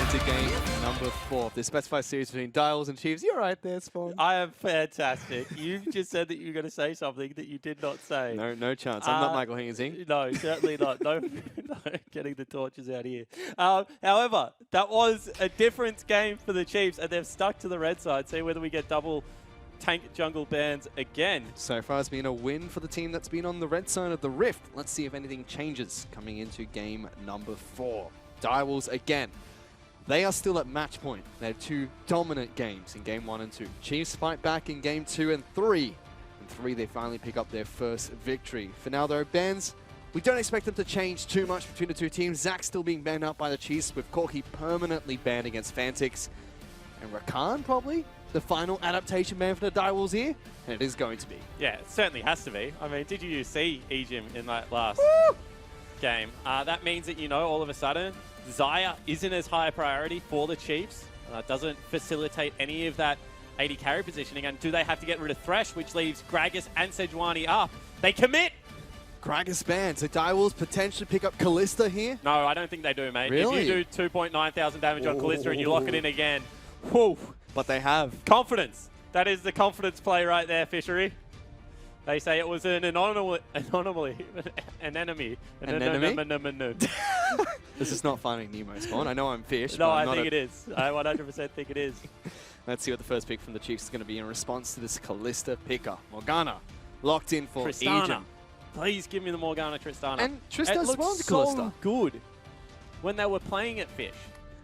into game number 4 of this specified series between Dials and Chiefs. You're right there, Spawn. I am fantastic. You just said that you were going to say something that you did not say. No chance. I'm not Michael Hingsing. No, certainly not. No, getting the torches out here. However, that was a different game for the Chiefs, and they've stuck to the red side. See whether we get double tank jungle bans again. So far it's been a win for the team that's been on the red side of the rift. Let's see if anything changes coming into game number 4. Direwolves again. They are still at match point. They had 2 dominant games in game 1 and 2. Chiefs fight back in game 2 and 3. In 3 they finally pick up their first victory. For now though, bans, we don't expect them to change too much between the 2 teams. Zach's still being banned out by the Chiefs, with Corky permanently banned against Fantix. And Rakan probably the final adaptation ban for the Direwolves here, and it is going to be. Yeah, it certainly has to be. I mean, did you see Ejim in that last game? That means that, you know, all of a sudden, Xayah isn't as high a priority for the Chiefs. Doesn't facilitate any of that AD carry positioning. And do they have to get rid of Thresh, which leaves Gragas and Sejuani up? They commit! Gragas banned, so Direwolves potentially pick up Kalista here? No, I don't think they do, mate. Really? If you do 2.9 thousand damage on Kalista and you lock it in again, whew. But they have. Confidence. That is the confidence play right there, Fishery. They say it was an anomaly, an enemy. An enemy? This is not Finding Nemo, Spawn. I know I'm fish. No, but I think it is. I 100% think it is. Let's see what the first pick from the Chiefs is going to be in response to this Kalista picker. Morgana locked in for Tristana. Ejim. Please give me the Morgana Tristana. And Trista it spawns so Kalista. Good when they were playing at Fish.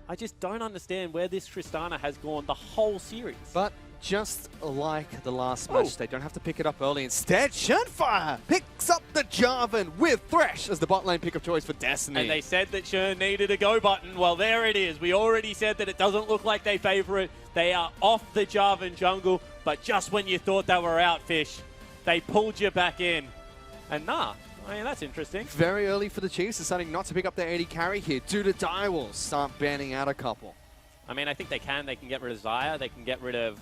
I just don't understand where this Tristana has gone the whole series. But just like the last match, they don't have to pick it up early. Instead, Shernfire picks up the Jarvan with Thresh as the bot lane pick of choice for Destiny. And they said that Shern needed a go button. Well, there it is. We already said that it doesn't look like they favor it. They are off the Jarvan jungle, but just when you thought they were out, Fish, they pulled you back in. And nah, I mean, that's interesting. Very early for the Chiefs, deciding not to pick up their AD carry here due to Direwolves start banning out a couple. I mean, I think they can. They can get rid of Xayah. They can get rid of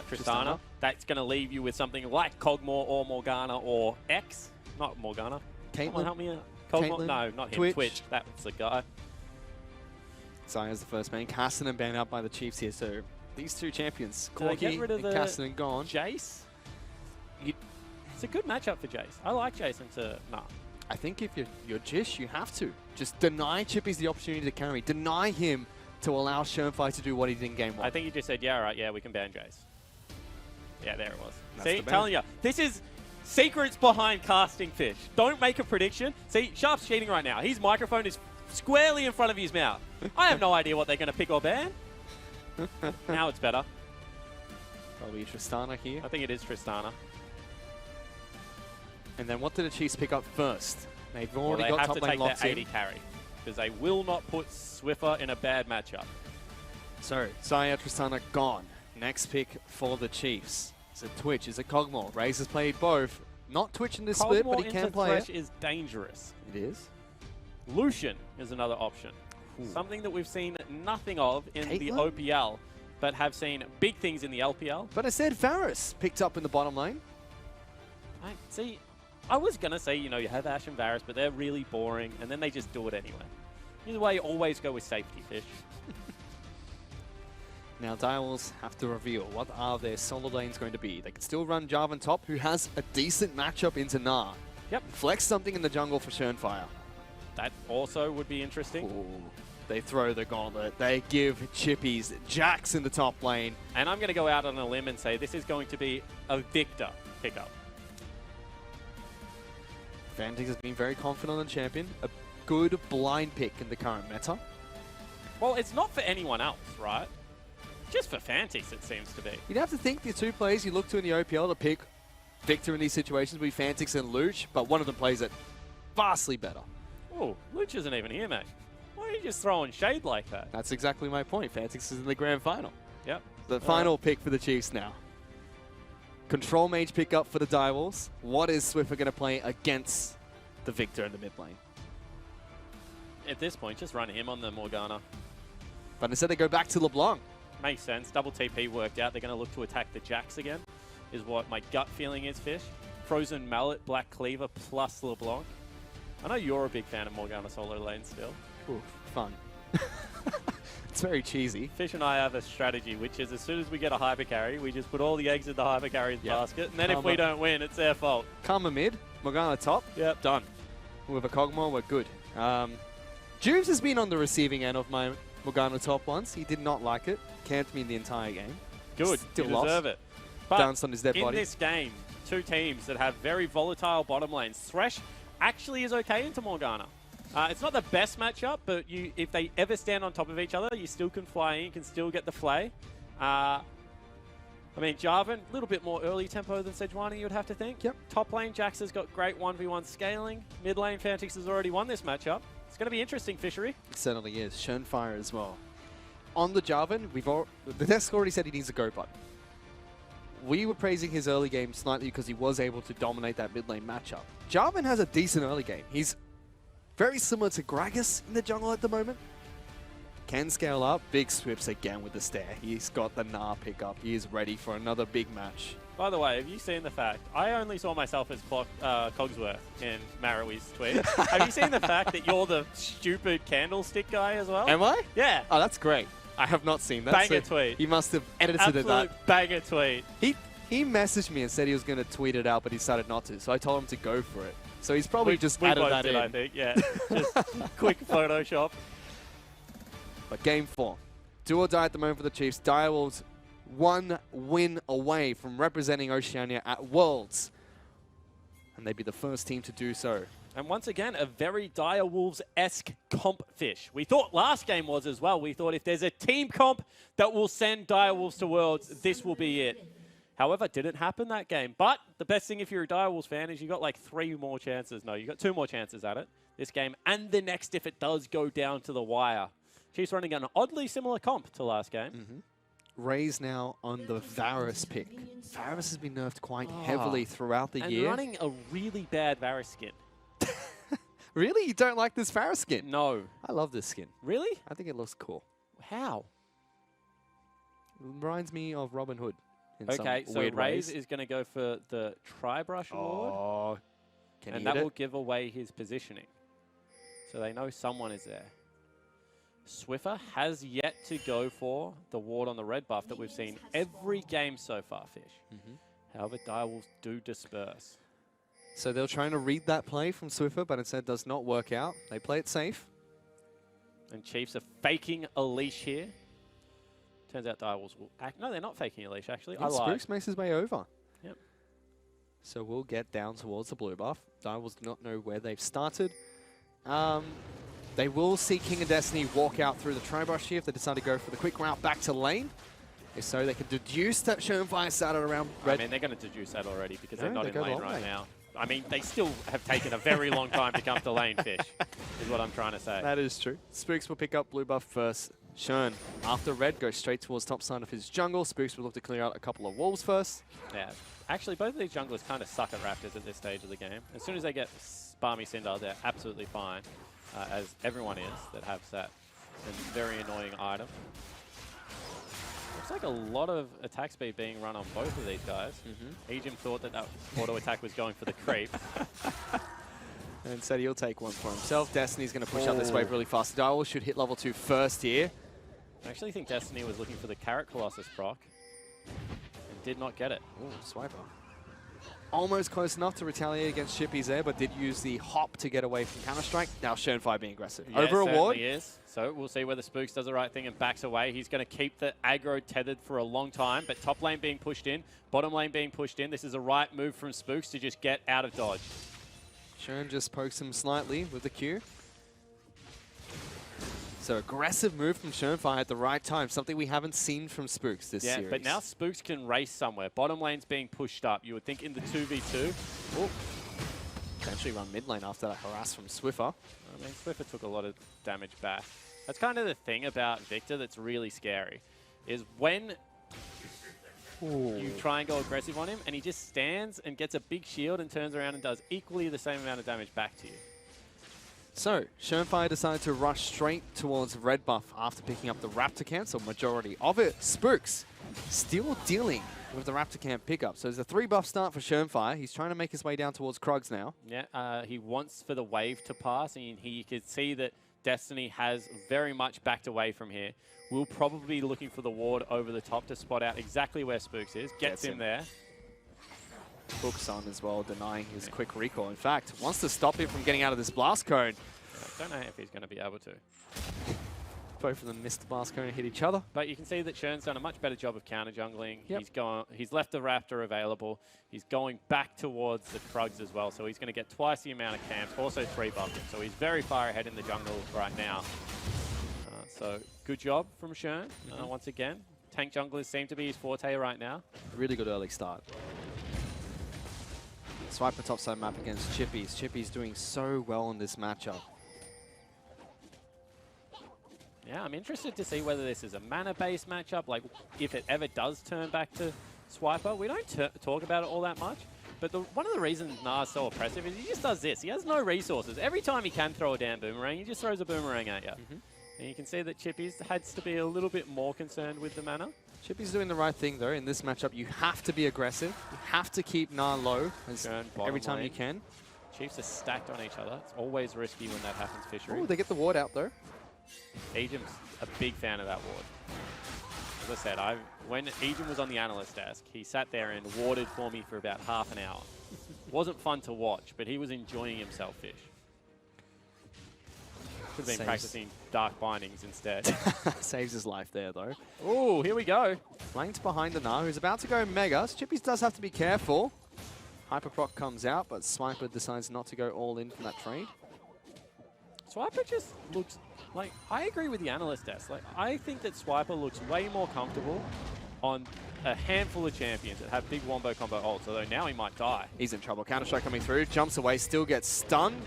Tristana. That's going to leave you with something like Kog'Maw or Morgana or X. Not Morgana. Caitlyn, help me out. Kog'Maw? No, not him. Twitch. That was the guy. Xayah's the first main. Cassinan banned out by the Chiefs here, so these 2 champions, Corky and Cassinan gone. Jace? It's a good matchup for Jace. I like Jason to... Nah. I think if you're Jish, you have to. Just deny Chippy's the opportunity to carry. Deny him to allow Shernfire to do what he did in game 1. I think you just said, yeah, right, yeah, we can ban Jace. Yeah, there it was. That's See, telling you, this is secrets behind casting Fish. Don't make a prediction. See, Sharp's cheating right now. His microphone is squarely in front of his mouth. I have no idea what they're going to pick or ban. Now it's better. Probably Tristana here. I think it is Tristana. And then what did the Chiefs pick up first? They've already Well, got top lane they have locked to take in. their AD carry, because they will not put Swiffer in a bad matchup. So, Xayah, Tristana gone. Next pick for the Chiefs. Is it Twitch? Is it Kog'Maw? Raze has played both. Not Twitch in this split, but he can play Thresh it. is dangerous. It is. Lucian is another option. Ooh. Something that we've seen nothing of in the Caitlyn? OPL, but have seen big things in the LPL. But I said Varus picked up in the bottom lane. See, I was going to say, you know, you have Ashe and Varus, but they're really boring, and then they just do it anyway. Either way, you always go with safety, Fish. Now, Direwolves have to reveal what are their solo lanes going to be. They can still run Jarvan top, who has a decent matchup into Gnar. Yep. Flex something in the jungle for Shernfire. That also would be interesting. Ooh. They throw the gauntlet. They give Chippies Jax in the top lane. And I'm going to go out on a limb and say this is going to be a Victor pickup. Fantix has been very confident on the champion. A good blind pick in the current meta. Well, it's not for anyone else, right? Just for Fantix, it seems to be. You'd have to think the 2 players you look to in the OPL to pick Victor in these situations would be Fantix and Luch, but one of them plays it vastly better. Oh, Luch isn't even here, mate. Why are you just throwing shade like that? That's exactly my point. Fantix is in the grand final. Yep. The final pick for the Chiefs now. Control mage pick up for the Direwolves. What is Swiffer going to play against the Victor in the mid lane? At this point, just run him on the Morgana. But instead they go back to LeBlanc. Makes sense. Double TP worked out. They're going to look to attack the Jax again, is what my gut feeling is, Fish. Frozen Mallet, Black Cleaver, plus LeBlanc. I know you're a big fan of Morgana solo lane still. Ooh, fun. It's very cheesy. Fish and I have a strategy, which is as soon as we get a hyper carry, we just put all the eggs in the hyper carry's basket, and then if we don't win, it's their fault. Karma mid, Morgana top. Yep. Done. With a Kog'Maw, we're good. Juves has been on the receiving end of my Morgana top once. He did not like it. Camped me the entire game. Good. Still you lost. deserve it. But Danced on his dead body. In this game, two teams that have very volatile bottom lanes. Thresh actually is okay into Morgana. It's not the best matchup, but if they ever stand on top of each other, you still can fly in, you can still get the flay. I mean, Jarvan, a little bit more early tempo than Sejuani, you would have to think. Yep. Top lane, Jax has got great 1v1 scaling. Mid lane, Fantix has already won this matchup. It's going to be interesting, Fishery. It certainly is. Schönfire as well. On the Jarvan, the desk already said he needs a go button. We were praising his early game slightly because he was able to dominate that mid lane matchup. Jarvan has a decent early game. He's very similar to Gragas in the jungle at the moment. Can scale up. Big Swips again with the stare. He's got the Gnar pickup. He is ready for another big match. By the way, have you seen the fact? I only saw myself as Cogsworth in Marawi's tweet. Have you seen the fact that you're the stupid candlestick guy as well? Am I? Yeah. Oh, that's great. I have not seen that. Banger tweet. He must have edited Absolute that. Banger tweet. He messaged me and said he was going to tweet it out, but he decided not to. So I told him to go for it. So he's probably just added that in. I think, yeah. Just quick Photoshop. But game 4. Do or die at the moment for the Chiefs. Direwolves 1 win away from representing Oceania at Worlds. And they'd be the first team to do so. And once again, a very Direwolves-esque comp, Fish. We thought last game was as well. We thought if there's a team comp that will send Direwolves to Worlds, this will be it. However, didn't happen that game. But the best thing if you're a Direwolves fan is you got like 3 more chances. No, you got 2 more chances at it this game and the next if it does go down to the wire. Chiefs running an oddly similar comp to last game. Ray's now on the Varus pick. Varus has been nerfed quite heavily throughout the year. And running a really bad Varus skin. Really? You don't like this Varus skin? No. I love this skin. Really? I think it looks cool. How? It reminds me of Robin Hood. Okay, so Raze is going to go for the Tri-Brush Ward. And that will give away his positioning. So they know someone is there. Swiffer has yet to go for the ward on the red buff that we've seen every game so far, Fish. However, Direwolves do disperse. So they're trying to read that play from Swiffer, but instead does not work out. They play it safe. And Chiefs are faking a leash here. Turns out Direwolves will act. No, they're not faking a leash, actually. I lied. Spooks makes his way over. Yep. So we'll get down towards the blue buff. Direwolves do not know where they've started. They will see King of Destiny walk out through the Tri-Brush here if they decide to go for the quick route back to lane. If so, they can deduce that Schönfire started around red. I mean, they're going to deduce that already because they're not in lane right now. I mean, they still have taken a very long time to come to lane, Fish, is what I'm trying to say. That is true. Spooks will pick up blue buff first. Schön, after red, goes straight towards top side of his jungle. Spooks will look to clear out a couple of wolves first. Yeah. Actually, both of these junglers kind of suck at Raptors at this stage of the game. As soon as they get Barmy Cinder, they're absolutely fine, as everyone is that has that very annoying item. Looks like a lot of attack speed being run on both of these guys. Ejim thought that auto attack was going for the creep. And said he'll take one for himself. Destiny's going to push up this wave really fast. Direwolves should hit level 2 first here. I actually think Destiny was looking for the Carrot Colossus proc and did not get it. Ooh, swiper. Almost close enough to retaliate against Shippy's there, but did use the hop to get away from Counter-Strike. Now Schönfire being aggressive. Yeah, over a ward. Is. So we'll see whether Spooks does the right thing and backs away. He's going to keep the aggro tethered for a long time, but top lane being pushed in, bottom lane being pushed in. This is a right move from Spooks to just get out of dodge. Schön just pokes him slightly with the Q. So aggressive move from Schönfire at the right time, something we haven't seen from Spooks this series. Yeah, but now Spooks can race somewhere. Bottom lane's being pushed up. You would think in the 2v2. Oh, potentially run mid lane after that harass from Swiffer. I mean, Swiffer took a lot of damage back. That's kind of the thing about Victor that's really scary, is when you try and go aggressive on him and he just stands and gets a big shield and turns around and does equally the same amount of damage back to you. So, Schönfire decided to rush straight towards red buff after picking up the Raptor cancel, majority of it. Spooks still dealing with the Raptor camp pickup. So there's a 3-buff start for Schönfire. He's trying to make his way down towards Krugs now. Yeah, he wants for the wave to pass, and he could see that Destiny has very much backed away from here. We'll probably be looking for the ward over the top to spot out exactly where Spooks is. Gets him there. Hooks on as well, denying his quick recall. In fact, wants to stop him from getting out of this blast cone. I don't know if he's going to be able to. Both of them missed the blast cone and hit each other. But you can see that Shern's done a much better job of counter jungling. Yep. He's left the Raptor available. He's going back towards the Krugs as well, so he's going to get twice the amount of camps, also 3 buckets. So he's very far ahead in the jungle right now. So good job from Shern once again. Tank junglers seem to be his forte right now. Really good early start. Swiper topside map against Chippies. Chippies doing so well in this matchup. Yeah, I'm interested to see whether this is a mana-based matchup, like if it ever does turn back to Swiper. We don't talk about it all that much, but one of the reasons Na's so oppressive is he just does this. He has no resources. Every time he can throw a damn boomerang, he just throws a boomerang at you. And you can see that Chippies has to be a little bit more concerned with the mana. Chippies doing the right thing, though. In this matchup, you have to be aggressive. You have to keep Na low every time lane. you can. Chiefs are stacked on each other. It's always risky when that happens, Fishery. Oh, they get the ward out, though. Ejim's a big fan of that ward. As I said, when Ejim was on the analyst desk, he sat there and warded for me for about half an hour. Wasn't fun to watch, but he was enjoying himself, Fish. Should have been practicing Dark Bindings instead. Saves his life there, though. Oh, here we go. Flanked behind the Na, who's about to go Mega. So Chippies does have to be careful. Hyperproc comes out, but Swiper decides not to go all in for that trade. Swiper just looks like, I agree with the analyst desk. Like, I think that Swiper looks way more comfortable on a handful of champions that have big wombo combo ults, although now he might die. He's in trouble. Counter-Strike coming through, jumps away, still gets stunned.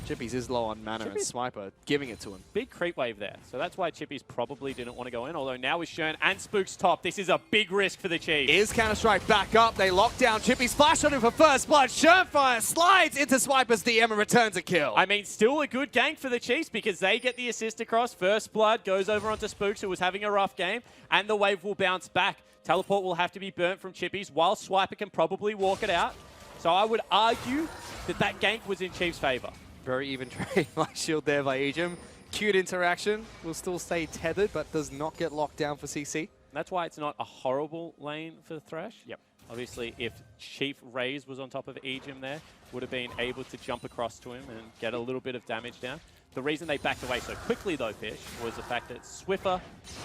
Chippies is low on mana, and Swiper giving it to him. Big creep wave there, so that's why Chippies probably didn't want to go in, although now with Shern and Spooks top, this is a big risk for the Chiefs. Is Counter-Strike back up? They lock down. Chippies flash on him for first blood. Shernfire slides into Swiper's DM and returns a kill. I mean, still a good gank for the Chiefs because they get the assist across. First blood goes over onto Spooks, who was having a rough game, and the wave will bounce back. Teleport will have to be burnt from Chippies, while Swiper can probably walk it out. So I would argue that that gank was in Chiefs' favor. Very even trade. Light shield there by Ejim. Cute interaction. Will still stay tethered, but does not get locked down for CC. That's why it's not a horrible lane for Thresh. Yep. Obviously, if Chief Raze was on top of Ejim there, would have been able to jump across to him and get a little bit of damage down. The reason they backed away so quickly, though, Fish, was the fact that Swiffer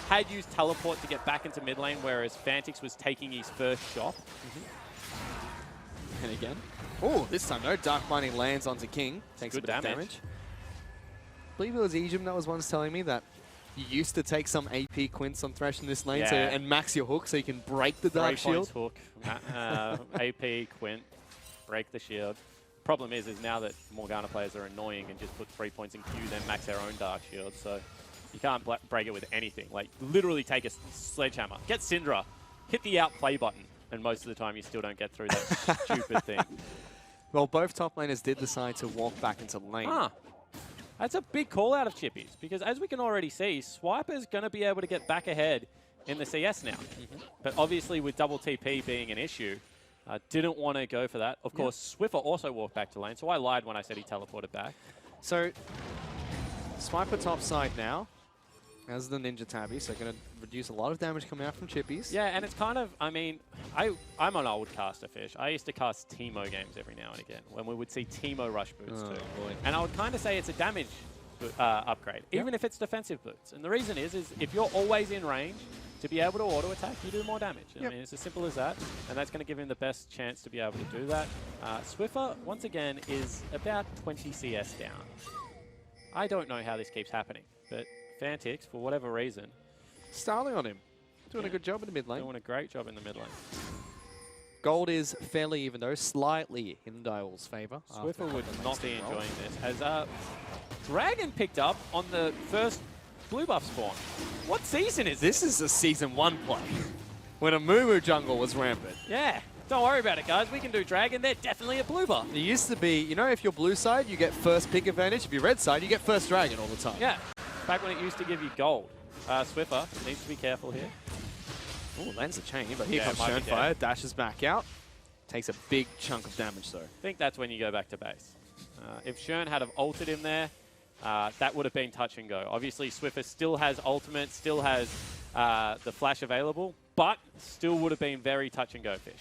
had used teleport to get back into mid lane, whereas Fantix was taking his first shot. And again. Oh, this time no. Dark Binding lands onto King. Takes good a bit of damage. I believe it was Ejim that was once telling me that you used to take some AP Quints on Thresh in this lane and max your hook so you can break the Dark Shield. Hook, AP, Quint, break the shield. Problem is now that Morgana players are annoying and just put 3 points in Q, then max their own Dark Shield. So you can't break it with anything. Like, literally take a sledgehammer. Get Syndra. Hit the outplay button. And most of the time, you still don't get through that stupid thing. Well, both top laners did decide to walk back into lane. That's a big call out of Chippies, because as we can already see, Swiper's going to be able to get back ahead in the CS now. But obviously, with double TP being an issue, didn't want to go for that. Of course, Swiffer also walked back to lane, so I lied when I said he teleported back. So, Swiper top side now. As the Ninja Tabby, so going to reduce a lot of damage coming out from Chippies. Yeah, and it's kind of, I mean, I'm an old caster, Fish. I used to cast Teemo games every now and again, when we would see Teemo rush boots too. Boy. And I would kind of say it's a damage upgrade, even if it's defensive boots. And the reason is if you're always in range, to be able to auto-attack, you do more damage. I mean, it's as simple as that, and that's going to give him the best chance to be able to do that. Swiffer, once again, is about 20 CS down. I don't know how this keeps happening, but Fantix, for whatever reason, Starling on him. Doing a good job in the mid lane. Doing a great job in the mid lane. Gold is fairly even, though, slightly in Dial's favor. Swiffer would not be enjoying this. As Dragon picked up on the first blue buff spawn. What season is this? This is a Season 1 play. When a Moo jungle was rampant. Yeah. Don't worry about it, guys. We can do Dragon. They're definitely a blue buff. It used to be, you know, if you're blue side, you get first pick advantage. If you're red side, you get first Dragon all the time. Yeah. Back when it used to give you gold. Swiffer needs to be careful here. Oh, lands a chain, but here comes Shernfire, dashes back out. Takes a big chunk of damage, though. I think that's when you go back to base. If Shern had have ulted him there, that would have been touch and go. Obviously, Swiffer still has ultimate, still has the flash available, but still would have been very touch and go fish.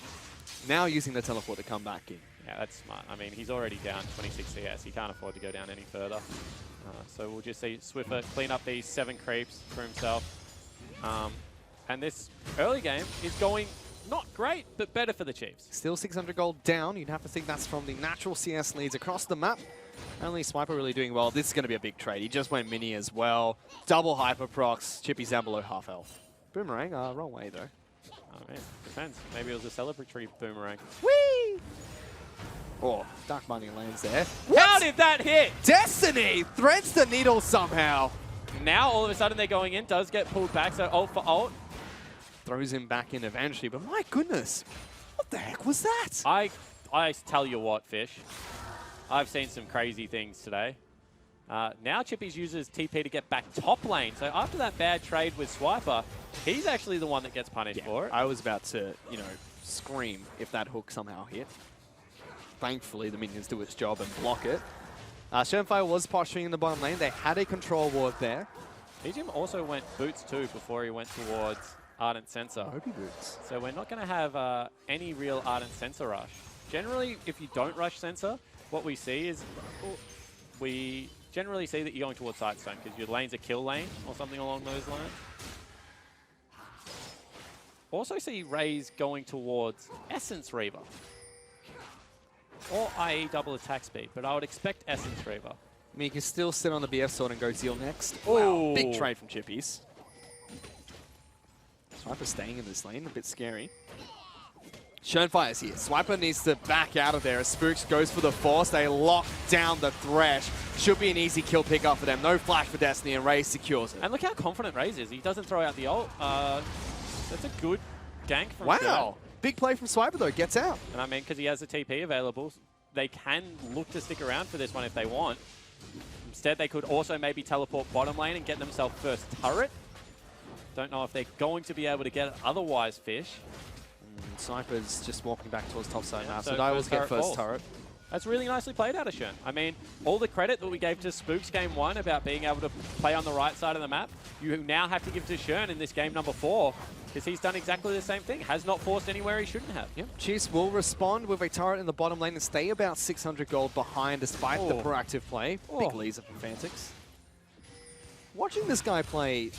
Now using the teleport to come back in. Yeah, that's smart. I mean, he's already down 26 CS. He can't afford to go down any further. So we'll just see Swiffer clean up these 7 creeps for himself. And this early game is going not great, but better for the Chiefs. Still 600 gold down. You'd have to think that's from the natural CS leads across the map. Only Swiper really doing well. This is going to be a big trade. He just went mini as well. Double hyper procs. Chippy's down below half health. Boomerang, wrong way though. Oh man, depends. Maybe it was a celebratory boomerang. Whee! Oh, Dark Binding lands there. How did that hit? Destiny threads the needle somehow. Now all of a sudden they're going in, does get pulled back, so ult for ult. Throws him back in eventually, but my goodness, what the heck was that? I tell you what, Fish. I've seen some crazy things today. Now Chippy's uses TP to get back top lane. So after that bad trade with Swiper, he's actually the one that gets punished for it. I was about to, you know, scream if that hook somehow hit. Thankfully, the minions do its job and block it. Shenfire was posturing in the bottom lane. They had a control ward there. EGM also went boots too before he went towards Ardent Sensor. Hope he boots. So we're not going to have any real Ardent Sensor rush. Generally, if you don't rush Sensor, what we see is we generally see that you're going towards Sightstone because your lane's a kill lane or something along those lines. Also see Raze going towards Essence Reaver. Or IE double attack speed, but I would expect Essence Reaver. I mean, you can still sit on the BF sword and go Zeal next. Wow, big trade from Chippies. Swiper staying in this lane, a bit scary. Schoenfire's here. Swiper needs to back out of there as Spooks goes for the force. They lock down the Thresh. Should be an easy kill pickup for them. No flash for Destiny, and Raze secures it. And look how confident Raze is. He doesn't throw out the ult. That's a good gank from Wow. Big play from Swiper, though. Gets out. And I mean, because he has the TP available, they can look to stick around for this one if they want. Instead, they could also maybe teleport bottom lane and get themselves first turret. Don't know if they're going to be able to get it otherwise, Fish. Sniper's just walking back towards top side now, so so Dire will get first falls. turret. That's really nicely played out of Shern. I mean, all the credit that we gave to Spooks game 1 about being able to play on the right side of the map, you now have to give to Shern in this game number 4, because he's done exactly the same thing. Has not forced anywhere he shouldn't have. Yep. Chiefs will respond with a turret in the bottom lane and stay about 600 gold behind despite the proactive play. Big laser from Fantix. Watching this guy play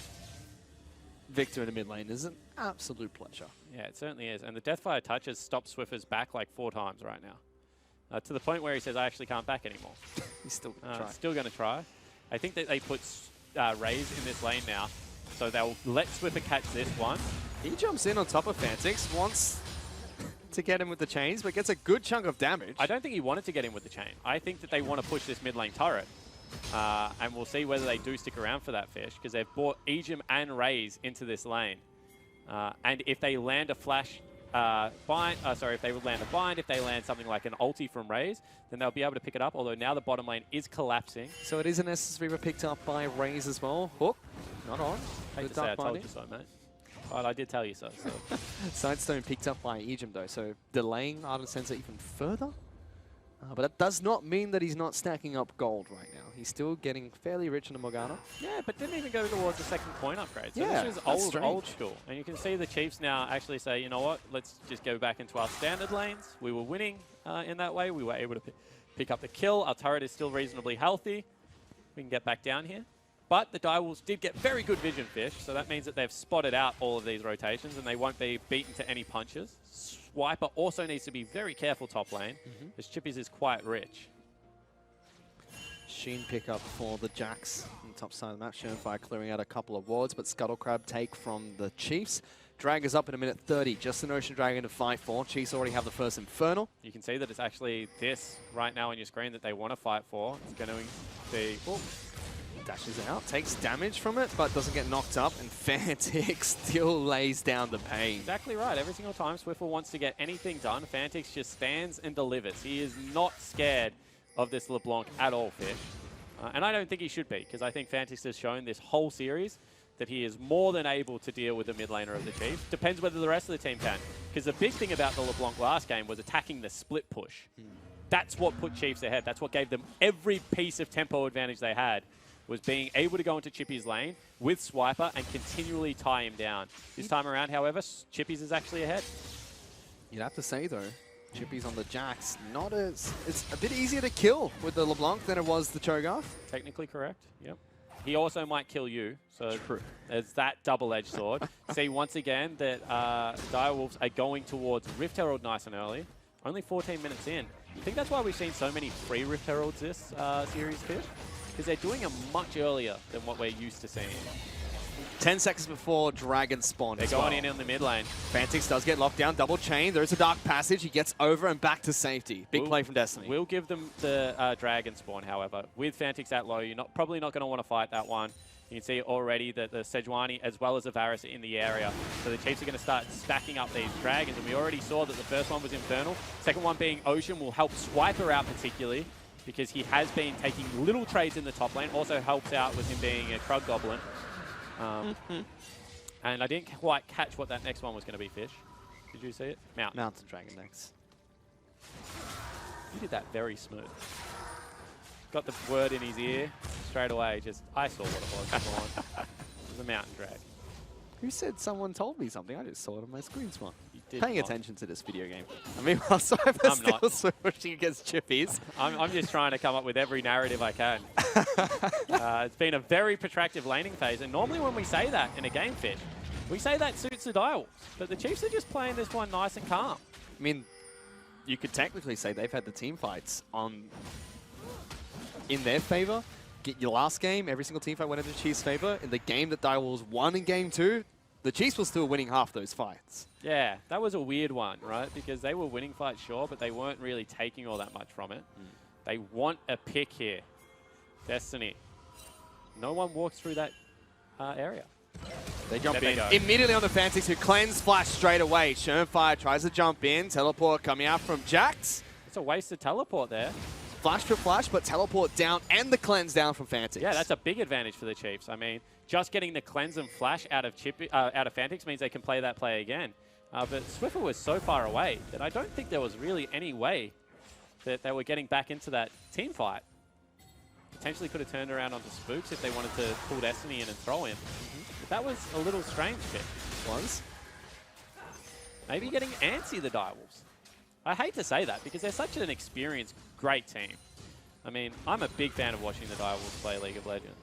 Victor in the mid lane is an absolute pleasure. Yeah, it certainly is. And the Deathfire touch has stopped Swiffer's back like 4 times right now. To the point where he says, I actually can't back anymore. He's still going to try. Still going to try. I think that they put Raze in this lane now, so they'll let Swiffer catch this one. He jumps in on top of Fantix, wants to get him with the chains, but gets a good chunk of damage. I don't think he wanted to get him with the chain. I think that they want to push this mid lane turret. And we'll see whether they do stick around for that Fish, because they've brought EGM and Raze into this lane. And if they land a flash bind, if they land a bind, if they land something like an ulti from Raze, then they'll be able to pick it up, although now the bottom lane is collapsing. So it is an Essence Reaver picked up by Raze as well. Hook, not on. Hate to say I told you so, mate. But I did tell you so. Sidestone picked up by EGM though, so delaying Ardent Sensor even further. But that does not mean that he's not stacking up gold right now. He's still getting fairly rich in the Morgana. Yeah, but didn't even go towards the second point upgrade. So yeah, this is old school. And you can see the Chiefs now actually say, you know what, let's just go back into our standard lanes. We were winning in that way. We were able to pick up the kill. Our turret is still reasonably healthy. We can get back down here. But the Direwolves did get very good vision, Fish, so that means that they've spotted out all of these rotations and they won't be beaten to any punches. Swiper also needs to be very careful top lane, because Chippies is quite rich. Sheen pick up for the Jacks on the top side of the map. Schoenfire clearing out a couple of wards, but Scuttle Crab take from the Chiefs. Drag is up in a minute 30, just an Ocean Dragon to fight for. Chiefs already have the first Infernal. You can see that it's actually this right now on your screen that they want to fight for. It's going to be... Dashes out, takes damage from it, but doesn't get knocked up, and Fantix still lays down the pain. Exactly right. Every single time Swiffle wants to get anything done, Fantix just stands and delivers. He is not scared of this LeBlanc at all, Fish. And I don't think he should be, because I think Fantix has shown this whole series that he is more than able to deal with the mid laner of the Chiefs. Depends whether the rest of the team can. Because the big thing about the LeBlanc last game was attacking the split push. that's what put Chiefs ahead. That's what gave them every piece of tempo advantage they had, was being able to go into Chippy's lane with Swiper and continually tie him down. This time around, however, Chippies is actually ahead. You'd have to say, though, Chippy's on the Jax. It's a bit easier to kill with the LeBlanc than it was the Cho'Gath. Technically correct, yep. He also might kill you, so True. there's that double-edged sword. See, once again, that Direwolves are going towards Rift Herald nice and early. Only 14 minutes in. I think that's why we've seen so many free Rift Heralds this series, Fish, because they're doing it much earlier than what we're used to seeing. 10 seconds before Dragon spawn. They're going in the mid lane. Fantix does get locked down, double chain. There is a dark passage. He gets over and back to safety. Big play from Destiny. We'll give them the Dragon spawn, however. With Fantix at low, you're probably not going to want to fight that one. You can see already that the Sejuani as well as the Varus are in the area. So the Chiefs are going to start stacking up these Dragons. And we already saw that the first one was Infernal. Second one being Ocean will help Swiper out particularly, because he has been taking little trades in the top lane. Also helps out with him being a Krug Goblin. And I didn't quite catch what that next one was going to be, Fish. Did you see it? Mountain Dragon next. You did that very smooth. Got the word in his ear straight away. I saw what it was. It was a Mountain Drag. Who said someone told me something? I just saw it on my screen swap. did Paying not. attention to this video game. I mean, while Swiper's still switching against Chippies. I'm just trying to come up with every narrative I can. It's been a very protracted laning phase, and normally when we say that in a game, Fish, we say that suits the Direwolves, but the Chiefs are just playing this one nice and calm. I mean, you could technically say they've had the team fights in their favor. Get your last game, every single team fight went into Chiefs' favor. In the game that Direwolves won in game 2, the Chiefs were still winning half those fights. Yeah, that was a weird one, right? Because they were winning fights, sure, but they weren't really taking all that much from it. They want a pick here. Destiny. No one walks through that area. They jump in immediately on the Fantix, who cleanse flash straight away. Shermfire tries to jump in. Teleport coming out from Jax. It's a wasted teleport there. Flash for flash, but teleport down and the cleanse down from Fantix. Yeah, that's a big advantage for the Chiefs. I mean, just getting the cleanse and flash out of Fantix means they can play that play again. But Swiffer was so far away that I don't think there was really any way that they were getting back into that team fight. Potentially could have turned around onto Spooks if they wanted to pull Destiny in and throw him. But that was a little strange pick. Was? Maybe getting antsy, the Direwolves. I hate to say that because they're such an experienced, great team. I mean, I'm a big fan of watching the Direwolves play League of Legends.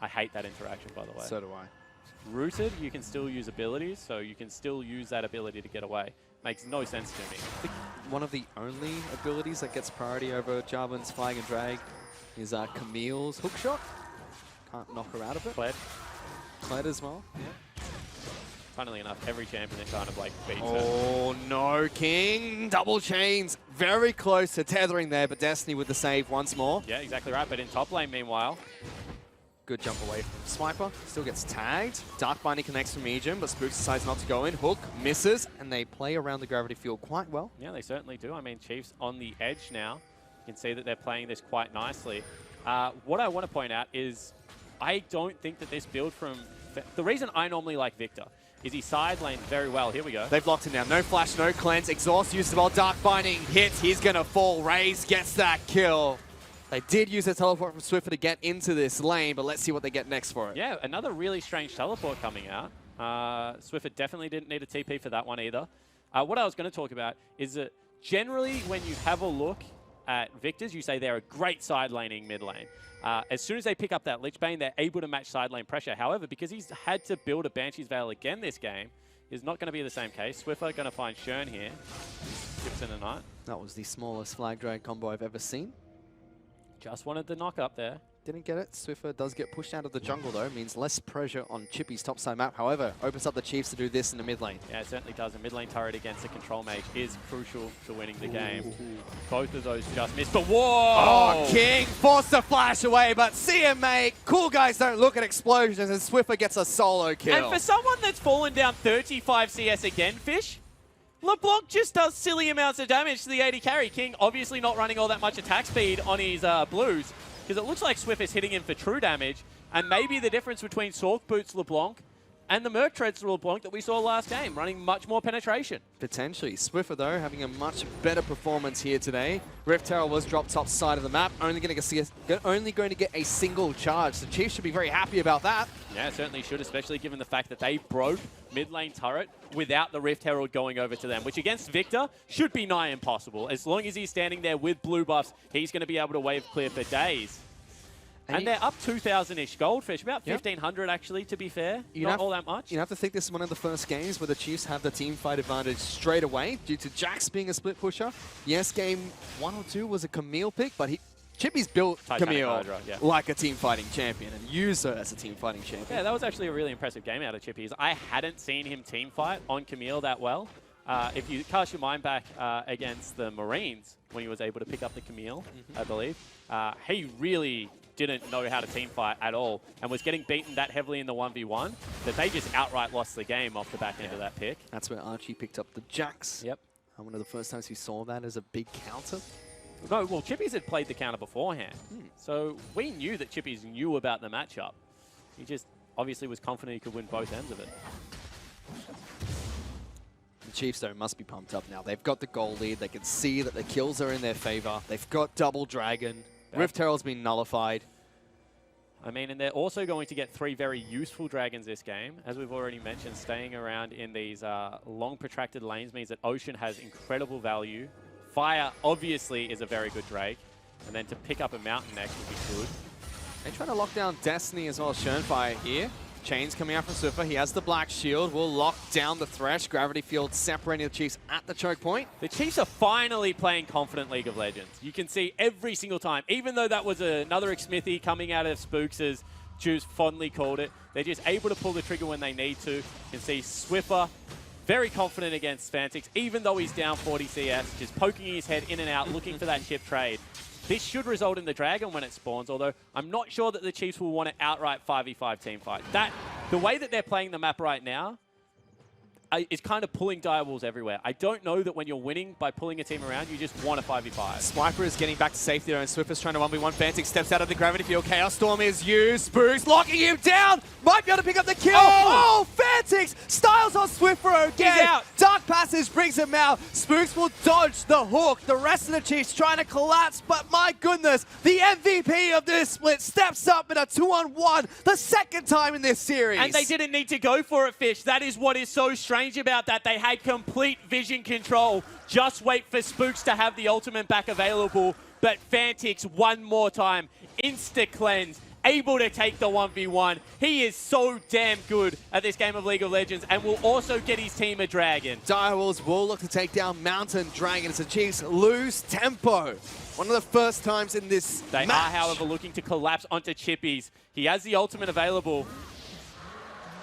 I hate that interaction, by the way. So do I. Rooted, you can still use abilities, so you can still use that ability to get away. Makes no sense to me. I think one of the only abilities that gets priority over Jarvan's Flying and Drag is Camille's hookshot. Can't knock her out of it. Kled as well. Yeah. Funnily enough, every champion that kind of like beats her. Oh no, King! Double chains. Very close to tethering there, but Destiny with the save once more. Yeah, exactly right. But in top lane, meanwhile. Good jump away from Swiper. Still gets tagged. Dark Binding connects from Ejim, but Spooks decides not to go in. Hook misses, and they play around the gravity field quite well. Yeah, they certainly do. I mean, Chiefs on the edge now. You can see that they're playing this quite nicely. What I want to point out is I don't think that this build from... The reason I normally like Victor is he side lane very well. Here we go. They've locked him down. No flash, no cleanse. Exhaust used well. Dark Binding hits. He's going to fall. Raze gets that kill. They did use a teleport from Swiffer to get into this lane, but let's see what they get next for it. Yeah, another really strange teleport coming out. Swiffer definitely didn't need a TP for that one either. What I was going to talk about is that generally when you have a look at Victors, you say they're a great side laning mid lane. As soon as they pick up that Lich Bane, they're able to match side lane pressure. However, because he's had to build a Banshee's Veil again this game, is not going to be the same case. Swiffer going to find Shern here. Skips in the night. That was the smallest flag drag combo I've ever seen. Just wanted the knock up there. Didn't get it. Swiffer does get pushed out of the jungle though. Means less pressure on Chippy's topside map. However, opens up the Chiefs to do this in the mid lane. Yeah, it certainly does. A mid lane turret against a control mage is crucial to winning the game. Both of those just missed, but whoa! Oh, King forced to flash away, but CMA, cool guys don't look at explosions, and Swiffer gets a solo kill. And for someone that's fallen down 35 CS again, Fish, LeBlanc just does silly amounts of damage to the 80 carry. King obviously not running all that much attack speed on his blues, because it looks like Swiffer's hitting him for true damage, and maybe the difference between Sork Boots LeBlanc and the Merc Treads through LeBlanc that we saw last game, running much more penetration. Potentially. Swiffer, though, having a much better performance here today. Rift Herald was dropped top side of the map, only going to get a single charge. The Chiefs should be very happy about that. Yeah, certainly should, especially given the fact that they broke mid lane turret without the Rift Herald going over to them, which against Victor should be nigh impossible. As long as he's standing there with blue buffs, he's going to be able to wave clear for days. And they're up 2,000-ish Goldfish, about 1,500 actually, to be fair. Not all that much. You have to think this is one of the first games where the Chiefs have the team fight advantage straight away due to Jax being a split pusher. Yes, game 1 or 2 was a Camille pick, but Chippy's built Camille Hydra, like a team fighting champion and used her as a team fighting champion. Yeah, that was actually a really impressive game out of Chippy's. I hadn't seen him team fight on Camille that well. If you cast your mind back against the Marines, when he was able to pick up the Camille, I believe, he really didn't know how to team fight at all and was getting beaten that heavily in the 1v1 that they just outright lost the game off the back end of that pick. That's where Archie picked up the Jax. Yep. One of the first times we saw that as a big counter. No, well, Chippies had played the counter beforehand. So we knew that Chippies knew about the matchup. He just obviously was confident he could win both ends of it. The Chiefs, though, must be pumped up now. They've got the goal lead. They can see that the kills are in their favor. They've got double dragon. Rift Herald's been nullified. I mean, and they're also going to get 3 very useful dragons this game. As we've already mentioned, staying around in these long protracted lanes means that Ocean has incredible value. Fire, obviously, is a very good Drake. And then to pick up a Mountain next would be good. They try to lock down Destiny as well as Schönfire here. Chains coming out from Swiffer. He has the black shield. Will lock down the Thresh. Gravity field separating the Chiefs at the choke point. The Chiefs are finally playing confident League of Legends. You can see every single time, even though that was another Xmithy coming out of Spooks, as Juice fondly called it, they're just able to pull the trigger when they need to. You can see Swiffer very confident against Fantix, even though he's down 40 CS, just poking his head in and out, looking for that chip trade. This should result in the Dragon when it spawns, although I'm not sure that the Chiefs will want to outright 5v5 team fight. The way that they're playing the map right now is kind of pulling direwolves everywhere. I don't know that when you're winning by pulling a team around, you just want a 5v5. Swiper is getting back to safety though, and Swiffer's trying to 1v1. Fantix steps out of the gravity field. Chaos Storm is used. Spooks locking him down. Might be able to pick up the kill. Oh, Fantix styles on Swiffer again. He's out. Dark Passage brings him out. Spooks will dodge the hook. The rest of the Chiefs trying to collapse, but my goodness, the MVP of this split steps up in a 2-on-1, the second time in this series. And they didn't need to go for it, Fish. That is what is so strange about that. They had complete vision control. Just wait for Spooks to have the ultimate back available. But Fantix, one more time, insta-cleanse, able to take the 1v1. He is so damn good at this game of League of Legends and will also get his team a dragon. Direwolves will look to take down Mountain Dragon as the Chiefs lose tempo. One of the first times in this match. They are, however, looking to collapse onto Chippies. He has the ultimate available.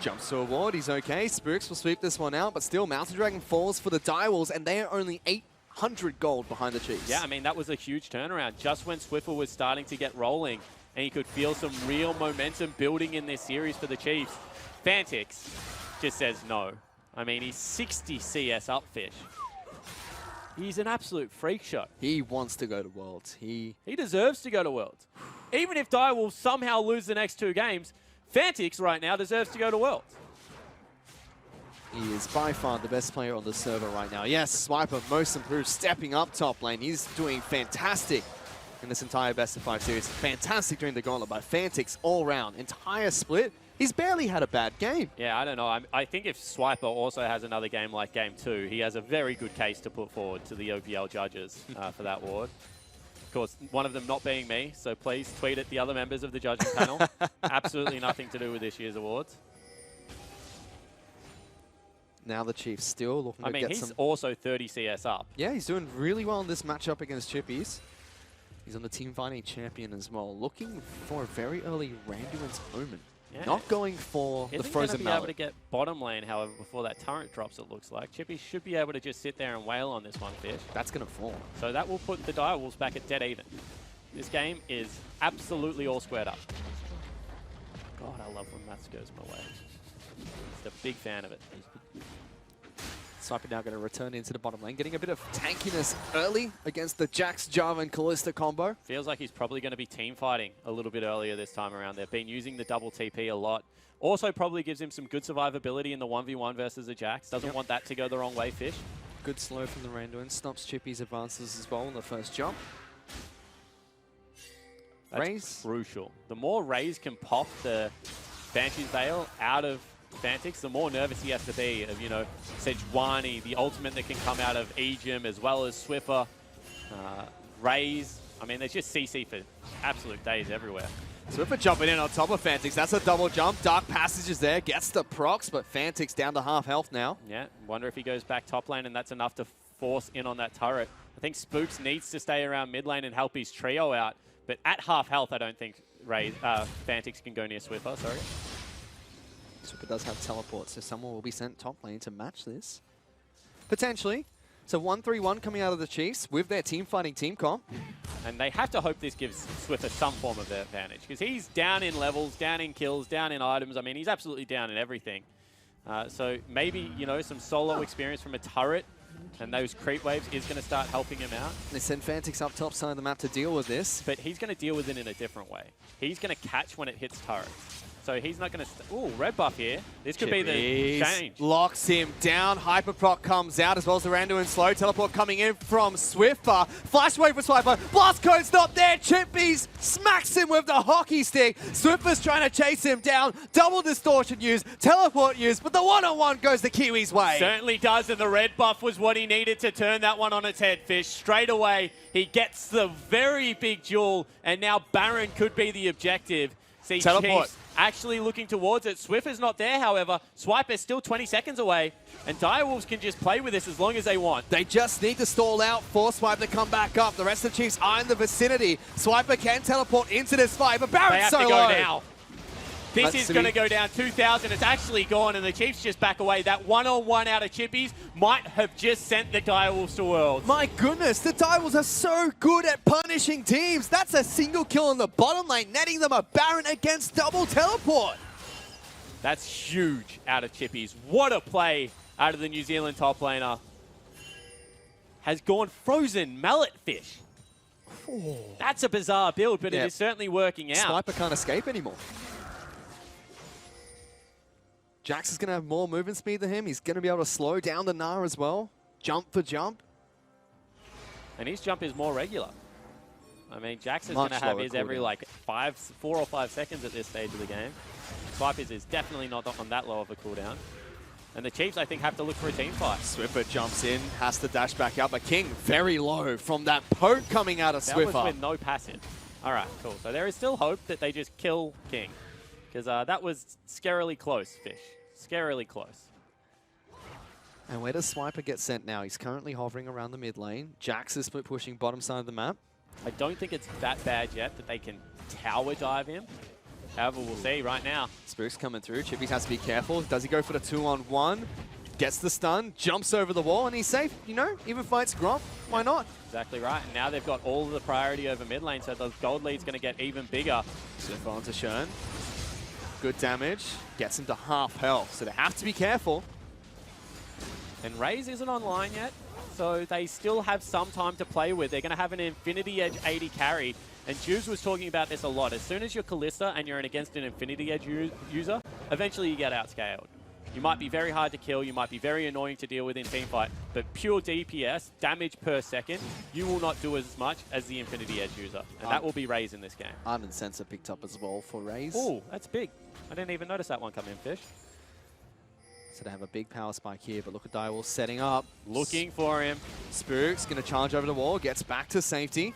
Jumps to a ward, he's okay. Spooks will sweep this one out, but still Mountain Dragon falls for the Direwolves, and they are only 800 gold behind the Chiefs. Yeah, I mean, that was a huge turnaround. Just when Swiffer was starting to get rolling, and you could feel some real momentum building in this series for the Chiefs. Fantix just says no. I mean, he's 60 CS up, Fish. He's an absolute freak show. He wants to go to Worlds. He deserves to go to Worlds. Even if Direwolves somehow lose the next 2 games, Fantix right now deserves to go to Worlds. He is by far the best player on the server right now. Yes, Swiper, most improved, stepping up top lane. He's doing fantastic in this entire best of 5 series. Fantastic during the gauntlet by Fantix all round. Entire split. He's barely had a bad game. Yeah, I don't know. I think if Swiper also has another game like game 2, he has a very good case to put forward to the OPL judges for that award. Of course, one of them not being me, so please tweet at the other members of the judging panel. Absolutely nothing to do with this year's awards. Now the Chiefs still looking to get some... I mean, he's also 30 CS up. Yeah, he's doing really well in this matchup against Chippies. He's on the team fighting champion as well, looking for a very early Randuin's Omen. Yeah. Not going for the frozen mallet. He's going to be able to get bottom lane, however, before that turret drops, it looks like. Chippy should be able to just sit there and wail on this one, Fish. That's going to fall. So that will put the Direwolves back at dead even. This game is absolutely all squared up. God, I love when Mats goes my way. Just a big fan of it. Swiper now going to return into the bottom lane, getting a bit of tankiness early against the Jax, Java, and Kalista combo. Feels like he's probably going to be team fighting a little bit earlier this time around. They've been using the double TP a lot. Also probably gives him some good survivability in the 1v1 versus a Jax. Doesn't want that to go the wrong way, Fish. Good slow from the Randuin. Stops Chippy's advances as well on the first jump. That's Raze. Crucial. The more Raze can pop the Banshee's Veil out of Fantix, the more nervous he has to be of, you know, Sejuani, the ultimate that can come out of Ejim, as well as Swiffer, Raze. I mean, there's just CC for absolute days everywhere. Swiffer jumping in on top of Fantix. That's a double jump. Dark Passage is there. Gets the procs, but Fantix down to half health now. Yeah, wonder if he goes back top lane and that's enough to force in on that turret. I think Spooks needs to stay around mid lane and help his trio out. But at half health, I don't think Fantix can go near Swiffer, sorry. Swiffer does have teleport, so someone will be sent top lane to match this. Potentially. So 1-3-1 coming out of the Chiefs with their team fighting team comp. And they have to hope this gives Swiffer some form of their advantage, because he's down in levels, down in kills, down in items. I mean, he's absolutely down in everything. So maybe, you know, some solo experience from a turret and those creep waves is going to start helping him out. They send Fantix up top side of the map to deal with this. But he's going to deal with it in a different way. He's going to catch when it hits turrets. So he's not going to... Ooh, red buff here. This could be the change. Locks him down. Hyperproc comes out as well as the Randuin slow. Teleport coming in from Swiffer. Flash wave for Swiper. Blast code's not there. Chippies smacks him with the hockey stick. Swiffer's trying to chase him down. Double distortion use. Teleport use. But the one-on-one goes the Kiwi's way. Certainly does, and the red buff was what he needed to turn that one on its head, Fish. Straight away, he gets the very big duel, and now Baron could be the objective. See, Teleport. Chiefs actually looking towards it. Swiffer's not there, however. Swiper's still 20 seconds away, and Direwolves can just play with this as long as they want. They just need to stall out for Swiper to come back up. The rest of the Chiefs are in the vicinity. Swiper can teleport into this fight, but Baron's so low. They have to go now. This is going to go down 2,000. It's actually gone, and the Chiefs just back away. That one-on-one out of Chippies might have just sent the Direwolves to Worlds. My goodness, the Direwolves are so good at punishing teams. That's a single kill in the bottom lane, netting them a Baron against double teleport. That's huge out of Chippies. What a play out of the New Zealand top laner. Has gone frozen mallet fish. Oh. That's a bizarre build, but it is certainly working out. Swiper can't escape anymore. Jax is going to have more movement speed than him. He's going to be able to slow down the Gnar as well. Jump for jump. And his jump is more regular. I mean, Jax is going to have his every like 4 or 5 seconds at this stage of the game. Swiper's is definitely not on that low of a cooldown. And the Chiefs, I think, have to look for a team fight. Swiffer jumps in, has to dash back up. But King very low from that poke coming out of Swiffer. That was with no passive. All right, cool. So there is still hope that they just kill King. Because that was scarily close, Fish. Scarily close. And where does Swiper get sent now? He's currently hovering around the mid lane. Jax is pushing bottom side of the map. I don't think it's that bad yet that they can tower dive him. However, we'll see right now. Spook's coming through. Chippies has to be careful. Does he go for the 2-on-1? Gets the stun, jumps over the wall, and he's safe. You know, even fights Gromp. Why not? Exactly right. And now they've got all of the priority over mid lane, so the gold lead's going to get even bigger. Swiffer onto Shern. Good damage. Gets him to half health, so they have to be careful. And Raze isn't online yet, so they still have some time to play with. They're going to have an Infinity Edge 80 carry. And Juves was talking about this a lot. As soon as you're Kalista and you're against an Infinity Edge user, eventually you get outscaled. You might be very hard to kill, you might be very annoying to deal with in teamfight, but pure DPS, damage per second, you will not do as much as the Infinity Edge user. And that will be Raze in this game. Ardent Sensor picked up as well for Raze. Oh, that's big. I didn't even notice that one come in, Fish. So they have a big power spike here, but look at Direwolf setting up. Looking for him. Spook's going to charge over the wall, gets back to safety.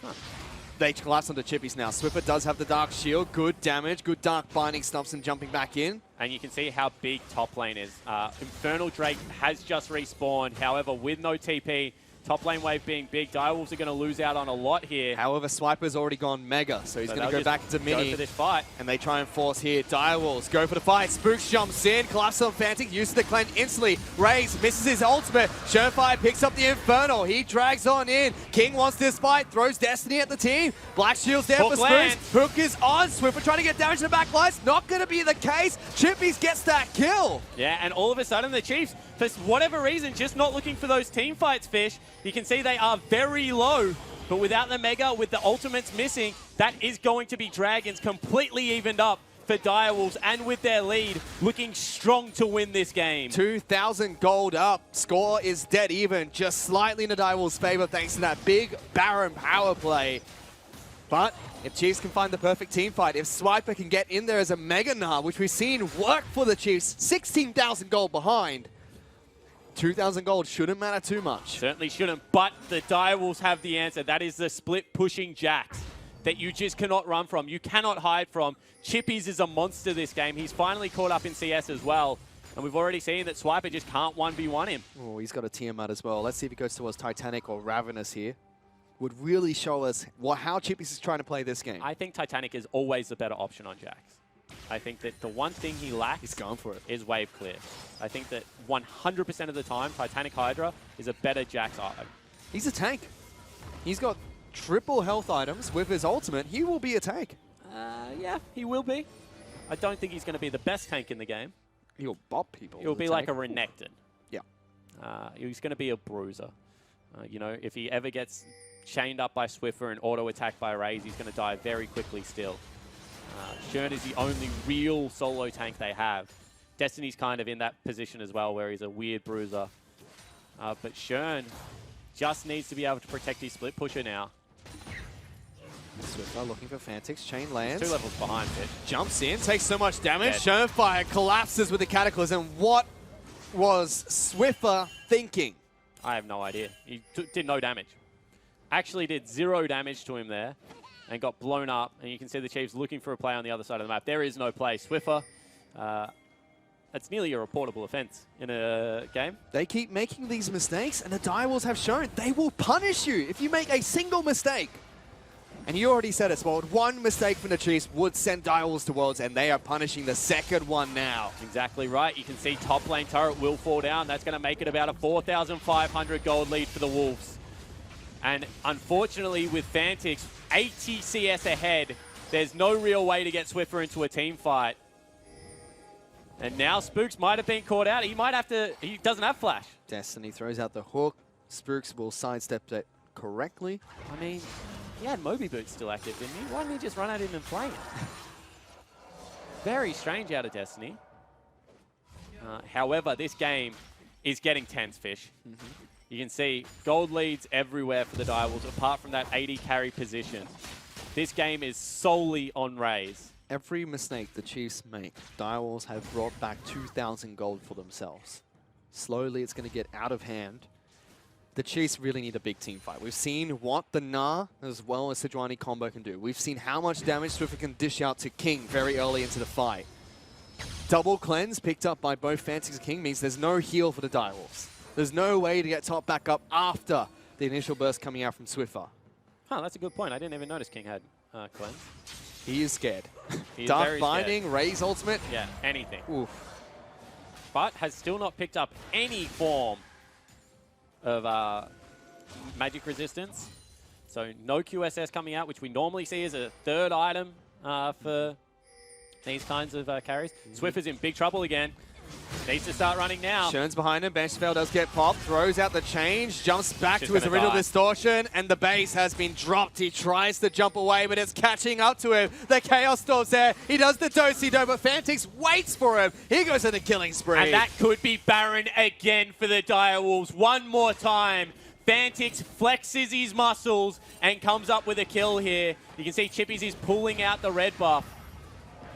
They collapse onto Chippies now. Swiffer does have the Dark Shield. Good damage. Good Dark Binding stops him jumping back in. And you can see how big top lane is. Infernal Drake has just respawned. However, with no TP, top lane wave being big, Direwolves are going to lose out on a lot here. However, Swiper's already gone Mega, so he's going to go back into Mini. Go for this fight. And they try and force here. Direwolves go for the fight. Spooks jumps in. Collapse on Fantix. Uses the cleanse instantly. Raze misses his ultimate. Sherfire picks up the Infernal. He drags on in. King wants this fight. Throws Destiny at the team. Black Shield's there for Spooks. Hook is on. Swiffer trying to get damage to the back lines. Not going to be the case. Chippies gets that kill. Yeah, and all of a sudden the Chiefs for whatever reason, just not looking for those team fights, Fish. You can see they are very low, but without the Mega, with the ultimates missing, that is going to be Dragons completely evened up for Direwolves, and with their lead, looking strong to win this game. 2,000 gold up. Score is dead even, just slightly in the Direwolves' favor thanks to that big Baron power play. But if Chiefs can find the perfect team fight, if Swiper can get in there as a Mega Gnar, which we've seen work for the Chiefs, 16,000 gold behind, 2,000 gold shouldn't matter too much. Certainly shouldn't, but the Direwolves have the answer. That is the split pushing Jax that you just cannot run from. You cannot hide from. Chippies is a monster this game. He's finally caught up in CS as well. And we've already seen that Swiper just can't 1v1 him. Oh, he's got a Tiamat as well. Let's see if he goes towards Titanic or Ravenous here. Would really show us how Chippies is trying to play this game. I think Titanic is always the better option on Jax. I think that the one thing he lacks he's going for it. Is wave clear. I think that 100% of the time, Titanic Hydra is a better Jax item. He's a tank. He's got triple health items with his ultimate. He will be a tank. Yeah, he will be. I don't think he's going to be the best tank in the game. He'll bop people. He'll be like a Renekton. Yeah. He's going to be a bruiser. You know, if he ever gets chained up by Swiffer and auto-attacked by Raze, he's going to die very quickly still. Shern is the only real solo tank they have. Destiny's kind of in that position as well, where he's a weird bruiser. But Shern just needs to be able to protect his split pusher now. Swiffer looking for Fantix. Chain lands. 2 levels behind it. Jumps in, takes so much damage. Shernfire collapses with the Cataclysm. What was Swiffer thinking? I have no idea. He did no damage. Actually did 0 damage to him there and got blown up. And you can see the Chiefs looking for a play on the other side of the map. There is no play. Swiffer, that's nearly a reportable offense in a game. They keep making these mistakes, and the Direwolves have shown they will punish you if you make a single mistake. And you already said it, Sport. One mistake from the Chiefs would send Direwolves to Worlds, and they are punishing the second one now. Exactly right. You can see top lane turret will fall down. That's going to make it about a 4,500 gold lead for the Wolves. And unfortunately, with Fantix 80 CS ahead, there's no real way to get Swiffer into a team fight. And now Spooks might have been caught out. He might have to, he doesn't have flash. Destiny throws out the hook. Spooks will sidestep it correctly. I mean, he had Moby Boots still active, didn't he? Why didn't he just run at him and play it? Very strange out of Destiny. However, this game is getting tense, Fish. You can see gold leads everywhere for the Direwolves, apart from that 80 carry position. This game is solely on Raze. Every mistake the Chiefs make, Direwolves have brought back 2,000 gold for themselves. Slowly, it's going to get out of hand. The Chiefs really need a big team fight. We've seen what the Gnar as well as Sejuani combo can do. We've seen how much damage Swiffer can dish out to King very early into the fight. Double cleanse picked up by both Fantix and King means there's no heal for the Direwolves. There's no way to get top back up after the initial burst coming out from Swiffer. Huh, that's a good point. I didn't even notice King had cleanse. He is scared. He Dark is Binding, Raze ultimate. Yeah, anything. Oof. But has still not picked up any form of magic resistance. So no QSS coming out, which we normally see as a third item for these kinds of carries. Swiffer's in big trouble again. Needs to start running now. Shern's behind him. Benchfell does get popped. Throws out the change. Jumps back to his original distortion. And the base has been dropped. He tries to jump away, but it's catching up to him. The Chaos Storm's there. He does the do-si-do, but Fantix waits for him. He goes on the killing spree. And that could be Baron again for the Direwolves. One more time. Fantix flexes his muscles and comes up with a kill here. You can see Chippies is pulling out the red buff.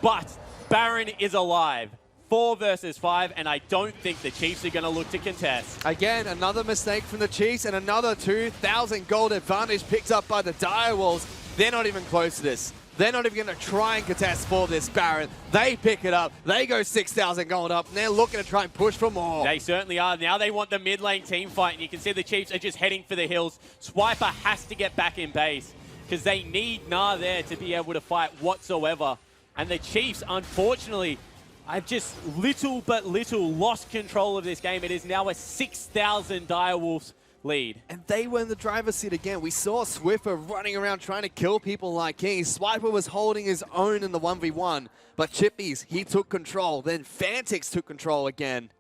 But Baron is alive. 4 versus 5, and I don't think the Chiefs are going to look to contest. Again, another mistake from the Chiefs, and another 2,000 gold advantage picked up by the Direwolves. They're not even close to this. They're not even going to try and contest for this Baron. They pick it up. They go 6,000 gold up, and they're looking to try and push for more. They certainly are. Now they want the mid lane team fight, and you can see the Chiefs are just heading for the hills. Swiper has to get back in base, because they need Gnar there to be able to fight whatsoever. And the Chiefs, unfortunately, I've just little lost control of this game. It is now a 6,000 Direwolves lead. And they were in the driver's seat again. We saw Swiffer running around trying to kill people like King. Swiper was holding his own in the 1v1, but Chippies, he took control. Then Fantix took control again.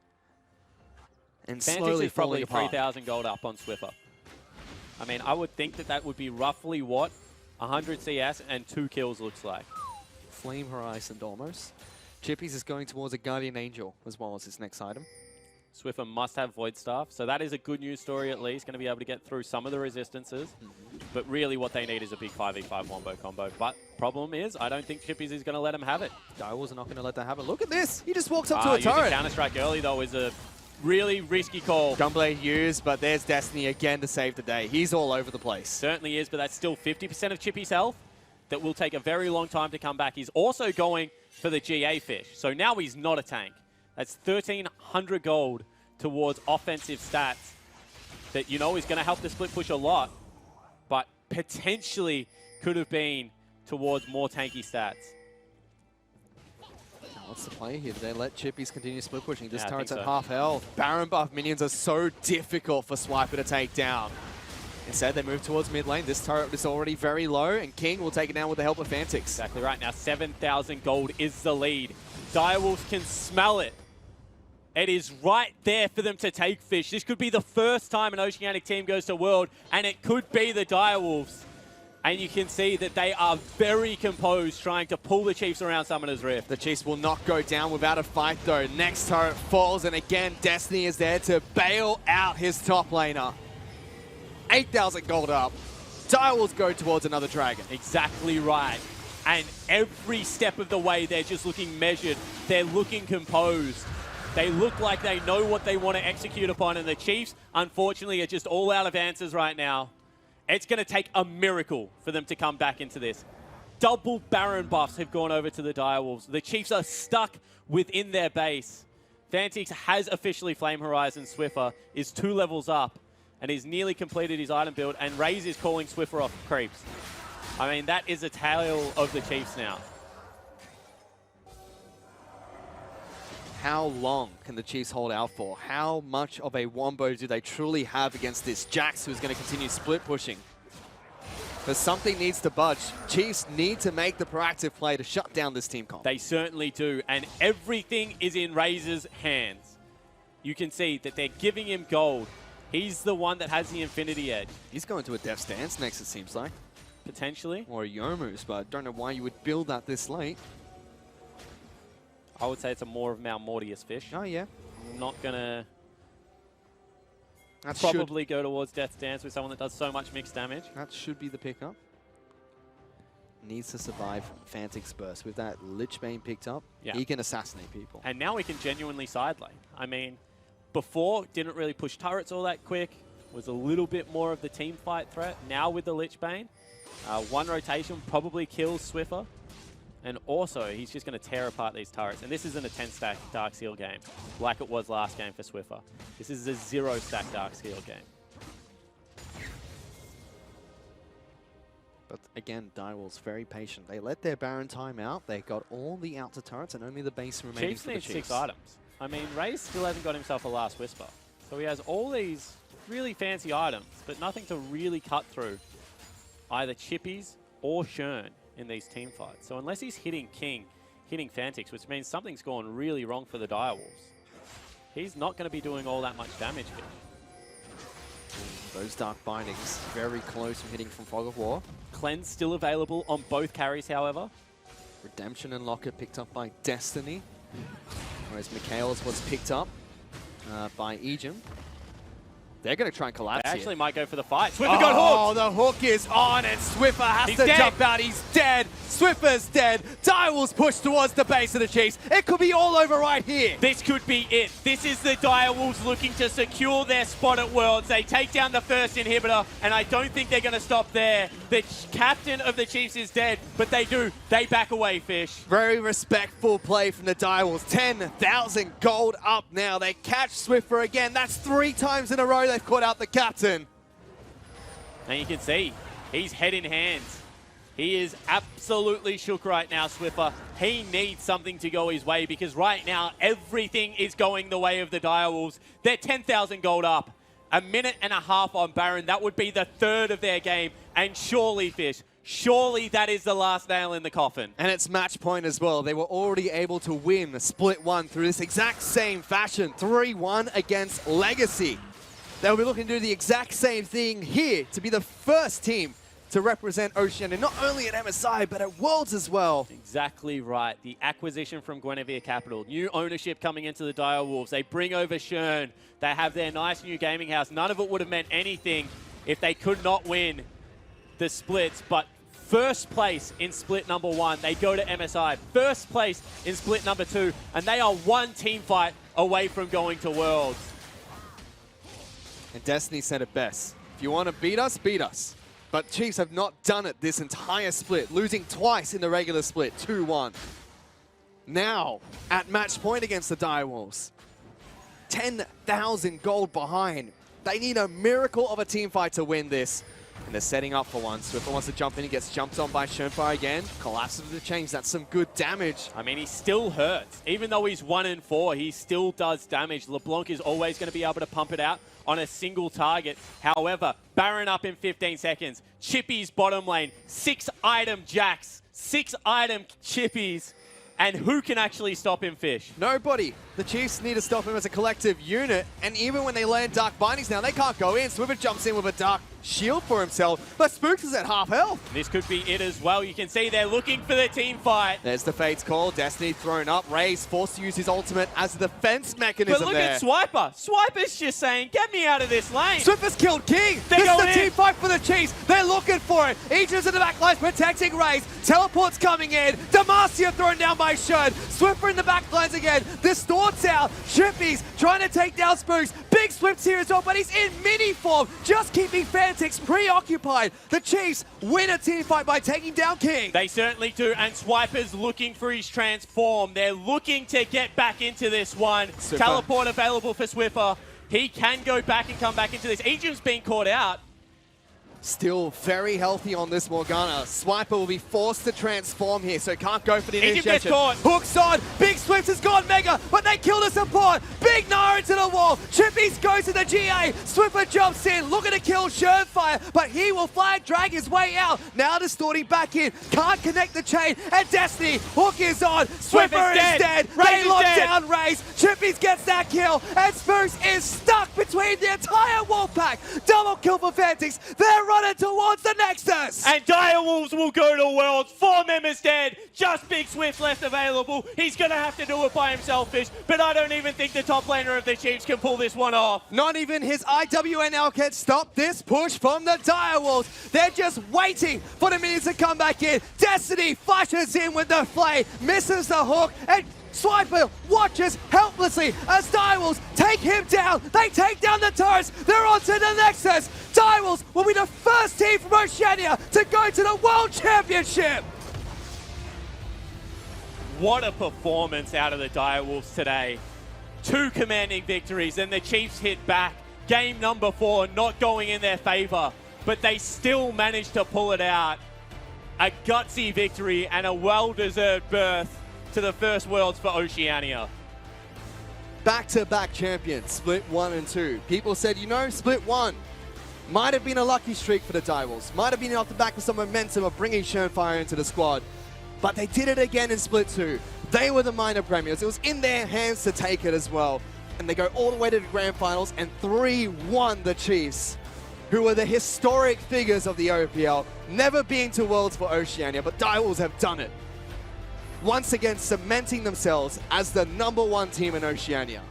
and Fantix slowly is probably falling apart. 3,000 gold up on Swiffer. I mean, I would think that that would be roughly what 100 CS and 2 kills looks like. Flame Horizon almost. Chippies is going towards a Guardian Angel as well as his next item. Swiffer must have Void Staff, so that is a good news story at least. Going to be able to get through some of the resistances. But really what they need is a big 5v5 wombo combo. But problem is, I don't think Chippies is going to let him have it. Direwolves are not going to let that happen. Look at this! He just walks up to a using turret. Counter-Strike early though is a really risky call. Gunblade used, but there's Destiny again to save the day. He's all over the place. Certainly is, but that's still 50% of Chippy's health. That will take a very long time to come back. He's also going for the GA fish. So now he's not a tank. That's 1,300 gold towards offensive stats that you know is going to help the split push a lot, but potentially could have been towards more tanky stats. Now, what's the play here? Do they let Chippies continue split pushing? This Yeah, I turret's think at so. half health. Baron buff minions are so difficult for Swiper to take down. Instead, they move towards mid lane. This turret is already very low, and King will take it down with the help of Fantix. Exactly right. Now 7,000 gold is the lead. Direwolves can smell it. It is right there for them to take fish. This could be the first time an Oceanic team goes to World, and it could be the Direwolves. And you can see that they are very composed, trying to pull the Chiefs around Summoner's Rift. The Chiefs will not go down without a fight, though. Next turret falls, and again, Destiny is there to bail out his top laner. 8,000 gold up. Direwolves go towards another dragon. Exactly right. And every step of the way, they're just looking measured. They're looking composed. They look like they know what they want to execute upon, and the Chiefs, unfortunately, are just all out of answers right now. It's going to take a miracle for them to come back into this. Double Baron buffs have gone over to the Direwolves. The Chiefs are stuck within their base. Fantix has officially Flame Horizon. Swiffer is 2 levels up, and he's nearly completed his item build, and Raze is calling Swiffer off creeps. I mean, that is a tale of the Chiefs now. How long can the Chiefs hold out for? How much of a wombo do they truly have against this Jax, who's going to continue split pushing? Because something needs to budge. Chiefs need to make the proactive play to shut down this team comp. They certainly do, and everything is in Raze's hands. You can see that they're giving him gold. He's the one that has the Infinity Edge. He's going to a Death's Dance next, it seems like. Potentially. Or a Yomu's, but I don't know why you would build that this late. I would say it's a more of Mount Mortius fish. Oh, yeah. Not going to That probably go towards Death's Dance with someone that does so much mixed damage. That should be the pickup. Needs to survive Fantix burst. With that Lich Bane picked up, he can assassinate people. And now we can genuinely side lane. I mean, before, didn't really push turrets all that quick. Was a little bit more of the team fight threat. Now with the Lich Bane, one rotation probably kills Swiffer. And also, he's just going to tear apart these turrets. And this isn't a 10-stack Darksteel game like it was last game for Swiffer. This is a 0-stack Darksteel game. But again, Direwolves very patient. They let their Baron time out. They got all the outer turrets and only the base remaining Chiefs for the need Chiefs. 6 items. I mean, Raze still hasn't got himself a Last Whisper. So he has all these really fancy items, but nothing to really cut through either Chippies or Shern in these team fights. So unless he's hitting King, hitting Fantix, which means something's gone really wrong for the Direwolves, he's not going to be doing all that much damage here. Those Dark Bindings very close from hitting from Fog of War. Cleanse still available on both carries, however. Redemption and Locker picked up by Destiny. Whereas Mikhail's was picked up by Ejim. They're going to try and collapse They here. actually might go for the fight. Swiffer got hooked! Oh, the hook is on, and Swiffer has He's to dead. jump out. He's dead. Swiffer's dead. Direwolves push towards the base of the Chiefs. It could be all over right here. This could be it. This is the Direwolves looking to secure their spot at Worlds. They take down the first inhibitor, and I don't think they're going to stop there. The captain of the Chiefs is dead, but they do. They back away, Fish. Very respectful play from the Direwolves. 10,000 gold up now. They catch Swiffer again. That's 3 times in a row they've caught out the captain. And you can see, he's head in hands. He is absolutely shook right now, Swiffer. He needs something to go his way because right now, everything is going the way of the Direwolves. They're 10,000 gold up. A minute and a half on Baron. That would be the 3rd of their game. And surely, Fish, Surely that is the last nail in the coffin. And it's match point as well. They were already able to win split one through this exact same fashion. 3-1 against Legacy. They'll be looking to do the exact same thing here to be the first team to represent Oceania, not only at MSI, but at Worlds as well. Exactly right. The acquisition from Guinevere Capital. New ownership coming into the Dire Wolves. They bring over Shern. They have their nice new gaming house. None of it would have meant anything if they could not win the splits, but first place in split number 1, they go to MSI. First place in split number 2, and they are one team fight away from going to Worlds. And Destiny said it best. If you want to beat us, beat us. But Chiefs have not done it this entire split, losing twice in the regular split, 2-1. Now, at match point against the Dire Wolves, 10,000 gold behind. They need a miracle of a team fight to win this. And they're setting up for one. Swiffer wants to jump in. He gets jumped on by Schönfire again. Collapses with the change. That's some good damage. I mean, he still hurts. Even though he's 1-4, he still does damage. LeBlanc is always going to be able to pump it out on a single target. However, Baron up in 15 seconds. Chippy's bottom lane. 6-item Jacks. 6-item Chippies. And who can actually stop him, Fish? Nobody. The Chiefs need to stop him as a collective unit. And even when they land Dark Bindings now, they can't go in. Swiffer jumps in with a Dark Shield for himself. But Spooks is at half health. This could be it as well. You can see they're looking for the team fight. There's the Fate's call. Destiny thrown up. Ray's forced to use his ultimate as a defense mechanism. But look there. at Swiper. Swiper's just saying, get me out of this lane. Swiffer's killed King. They're This is going the in. team fight for the Chiefs. They're looking for it. Aegis in the back lines protecting Rays. Teleport's coming in. Demacia thrown down by Shern. Swiffer in the back lines again. Distorts out. Shippies trying to take down Spooks. Big Swift's here as well, but he's in mini form. Just keeping Fantix preoccupied. The Chiefs win a team fight by taking down King. They certainly do, and Swiper's looking for his transform. They're looking to get back into this one. Swiffer. Teleport available for Swiffer. He can go back and come back into this. Aegim's being caught out. Still very healthy on this Morgana. Swiper will be forced to transform here, so can't go for the Aegim initiation. gets caught. Hooks on. Big Swift has gone mega, but they kill the support. Big Nara into the wall. Chippies goes to the GA. Swiffer jumps in, looking to kill Schönfire, but he will flag drag his way out. Now distorting back in. Can't connect the chain. And Destiny, hook is on. Swiffer is dead. They lock down Raze. Chippies gets that kill, and Spooks is stuck between the entire Wolfpack. Double kill for Fantix. They're running towards the Nexus. And Dire Wolves will go to Worlds. 4 members dead. Just Big Swift left available. He's going to have to do it by himself, Fish. But I don't even think the top laner of the Chiefs can pull this one off. Not even his IWNL can stop this push from the Dire Wolves. They're just waiting for the minions to come back in. Destiny flashes in with the flame, misses the hook, and Swiper watches helplessly as Dire Wolves take him down. They take down the turrets. They're onto the Nexus. Dire Wolves will be the first team from Oceania to go to the World Championship. What a performance out of the Dire Wolves today. 2 commanding victories, and the Chiefs hit back. Game number 4 not going in their favor, but they still managed to pull it out. A gutsy victory and a well-deserved berth to the first Worlds for Oceania. Back-to-back champions, split 1 and 2. People said, you know, split 1 might have been a lucky streak for the Dire Wolves. Might have been off the back of some momentum of bringing Schönfire into the squad. But they did it again in split 2. They were the minor premiers. It was in their hands to take it as well. And they go all the way to the grand finals and 3-1 the Chiefs, who were the historic figures of the OPL, never being to Worlds for Oceania, but Dire Wolves have done it. Once again cementing themselves as the #1 team in Oceania.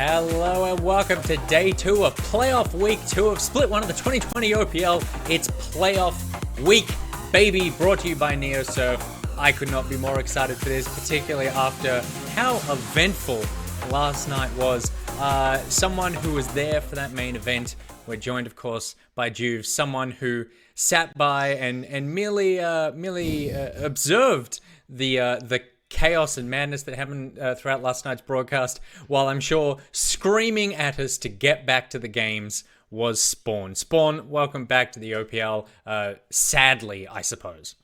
Hello and welcome to day 2 of playoff week 2 of Split 1 of the 2020 OPL. It's playoff week, baby, brought to you by NeoSurf. I could not be more excited for this, particularly after how eventful last night was. Someone who was there for that main event. We're joined, of course, by Juve, someone who sat by and merely observed the chaos and madness that happened throughout last night's broadcast, while I'm sure screaming at us to get back to the games was Spawn. Spawn, welcome back to the OPL. Sadly, I suppose.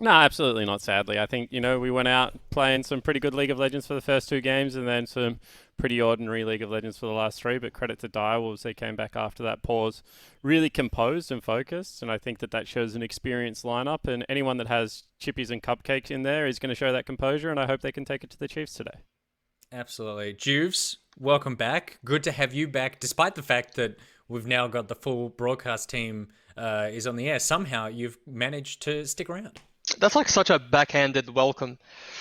No, absolutely not sadly. I think, we went out playing some pretty good League of Legends for the first 2 games and then some pretty ordinary League of Legends for the last 3, but credit to Direwolves, they came back after that pause really composed and focused, and I think that shows an experienced lineup, and anyone that has chippies and cupcakes in there is going to show that composure, and I hope they can take it to the Chiefs today. Absolutely. Juves, welcome back. Good to have you back, despite the fact that we've now got the full broadcast team is on the air. Somehow you've managed to stick around. That's like such a backhanded welcome.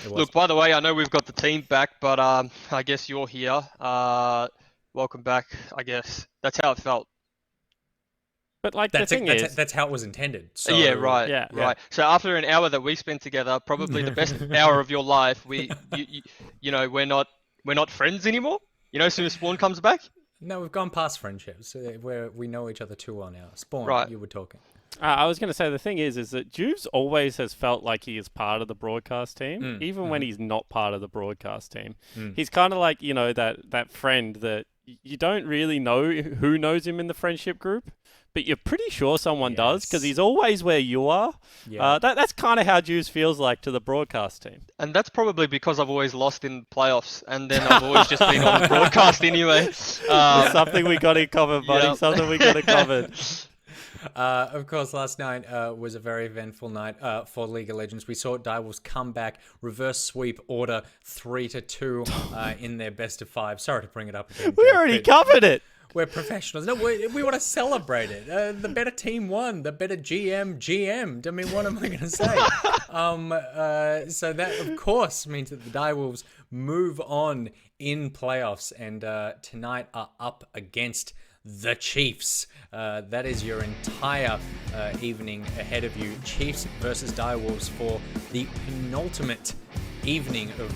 Look, by the way, I know we've got the team back, but I guess you're here. Welcome back, I guess. That's how it felt. But that's how it was intended. So, yeah, right. Yeah. Right. So after an hour that we spent together, probably the best hour of your life, we're not friends anymore. As soon as Spawn comes back. No, we've gone past friendships where we know each other too well now. Spawn, right. You were talking. I was going to say, the thing is that Juves always has felt like he is part of the broadcast team, even when he's not part of the broadcast team. He's kind of like, that friend that you don't really know who knows him in the friendship group, but you're pretty sure someone does, because he's always where you are. Yeah. That's kind of how Juves feels like to the broadcast team. And that's probably because I've always lost in playoffs, and then I've always just been on the broadcast anyway. Something we got in common, buddy. Yep. Something we got in common. Of course, last night was a very eventful night for League of Legends. We saw Direwolves come back, reverse sweep order 3-2 in their best of 5. Sorry to bring it up again. We already covered it. We're professionals. No, we want to celebrate it. The better team won. The better GM'd. I mean, what am I going to say? So that, of course, means that the Direwolves move on in playoffs, and tonight are up against the Chiefs. That is your entire evening ahead of you. Chiefs versus Direwolves for the penultimate evening of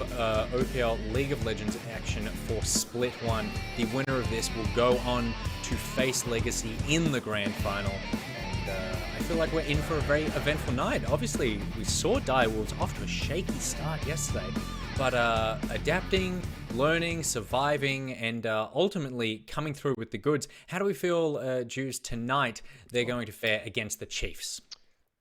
OPL League of Legends action for Split 1. The winner of this will go on to face Legacy in the grand final. And I feel like we're in for a very eventful night. Obviously, we saw Direwolves off to a shaky start yesterday, but adapting, learning, surviving, and ultimately coming through with the goods. How do we feel, Jews, tonight they're going to fare against the Chiefs?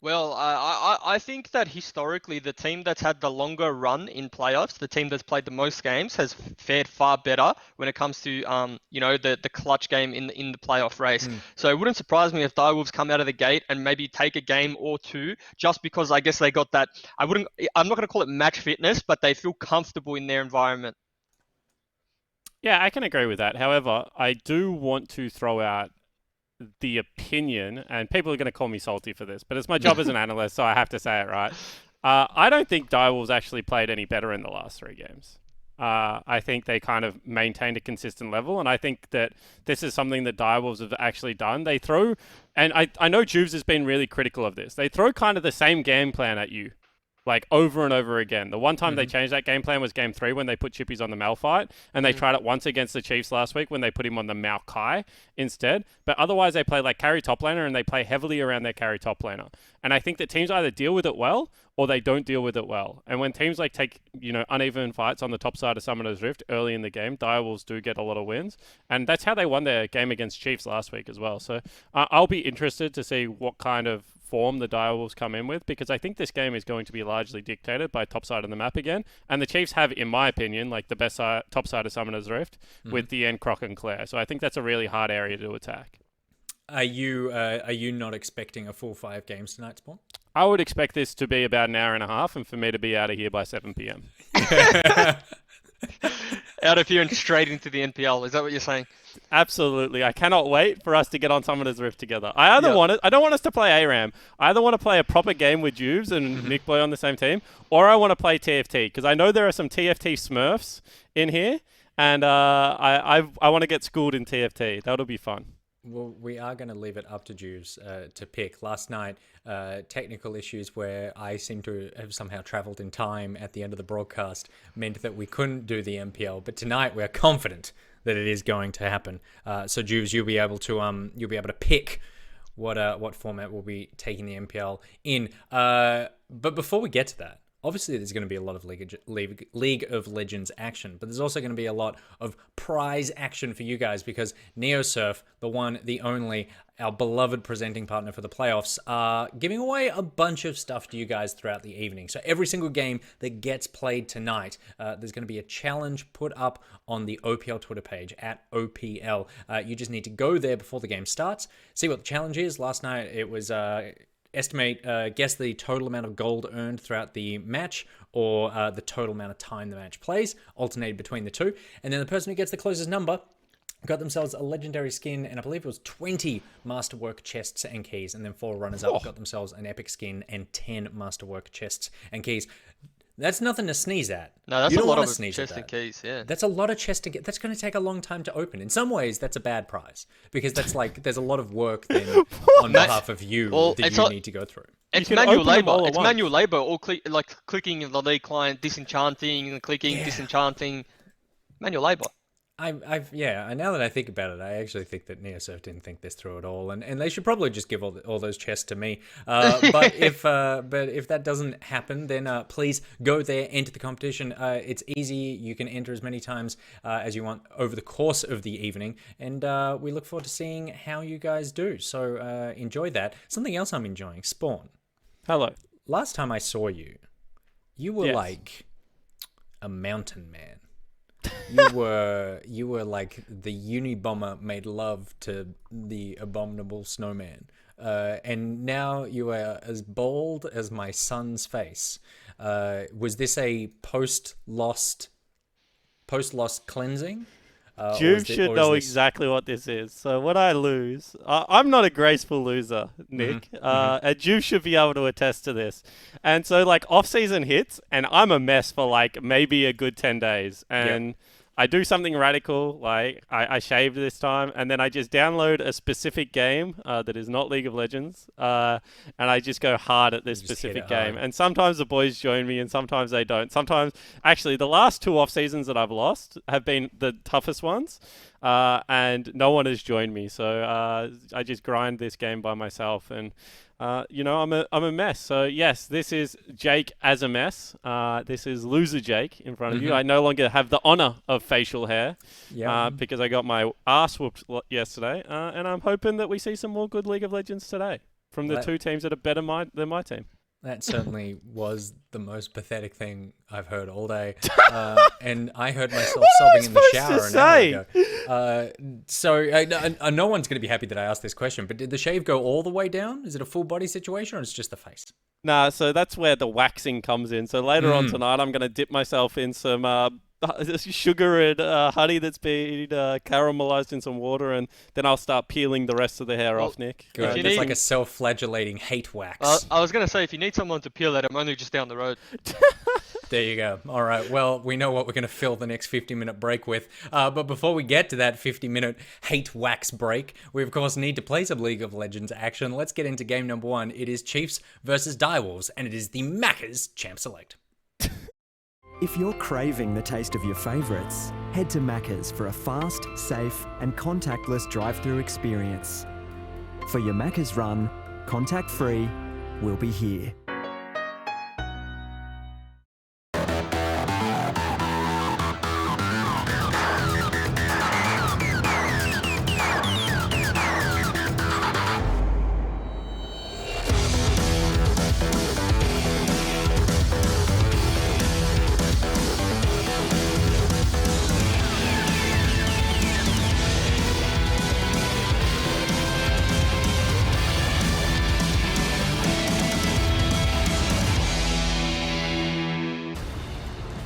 Well, I think that historically the team that's had the longer run in playoffs, the team that's played the most games, has fared far better when it comes to the clutch game in the playoff race. So it wouldn't surprise me if Direwolves come out of the gate and maybe take a game or two, just because I guess they got that. I'm not going to call it match fitness, but they feel comfortable in their environment. Yeah, I can agree with that. However, I do want to throw out the opinion, and people are going to call me salty for this, but it's my job as an analyst, so I have to say it, right? I don't think Direwolves actually played any better in the last 3 games. I think they kind of maintained a consistent level, and I think that this is something that Direwolves have actually done. They throw, and I know Juves has been really critical of this, they throw kind of the same game plan at you, like over and over again. The one time they changed that game plan was game 3 when they put Chippies on the Malphite, and they tried it once against the Chiefs last week when they put him on the Maokai instead. But otherwise they play like carry top laner, and they play heavily around their carry top laner. And I think that teams either deal with it well or they don't deal with it well. And when teams like take, uneven fights on the top side of Summoner's Rift early in the game, Direwolves do get a lot of wins. And that's how they won their game against Chiefs last week as well. So I'll be interested to see what kind of form the Direwolves come in with, because I think this game is going to be largely dictated by top side of the map again. And the Chiefs have, in my opinion, like the best top side of Summoner's Rift with the end Croc and Claire. So I think that's a really hard area to attack. Are you not expecting a full 5 games tonight, Spawn? I would expect this to be about an hour and a half, and for me to be out of here by 7 p.m. Out of here and straight into the NPL. Is that what you're saying? Absolutely. I cannot wait for us to get on Summoner's Rift together. I don't want us to play Aram. I either want to play a proper game with Juves and Nick Boy on the same team, or I want to play TFT, because I know there are some TFT Smurfs in here. and I want to get schooled in TFT. That'll be fun. Well, we are going to leave it up to Juves to pick. Last night, technical issues where I seem to have somehow travelled in time at the end of the broadcast meant that we couldn't do the MPL. But tonight, we're confident that it is going to happen. So Juves, you'll be able to pick what format we'll be taking the MPL in. But before we get to that, obviously there's going to be a lot of League of Legends action, but there's also going to be a lot of prize action for you guys because NeoSurf, the one, the only, our beloved presenting partner for the playoffs, are giving away a bunch of stuff to you guys throughout the evening. So every single game that gets played tonight, there's going to be a challenge put up on the OPL Twitter page at OPL. You just need to go there before the game starts, see what the challenge is. Last night it was... guess the total amount of gold earned throughout the match or the total amount of time the match plays, alternated between the two. And then the person who gets the closest number got themselves a legendary skin, and I believe it was 20 masterwork chests and keys. And then 4 runners-up got themselves an epic skin and 10 masterwork chests and keys. That's nothing to sneeze at. No, that's you a don't lot want of to sneeze chest at and that. keys, yeah. That's a lot of chest to get. That's going to take a long time to open. In some ways, that's a bad prize because that's like there's a lot of work then on behalf of you that you need to go through. It's can manual open them labor. all at It's once. manual labor, or clicking the lead client, disenchanting, and clicking, disenchanting. Manual labor. Now that I think about it, I actually think that NeoSurf didn't think this through at all, and they should probably just give all those chests to me. But if that doesn't happen, then please go there, enter the competition. It's easy. You can enter as many times as you want over the course of the evening, and we look forward to seeing how you guys do. So enjoy that. Something else I'm enjoying, Spawn. Hello. Last time I saw you, you were Yes. like a mountain man. You were like the Unabomber made love to the abominable snowman, and now you are as bald as my son's face. Was this a post-lost cleansing? Juve should know exactly what this is. So when I lose, I'm not a graceful loser, Nick. And Juve should be able to attest to this. And so like off-season hits, and I'm a mess for like maybe a good 10 days. And I do something radical, like I shave this time, and then I just download a specific game that is not League of Legends, and I just go hard at this specific game. And sometimes the boys join me, and sometimes they don't. Sometimes, actually, the last 2 off seasons that I've lost have been the toughest ones, and no one has joined me. So I just grind this game by myself, and I'm a mess. So yes, this is Jake as a mess. This is loser Jake in front of you. I no longer have the honor of facial hair because I got my ass whooped yesterday, and I'm hoping that we see some more good League of Legends today from the 2 teams that are better than my team. That certainly was the most pathetic thing I've heard all day. And I heard myself sobbing in the shower an hour ago. So no one's going to be happy that I asked this question, but did the shave go all the way down? Is it a full body situation or is it just the face? Nah, so that's where the waxing comes in. So later on tonight, I'm going to dip myself in some sugar and honey that's been caramelized in some water, and then I'll start peeling the rest of the hair off, Nick. Good. It's like a self-flagellating hate wax. I was going to say, if you need someone to peel that, I'm only just down the road. There you go. All right. Well, we know what we're going to fill the next 50-minute break with. But before we get to that 50-minute hate wax break, we, of course, need to play some League of Legends action. Let's get into game number 1. It is Chiefs versus Direwolves, and it is the Macca's Champ Select. If you're craving the taste of your favourites, head to Macca's for a fast, safe and contactless drive-through experience. For your Macca's run, contact-free, we'll be here.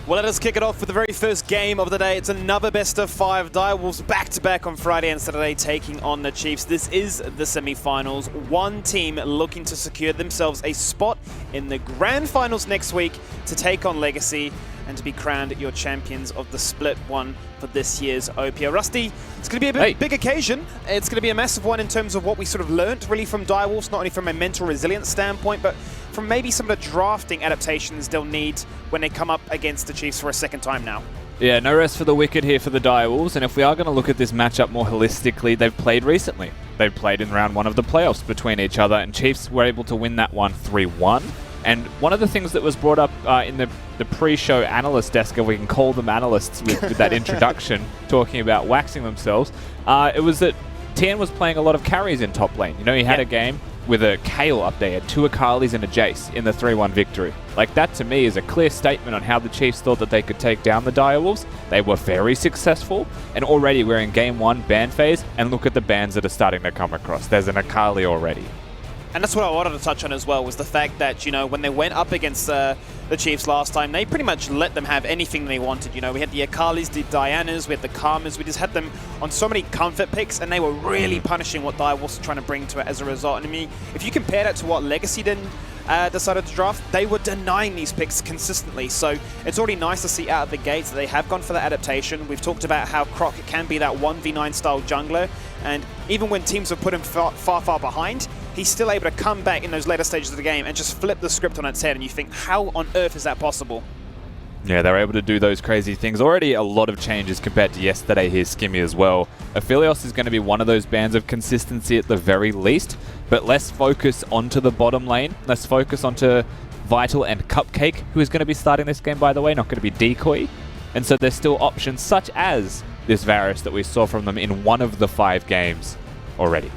Well, let us kick it off with the very first game of the day. It's another best of 5. Direwolves back-to-back on Friday and Saturday taking on the Chiefs. This is the semi-finals. One team looking to secure themselves a spot in the grand finals next week to take on Legacy. and to be crowned your champions of the split one for this year's OPL. Rusty, it's going to be a big occasion. It's going to be a massive one in terms of what we sort of learnt really from Direwolves, not only from a mental resilience standpoint, but from maybe some of the drafting adaptations they'll need when they come up against the Chiefs for a second time now. Yeah, no rest for the wicked here for the Direwolves, and if we are going to look at this matchup more holistically, they've played recently. They've played in round 1 of the playoffs between each other, and Chiefs were able to win that one 3-1. And one of the things that was brought up in the pre-show analyst desk, if we can call them analysts with that introduction, talking about waxing themselves, it was that Tien was playing a lot of carries in top lane. You know, he had a game with a Kayle up there, 2 Akalis and a Jace in the 3-1 victory. Like, that to me is a clear statement on how the Chiefs thought that they could take down the Direwolves. They were very successful, and already we're in game 1 ban phase, and look at the bans that are starting to come across. There's an Akali already. And that's what I wanted to touch on as well, was the fact that, you know, when they went up against the Chiefs last time, they pretty much let them have anything they wanted. You know, we had the Akalis, the Dianas, we had the Karmas, we just had them on so many comfort picks, and they were really punishing what Direwolves were trying to bring to it as a result. And I mean, if you compare that to what Legacy decided to draft, they were denying these picks consistently. So it's already nice to see out of the gates that they have gone for that adaptation. We've talked about how Croc can be that 1v9 style jungler, and even when teams have put him far behind, he's still able to come back in those later stages of the game and just flip the script on its head, and you think, how on earth is that possible? Yeah, they're able to do those crazy things. Already a lot of changes compared to yesterday here, Skimmy, as well. Aphelios is going to be one of those bands of consistency at the very least, but less focus onto the bottom lane, less focus onto Vital and Cupcake, who is going to be starting this game, by the way, not going to be Decoy. And so there's still options such as this Varus that we saw from them in one of the 5 games already.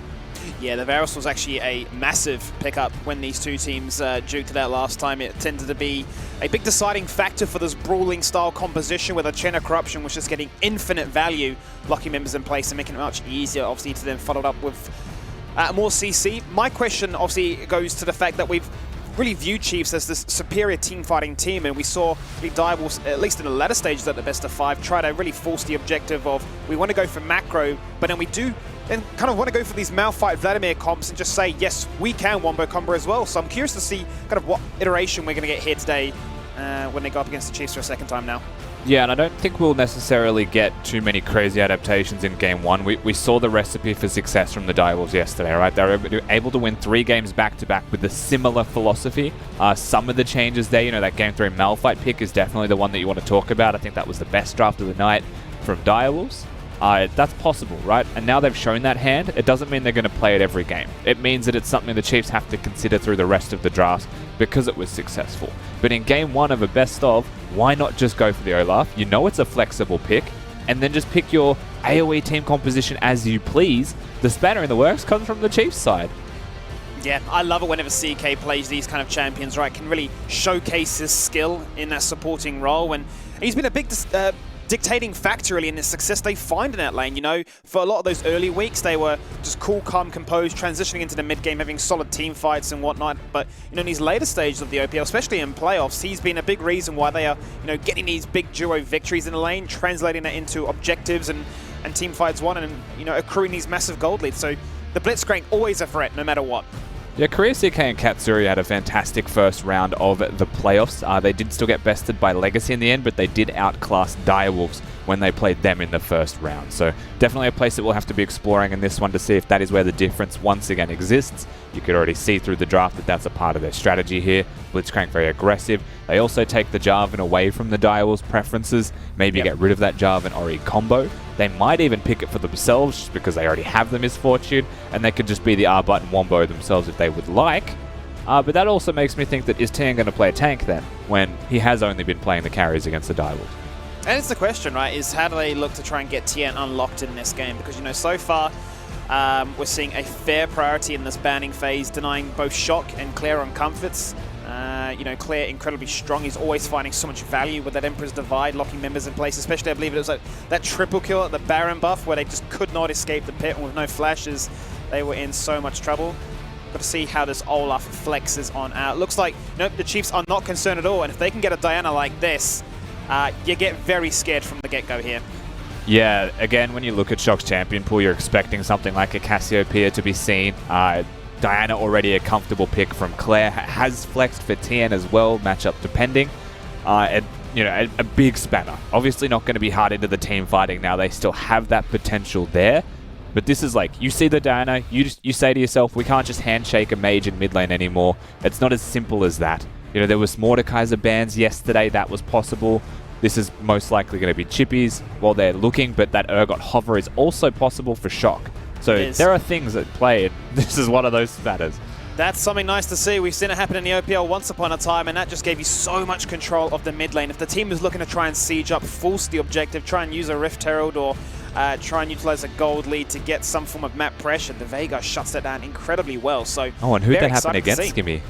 Yeah, the Varus was actually a massive pickup when these two teams duked it out last time. It tended to be a big deciding factor for this brawling style composition, where the Chain of Corruption was just getting infinite value, locking members in place and making it much easier, obviously, to then follow it up with more CC. My question, obviously, goes to the fact that we've really viewed Chiefs as this superior team-fighting team, and we saw the Direwolves, at least in the latter stages at the best of 5, try to really force the objective of, we want to go for macro, but then we do then kind of want to go for these Malphite Vladimir comps and just say, yes, we can wombo combo as well. So I'm curious to see kind of what iteration we're going to get here today when they go up against the Chiefs for a second time now. Yeah, and I don't think we'll necessarily get too many crazy adaptations in game 1. We saw the recipe for success from the Direwolves yesterday, right? They were able to win 3 games back-to-back with a similar philosophy. Some of the changes there, you know, that game 3 Malphite pick is definitely the one that you want to talk about. I think that was the best draft of the night from Direwolves. That's possible, right? And now they've shown that hand. It doesn't mean they're going to play it every game. It means that it's something the Chiefs have to consider through the rest of the draft because it was successful. But in game 1 of a best of, why not just go for the Olaf? You know it's a flexible pick, and then just pick your AoE team composition as you please. The spanner in the works comes from the Chiefs side. Yeah, I love it whenever CK plays these kind of champions, right? Can really showcase his skill in that supporting role, and he's been a big dictating factor really in the success they find in that lane. You know, for a lot of those early weeks, they were just cool, calm, composed, transitioning into the mid game, having solid team fights and whatnot. But you know, in these later stages of the OPL, especially in playoffs, he's been a big reason why they are, you know, getting these big duo victories in the lane, translating that into objectives and team fights won, and you know, accruing these massive gold leads. So the Blitzcrank always a threat, no matter what. Yeah, Korea CK and Katsuri had a fantastic first round of the playoffs. They did still get bested by Legacy in the end, but they did outclass Direwolves when they played them in the first round. So definitely a place that we'll have to be exploring in this one to see if that is where the difference once again exists. You could already see through the draft that that's a part of their strategy here. Blitzcrank very aggressive. They also take the Jarvan away from the Direwolves' preferences, maybe get rid of that Jarvan Ori combo. They might even pick it for themselves just because they already have the Misfortune, and they could just be the R button wombo themselves if they would like. But that also makes me think that is Tien going to play a tank then, when he has only been playing the carries against the Direwolves? And it's the question, right, is how do they look to try and get Tien unlocked in this game? Because, you know, so far we're seeing a fair priority in this banning phase, denying both Shock and Claire on comforts. You know, Claire incredibly strong. He's always finding so much value with that Emperor's Divide, locking members in place, especially I believe it was like that triple kill at the Baron buff where they just could not escape the pit, and with no flashes, they were in so much trouble. Got to see how this Olaf flexes on out. Looks like, you know, the Chiefs are not concerned at all, and if they can get a Diana like this, you get very scared from the get-go here. Yeah, again, when you look at Shock's champion pool, you're expecting something like a Cassiopeia to be seen. Diana already a comfortable pick from Claire, has flexed for Tien as well, matchup depending. And you know, a big spanner. Obviously not going to be hard into the team fighting now. They still have that potential there. But this is like, you see the Diana, you say to yourself, we can't just handshake a mage in mid lane anymore. It's not as simple as that. You know, there was Mordekaiser bans yesterday, that was possible. This is most likely going to be chippies while they're looking, but that Urgot hover is also possible for shock. So there are things at play, and this is one of those spatters. That's something nice to see. We've seen it happen in the OPL once upon a time, and that just gave you so much control of the mid lane. If the team is looking to try and siege up, force the objective, try and use a Rift Herald or try and utilize a gold lead to get some form of map pressure, the Veigar shuts that down incredibly well. So, oh, and who'd that happen against, Skimmy?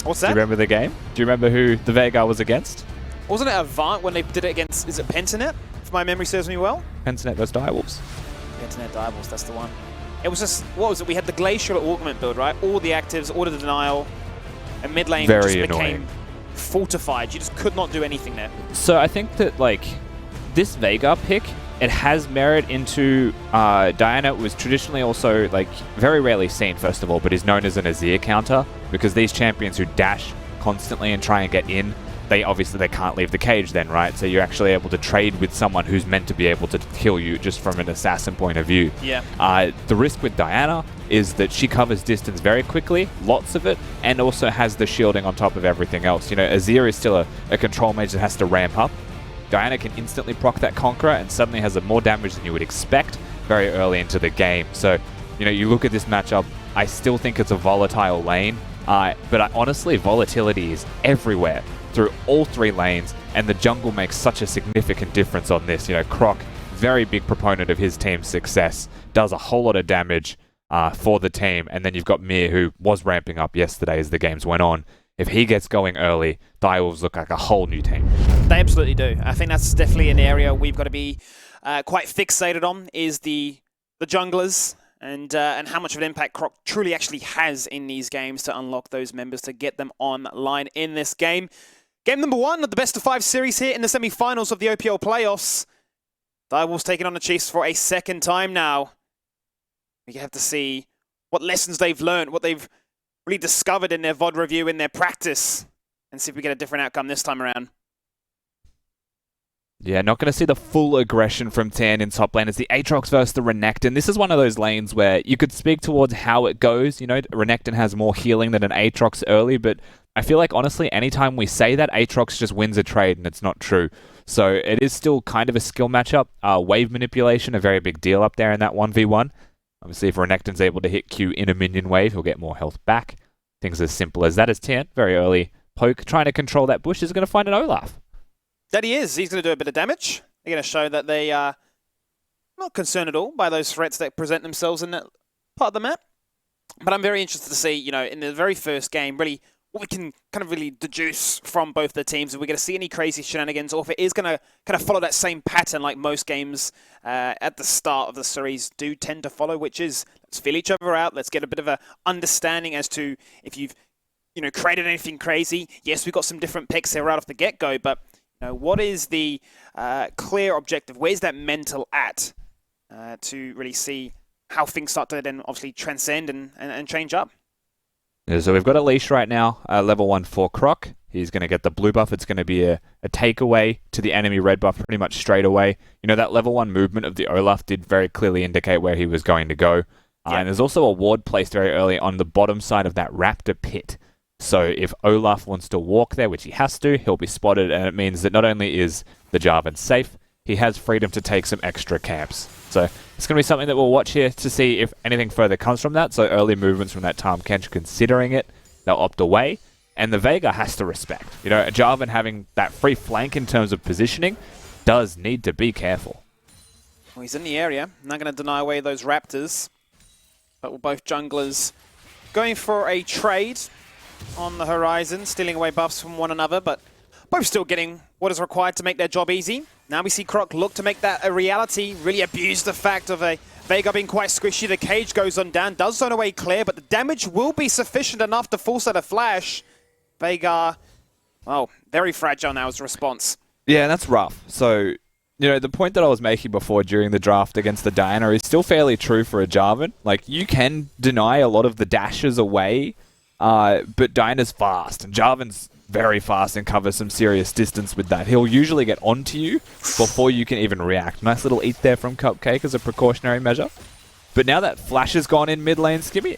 What's that? Do you remember the game? Do you remember who the Veigar was against? Wasn't it Avant when they did it against, is it Pentanet? If my memory serves me well? Pentanet vs Direwolves. Pentanet Direwolves, that's the one. It was just, what was it? We had the Glacial Augment build, right? All the actives, all the denial, and mid lane just became fortified. You just could not do anything there. So I think that, like, this Veigar pick, it has merit into Diana. Was traditionally also, like, very rarely seen, first of all, but is known as an Azir counter, because these champions who dash constantly and try and get in, they can't leave the cage then, right? So you're actually able to trade with someone who's meant to be able to kill you just from an assassin point of view. Yeah. The risk with Diana is that she covers distance very quickly, lots of it, and also has the shielding on top of everything else. You know, Azir is still a control mage that has to ramp up. Diana can instantly proc that Conqueror and suddenly has more damage than you would expect very early into the game. So, you know, you look at this matchup, I still think it's a volatile lane, but honestly, volatility is everywhere through all three lanes, and the jungle makes such a significant difference on this. You know, Croc, very big proponent of his team's success, does a whole lot of damage for the team, and then you've got Mir, who was ramping up yesterday as the games went on. If he gets going early, Direwolves look like a whole new team. They absolutely do. I think that's definitely an area we've got to be quite fixated on, is the junglers and how much of an impact Croc truly actually has in these games to unlock those members, to get them online in this game. Game number 1 of the best of 5 series here in the semi-finals of the OPL playoffs. Direwolves taking on the Chiefs for a second time now. We have to see what lessons they've learned, what they've really discovered in their VOD review, in their practice, and see if we get a different outcome this time around. Yeah, not going to see the full aggression from Tan in top lane. It's the Aatrox versus the Renekton. This is one of those lanes where you could speak towards how it goes. You know, Renekton has more healing than an Aatrox early, but I feel like, honestly, anytime we say that, Aatrox just wins a trade, and it's not true. So it is still kind of a skill matchup. Wave manipulation, a very big deal up there in that 1v1. Obviously, if Renekton's able to hit Q in a minion wave, he'll get more health back. Things as simple as that. As Tan, very early poke, trying to control that bush, is going to find an Olaf. That he is. He's going to do a bit of damage. They're going to show that they are not concerned at all by those threats that present themselves in that part of the map. But I'm very interested to see, you know, in the very first game, really what we can kind of really deduce from both the teams. If we're going to see any crazy shenanigans, or if it is going to kind of follow that same pattern like most games at the start of the series do tend to follow, which is, let's feel each other out. Let's get a bit of a understanding as to if you've, you know, created anything crazy. Yes, we've got some different picks here right off the get-go, but what is the clear objective? Where's that mental at to really see how things start to then obviously transcend and change up? Yeah, so we've got a leash right now, level 1 for Croc. He's going to get the blue buff. It's going to be a takeaway to the enemy red buff pretty much straight away. You know, that level 1 movement of the Olaf did very clearly indicate where he was going to go. And there's also a ward placed very early on the bottom side of that raptor pit. So if Olaf wants to walk there, which he has to, he'll be spotted, and it means that not only is the Jarvan safe, he has freedom to take some extra camps. So it's going to be something that we'll watch here to see if anything further comes from that. So early movements from that Tahm Kench, considering it, they'll opt away. And the Veigar has to respect. You know, Jarvan having that free flank in terms of positioning does need to be careful. Well, he's in the area. Not going to deny away those Raptors. But we're both junglers going for a trade on the horizon, stealing away buffs from one another, but both still getting what is required to make their job easy. Now we see Croc look to make that a reality, really abuse the fact of a Veigar being quite squishy. The cage goes on down, does zone away clear, but the damage will be sufficient enough to force out a flash. Veigar, oh, very fragile now as a response. Yeah, that's rough. So, you know, the point that I was making before during the draft against the Diana is still fairly true for a Jarvan. Like, you can deny a lot of the dashes away, but Diana's fast, and Jarvan's very fast and cover some serious distance with that. He'll usually get onto you before you can even react. Nice little eat there from Cupcake as a precautionary measure. But now that Flash has gone in mid lane, Skimmy,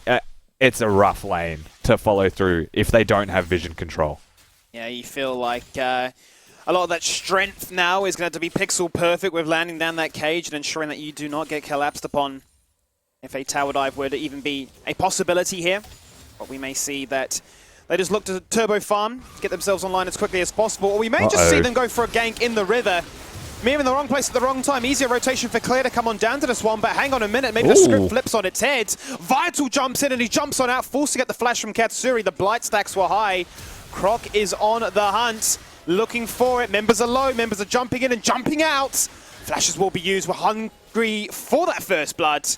it's a rough lane to follow through if they don't have vision control. Yeah, you feel like a lot of that strength now is going to be pixel perfect with landing down that cage and ensuring that you do not get collapsed upon if a tower dive were to even be a possibility here. But we may see that they just look to turbo farm, get themselves online as quickly as possible, or we may just see them go for a gank in the river. Mir in the wrong place at the wrong time. Easier rotation for Clear to come on down to this one, but hang on a minute, maybe the script flips on its head. Vital jumps in and he jumps on out, forced to get the flash from Katsuri. The blight stacks were high. Croc is on the hunt, looking for it. Members are low, members are jumping in and jumping out. Flashes will be used. We're hungry for that first blood.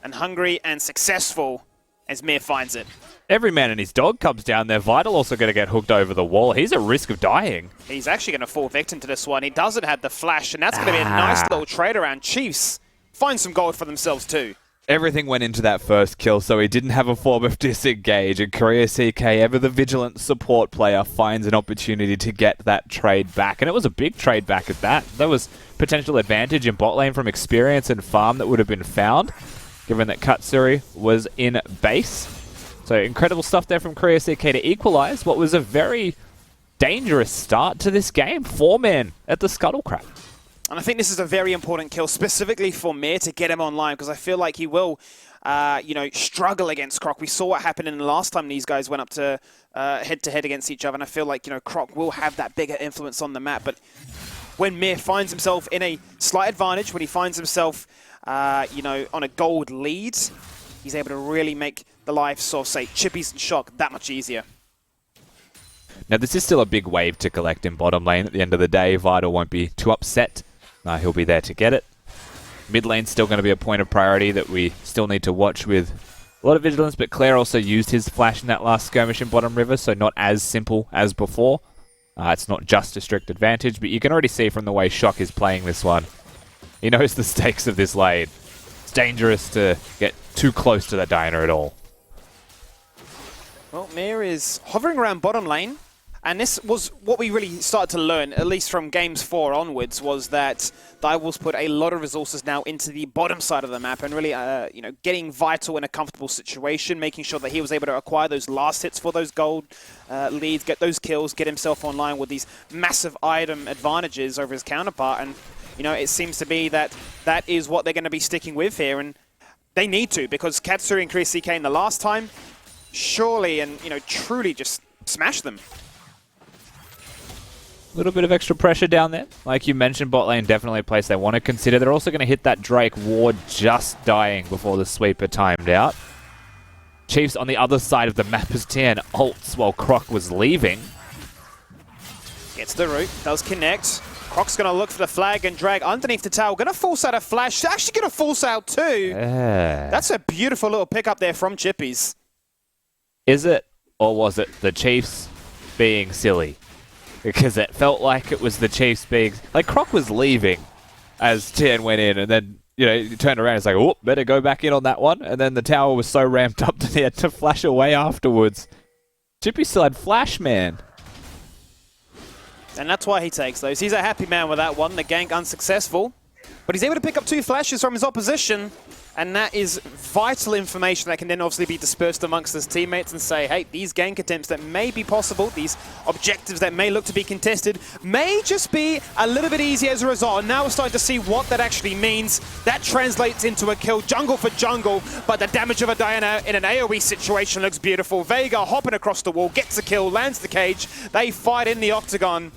And hungry and successful as Mir finds it. Every man and his dog comes down there. Vital also going to get hooked over the wall. He's at risk of dying. He's actually going to fall victim to this one. He doesn't have the flash, and that's going to be a nice little trade around. Chiefs find some gold for themselves too. Everything went into that first kill, so he didn't have a form of disengage. And Korea CK, ever the vigilant support player, finds an opportunity to get that trade back. And it was a big trade back at that. There was potential advantage in bot lane from experience and farm that would have been found, given that Katsuri was in base. So incredible stuff there from Korea CK to equalize what was a very dangerous start to this game. 4-man at the Scuttlecrab. And I think this is a very important kill, specifically for Mir to get him online, because I feel like he will, struggle against Croc. We saw what happened in the last time these guys went up to head-to-head against each other, and I feel like, Croc will have that bigger influence on the map. But when Mir finds himself in a slight advantage, when he finds himself, on a gold lead, he's able to really make the lives of, say, Chippies and Shock that much easier. Now, this is still a big wave to collect in bottom lane. At the end of the day, Vital won't be too upset. He'll be there to get it. Mid lane's still going to be a point of priority that we still need to watch with a lot of vigilance, but Claire also used his flash in that last skirmish in bottom river, so not as simple as before. It's not just a strict advantage, but you can already see from the way Shock is playing this one. He knows the stakes of this lane. It's dangerous to get too close to that Diana at all. Well, Mir is hovering around bottom lane, and this was what we really started to learn, at least from games 4 onwards, was that Direwolves put a lot of resources now into the bottom side of the map and really, getting Vital in a comfortable situation, making sure that he was able to acquire those last hits for those gold leads, get those kills, get himself online with these massive item advantages over his counterpart. And, it seems to be that is what they're going to be sticking with here, and they need to, because Katsuri and Chris CK in the last time surely and, truly just smashed them. A little bit of extra pressure down there. Like you mentioned, bot lane definitely a place they want to consider. They're also going to hit that Drake ward just dying before the sweeper timed out. Chiefs on the other side of the map as TN ults while Croc was leaving. Gets the root, does connect. Croc's going to look for the flag and drag underneath the tower. Going to force out a flash. Actually going to force out too. That's a beautiful little pickup there from Chippies. Is it, or was it the Chiefs being silly? Because it felt like it was the Chiefs being... Like, Croc was leaving as TN went in, and then, he turned around and was like, oh, better go back in on that one. And then the tower was so ramped up that he had to flash away afterwards. Chippy still had flash, man. And that's why he takes those. He's a happy man with that one. The gank unsuccessful. But he's able to pick up 2 flashes from his opposition. And that is vital information that can then obviously be dispersed amongst his teammates and say, hey, these gank attempts that may be possible, these objectives that may look to be contested, may just be a little bit easier as a result. And now we're starting to see what that actually means. That translates into a kill, jungle for jungle, but the damage of a Diana in an AoE situation looks beautiful. Veigar hopping across the wall, gets a kill, lands the cage. They fight in the octagon,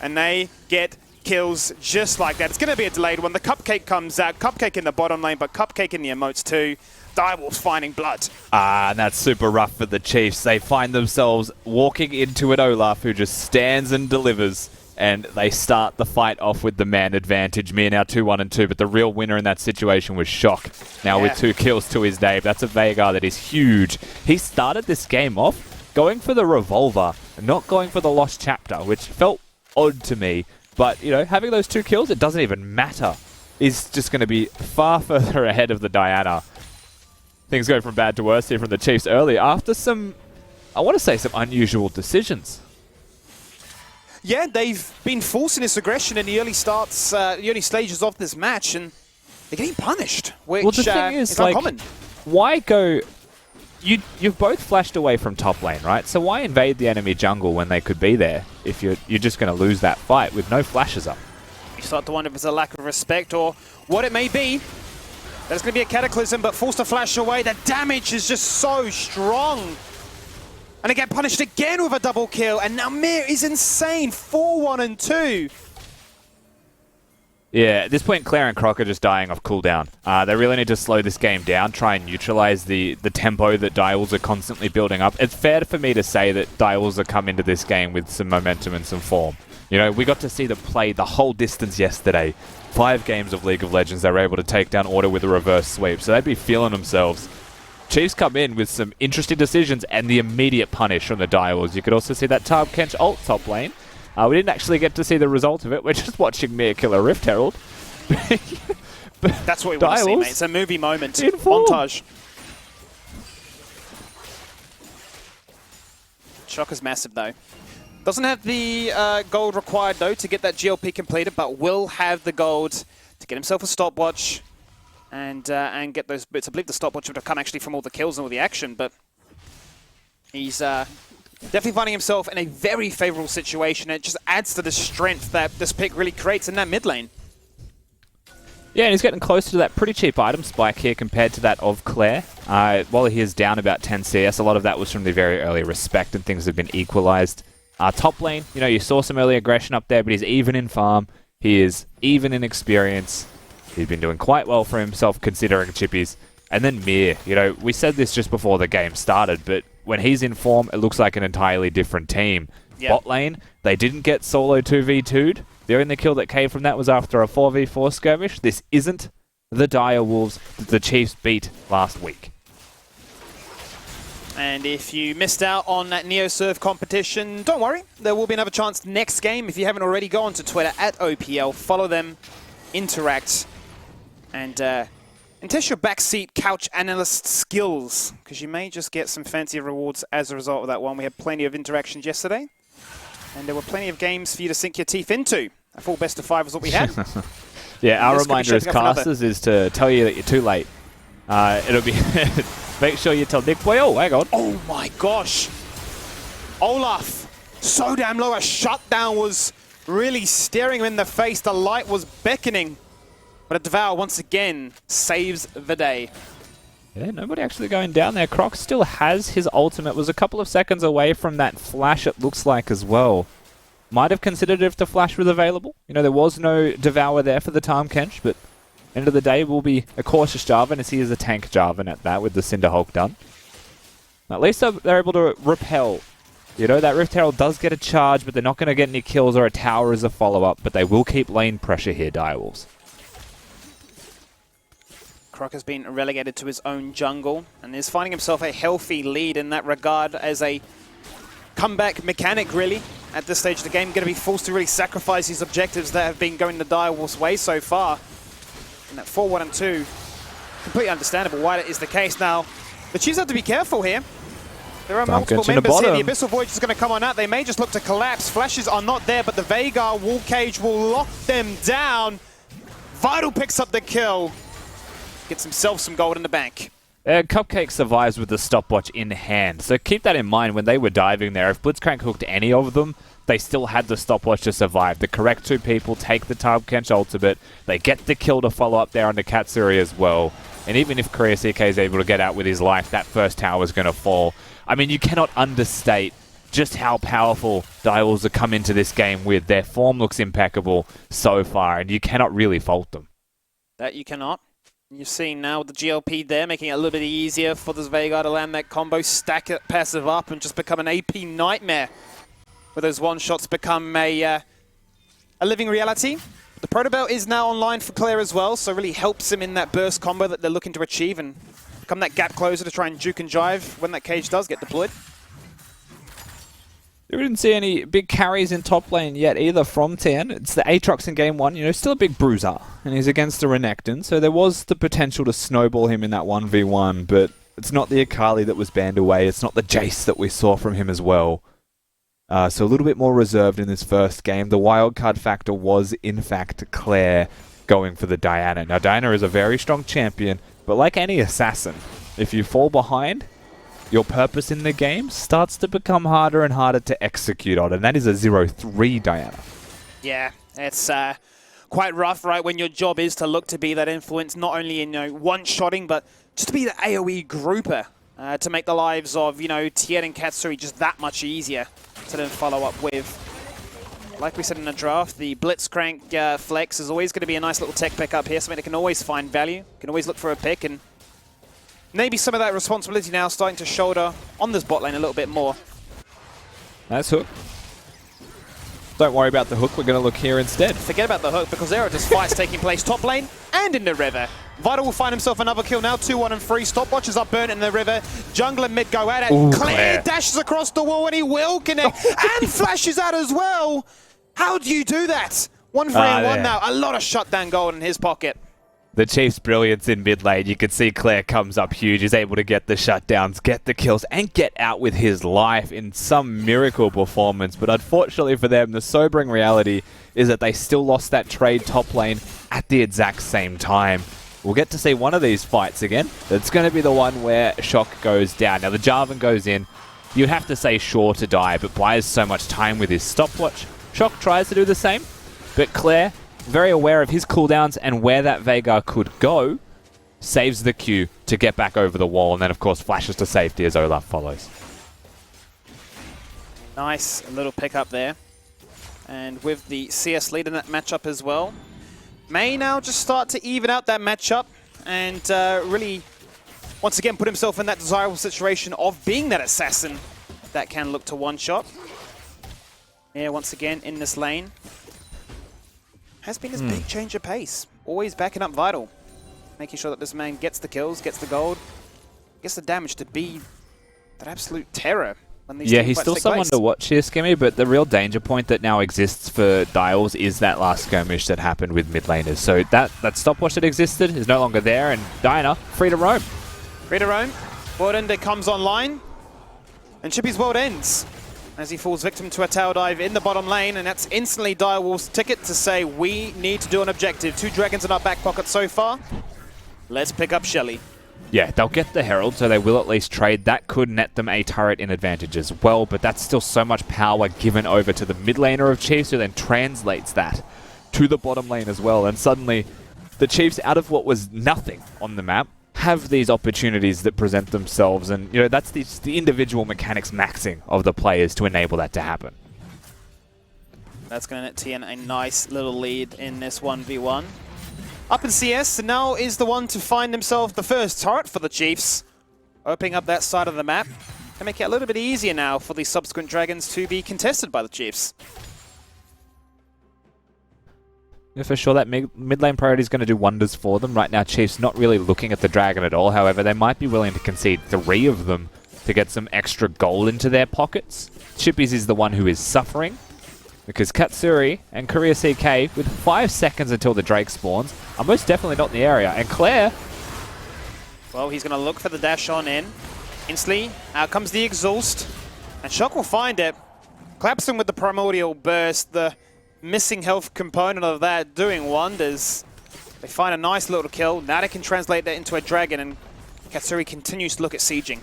and they get kills just like that. It's going to be a delayed one. The Cupcake comes out. Cupcake in the bottom lane, but Cupcake in the emotes too. Direwolves finding blood. And that's super rough for the Chiefs. They find themselves walking into an Olaf who just stands and delivers. And they start the fight off with the man advantage. Mir now 2-1 and 2, but the real winner in that situation was Shock. Now with 2 kills to his name. That's a Veigar that is huge. He started this game off going for the revolver, not going for the lost chapter, which felt odd to me. But, having those 2 kills, it doesn't even matter. Is just going to be far further ahead of the Diana. Things go from bad to worse here from the Chiefs early after some, I want to say, some unusual decisions. yeah, they've been forcing this aggression in the early starts, the early stages of this match, and they're getting punished, which well, the thing is like, uncommon. Why go... You've both flashed away from top lane, right? So why invade the enemy jungle when they could be there if you're just going to lose that fight with no flashes up? You start to wonder if it's a lack of respect or what it may be. There's going to be a cataclysm, but forced to flash away. The damage is just so strong. And they get punished again with a double kill. And now Mir is insane. 4-1 and 2. Yeah, at this point, Claire and Croc are just dying off cooldown. They really need to slow this game down, try and neutralize the tempo that Direwolves are constantly building up. It's fair for me to say that Direwolves have come into this game with some momentum and some form. You know, we got to see them play the whole distance yesterday. 5 games of League of Legends, they were able to take down Order with a reverse sweep, so they'd be feeling themselves. Chiefs come in with some interesting decisions and the immediate punish from the Direwolves. You could also see that Tarb Kench ult top lane. We didn't actually get to see the result of it. We're just watching Mir kill a Rift Herald. That's what we want to see, mate. It's a movie moment. Montage. Shock is massive, though. Doesn't have the gold required, though, to get that GLP completed, but will have the gold to get himself a stopwatch and get those bits. I believe the stopwatch would have come actually from all the kills and all the action, but he's... definitely finding himself in a very favorable situation. It just adds to the strength that this pick really creates in that mid lane. Yeah, and he's getting closer to that pretty cheap item spike here compared to that of Claire. While he is down about 10 CS, a lot of that was from the very early respect and things have been equalized. Top lane, you know, you saw some early aggression up there, but he's even in farm. He is even in experience. He's been doing quite well for himself considering chippies. And then Mir, you know, we said this just before the game started, but when he's in form, it looks like an entirely different team. Yep. Bot lane, they didn't get solo 2v2'd. The only kill that came from that was after a 4v4 skirmish. This isn't the Direwolves that the Chiefs beat last week. And if you missed out on that NeoServe competition, don't worry. There will be another chance next game. If you haven't already, go onto Twitter at OPL, follow them, interact, and test your backseat couch analyst skills, because you may just get some fancy rewards as a result of that one. We had plenty of interactions yesterday, and there were plenty of games for you to sink your teeth into. A full best of 5 is what we had. Yeah, our reminder as casters is to tell you that you're too late. It'll be... Make sure you tell Nick Boy. Oh, hang on. Oh my gosh. Olaf, so damn low. A shutdown was really staring him in the face. The light was beckoning. But a Devour once again saves the day. Yeah, nobody actually going down there. Croc still has his ultimate. Was a couple of seconds away from that flash, it looks like, as well. Might have considered if the flash was available. You know, there was no Devour there for the Tarm Kench, but end of the day will be a cautious Jarvan, as he is a tank Jarvan at that with the Cinder Hulk done. At least they're able to repel. You know, that Rift Herald does get a charge, but they're not going to get any kills or a tower as a follow-up, but they will keep lane pressure here, Direwolves. Croc has been relegated to his own jungle and is finding himself a healthy lead in that regard as a comeback mechanic, really. At this stage of the game, going to be forced to really sacrifice his objectives that have been going the Direwolves' way so far. And that 4-1 and 2, completely understandable why that is the case. Now, the Chiefs have to be careful here. There are multiple members here. The Abyssal Voyage is going to come on out. They may just look to collapse. Flashes are not there, but the Veigar wall cage will lock them down. Vital picks up the kill. Gets himself some gold in the bank. Cupcake survives with the stopwatch in hand, so keep that in mind when they were diving there. If Blitzcrank hooked any of them, they still had the stopwatch to survive. The correct 2 people take the Tarb Kench ultimate. They get the kill to follow up there on the Katsuri as well. And even if Korea CK is able to get out with his life, that first tower is going to fall. I mean, you cannot understate just how powerful Direwolves have come into this game with. Their form looks impeccable so far, and you cannot really fault them. That you cannot. You're seeing now with the GLP there, making it a little bit easier for this Veigar to land that combo, stack it passive up, and just become an AP nightmare. Where those one-shots become a living reality. The Proto Belt is now online for Claire as well, so really helps him in that burst combo that they're looking to achieve and become that gap closer to try and juke and jive when that cage does get deployed. We didn't see any big carries in top lane yet either from Tian. It's the Aatrox in game 1, you know, still a big bruiser. And he's against the Renekton, so there was the potential to snowball him in that 1v1, but it's not the Akali that was banned away. It's not the Jace that we saw from him as well. So a little bit more reserved in this first game. The wildcard factor was, in fact, Claire going for the Diana. Now, Diana is a very strong champion, but like any assassin, if you fall behind, your purpose in the game starts to become harder and harder to execute on, and that is a 0-3 Diana. Yeah, it's quite rough, right, when your job is to look to be that influence, not only in one-shotting, but just to be the AoE grouper, to make the lives of, Tien and Katsuri just that much easier to then follow up with. Like we said in the draft, the Blitzcrank flex is always going to be a nice little tech pick up here, something that can always find value, can always look for a pick, and maybe some of that responsibility now starting to shoulder on this bot lane a little bit more. That's hook. Don't worry about the hook, we're going to look here instead. Forget about the hook, because there are just fights taking place top lane and in the river. Vital will find himself another kill now, 2-1 and 3. Stopwatches are burnt in the river. Jungle and mid go at it. Ooh, Claire dashes across the wall and he will connect and flashes out as well. How do you do that? 1-3 and 1 now. A lot of shutdown gold in his pocket. The Chief's brilliance in mid lane. You can see Claire comes up huge. He's able to get the shutdowns, get the kills, and get out with his life in some miracle performance. But unfortunately for them, the sobering reality is that they still lost that trade top lane at the exact same time. We'll get to see one of these fights again. It's going to be the one where Shock goes down. Now, the Jarvan goes in. You'd have to say sure to die, but buys so much time with his stopwatch. Shock tries to do the same, but Claire, very aware of his cooldowns and where that Veigar could go, saves the Q to get back over the wall, and then, of course, flashes to safety as Olaf follows. Nice little pick up there. And with the CS lead in that matchup as well, may now just start to even out that matchup and really, once again, put himself in that desirable situation of being that assassin that can look to one-shot. Yeah, once again, in this lane. Has been his big change of pace. Always backing up Vital. Making sure that this man gets the kills, gets the gold, gets the damage to be that absolute terror. Yeah, he's still someone to watch here, Skimmy, but the real danger point that now exists for Dials is that last skirmish that happened with mid laners. So that stopwatch that existed is no longer there, and Diana, free to roam. Free to roam. World Ender comes online, and Chippy's world ends as he falls victim to a tower dive in the bottom lane, and that's instantly Direwolf's ticket to say, we need to do an objective. 2 dragons in our back pocket so far. Let's pick up Shelly. Yeah, they'll get the Herald, so they will at least trade. That could net them a turret in advantage as well, but that's still so much power given over to the mid laner of Chiefs, who then translates that to the bottom lane as well. And suddenly, the Chiefs, out of what was nothing on the map, have these opportunities that present themselves, and that's the individual mechanics maxing of the players to enable that to happen. That's going to net Tien a nice little lead in this 1v1. Up in CS, and now is the one to find himself the first turret for the Chiefs, opening up that side of the map and make it a little bit easier now for the subsequent dragons to be contested by the Chiefs. Yeah, for sure, that mid lane priority is going to do wonders for them. Right now, Chiefs not really looking at the dragon at all. However, they might be willing to concede 3 of them to get some extra gold into their pockets. Chippies is the one who is suffering, because Katsuri and Korea CK, with 5 seconds until the Drake spawns, are most definitely not in the area. And Claire... Well, he's going to look for the dash on in. Instantly, out comes the exhaust, and Shock will find it. Claps him with the primordial burst, the missing health component of that doing wonders. They find a nice little kill. Now they can translate that into a dragon, and Katsuri continues to look at sieging.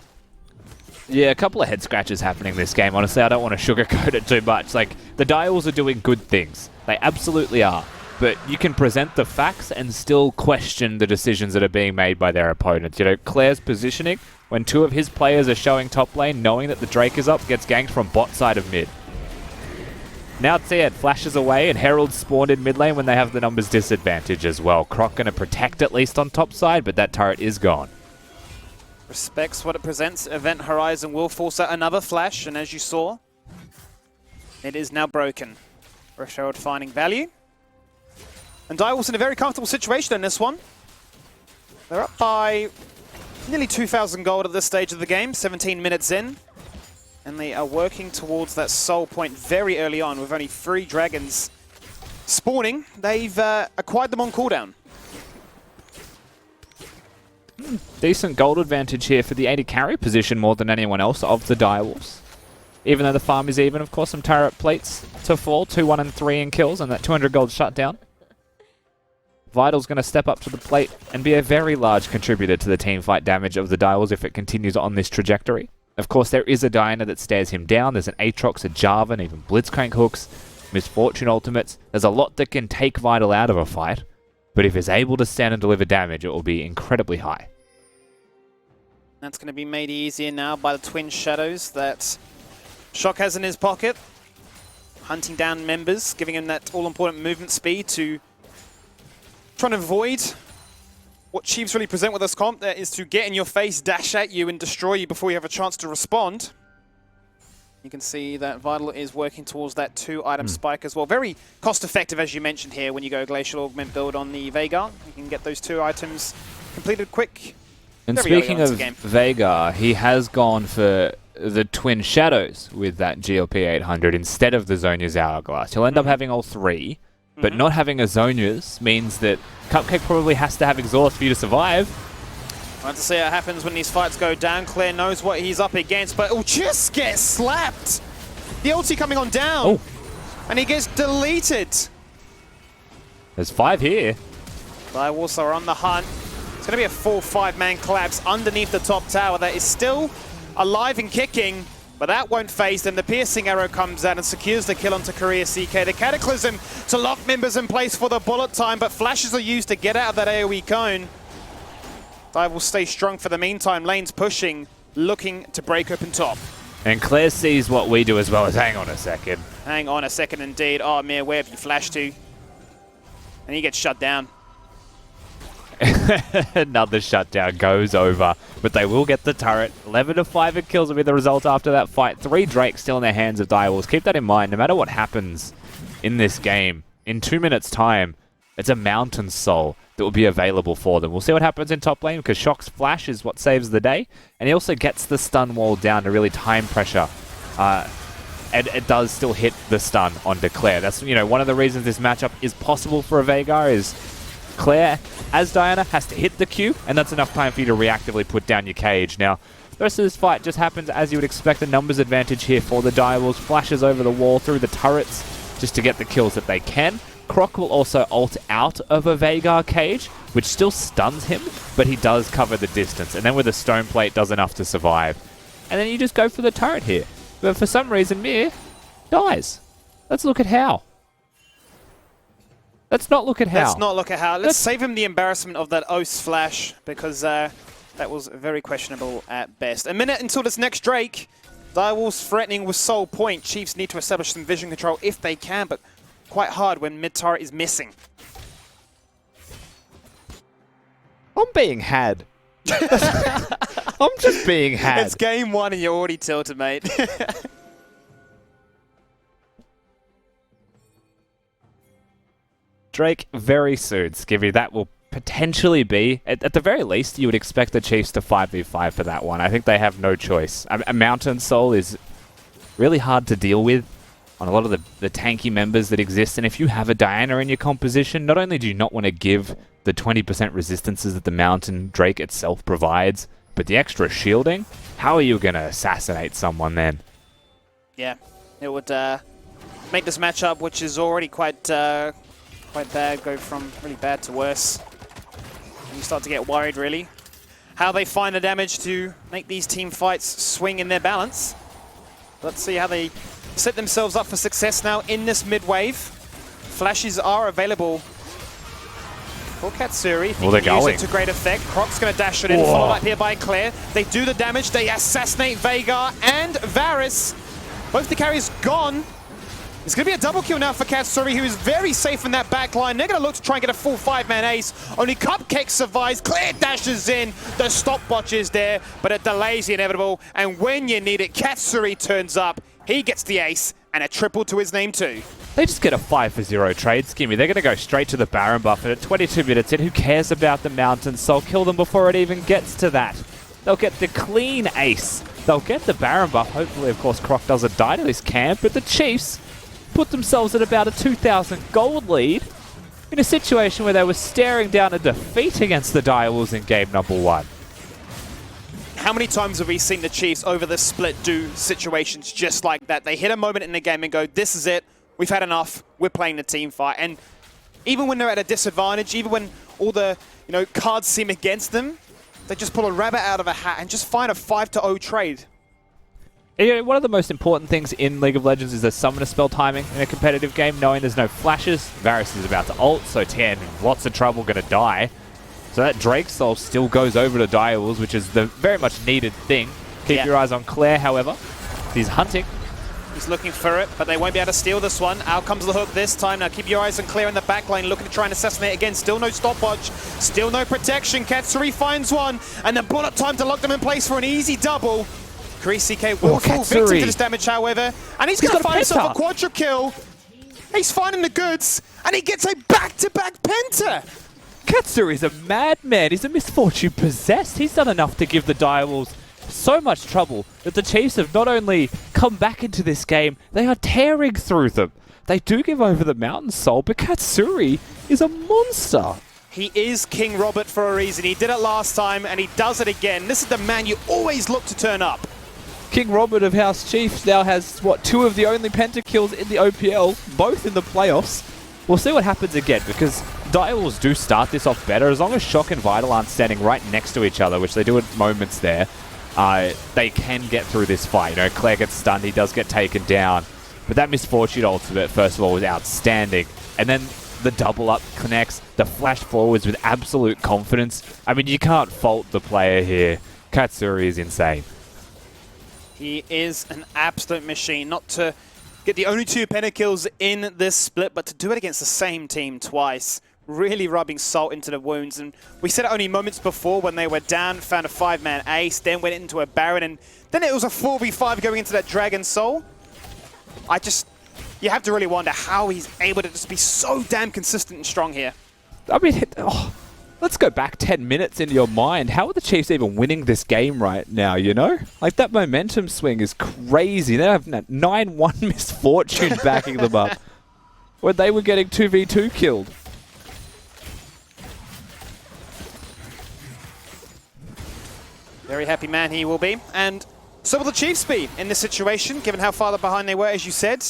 Yeah, a couple of head scratches happening this game. Honestly, I don't want to sugarcoat it too much. Like, the Dials are doing good things. They absolutely are. But you can present the facts and still question the decisions that are being made by their opponents. Claire's positioning, when 2 of his players are showing top lane, knowing that the Drake is up, gets ganked from bot side of mid. Now Tien flashes away, and Herald spawned in mid lane when they have the numbers disadvantage as well. Croc going to protect at least on top side, but that turret is gone. Respects what it presents. Event Horizon will force out another flash, and as you saw, it is now broken. Herald finding value. And Direwolves in a very comfortable situation in this one. They're up by nearly 2,000 gold at this stage of the game, 17 minutes in. And they are working towards that soul point very early on with only 3 dragons spawning. They've acquired them on cooldown. Decent gold advantage here for the AD carry position more than anyone else of the Direwolves. even though the farm is even. Of course, some turret plates to fall, 2, 1, and 3 in kills, and that 200 gold shutdown. Vital's going to step up to the plate and be a very large contributor to the team fight damage of the Direwolves if it continues on this trajectory. Of course, there is a Diana that stares him down. There's an Aatrox, a Jarvan, even Blitzcrank hooks, Misfortune ultimates. There's a lot that can take Vital out of a fight, but if he's able to stand and deliver damage, it will be incredibly high. That's going to be made easier now by the twin shadows that Shock has in his pocket. Hunting down members, giving him that all-important movement speed to trying to avoid what Chiefs really present with this comp. That is to get in your face, dash at you, and destroy you before you have a chance to respond. You can see that Vital is working towards that 2-item spike as well. Very cost-effective, as you mentioned here, when you go Glacial Augment build on the Veigar. You can get those 2 items completed quick. And speaking of Veigar, he has gone for the Twin Shadows with that GLP 800 instead of the Zhonya's Hourglass. He'll end up having all 3, but not having a Zhonya's means that Cupcake probably has to have exhaust for you to survive. We'll have to see what happens when these fights go down. Claire knows what he's up against, but he'll just get slapped. The ulti coming on down, and he gets deleted. There's 5 here. Direwolves are on the hunt. It's going to be a full 5-man collapse underneath the top tower that is still alive and kicking, but that won't phase them. The piercing arrow comes out and secures the kill onto Korea CK. The Cataclysm to lock members in place for the bullet time, but flashes are used to get out of that AoE cone. Dive will stay strong for the meantime. Lane's pushing, looking to break open top. And Claire sees what we do as well as hang on a second. Hang on a second indeed. Oh, Mir, where have you flashed to? And he gets shut down. Another shutdown goes over, but they will get the turret. 11 to 5 in kills will be the result after that fight. 3 Drakes still in the hands of Direwolves. Keep that in mind. No matter what happens in this game, in 2 minutes' time, it's a Mountain Soul that will be available for them. We'll see what happens in top lane because Shock's flash is what saves the day, and he also gets the stun wall down to really time pressure. And it does still hit the stun on Claire. That's, you know, one of the reasons this matchup is possible for a Veigar is Claire, as Diana, has to hit the Q, and that's enough time for you to reactively put down your cage. Now, the rest of this fight just happens as you would expect. A numbers advantage here for the Direwolves. Flashes over the wall through the turrets just to get the kills that they can. Croc will also ult out of a Veigar cage, which still stuns him, but he does cover the distance. And then with a stone plate, does enough to survive. And then you just go for the turret here. But for some reason, Mir dies. Let's look at how. Let's not look at how. Let's not look at how. Let's save him the embarrassment of that Oath's flash, because that was very questionable at best. A minute until this next Drake. Direwolves threatening with Soul Point. Chiefs need to establish some vision control if they can, but quite hard when mid turret is missing. I'm being had. I'm just being had. It's game 1 and you're already tilted, mate. Drake very soon, Skivvy. That will potentially be, at the very least, you would expect the Chiefs to 5v5 for that one. I think they have no choice. A Mountain Soul is really hard to deal with on a lot of the tanky members that exist, and if you have a Diana in your composition, not only do you not want to give the 20% resistances that the Mountain Drake itself provides, but the extra shielding, how are you going to assassinate someone then? Yeah, it would make this matchup, which is already quite bad, go from really bad to worse. And you start to get worried, really. How they find the damage to make these team fights swing in their balance. Let's see how they set themselves up for success now in this mid-wave. Flashes are available for Katsuri. Well, they're going. Use it to great effect. Croc's going to dash it in, followed up here by Claire. They do the damage. They assassinate Veigar and Varus. Both the carries gone. It's going to be a double kill now for Katsuri, who is very safe in that back line. They're going to look to try and get a full 5-man ace. Only Cupcake survives. Claire dashes in. The stopwatch is there, but it delays the inevitable. And when you need it, Katsuri turns up. He gets the ace and a triple to his name too. They just get a 5-for-0 trade, Skimmy. They're going to go straight to the Baron buff, and at 22 minutes in, who cares about the Mountain Soul? Kill them before it even gets to that. They'll get the clean ace. They'll get the Baron buff. Hopefully, of course, Croc doesn't die to this camp, but the Chiefs put themselves at about a 2,000 gold lead in a situation where they were staring down a defeat against the Direwolves in game number 1. How many times have we seen the Chiefs over the split do situations just like that? They hit a moment in the game and go, this is it, we've had enough, we're playing the team fight. And even when they're at a disadvantage, even when all the cards seem against them, they just pull a rabbit out of a hat and just find a 5-0 trade. One of the most important things in League of Legends is the summoner spell timing in a competitive game, knowing there's no flashes. Varus is about to ult, so Tien in lots of trouble, going to die. So that Drake Soul still goes over to Direwolves, which is the very much needed thing. Keep your eyes on Claire, however. He's hunting. He's looking for it, but they won't be able to steal this one. Out comes the hook this time. Now keep your eyes on Claire in the back lane, looking to try and assassinate again. Still no stopwatch, still no protection. Katsuri finds one, and then bullet time to lock them in place for an easy double. Greasy K will fall victim to this damage, however, and he's going to find himself a quadra kill. He's finding the goods, and he gets a back-to-back penta. Katsuri's a madman. He's a misfortune possessed. He's done enough to give the Direwolves so much trouble that the Chiefs have not only come back into this game, they are tearing through them. They do give over the Mountain Soul, but Katsuri is a monster. He is King Robert for a reason. He did it last time, and he does it again. This is the man you always look to turn up. King Robert of House Chiefs now has, what, 2 of the only pentakills in the OPL, both in the playoffs. We'll see what happens again, because Direwolves do start this off better. As long as Shock and Vital aren't standing right next to each other, which they do at moments there, they can get through this fight. Claire gets stunned, he does get taken down. But that Misfortune ultimate, first of all, was outstanding. And then the double up connects, the flash forwards with absolute confidence. I mean, you can't fault the player here. Katsuri is insane. He is an absolute machine. Not to get the only 2 pentakills in this split, but to do it against the same team twice. Really rubbing salt into the wounds. And we said it only moments before when they were down, found a 5-man ace, then went into a Baron, and then it was a 4v5 going into that Dragon Soul. You have to really wonder how he's able to just be so damn consistent and strong here. I mean, let's go back 10 minutes in your mind. How are the Chiefs even winning this game right now, Like, that momentum swing is crazy. They have 9-1 Misfortune backing them up when they were getting 2v2 killed. Very happy man he will be. And so will the Chiefs be in this situation, given how far behind they were, as you said.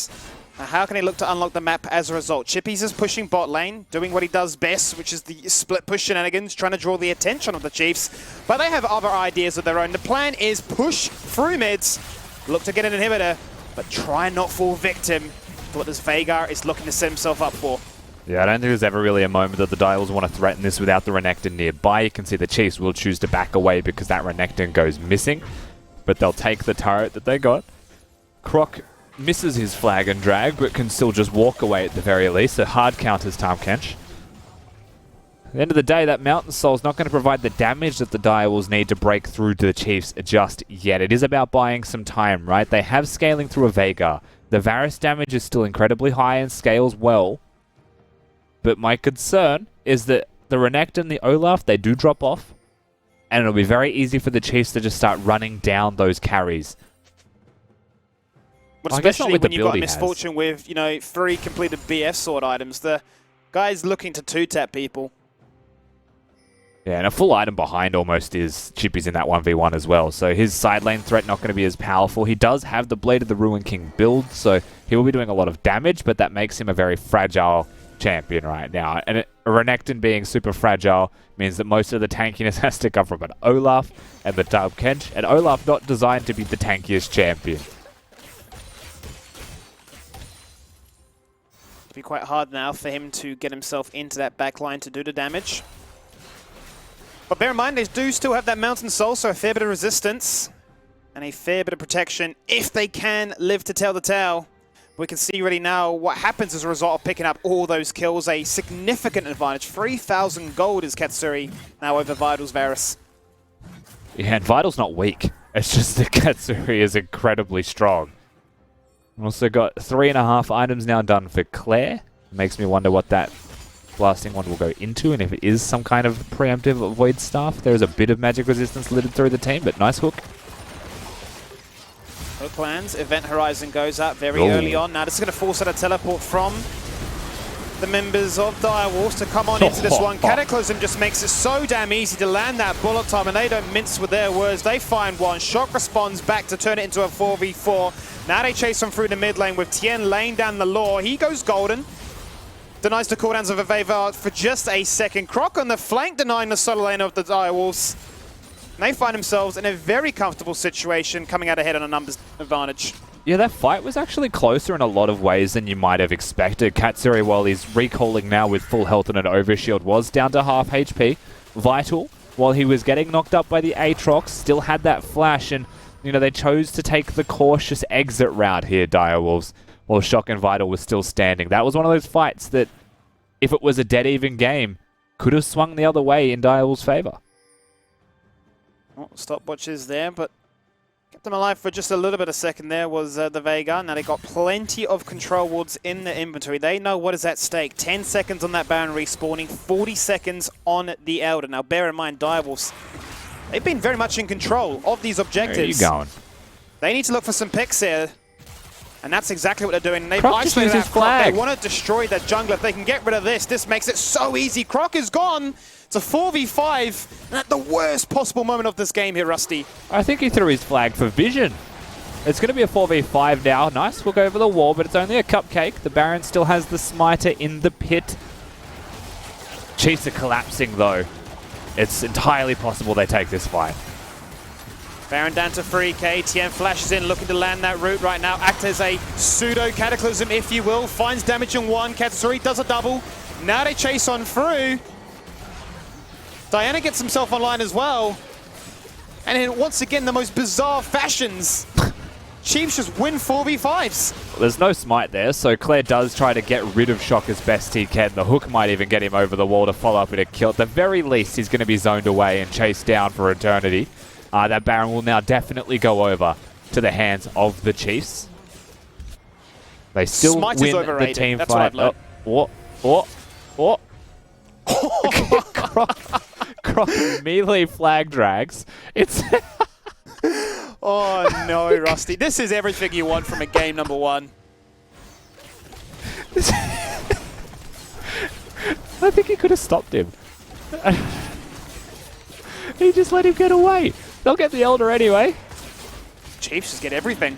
How can he look to unlock the map as a result? Chippies is pushing bot lane, doing what he does best, which is the split push shenanigans, trying to draw the attention of the Chiefs. But they have other ideas of their own. The plan is push through mids, look to get an inhibitor, but try and not fall victim to what this Veigar is looking to set himself up for. Yeah, I don't think there's ever really a moment that the Direwolves want to threaten this without the Renekton nearby. You can see the Chiefs will choose to back away because that Renekton goes missing. But they'll take the turret that they got. Croc misses his flag and drag, but can still just walk away at the very least. So hard counters Tahm Kench. At the end of the day, that Mountain Soul is not going to provide the damage that the Direwolves need to break through to the Chiefs just yet. It is about buying some time, right? They have scaling through a Veigar. The Varus damage is still incredibly high and scales well. But my concern is that the Renekton, the Olaf, they do drop off. And it'll be very easy for the Chiefs to just start running down those carries. But especially when you've got Misfortune with, 3 completed BF sword items. The guy's looking to 2-tap people. Yeah, and a full item behind almost is Chippy's in that 1v1 as well. So his side lane threat not going to be as powerful. He does have the Blade of the Ruin King build, so he will be doing a lot of damage, but that makes him a very fragile champion right now. And Renekton being super fragile means that most of the tankiness has to come from an Olaf and the Tahm Kench, and Olaf not designed to be the tankiest champion. It'll be quite hard now for him to get himself into that backline to do the damage. But bear in mind, they do still have that Mountain Soul, so a fair bit of resistance and a fair bit of protection if they can live to tell the tale. We can see really now what happens as a result of picking up all those kills. A significant advantage. 3,000 gold is Katsuri now over Vital's Varus. Yeah, and Vital's not weak. It's just that Katsuri is incredibly strong. We've also got 3.5 items now done for Claire. It makes me wonder what that blasting one will go into, and if it is some kind of preemptive void staff. There is a bit of magic resistance littered through the team, but nice hook. Hook lands, Event Horizon goes up very early on. Now this is going to force out a teleport from the members of Direwolves to come on into this one. Cataclysm just makes it so damn easy to land that bullet time, and they don't mince with their words. They find one. Shock responds back to turn it into a 4v4. Now they chase him through the mid lane with Tien laying down the law. He goes golden. Denies the cooldowns of Aveva for just a second. Croc on the flank denying the solo lane of the Direwolves. They find themselves in a very comfortable situation, coming out ahead on a numbers advantage. Yeah, that fight was actually closer in a lot of ways than you might have expected. Katsuri, while he's recalling now with full health and an overshield, was down to half HP. Vital, while he was getting knocked up by the Aatrox, still had that flash, and you know they chose to take the cautious exit route here, Direwolves, while Shock and Vital was still standing. That was one of those fights that, if it was a dead even game, could have swung the other way in Direwolves' favor. Oh, stopwatches there, but kept them alive for just a little bit of second there was the Veigar. Now they got plenty of control wards in the inventory. They know what is at stake. 10 seconds on that Baron respawning, 40 seconds on the Elder. Now bear in mind, Direwolves, they've been very much in control of these objectives. Where are you going? They need to look for some picks here. And that's exactly what they're doing. They've Croc just isolated used that his Croc. flag. They want to destroy that jungler. If they can get rid of this makes it so easy. Croc is gone. It's a 4v5. And at the worst possible moment of this game here, Rusty. I think he threw his flag for vision. It's going to be a 4v5 now. Nice look over the wall, but it's only a cupcake. The Baron still has the smiter in the pit. Chiefs are collapsing, though. It's entirely possible they take this fight. Baron down to 3k. Tien flashes in, looking to land that route right now. Act as a pseudo cataclysm, if you will. Finds damage in one. Katsuri does a double. Now they chase on through. Diana gets himself online as well. And in once again, the most bizarre fashions. Chiefs just win 4v5s. There's no smite there, so Claire does try to get rid of Shock as best he can. The hook might even get him over the wall to follow up with a kill. At the very least, he's going to be zoned away and chased down for eternity. That Baron will now definitely go over to the hands of the Chiefs. They still Smite win is overrated. the team That's fight. what I've learned. Croc melee flag drags. It's Oh no, Rusty. This is everything you want from a game number one. I think he could have stopped him. He just let him get away. They'll get the Elder anyway. Chiefs just get everything.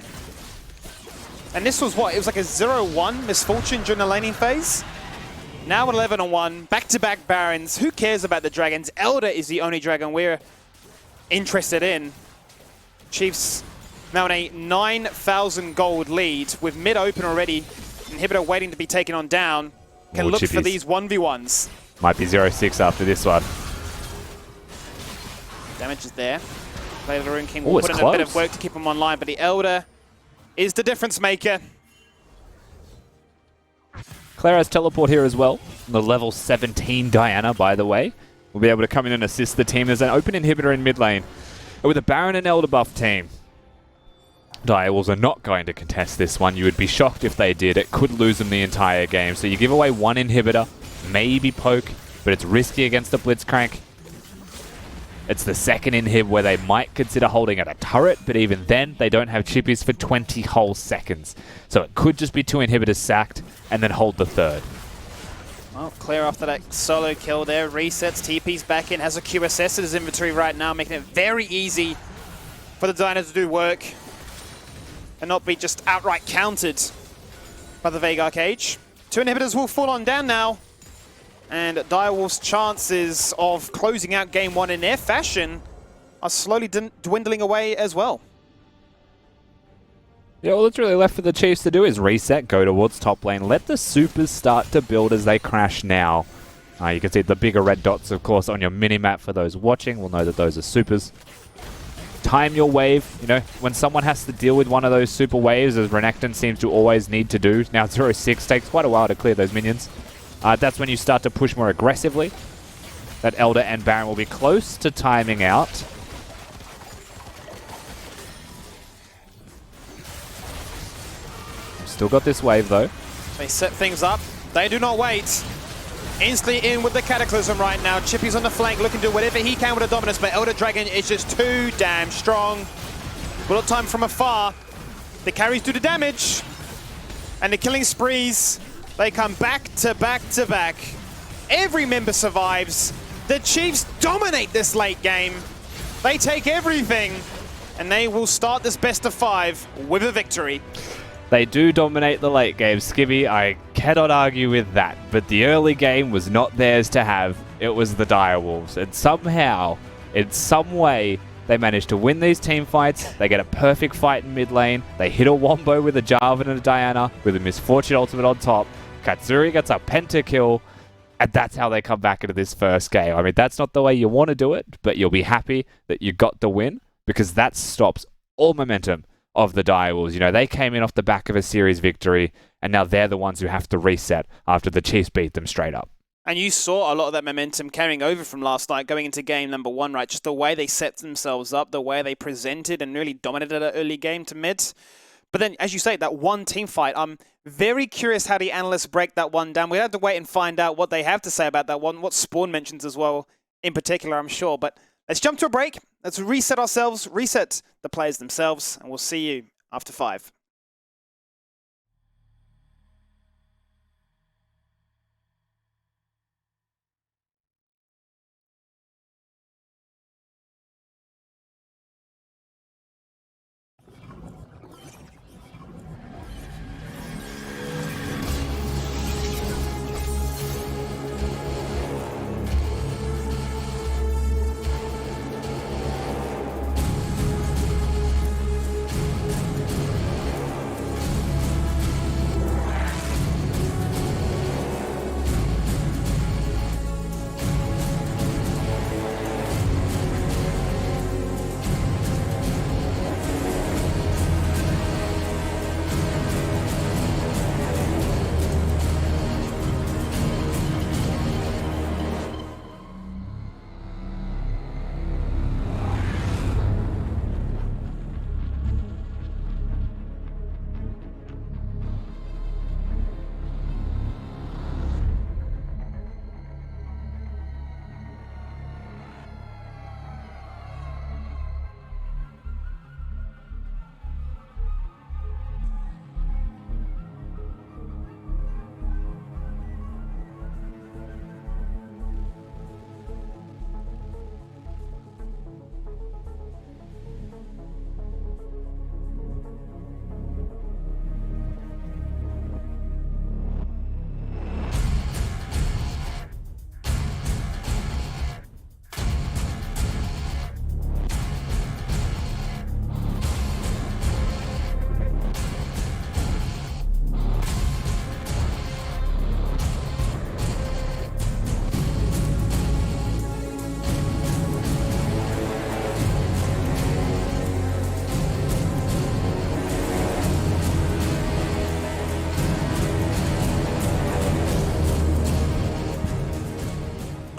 And this was what? It was like a 0-1 misfortune during the laning phase. Now at 11-1, back-to-back Barons. Who cares about the Dragons? Elder is the only Dragon we're interested in. Chiefs now in a 9,000 gold lead with mid open already. Inhibitor waiting to be taken on down. Can look for these 1v1s. Might be 0-6 after this one. Damage is there. Player of the Rune King will put in a bit of work to keep him online, but the Elder is the difference maker. Claire has teleport here as well. The level 17 Diana, by the way, will be able to come in and assist the team. There's an open inhibitor in mid lane. And with a Baron and Elder buff team, Direwolves are not going to contest this one. You would be shocked if they did. It could lose them the entire game. So you give away one inhibitor, maybe poke, but it's risky against the Blitzcrank. It's the second inhib where they might consider holding at a turret, but even then, they don't have chippies for 20 whole seconds. So it could just be two inhibitors sacked, and then hold the third. Well, Claire after that solo kill there, resets, TP's back in, has a QSS in his inventory right now, making it very easy for the Diners to do work and not be just outright countered by the Veigar cage. Two inhibitors will fall on down now. And Direwolves' chances of closing out game one in their fashion are slowly dwindling away as well. Yeah, all that's really left for the Chiefs to do is reset, go towards top lane, let the supers start to build as they crash now. You can see the bigger red dots, of course, on your mini-map. For those watching, will know that those are supers. Time your wave. You know, when someone has to deal with one of those super waves, as Renekton seems to always need to do. Now 0-6 takes quite a while to clear those minions. That's when you start to push more aggressively. That Elder and Baron will be close to timing out. Still got this wave though. They set things up. They do not wait. Instantly in with the Cataclysm right now. Chippy's on the flank looking to do whatever he can with the dominance, but Elder Dragon is just too damn strong. Bullet time from afar. The carries do the damage. And the killing sprees They come back to back to back. Every member survives. The Chiefs dominate this late game. They take everything, and they will start this best of 5 with a victory. They do dominate the late game, Skibby. I cannot argue with that. But the early game was not theirs to have. It was the Direwolves. And somehow, in some way, they managed to win these team fights. They get a perfect fight in mid lane. They hit a Wombo with a Jarvan and a Diana with a Misfortune ultimate on top. Katsuri gets a pentakill. And that's how they come back into this first game. I mean, that's not the way you want to do it, but you'll be happy that you got the win because that stops all momentum of the Direwolves. You know, they came in off the back of a series victory, and now they're the ones who have to reset after the Chiefs beat them straight up. And you saw a lot of that momentum carrying over from last night, going into game number 1, right? Just the way they set themselves up, the way they presented and really dominated that early game to mid. But then, as you say, that one team fight, I'm very curious how the analysts break that one down. We have to wait and find out what they have to say about that one, what Spawn mentions as well, in particular, I'm sure. But let's jump to a break. Let's reset ourselves, reset the players themselves, and we'll see you after 5.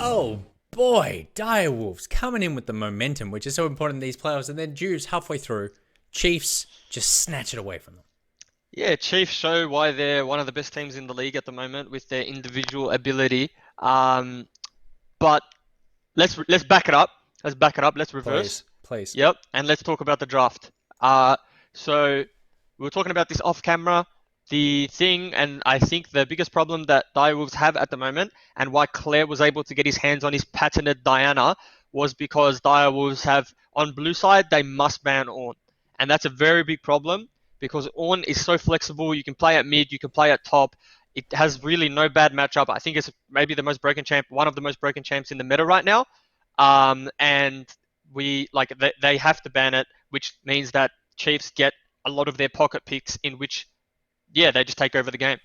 Oh boy, Direwolves coming in with the momentum, which is so important in these playoffs, and then Juves halfway through, Chiefs just snatch it away from them. Yeah, Chiefs show why they're one of the best teams in the league at the moment with their individual ability. But let's back it up. Let's back it up. Let's reverse. Please. Yep, and let's talk about the draft. So we were talking about this off camera. The thing, and I think the biggest problem that Direwolves have at the moment, and why Claire was able to get his hands on his patented Diana, was because Direwolves have, on blue side, they must ban Ornn. And that's a very big problem, because Ornn is so flexible. You can play at mid, you can play at top. It has really no bad matchup. I think it's maybe the most broken champ, one of the most broken champs in the meta right now. And they have to ban it, which means that Chiefs get a lot of their pocket picks in which, yeah, they just take over the game.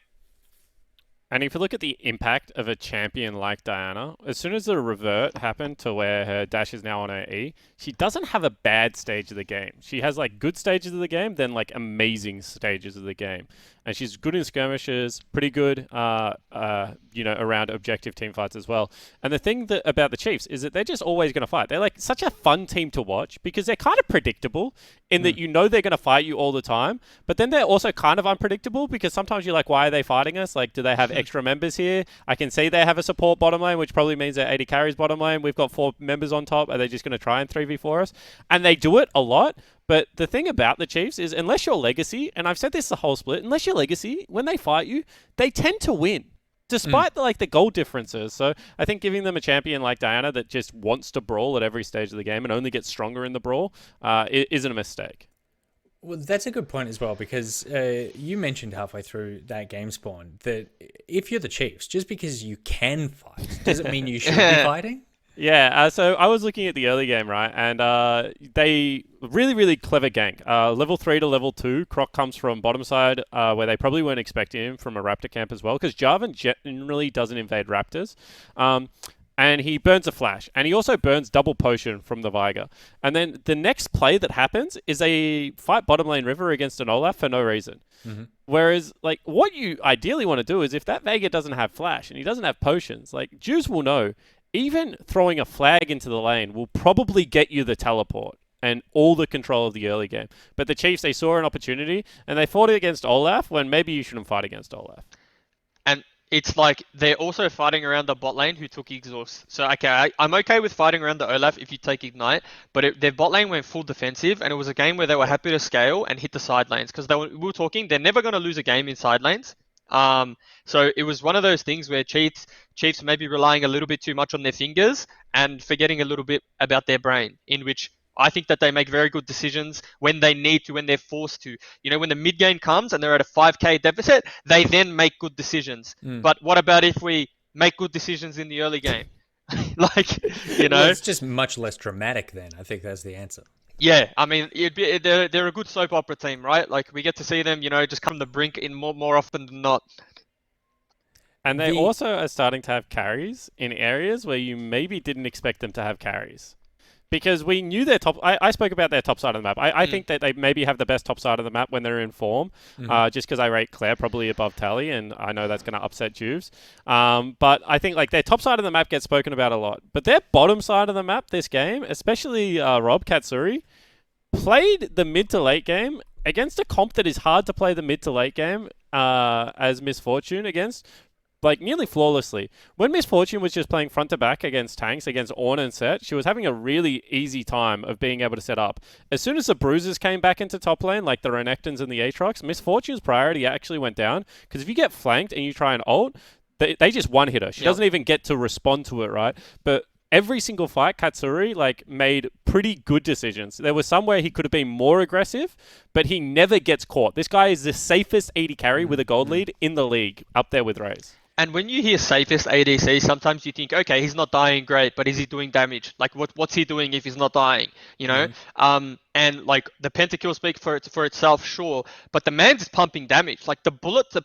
And if you look at the impact of a champion like Diana, as soon as the revert happened to where her dash is now on her E, she doesn't have a bad stage of the game. She has like good stages of the game, then like amazing stages of the game. And she's good in skirmishes, pretty good, around objective team fights as well. And the thing about the Chiefs is that they're just always going to fight. They're like such a fun team to watch because they're kind of predictable in that you know they're going to fight you all the time. But then they're also kind of unpredictable because sometimes you're like, why are they fighting us? Like, do they have extra members here. I can see they have a support bottom lane, which probably means they're 80 carries bottom lane. We've got 4 members on top. Are they just going to try and 3v4 us? And they do it a lot. But the thing about the Chiefs is, unless you're Legacy, and I've said this the whole split, unless you're Legacy, when they fight you, they tend to win, despite the goal differences. So I think giving them a champion like Diana that just wants to brawl at every stage of the game and only gets stronger in the brawl isn't a mistake. Well, that's a good point as well, because you mentioned halfway through that game spawn that if you're the Chiefs, just because you can fight, doesn't mean you should be fighting. Yeah, so I was looking at the early game, right, and they really, really clever gank. Level 3 to level 2, Croc comes from bottom side, where they probably weren't expecting him from a Raptor camp as well, because Jarvan generally doesn't invade Raptors. And he burns a flash. And he also burns double potion from the Viger. And then the next play that happens is they fight bottom lane River against an Olaf for no reason. Mm-hmm. Whereas, like, what you ideally want to do is if that Veigar doesn't have flash and he doesn't have potions, like, Jews will know, even throwing a flag into the lane will probably get you the teleport and all the control of the early game. But the Chiefs, they saw an opportunity and they fought it against Olaf when maybe you shouldn't fight against Olaf. And it's like they're also fighting around the bot lane who took exhaust. So okay, I'm okay with fighting around the Olaf if you take ignite, but their bot lane went full defensive, and it was a game where they were happy to scale and hit the side lanes because we were talking they're never going to lose a game in side lanes. So it was one of those things where Chiefs may be relying a little bit too much on their fingers and forgetting a little bit about their brain, in which I think that they make very good decisions when they need to, when they're forced to. You know, when the mid game comes and they're at a 5k deficit, they then make good decisions. But what about if we make good decisions in the early game? Like, you know. Well, it's just much less dramatic then. I think that's the answer. Yeah, I mean, they're a good soap opera team, right? Like, we get to see them, you know, just come from the brink in more often than not. And they also are starting to have carries in areas where you maybe didn't expect them to have carries. Because we knew their top... I spoke about their top side of the map. I think that they maybe have the best top side of the map when they're in form, just because I rate Claire probably above Tally, and I know that's going to upset Juves. But I think like their top side of the map gets spoken about a lot. But their bottom side of the map this game, especially Rob Katsuri, played the mid to late game against a comp that is hard to play the mid to late game as Misfortune against, like, nearly flawlessly. When Miss Fortune was just playing front to back against tanks, against Ornn and Set, she was having a really easy time of being able to set up. As soon as the Bruisers came back into top lane, like the Renekton's and the Aatrox, Miss Fortune's priority actually went down, because if you get flanked and you try and ult, they just one-hit her. She doesn't even get to respond to it, right? But every single fight, Katsuri, like, made pretty good decisions. There was some where he could have been more aggressive, but he never gets caught. This guy is the safest AD carry with a gold lead in the league, up there with Raze. And when you hear safest ADC, sometimes you think, okay, he's not dying great, but is he doing damage? Like, what's he doing if he's not dying? You know? And like the pentakill speak for itself, sure, but the man's pumping damage. Like the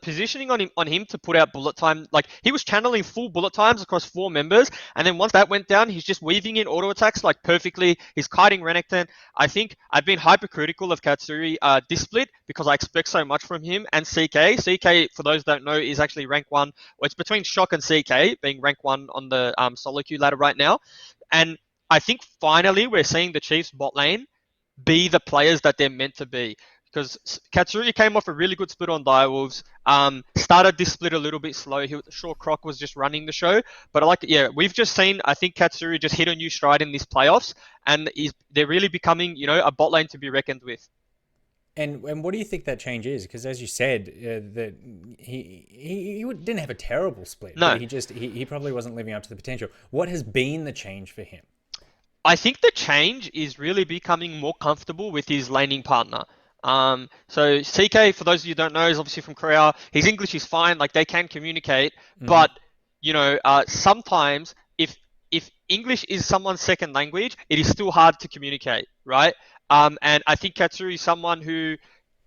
positioning on him to put out bullet time, like he was channeling full bullet times across 4 members, and then once that went down, he's just weaving in auto attacks like perfectly. He's kiting Renekton. I think I've been hypercritical of Katsuri this split because I expect so much from him and CK. CK, for those who don't know, is actually rank 1. Well, it's between Shock and CK being rank 1 on the solo queue ladder right now, and I think finally we're seeing the Chiefs bot lane be the players that they're meant to be. Because Katsuri came off a really good split on Direwolves, started this split a little bit slow. Sure, Croc was just running the show, but we've just seen, I think Katsuri just hit a new stride in these playoffs, and they're really becoming, you know, a bot lane to be reckoned with. And what do you think that change is? Because as you said, that he didn't have a terrible split. No, but he probably wasn't living up to the potential. What has been the change for him? I think the change is really becoming more comfortable with his laning partner. So CK, for those of you who don't know, is obviously from Korea. His English is fine, like they can communicate, but you know, sometimes if English is someone's second language, it is still hard to communicate, right? And I think Katsuri is someone who,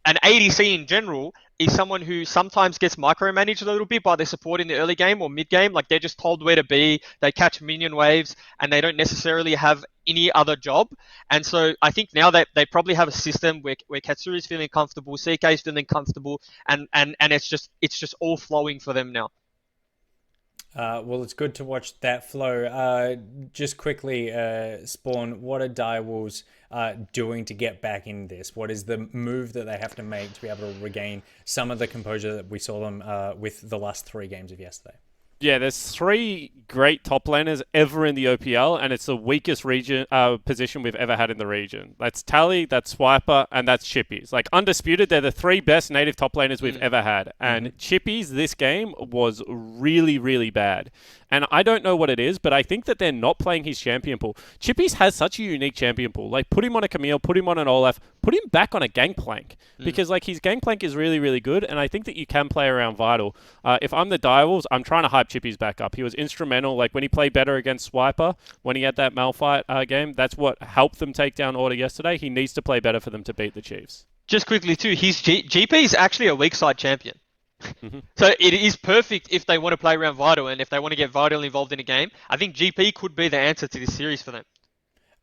an ADC in general, is someone who sometimes gets micromanaged a little bit by their support in the early game or mid game. Like they're just told where to be, they catch minion waves, and they don't necessarily have any other job. And so I think now that they probably have a system where Katsuri is feeling comfortable, CK is feeling comfortable, and it's just all flowing for them now. Well, it's good to watch that flow. Just quickly, Spawn, what are Direwolves doing to get back in this? What is the move that they have to make to be able to regain some of the composure that we saw them with the last 3 games of yesterday? Yeah, there's 3 great top laners ever in the OPL, and it's the weakest position we've ever had in the region. That's Tally, that's Swiper, and that's Chippies. Like, undisputed, they're the 3 best native top laners we've ever had. And Chippies, this game, was really, really bad. And I don't know what it is, but I think that they're not playing his champion pool. Chippies has such a unique champion pool. Like, put him on a Camille, put him on an Olaf, put him back on a Gangplank. Because, like, his Gangplank is really, really good, and I think that you can play around Vital. If I'm the Direwolves, I'm trying to hype Chippies back up. He was instrumental. Like, when he played better against Swiper, when he had that Malphite game, that's what helped them take down Order yesterday. He needs to play better for them to beat the Chiefs. Just quickly too, his GP is actually a weak side champion. So it is perfect if they want to play around Vital, and if they want to get Vital involved in a game. I think GP could be the answer to this series for them.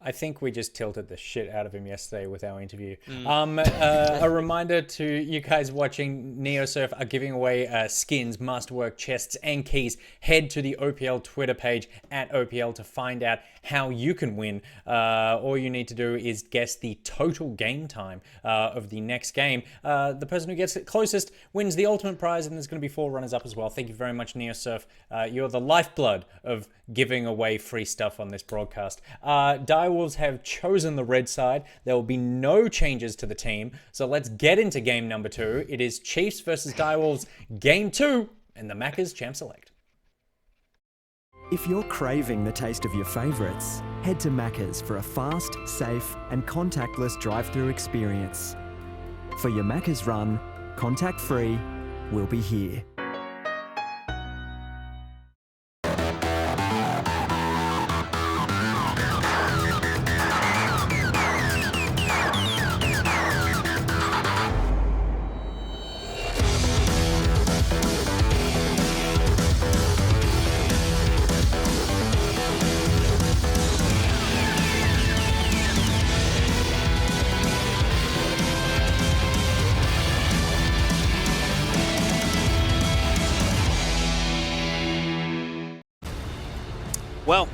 I think we just tilted the shit out of him yesterday with our interview. A reminder to you guys watching, NeoSurf are giving away skins, masterwork, chests, and keys. Head to the OPL Twitter page at OPL to find out how you can win. All you need to do is guess the total game time of the next game. The person who gets it closest wins the ultimate prize, and there's going to be 4 runners-up as well. Thank you very much, NeoSurf. You're the lifeblood of giving away free stuff on this broadcast. Direwolves have chosen the red side. There will be no changes to the team. So let's get into game number 2. It is Chiefs versus Direwolves, game 2, and the Macca's Champ Select. If you're craving the taste of your favourites, head to Macca's for a fast, safe, and contactless drive-through experience. For your Macca's run, contact-free, we'll be here. Well,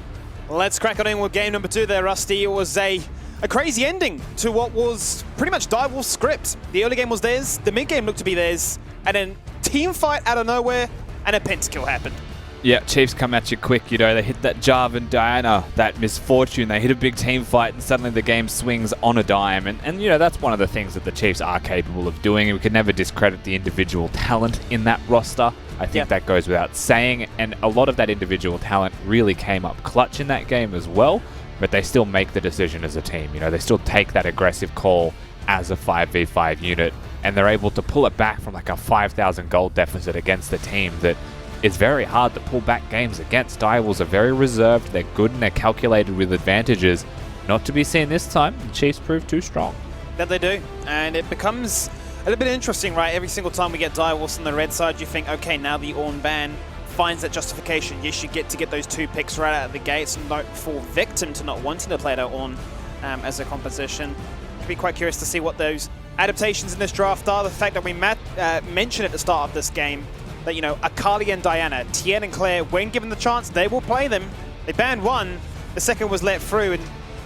let's crack on in with game number 2 there, Rusty. It was a crazy ending to what was pretty much Direwolves' script. The early game was theirs, the mid game looked to be theirs, and then team fight out of nowhere, and a pentakill happened. Yeah, Chiefs come at you quick, you know, they hit that Jarvan Diana, that misfortune, they hit a big team fight, and suddenly the game swings on a dime. And you know, that's one of the things that the Chiefs are capable of doing, and we can never discredit the individual talent in that roster. I think that goes without saying, and a lot of that individual talent really came up clutch in that game as well, but they still make the decision as a team. You know, they still take that aggressive call as a 5v5 unit, and they're able to pull it back from like a 5,000 gold deficit against the team that is very hard to pull back games against. Direwolves are very reserved, they're good, and they're calculated with advantages. Not to be seen this time. The Chiefs prove too strong. That they do, and it becomes a little bit interesting, right? Every single time we get Direwolves on the red side, you think, okay, now the Ornn ban finds that justification. Yes, you get to get those 2 picks right out of the gates, and not fall victim to not wanting to play that Ornn as a composition. I'd be quite curious to see what those adaptations in this draft are. The fact that we mentioned at the start of this game that, you know, Akali and Diana, Tien and Claire, when given the chance, they will play them. They banned one, the second was let through, and,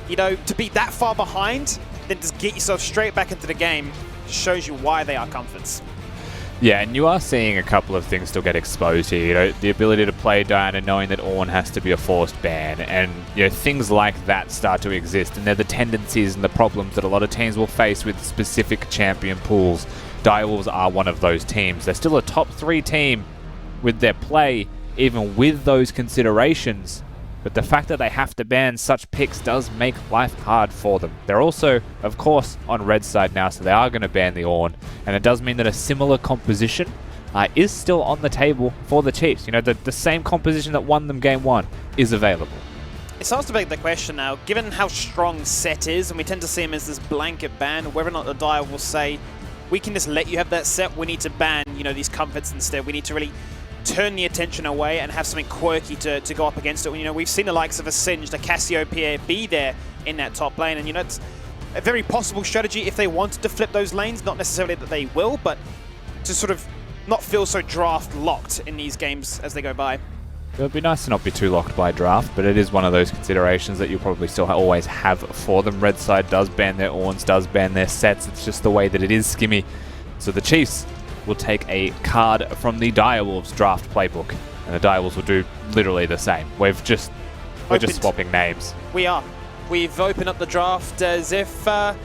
you know, to be that far behind, then just get yourself straight back into the game, shows you why they are comforts. Yeah, and you are seeing a couple of things still get exposed here. You know, the ability to play Diana knowing that Ornn has to be a forced ban, and you know, things like that start to exist, and they're the tendencies and the problems that a lot of teams will face with specific champion pools. Direwolves are one of those teams. They're still a top 3 team with their play, even with those considerations. But the fact that they have to ban such picks does make life hard for them. They're also, of course, on red side now, so they are going to ban the Ornn. And it does mean that a similar composition is still on the table for the Chiefs. You know, the same composition that won them game 1 is available. It starts to beg the question now, given how strong Set is, and we tend to see him as this blanket ban, whether or not the Dire will say, we can just let you have that set, we need to ban, you know, these comforts instead. We need to really turn the attention away and have something quirky to go up against it. You know, we've seen the likes of a Singed, a Cassiopeia be there in that top lane, and you know, it's a very possible strategy if they wanted to flip those lanes. Not necessarily that they will, but to sort of not feel so draft locked in these games as they go by. It would be nice to not be too locked by draft, but it is one of those considerations that you'll probably still always have for them. Red side does ban their Orns, does ban their sets. It's just the way that it is, Skimmy. So the Chiefs will take a card from the Direwolves draft playbook, and the Direwolves will do literally the same. We're just swapping names. We are. We've opened up the draft as if it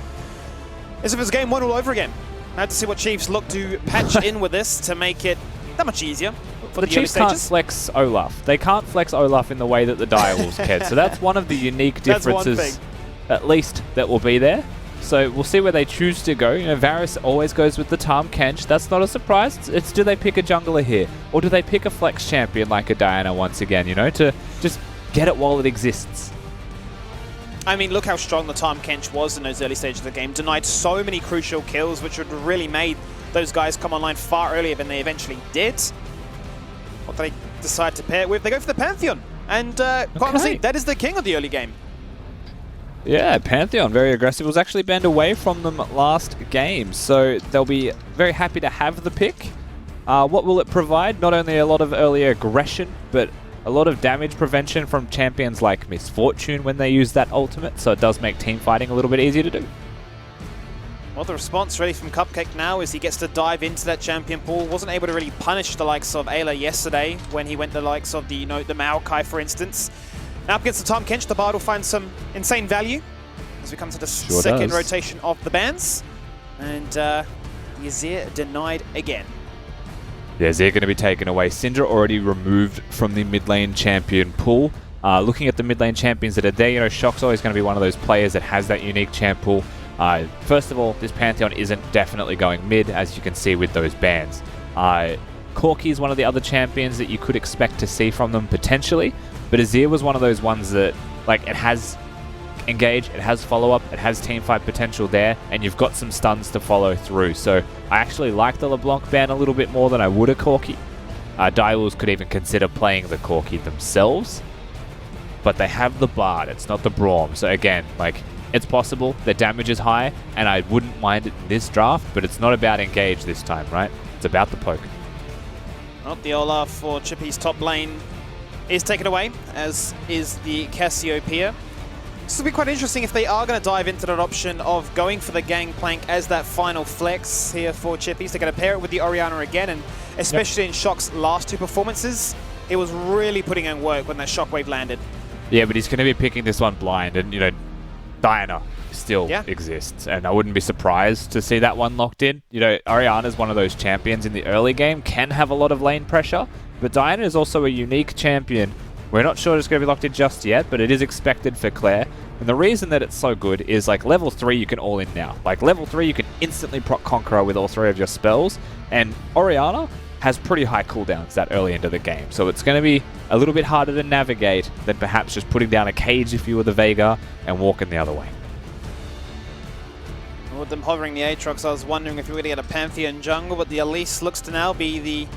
was game one all over again. Now to see what Chiefs look to patch in with this to make it that much easier for The the early Chiefs can't stages. flex Olaf. They can't flex Olaf in the way that the Direwolves can. So that's one of the unique That's one differences, thing. at least, that will be there. So we'll see where they choose to go. You know, Varus always goes with the Tahm Kench. That's not a surprise. It's do they pick a jungler here? Or do they pick a flex champion like a Diana once again, you know, to just get it while it exists? I mean, look how strong the Tahm Kench was in those early stages of the game. Denied so many crucial kills, which would really made those guys come online far earlier than they eventually did. What do they decide to pair it with? They go for the Pantheon. And quite honestly, that is the king of the early game. Yeah, Pantheon, very aggressive. It was actually banned away from them last game, so they'll be very happy to have the pick. What will it provide? Not only a lot of early aggression, but a lot of damage prevention from champions like Misfortune when they use that ultimate, so it does make team fighting a little bit easier to do. Well, the response really from Cupcake now is he gets to dive into that champion pool. Wasn't able to really punish the likes of Ayla yesterday when he went the likes of the, you know, the Maokai, for instance. Now up against the Tahm Kench, the Bard will find some insane value as we come to the second rotation of the bans. And Yazir denied again. Yeah, Zir going to be taken away. Syndra already removed from the mid lane champion pool. Looking at the mid lane champions that are there, you know, Shock's always going to be one of those players that has that unique champ pool. First of all, this Pantheon isn't definitely going mid, as you can see with those bans. Corki is one of the other champions that you could expect to see from them potentially, but Azir was one of those ones that, like, it has engage, it has follow-up, it has teamfight potential there, and you've got some stuns to follow through. So I actually like the LeBlanc ban a little bit more than I would a Corki. Direwolves could even consider playing the Corki themselves, but they have the Bard, it's not the Braum. So again, like, it's possible their damage is high, and I wouldn't mind it in this draft, but it's not about engage this time, right? It's about the poke. Well, the Olaf for Chippy's top lane is taken away, as is the Cassiopeia. This will be quite interesting if they are going to dive into that option of going for the Gangplank as that final flex here for Chippies. They're going to pair it with the Orianna again, and especially in Shock's last two performances, it was really putting in work when that Shockwave landed. Yeah, but he's going to be picking this one blind, and, you know, Diana still exists, and I wouldn't be surprised to see that one locked in. You know, Orianna's one of those champions in the early game, can have a lot of lane pressure, but Diana is also a unique champion. We're not sure it's going to be locked in just yet, but it is expected for Claire. And the reason that it's so good is, like, level 3 you can all in now. Like, level 3 you can instantly proc Conqueror with all 3 of your spells, and Orianna has pretty high cooldowns that early into the game. So it's going to be a little bit harder to navigate than perhaps just putting down a cage if you were the Veigar and walking the other way. With them hovering the Aatrox, I was wondering if we were going to get a Pantheon jungle, but the Elise looks to now be the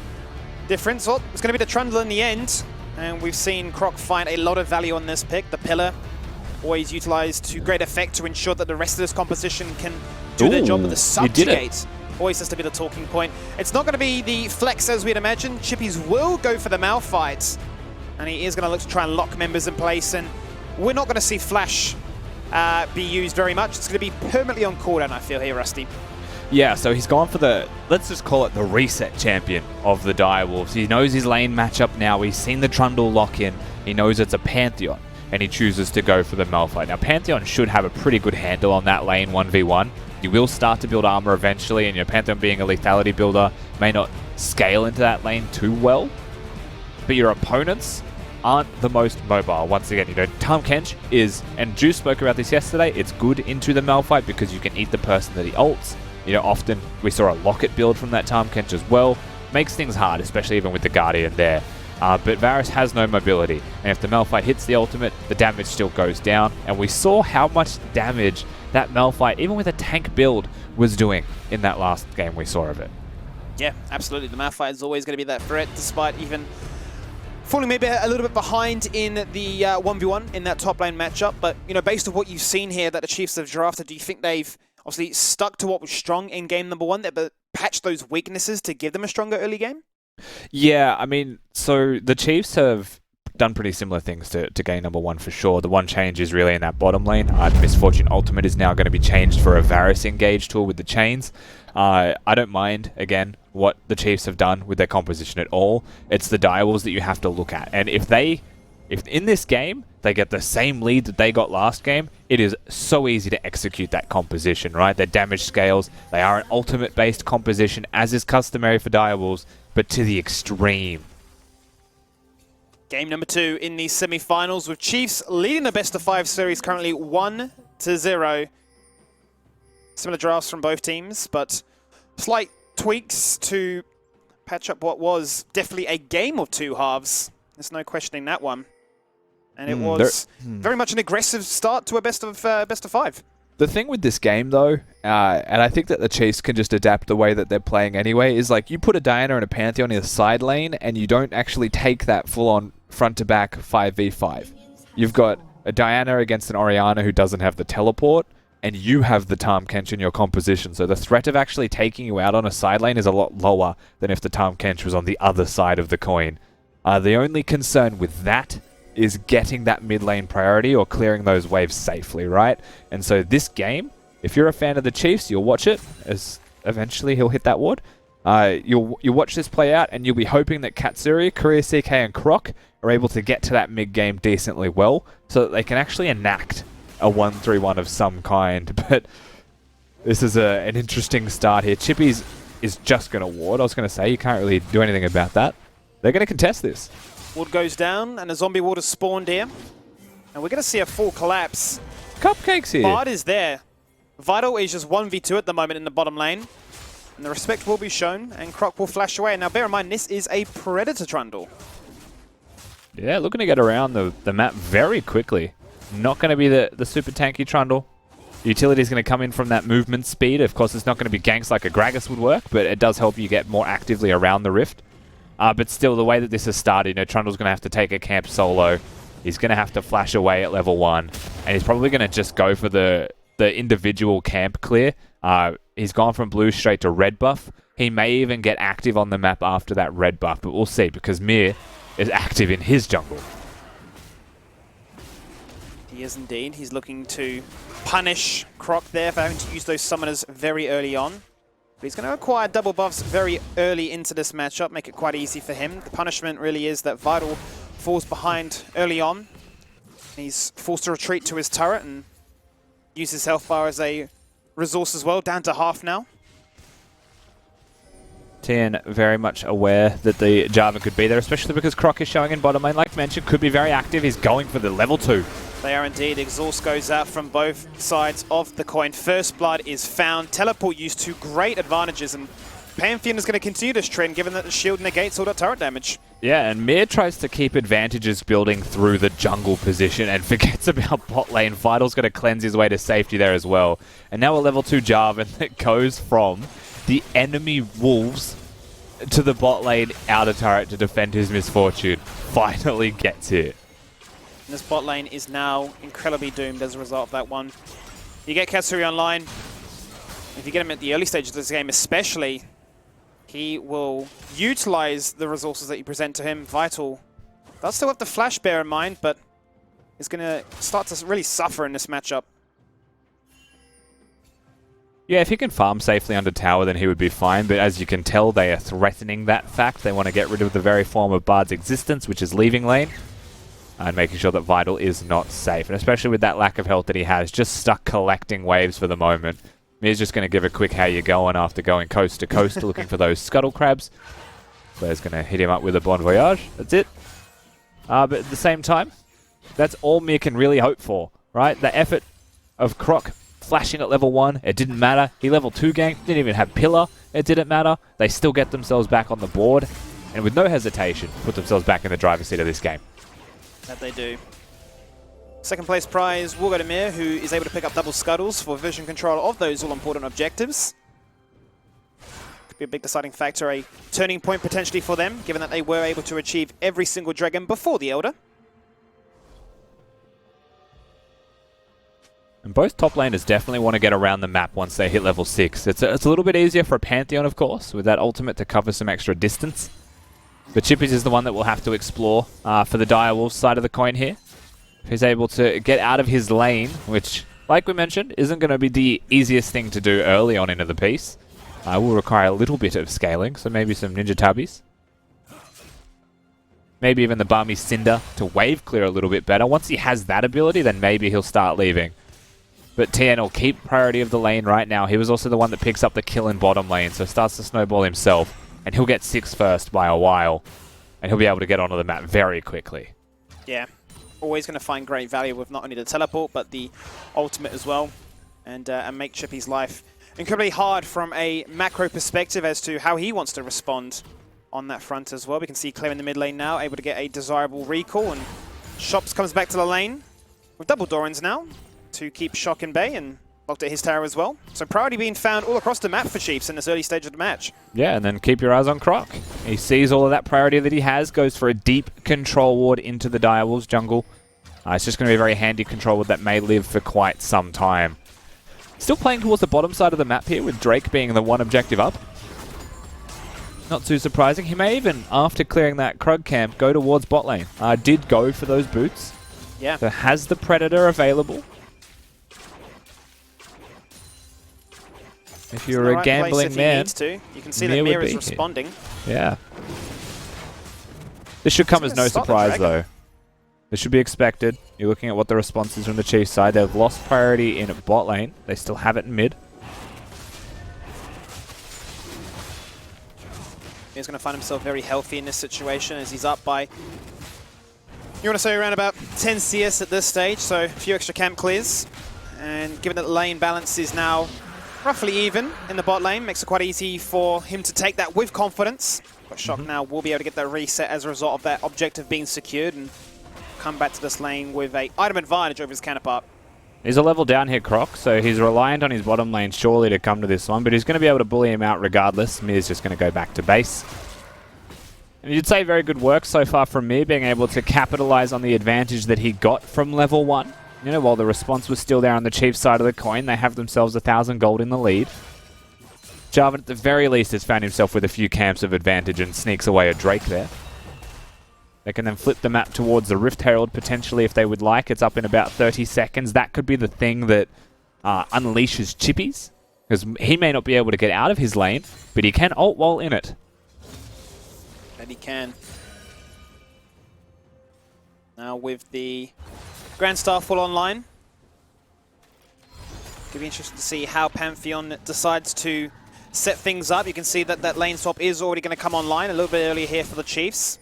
difference. Well, it's going to be the Trundle in the end, and we've seen Croc find a lot of value on this pick. The Pillar, always utilized to great effect to ensure that the rest of this composition can do their job, but the Subjugate always has to be the talking point. It's not going to be the flex as we'd imagine. Chippies will go for the Malphite, and he is going to look to try and lock members in place, and we're not going to see Flash be used very much. It's going to be permanently on cooldown, I feel here, Rusty. Yeah, so he's gone for the, let's just call it the reset champion of the Direwolves. He knows his lane matchup now. He's seen the Trundle lock in. He knows it's a Pantheon, and he chooses to go for the Malphite. Now, Pantheon should have a pretty good handle on that lane 1v1. You will start to build armor eventually, and your Pantheon being a lethality builder may not scale into that lane too well, but your opponents aren't the most mobile. Once again, you know, Tahm Kench is, and Juice spoke about this yesterday, it's good into the Malphite because you can eat the person that he ults. You know, often we saw a Locket build from that Tahm Kench as well. Makes things hard, especially even with the Guardian there. But Varus has no mobility, and if the Malphite hits the ultimate, the damage still goes down, and we saw how much damage that Malphite, even with a tank build, was doing in that last game we saw of it. Yeah, absolutely. The Malphite is always going to be that threat, despite even falling maybe a little bit behind in the 1v1 in that top lane matchup. But, you know, based on what you've seen here that the Chiefs have drafted, do you think they've obviously stuck to what was strong in game number 1, but patched those weaknesses to give them a stronger early game? Yeah, I mean, so the Chiefs have done pretty similar things to game number 1 for sure. The one change is really in that bottom lane. Misfortune Ultimate is now going to be changed for a Varus engage tool with the chains. I don't mind, again, what the Chiefs have done with their composition at all. It's the direwolves that you have to look at. And if in this game they get the same lead that they got last game, it is so easy to execute that composition, right? Their damage scales, they are an ultimate-based composition, as is customary for direwolves, but to the extreme. Game number 2 in the semi-finals, with Chiefs leading the best-of-5 series currently 1-0. Similar drafts from both teams, but slight tweaks to patch up what was definitely a game of 2 halves. There's no questioning that one. And it was very much an aggressive start to a best of 5. The thing with this game, though, and I think that the Chiefs can just adapt the way that they're playing anyway, is like you put a Diana and a Pantheon in the side lane, and you don't actually take that full-on front-to-back 5v5. You've got a Diana against an Orianna who doesn't have the teleport, and you have the Tahm Kench in your composition. So the threat of actually taking you out on a side lane is a lot lower than if the Tahm Kench was on the other side of the coin. The only concern with that is getting that mid lane priority or clearing those waves safely, right? And so this game, if you're a fan of the Chiefs, you'll watch it, as eventually he'll hit that ward. You'll watch this play out, and you'll be hoping that Katsuri, Korea CK, and Croc are able to get to that mid game decently well, so that they can actually enact a 1-3-1 of some kind. But this is an interesting start here. Chippy's is just going to ward. I was going to say, you can't really do anything about that. They're going to contest this. Ward goes down, and a zombie ward is spawned here. And we're going to see a full collapse. Cupcakes here. Bard is there. Vital is just 1v2 at the moment in the bottom lane. And the respect will be shown, and Croc will flash away. Now bear in mind, this is a Predator Trundle. Yeah, looking to get around the map very quickly. Not going to be the super tanky Trundle. Utility is going to come in from that movement speed. Of course, it's not going to be ganks like a Gragas would work, but it does help you get more actively around the Rift. But still, the way that this has started, Trundle's going to have to take a camp solo. He's going to have to flash away at level 1. And he's probably going to just go for the individual camp clear. He's gone from blue straight to red buff. He may even get active on the map after that red buff, but we'll see, because Mir is active in his jungle. He is indeed. He's looking to punish Croc there for having to use those summoners very early on. But he's going to acquire double buffs very early into this matchup, make it quite easy for him. The punishment really is that Vital falls behind early on. He's forced to retreat to his turret and use his health bar as a resource as well, down to half now. TN very much aware that the Jarvan could be there, especially because Croc is showing in bottom lane, like mentioned, could be very active. He's going for the level 2. They are indeed. Exhaust goes out from both sides of the coin. First blood is found. Teleport used to great advantages, and Pantheon is going to continue this trend given that the shield negates all that turret damage. Yeah, and Mir tries to keep advantages building through the jungle position and forgets about bot lane. Vital's going to cleanse his way to safety there as well. And now a level 2 Jarvan that goes from the enemy wolves to the bot lane outer turret to defend his misfortune. Finally gets here. And this bot lane is now incredibly doomed as a result of that one. You get Katsuri online. If you get him at the early stages of this game especially, he will utilize the resources that you present to him. Vital does still have the flash, bear in mind, but is going to start to really suffer in this matchup. Yeah, if he can farm safely under tower, then he would be fine. But as you can tell, they are threatening that fact. They want to get rid of the very form of Bard's existence, which is leaving lane, and making sure that Vital is not safe. And especially with that lack of health that he has, just stuck collecting waves for the moment. Mir's just going to give a quick how you going after going coast to coast looking for those scuttle crabs. Blair's going to hit him up with a bon voyage. That's it. But at the same time, that's all Mir can really hope for, right? The effort of Croc flashing at level 1, it didn't matter. He level 2 ganked, didn't even have pillar, it didn't matter. They still get themselves back on the board, and with no hesitation, put themselves back in the driver's seat of this game. That they do. Second place prize will go to Mir, who is able to pick up double scuttles for vision control of those all-important objectives. Could be a big deciding factor, a turning point potentially for them, given that they were able to achieve every single dragon before the Elder. And both top laners definitely want to get around the map once they hit level 6. It's a little bit easier for Pantheon, of course, with that ultimate to cover some extra distance. But Chippies is the one that we'll have to explore for the Direwolves side of the coin here. If he's able to get out of his lane, which, like we mentioned, isn't going to be the easiest thing to do early on into the piece. Will require a little bit of scaling, so maybe some Ninja Tubbies. Maybe even the Barmy Cinder to wave clear a little bit better. Once he has that ability, then maybe he'll start leaving. But TN will keep priority of the lane right now. He was also the one that picks up the kill in bottom lane, so starts to snowball himself. And he'll get 6 first by a while. And he'll be able to get onto the map very quickly. Yeah, always going to find great value with not only the teleport, but the ultimate as well. And make Chippy's life incredibly hard from a macro perspective as to how he wants to respond on that front as well. We can see Clear in the mid lane now, able to get a desirable recall, and Shops comes back to the lane with double Dorans now to keep Shock in bay and locked at his tower as well. So priority being found all across the map for Chiefs in this early stage of the match. Yeah, and then keep your eyes on Croc. He sees all of that priority that he has, goes for a deep control ward into the Direwolves jungle. It's just going to be a very handy control ward that may live for quite some time. Still playing towards the bottom side of the map here, with Drake being the one objective up. Not too surprising. He may even, after clearing that Krug camp, go towards bot lane. Did go for those boots. Yeah. So has the Predator available. If you're a gambling man, you can see that Mir is responding. Yeah. This should come as no surprise, though. This should be expected. You're looking at what the response is from the Chiefs side. They've lost priority in bot lane. They still have it in mid. He's going to find himself very healthy in this situation as he's up by, you want to say, around about 10 CS at this stage, so a few extra camp clears. And given that the lane balance is now roughly even in the bot lane, makes it quite easy for him to take that with confidence. But Shock now will be able to get that reset as a result of that objective being secured and come back to this lane with a item advantage over his counterpart. He's a level down here, Croc, so he's reliant on his bottom lane surely to come to this one, but he's going to be able to bully him out regardless. Mir's just going to go back to base. And you'd say very good work so far from Mir, being able to capitalize on the advantage that he got from level 1. You know, while the response was still there on the Chiefs side of the coin, they have themselves 1,000 gold in the lead. Jarvan, at the very least, has found himself with a few camps of advantage and sneaks away a Drake there. They can then flip the map towards the Rift Herald potentially if they would like. It's up in about 30 seconds. That could be the thing that unleashes Chippies, because he may not be able to get out of his lane, but he can ult while in it. And he can. Now with the Grand Star full online, it'll be interesting to see how Pantheon decides to set things up. You can see that that lane swap is already going to come online a little bit earlier here for the Chiefs,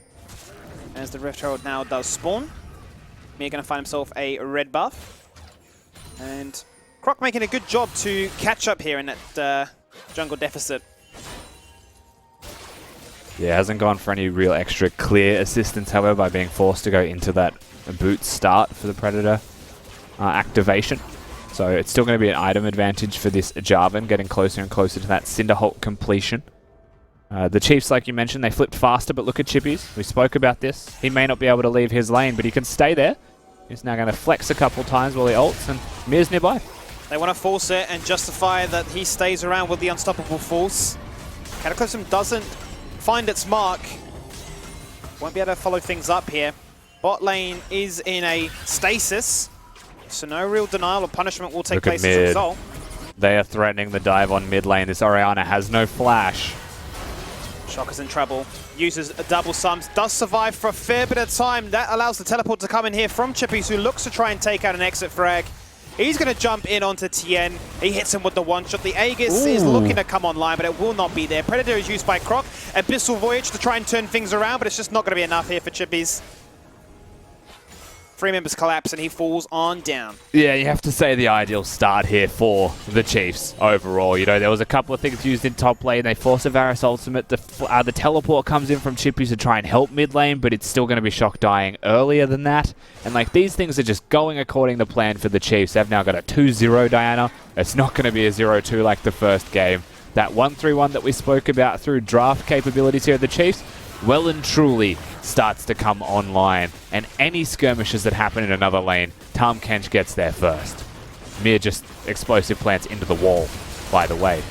as the Rift Herald now does spawn. Mir going to find himself a red buff. And Croc making a good job to catch up here in that jungle deficit. Yeah, hasn't gone for any real extra clear assistance, however, by being forced to go into that boot start for the Predator activation. So it's still going to be an item advantage for this Jarvan, getting closer and closer to that Cinderholt completion. The Chiefs, like you mentioned, they flipped faster, but look at Chippies. We spoke about this. He may not be able to leave his lane, but he can stay there. He's now going to flex a couple times while he ults, and Mir's nearby. They want to force it and justify that he stays around with the unstoppable force. Cataclysm doesn't find its mark. Won't be able to follow things up here. Bot lane is in a stasis, so no real denial or punishment will take place as a result. They are threatening the dive on mid lane. This Orianna has no flash. Shock is in trouble. Uses a double sums. Does survive for a fair bit of time. That allows the teleport to come in here from Chippies, who looks to try and take out an exit frag. He's going to jump in onto Tien. He hits him with the one-shot. The Aegis is looking to come online, but it will not be there. Predator is used by Croc. Abyssal Voyage to try and turn things around, but it's just not going to be enough here for Chippies. 3 members collapse and he falls on down. Yeah, you have to say the ideal start here for the Chiefs overall. You know, there was a couple of things used in top lane. They force a Varus ultimate. The teleport comes in from Chippies to try and help mid lane, but it's still going to be Shock dying earlier than that. And like, these things are just going according to plan for the Chiefs. They've now got a 2-0 Diana. It's not going to be a 0-2 like the first game. That 1-3-1 that we spoke about through draft capabilities here at the Chiefs, well and truly starts to come online. And any skirmishes that happen in another lane, Tahm Kench gets there first. Mir just explosive plants into the wall, by the way.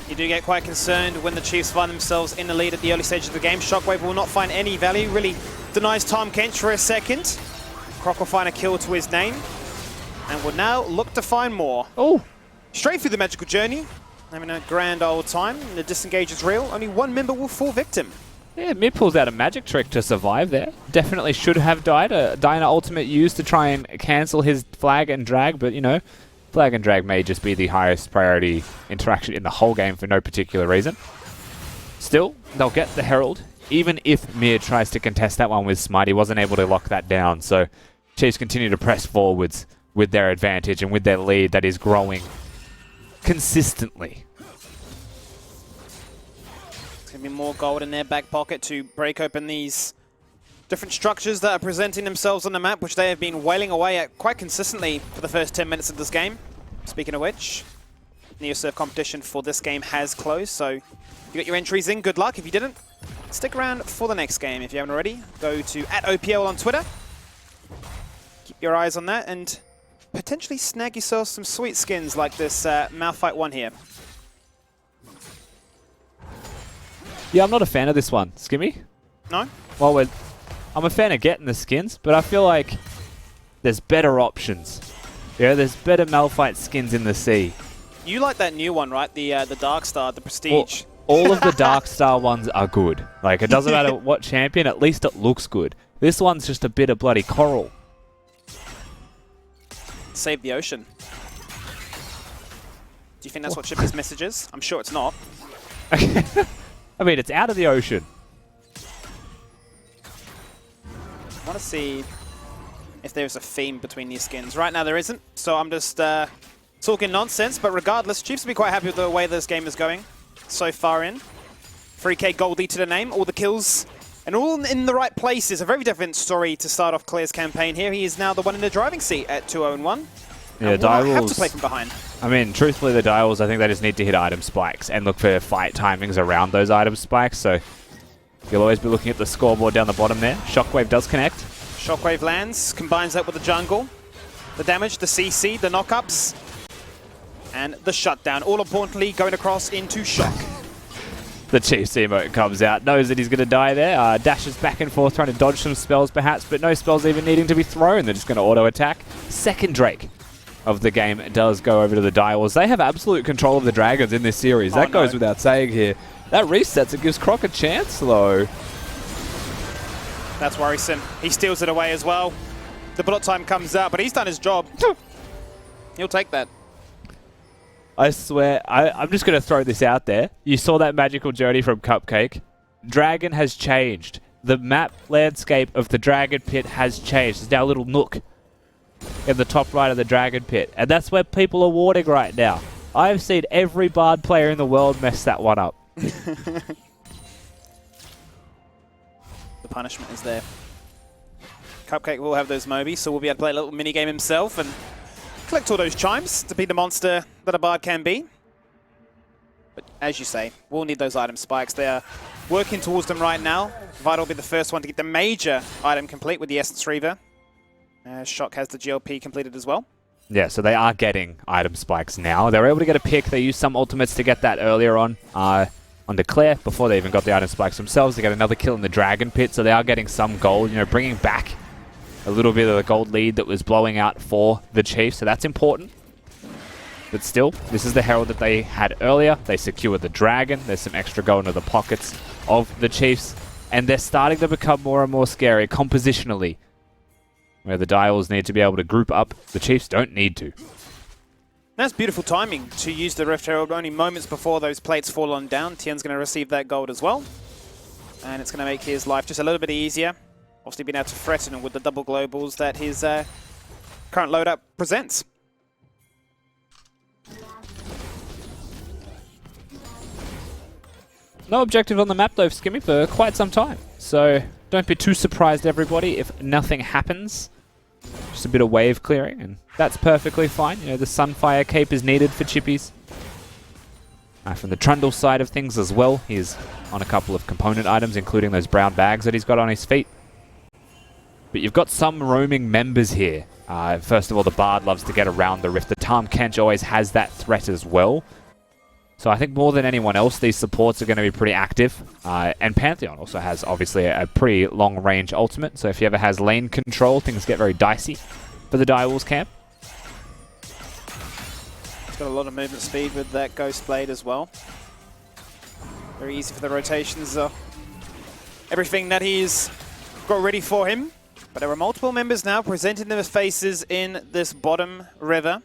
You do get quite concerned when the Chiefs find themselves in the lead at the early stage of the game. Shockwave will not find any value, really denies Tom Kench for a second. Croc will find a kill to his name, and will now look to find more. Oh! Straight through the magical journey, having a grand old time. The disengage is real, only one member will fall victim. Yeah, Mid pulls out a magic trick to survive there. Definitely should have died. A Dyna ultimate used to try and cancel his flag and drag, but you know, flag and drag may just be the highest priority interaction in the whole game for no particular reason. Still, they'll get the Herald. Even if Mir tries to contest that one with Smite, he wasn't able to lock that down. So Chiefs continue to press forwards with their advantage and with their lead that is growing consistently. There's going to be more gold in their back pocket to break open these different structures that are presenting themselves on the map, which they have been wailing away at quite consistently for the first 10 minutes of this game. Speaking of which, NeoSurf competition for this game has closed, so you got your entries in, good luck. If you didn't, stick around for the next game. If you haven't already, go to @OPL on Twitter. Keep your eyes on that and potentially snag yourself some sweet skins like this Malphite one here. Yeah, I'm not a fan of this one. Skimmy? No? Well, I'm a fan of getting the skins, but I feel like there's better options. Yeah, there's better Malphite skins in the sea. You like that new one, right? The Dark Star, the Prestige. All of the Dark Star ones are good. Like, it doesn't matter what champion, at least it looks good. This one's just a bit of bloody coral. Save the ocean. Do you think that's what Chippy's message is? I'm sure it's not. I mean, it's out of the ocean. I want to see if there's a theme between these skins. Right now there isn't, so I'm just talking nonsense, but regardless, Chiefs will be quite happy with the way this game is going so far in. 3k Goldie to the name, all the kills, and all in the right places. A very different story to start off Claire's campaign here. He is now the one in the driving seat at 2-0-1. Yeah, will not have to play from behind. I mean, truthfully, the Direwolves, I think they just need to hit item spikes and look for fight timings around those item spikes. So you'll always be looking at the scoreboard down the bottom there. Shockwave does connect. Shockwave lands, combines that with the jungle. The damage, the CC, the knockups, and the shutdown. All importantly, going across into Shock. The Chiefs emote comes out, knows that he's going to die there, dashes back and forth trying to dodge some spells perhaps, but no spells even needing to be thrown. They're just going to auto-attack. Second Drake of the game does go over to the Direwolves. They have absolute control of the Dragons in this series. That goes without saying here. That resets it, gives Croc a chance though. That's worrisome. He steals it away as well. The bullet time comes out, but he's done his job. He'll take that. I swear, I'm just going to throw this out there. You saw that magical journey from Cupcake. Dragon has changed. The map landscape of the Dragon Pit has changed. There's now a little nook in the top right of the Dragon Pit. And that's where people are warding right now. I've seen every Bard player in the world mess that one up. The punishment is there. Cupcake will have those Mobies, so we'll be able to play a little mini-game himself and collect all those chimes to be the monster that a Bard can be. But as you say, we'll need those item spikes. They are working towards them right now. Vital will be the first one to get the major item complete with the Essence Reaver. Shock has the GLP completed as well. Yeah, so they are getting item spikes now. They were able to get a pick. They used some ultimates to get that earlier on Declare before they even got the item spikes themselves. They got another kill in the Dragon Pit, so they are getting some gold, you know, bringing back a little bit of the gold lead that was blowing out for the Chiefs, so that's important. But still, this is the Herald that they had earlier. They secured the Dragon. There's some extra gold into the pockets of the Chiefs, and they're starting to become more and more scary compositionally, where the Dials need to be able to group up. The Chiefs don't need to. That's beautiful timing to use the Rift Herald only moments before those plates fall on down. Tien's going to receive that gold as well. And it's going to make his life just a little bit easier. Obviously being able to threaten him with the double globals that his current loadout presents. No objective on the map though, Skimmy, for quite some time. So don't be too surprised, everybody, if nothing happens. Just a bit of wave clearing, and that's perfectly fine. You know, the Sunfire Cape is needed for Chippies. From the Trundle side of things as well, he's on a couple of component items, including those brown bags that he's got on his feet. But you've got some roaming members here. First of all, the Bard loves to get around the Rift. The Tom Kench always has that threat as well. So I think more than anyone else, these supports are going to be pretty active. And Pantheon also has, obviously, a pretty long-range ultimate. So if he ever has lane control, things get very dicey for the Direwolves camp. He's got a lot of movement speed with that Ghost Blade as well. Very easy for the rotations. Everything that he's got ready for him. But there are multiple members now presenting their faces in this bottom river.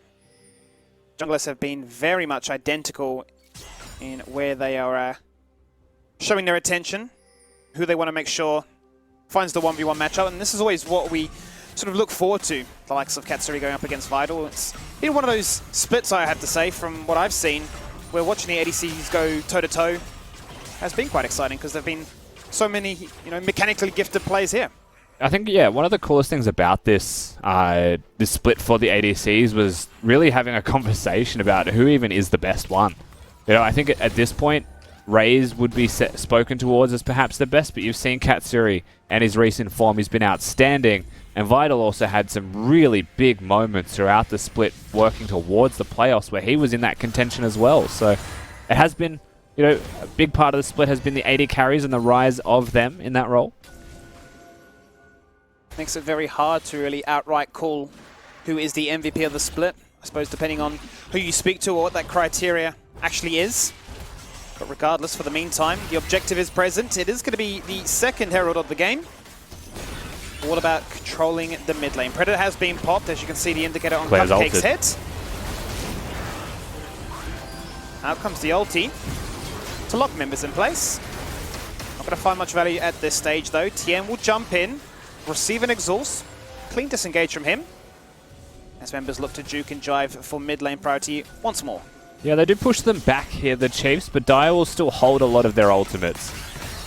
Junglers have been very much identical in where they are showing their attention, who they want to make sure finds the 1v1 matchup. And this is always what we sort of look forward to, the likes of Katsuri going up against Vital. It's been one of those splits, I have to say, from what I've seen, where watching the ADCs go toe-to-toe has been quite exciting because there have been so many, mechanically gifted players here. I think, yeah, one of the coolest things about this this split for the ADCs was really having a conversation about who even is the best one. I think at this point, Raze would be spoken towards as perhaps the best, but you've seen Katsuri and his recent form. He's been outstanding, and Vital also had some really big moments throughout the split working towards the playoffs where he was in that contention as well. So it has been, a big part of the split has been the AD carries and the rise of them in that role. Makes it very hard to really outright call who is the MVP of the split. I suppose depending on who you speak to or what that criteria actually is. But regardless, for the meantime, the objective is present. It is going to be the second Herald of the game. All about controlling the mid lane. Predator has been popped, as you can see the indicator on Cupcake's head. Out comes the ulti to lock members in place. Not going to find much value at this stage though. Tien will jump in, receive an exhaust, clean disengage from him, as members look to juke and jive for mid lane priority once more. Yeah, they do push them back here, the Chiefs, but Dire will still hold a lot of their ultimates.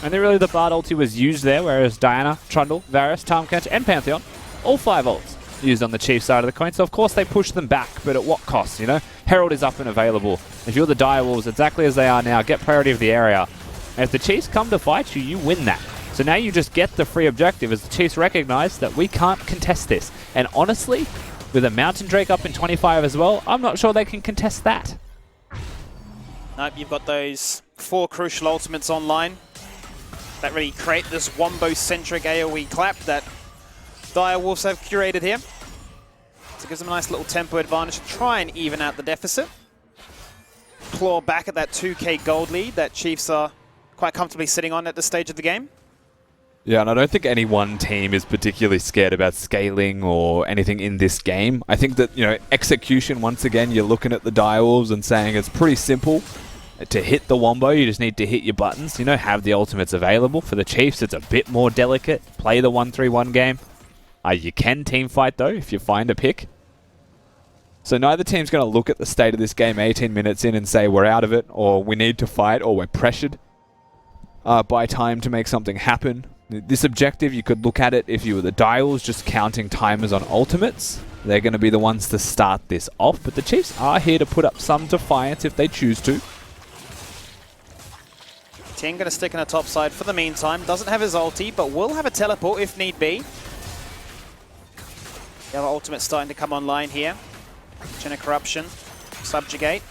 And then really the Bard ulti was used there, whereas Diana, Trundle, Varus, Tarmkanch, and Pantheon, all 5 ults used on the Chiefs side of the coin. So of course they push them back, but at what cost, Herald is up and available. If you're the Direwolves, exactly as they are now, get priority of the area. And if the Chiefs come to fight you, you win that. So now you just get the free objective as the Chiefs recognize that we can't contest this. And honestly, with a Mountain Drake up in 25 as well, I'm not sure they can contest that. Nope, you've got those 4 crucial ultimates online that really create this Wombo-centric AoE clap that Direwolves have curated here. So it gives them a nice little tempo advantage to try and even out the deficit. Claw back at that 2k gold lead that Chiefs are quite comfortably sitting on at this stage of the game. Yeah, and I don't think any one team is particularly scared about scaling or anything in this game. I think that, execution, once again, you're looking at the Direwolves and saying it's pretty simple to hit the Wombo. You just need to hit your buttons, have the ultimates available. For the Chiefs, it's a bit more delicate. Play the 1-3-1 game. You can team fight, though, if you find a pick. So neither team's going to look at the state of this game 18 minutes in and say we're out of it, or we need to fight, or we're pressured by time to make something happen. This objective, you could look at it if you were the Direwolves, just counting timers on ultimates. They're going to be the ones to start this off, but the Chiefs are here to put up some defiance if they choose to. Tien going to stick in the top side for the meantime. Doesn't have his ulti, but will have a teleport if need be. The other ultimate starting to come online here. Jenna Corruption, Subjugate.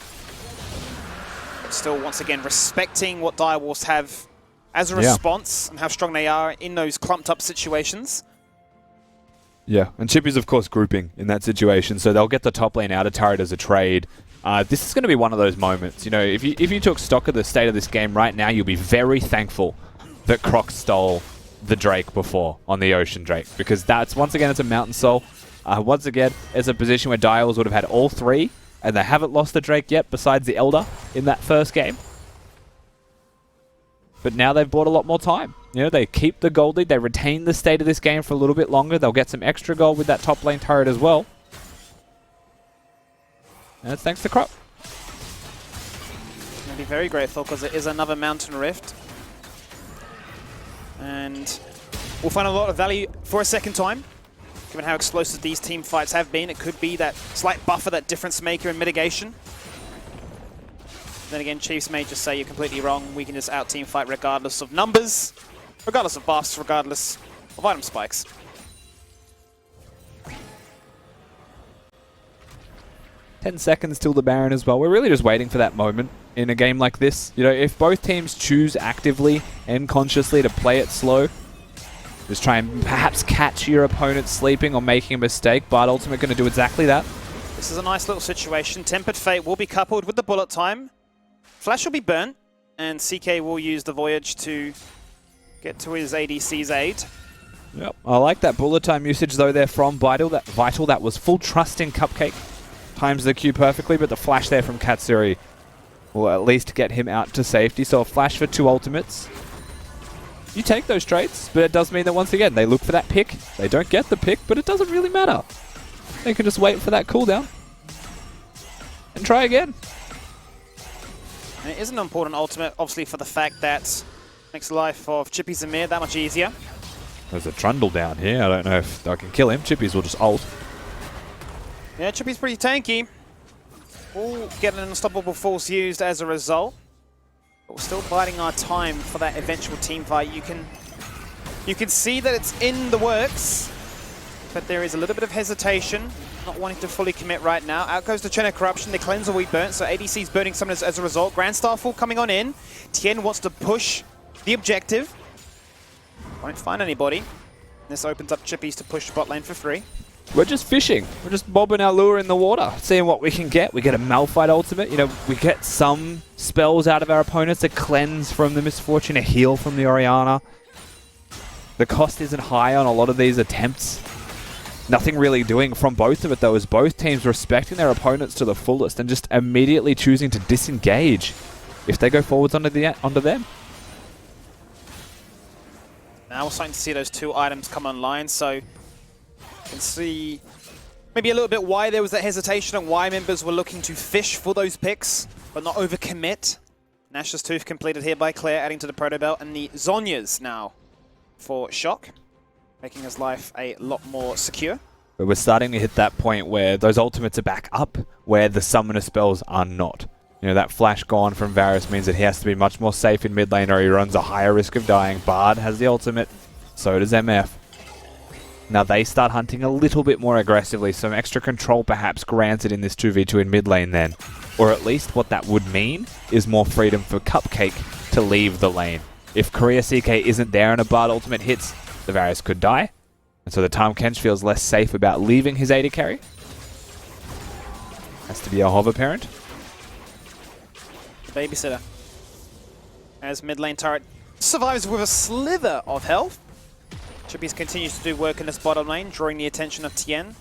But still, once again, respecting what Direwolves have as a response and how strong they are in those clumped up situations. Yeah, and Chippy's of course grouping in that situation, so they'll get the top lane out of turret as a trade. This is going to be one of those moments. If you took stock of the state of this game right now, you'll be very thankful that Croc stole the Drake before on the Ocean Drake, because that's, once again, it's a Mountain Soul. Once again, it's a position where Direwolves would have had all 3, and they haven't lost the Drake yet besides the Elder in that first game. But now they've bought a lot more time. They keep the gold lead. They retain the state of this game for a little bit longer. They'll get some extra gold with that top lane turret as well. And it's thanks to Crop. It's going to be very grateful because it is another Mountain Rift. And we'll find a lot of value for a second time. Given how explosive these team fights have been, it could be that slight buffer, that difference maker in mitigation. Then again, Chiefs may just say you're completely wrong. We can just out-team fight regardless of numbers, regardless of buffs, regardless of item spikes. 10 seconds till the Baron as well. We're really just waiting for that moment in a game like this. You know, if both teams choose actively and consciously to play it slow, just try and perhaps catch your opponent sleeping or making a mistake, but Ultimate going to do exactly that. This is a nice little situation. Tempered Fate will be coupled with the bullet time. Flash will be burnt, and CK will use the Voyage to get to his ADC's aid. Yep, I like that bullet time usage though there from Vital. That was full trust in Cupcake. Times the Q perfectly, but the flash there from Katsuri will at least get him out to safety. So a flash for 2 ultimates. You take those traits, but it does mean that once again, they look for that pick. They don't get the pick, but it doesn't really matter. They can just wait for that cooldown and try again. And it is an important ultimate, obviously, for the fact that makes the life of Chippy Zamir that much easier. There's a Trundle down here. I don't know if I can kill him. Chippies will just ult. Yeah, Chippy's pretty tanky. We'll get an unstoppable force used as a result. But we're still biding our time for that eventual team fight. You can see that it's in the works, but there is a little bit of hesitation, not wanting to fully commit right now. Out goes the Chain of Corruption, the Cleanse will be burnt, so ADC's burning summoners as a result. Grand Starfall coming on in. Tien wants to push the objective. Won't find anybody. This opens up Chippies to push bot lane for free. We're just fishing. We're just bobbing our lure in the water, seeing what we can get. We get a Malphite ultimate. You know, we get some spells out of our opponents, a cleanse from the Misfortune, a heal from the Orianna. The cost isn't high on a lot of these attempts. Nothing really doing from both of it, though, is both teams respecting their opponents to the fullest and just immediately choosing to disengage if they go forwards onto them. Now we're starting to see those 2 items come online, so you can see maybe a little bit why there was that hesitation and why members were looking to fish for those picks, but not overcommit. Nash's Tooth completed here by Claire, adding to the Proto Belt, and the Zhonya's now for Shock, making his life a lot more secure. But we're starting to hit that point where those ultimates are back up, where the summoner spells are not. You know, that flash gone from Varus means that he has to be much more safe in mid lane or he runs a higher risk of dying. Bard has the ultimate, so does MF. Now they start hunting a little bit more aggressively, some extra control perhaps granted in this 2v2 in mid lane then. Or at least what that would mean is more freedom for Cupcake to leave the lane. If Korea CK isn't there and a Bard ultimate hits, the Varus could die. And so the Tahm Kench feels less safe about leaving his AD carry. Has to be a hover parent. Babysitter. As mid lane turret survives with a slither of health. Chippies continues to do work in this bottom lane, drawing the attention of Tien.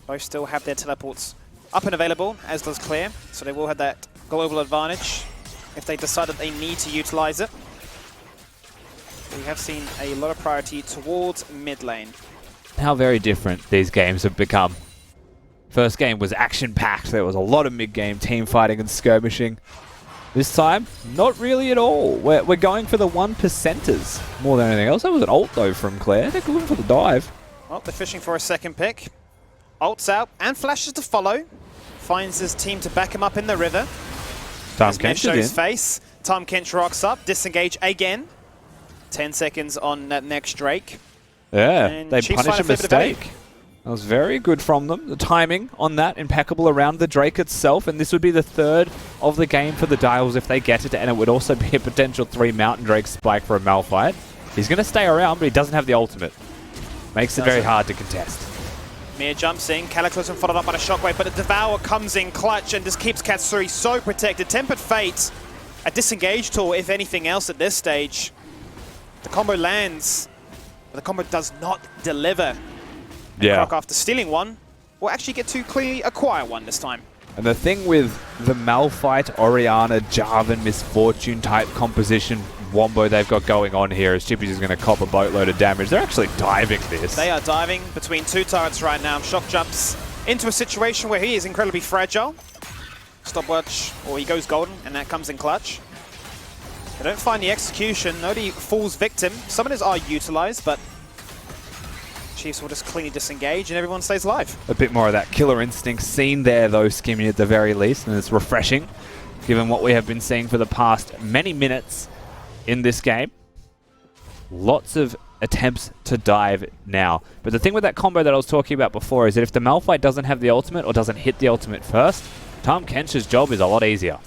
Both still have their teleports up and available, as does Claire, so they will have that global advantage if they decide that they need to utilize it. We have seen a lot of priority towards mid lane. How very different these games have become. First game was action-packed. There was a lot of mid-game team fighting and skirmishing. This time, not really at all. We're going for the 1%ers more than anything else. That was an ult, though, from Claire. They're looking for the dive. Well, they're fishing for a second pick. Ults out and flashes to follow. Finds his team to back him up in the river. Tahm Kench shows is in. face. Tahm Kench rocks up. Disengage again. 10 seconds on that next Drake. Yeah, And they Chiefs punish a find a fair bit of value. mistake. That was very good from them. The timing on that, impeccable around the Drake itself, and this would be the 3rd of the game for the Dials if they get it, and it would also be a potential 3 Mountain Drake spike for a Malphite. He's going to stay around, but he doesn't have the ultimate. Makes it very hard to contest. Mir jumps in, Cataclysm followed up by a Shockwave, but a Devour comes in clutch and just keeps Katsuri so protected. Tempered Fate, a disengage tool, if anything else at this stage. The combo lands, but the combo does not deliver. Yeah. Croc, after stealing one, will actually get to clearly acquire one this time. And the thing with the Malphite, Orianna, Jarvan, Misfortune type composition wombo they've got going on here is Chippy's is going to cop a boatload of damage. They're actually diving this. They are diving between 2 turrets right now. Shock jumps into a situation where he is incredibly fragile. Stopwatch, or he goes golden, and that comes in clutch. They don't find the execution. Nobody falls victim. Summoners are utilized, but Chiefs will just cleanly disengage and everyone stays alive. A bit more of that killer instinct seen there, though, Skimmy, at the very least, and it's refreshing, given what we have been seeing for the past many minutes in this game. Lots of attempts to dive now. But the thing with that combo that I was talking about before is that if the Malphite doesn't have the ultimate or doesn't hit the ultimate first, Tahm Kench's job is a lot easier.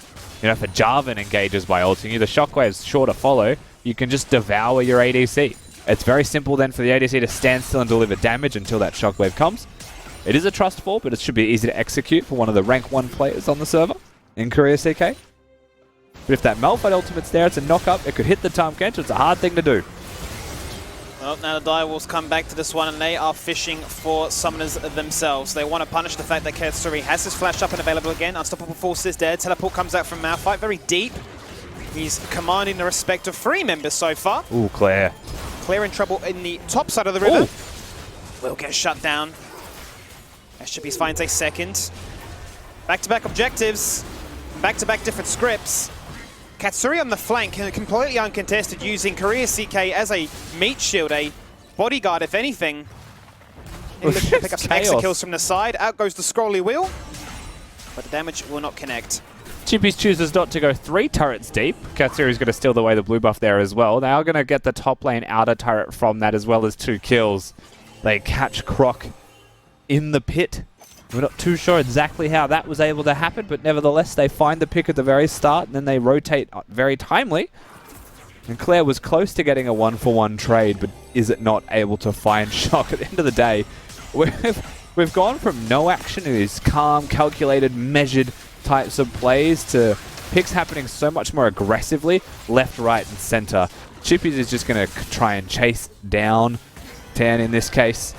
You know, if a Jarvan engages by ulting you, the shockwave's sure to follow. You can just devour your ADC. It's very simple then for the ADC to stand still and deliver damage until that shockwave comes. It is a trust fall, but it should be easy to execute for one of the rank 1 players on the server in Korea CK. But if that Malphite ultimate's there, it's a knock-up. It could hit the Tahm Kench. It's a hard thing to do. Well, now the Direwolves come back to this one, and they are fishing for summoners themselves. They want to punish the fact that Katsuri has his flash up and available again. Unstoppable Force is dead. Teleport comes out from Malphite, very deep. He's commanding the respect of 3 members so far. Ooh, Claire. Claire in trouble in the top side of the river. Will get shut down. SGPs finds a second. Back-to-back objectives. Back-to-back different scripts. Katsuri on the flank, completely uncontested, using Korea CK as a meat shield, a bodyguard, if anything. He's looking to pick up some extra kills from the side. Out goes the scrolly wheel, but the damage will not connect. Chippies chooses not to go 3 turrets deep. Katsuri's going to steal away the blue buff there as well. They are going to get the top lane outer turret from that as well as 2 kills. They catch Croc in the pit. We're not too sure exactly how that was able to happen, but nevertheless, they find the pick at the very start, and then they rotate very timely. And Claire was close to getting a 1-for-1 trade, but is it not able to find Shock at the end of the day? We've gone from no action to these calm, calculated, measured types of plays to picks happening so much more aggressively, left, right, and center. Chippies is just going to try and chase down Tan in this case.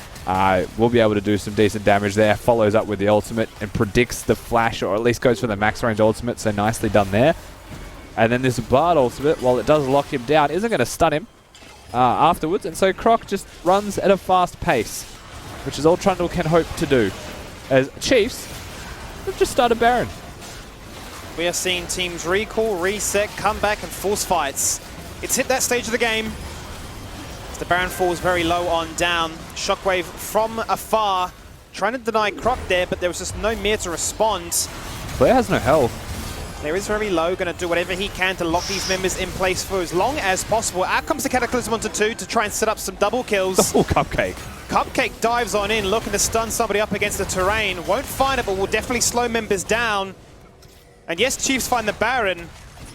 We'll be able to do some decent damage there. Follows up with the ultimate and predicts the flash, or at least goes for the max range ultimate, so nicely done there. And then this Bard ultimate, while it does lock him down, isn't going to stun him afterwards, and so Croc just runs at a fast pace, which is all Trundle can hope to do. As Chiefs have just started Baron. We are seeing teams recall, reset, come back, and force fights. It's hit that stage of the game. The Baron falls very low on down. Shockwave from afar, trying to deny Croc there, but there was just no Mir to respond. Claire has no health. Claire is very low, going to do whatever he can to lock these members in place for as long as possible. Out comes the Cataclysm onto 2 to try and set up some double kills. Oh, Cupcake. Cupcake dives on in, looking to stun somebody up against the terrain. Won't find it, but will definitely slow members down. And yes, Chiefs find the Baron,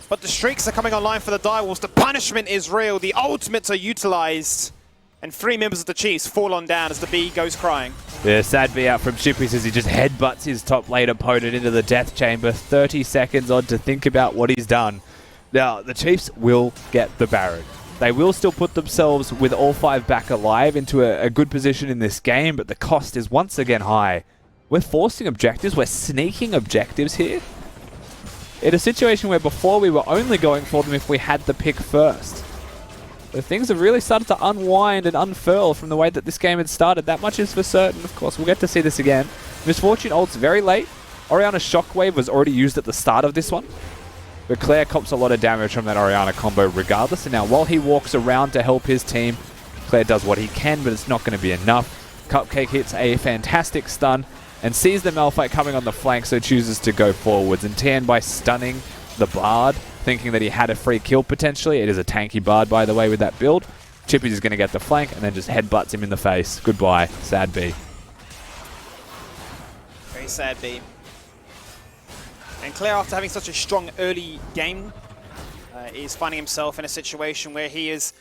but the streaks are coming online for the Direwolves. The punishment is real. The ultimates are utilized. And 3 members of the Chiefs fall on down as the B goes crying. Yeah, sad B out from Chippies as he just headbutts his top lane opponent into the death chamber. 30 seconds on to think about what he's done. Now, the Chiefs will get the Baron. They will still put themselves with all 5 back alive into a good position in this game, but the cost is once again high. We're forcing objectives. We're sneaking objectives here. In a situation where before we were only going for them if we had the pick first. But things have really started to unwind and unfurl from the way that this game had started. That much is for certain. Of course, we'll get to see this again. Misfortune ults very late. Orianna's Shockwave was already used at the start of this one. But Claire cops a lot of damage from that Orianna combo regardless. And now while he walks around to help his team, Claire does what he can, but it's not going to be enough. Cupcake hits a fantastic stun and sees the Malphite coming on the flank, so chooses to go forwards. And Tan, by stunning the Bard, thinking that he had a free kill potentially. It is a tanky Bard, by the way, with that build. Chippies is going to get the flank and then just headbutts him in the face. Goodbye, sad B. Very sad B. And Claire, after having such a strong early game, is finding himself in a situation where he is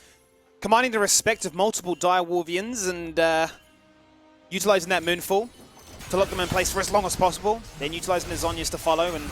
commanding the respect of multiple Direwolvians and utilizing that Moonfall to lock them in place for as long as possible, then utilizing the Zhonya's to follow and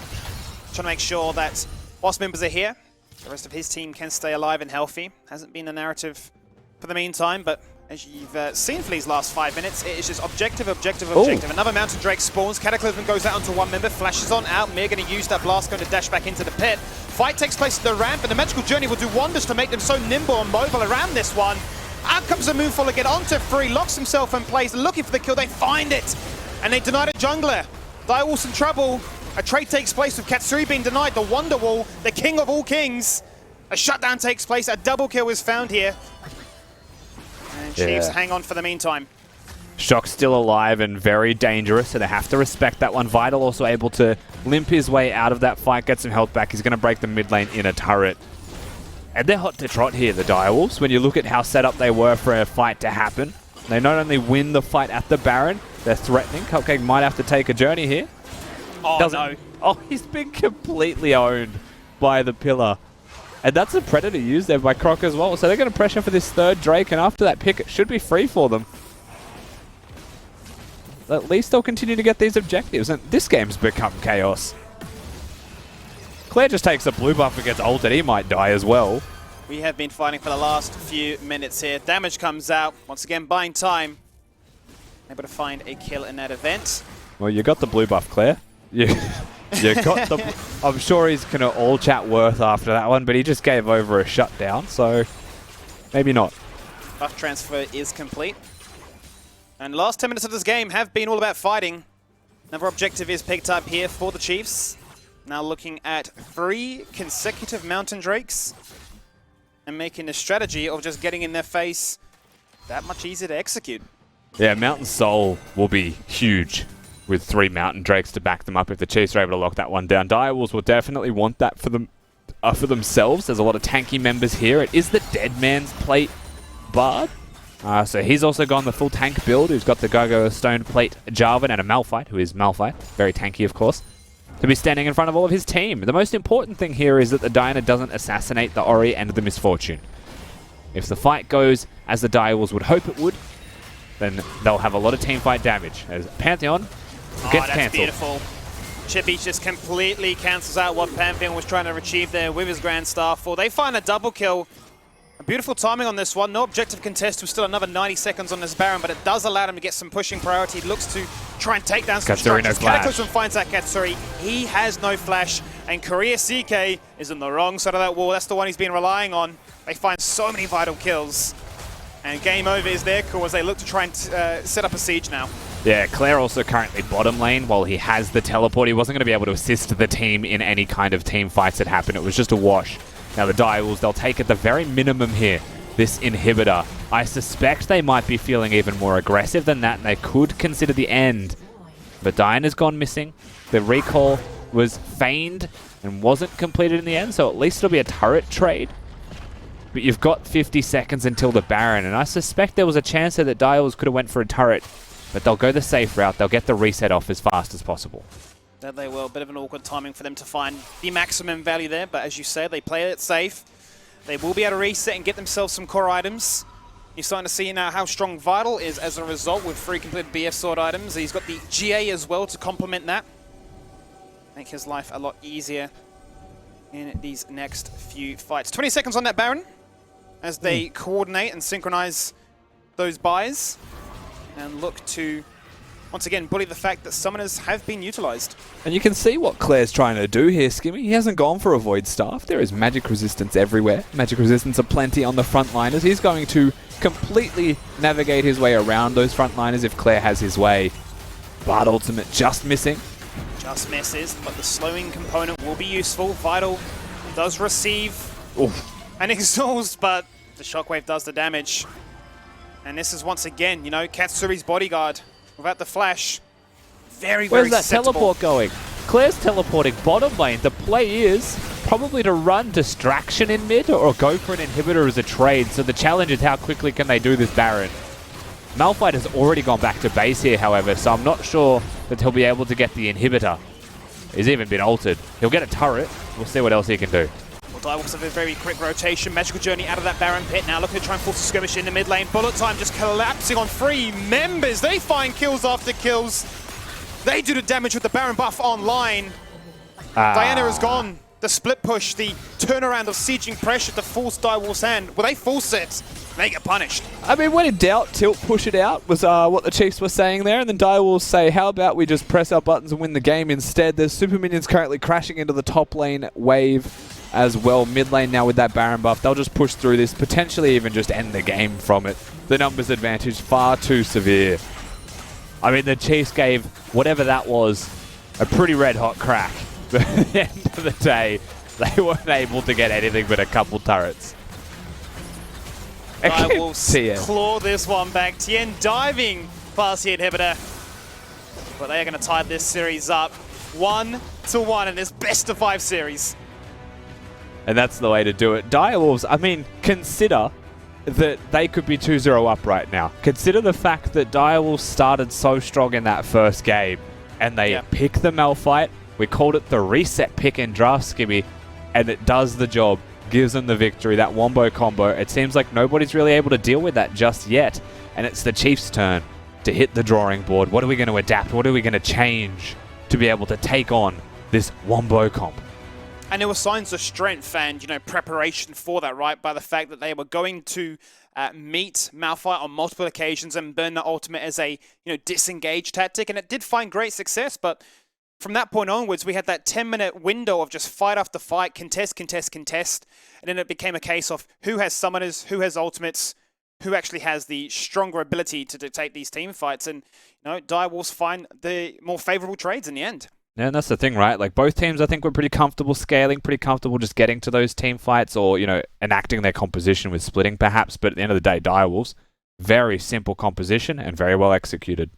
trying to make sure that whilst members are here, the rest of his team can stay alive and healthy. Hasn't been a narrative for the meantime, but as you've seen for these last 5 minutes, it is just objective, objective, objective. Another Mountain Drake spawns, Cataclysm goes out onto 1 member, flashes on out, Mir going to use that blast, going to dash back into the pit. Fight takes place at the ramp, and the Magical Journey will do wonders to make them so nimble and mobile around this one. Out comes the Moonfall again onto 3, locks himself in place, looking for the kill, they find it! And they denied a jungler. Direwolves in trouble. A trade takes place with Katsuri being denied. The Wonder Wall, the king of all kings. A shutdown takes place. A double kill is found here. And Chiefs hang on for the meantime. Shock's still alive and very dangerous, so they have to respect that one. Vital also able to limp his way out of that fight, get some health back. He's going to break the mid lane in a turret. And they're hot to trot here, the Direwolves. When you look at how set up they were for a fight to happen, they not only win the fight at the Baron, they're threatening. Cupcake might have to take a journey here. Oh, no. Oh, he's been completely owned by the pillar. And that's a Predator used there by Croc as well. So they're going to pressure for this third Drake, and after that pick, it should be free for them. At least they'll continue to get these objectives, and this game's become chaos. Claire just takes a blue buff and gets ulted. He might die as well. We have been fighting for the last few minutes here. Damage comes out. Once again, buying time. Able to find a kill in that event. Well, you got the blue buff, Claire. You got the... I'm sure he's going to all chat worth after that one, but he just gave over a shutdown, so maybe not. Buff transfer is complete. And last 10 minutes of this game have been all about fighting. Another objective is picked up here for the Chiefs. Now looking at 3 consecutive Mountain Drakes and making a strategy of just getting in their face that much easier to execute. Yeah, Mountain Soul will be huge with 3 Mountain Drakes to back them up if the Chiefs are able to lock that one down. Direwolves will definitely want that for them for themselves. There's a lot of tanky members here. It is the Dead Man's Plate Bard. So he's also gone the full tank build, who's got the Gargoyle Stone Plate Jarvan and a Malphite, who is Malphite. Very tanky, of course. To be standing in front of all of his team. The most important thing here is that the Diana doesn't assassinate the Ori and the Misfortune. If the fight goes as the Direwolves would hope it would, then they'll have a lot of team fight damage. As Pantheon gets cancelled. Beautiful. Chippy just completely cancels out what Pantheon was trying to achieve there with his Grand Starfall. They find a double kill. A beautiful timing on this one. No objective contest with still another 90 seconds on this Baron, but it does allow him to get some pushing priority. He looks to try and take down some Katsuri, no structures. flash. Cataclysm finds that Katsuri. He has no flash, and Korea CK is on the wrong side of that wall. That's the one he's been relying on. They find so many vital kills. And game over is their call as they look to try and set up a siege now. Yeah, Claire also currently bottom lane while he has the teleport. He wasn't going to be able to assist the team in any kind of team fights that happen. It was just a wash. Now the Direwolves, they'll take at the very minimum here this inhibitor. I suspect they might be feeling even more aggressive than that, and they could consider the end. But Diana's gone missing. The recall was feigned and wasn't completed in the end, so at least it'll be a turret trade. But you've got 50 seconds until the Baron, and I suspect there was a chance there that Direwolves could have went for a turret, but they'll go the safe route. They'll get the reset off as fast as possible. That they will. Bit of an awkward timing for them to find the maximum value there, but as you say, they play it safe. They will be able to reset and get themselves some core items. You're starting to see now how strong Vital is as a result with 3 completed BF sword items. He's got the GA as well to complement that. Make his life a lot easier in these next few fights. 20 seconds on that Baron as they coordinate and synchronize those buys and look to once again bully the fact that summoners have been utilized. And you can see what Claire's trying to do here, Skimmy. He hasn't gone for a Void Staff. There is magic resistance everywhere. Magic resistance aplenty on the frontliners. He's going to completely navigate his way around those frontliners if Claire has his way. Bard ultimate just missing. Just misses, but the slowing component will be useful. Vital does receive an exhaust, but the shockwave does the damage. And this is once again, you know, Katsuri's bodyguard without the flash. Very, very Where's that susceptible. teleport going? Claire's teleporting bottom lane. The play is probably to run distraction in mid or go for an inhibitor as a trade. So the challenge is how quickly can they do this Baron. Malphite has already gone back to base here, however, so I'm not sure that he'll be able to get the inhibitor. He's even been altered. He'll get a turret. We'll see what else he can do. Well, Direwolves have a very quick rotation. Magical Journey out of that Baron pit. Now looking to try and force a skirmish in the mid lane. Bullet Time just collapsing on 3 members. They find kills after kills. They do the damage with the Baron buff online. Diana is gone. The split push, the turnaround of sieging pressure to force Direwolves' hand. Well, they force it. They get punished. I mean, when in doubt, tilt, push it out was what the Chiefs were saying there. And then Direwolves say, how about we just press our buttons and win the game instead? There's super minions currently crashing into the top lane wave as well. Mid lane now with that Baron buff. They'll just push through this, potentially even just end the game from it. The numbers advantage far too severe. I mean, the Chiefs gave whatever that was a pretty red hot crack. But at the end of the day, they weren't able to get anything but a couple turrets. Direwolves claw this one back. Tien diving past the inhibitor. But they are going to tie this series up 1-1 in this best of 5 series. and that's the way to do it. Direwolves, I mean, consider that they could be 2-0 up right now. Consider the fact that Direwolves started so strong in that first game, and they pick the Malphite. We called it the reset pick and draft, Skibby, and it does the job. Gives them the victory, that wombo combo. It seems like nobody's really able to deal with that just yet, and it's the Chiefs' turn to hit the drawing board. What are we going to adapt? What are we going to change to be able to take on this wombo comp? And there were signs of strength and, preparation for that, right? By the fact that they were going to meet Malphite on multiple occasions and burn the ultimate as a, disengage tactic. And it did find great success, but from that point onwards, we had that 10-minute window of just fight after fight, contest. And then it became a case of who has summoners, who has ultimates, who actually has the stronger ability to dictate these team fights. And, Direwolves find the more favorable trades in the end. Yeah, and that's the thing, right? Like, both teams, I think, were pretty comfortable scaling, pretty comfortable just getting to those team fights or, enacting their composition with splitting, perhaps. But at the end of the day, Direwolves, very simple composition and very well executed.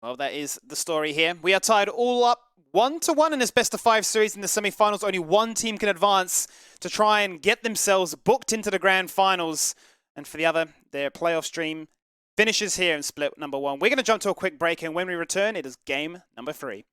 Well, that is the story here. We are tied all up 1-1 in this best-of-5 series in the semi-finals. Only one team can advance to try and get themselves booked into the grand finals. And for the other, their playoff stream finishes here in split number 1. We're going to jump to a quick break, and when we return, it is game number 3.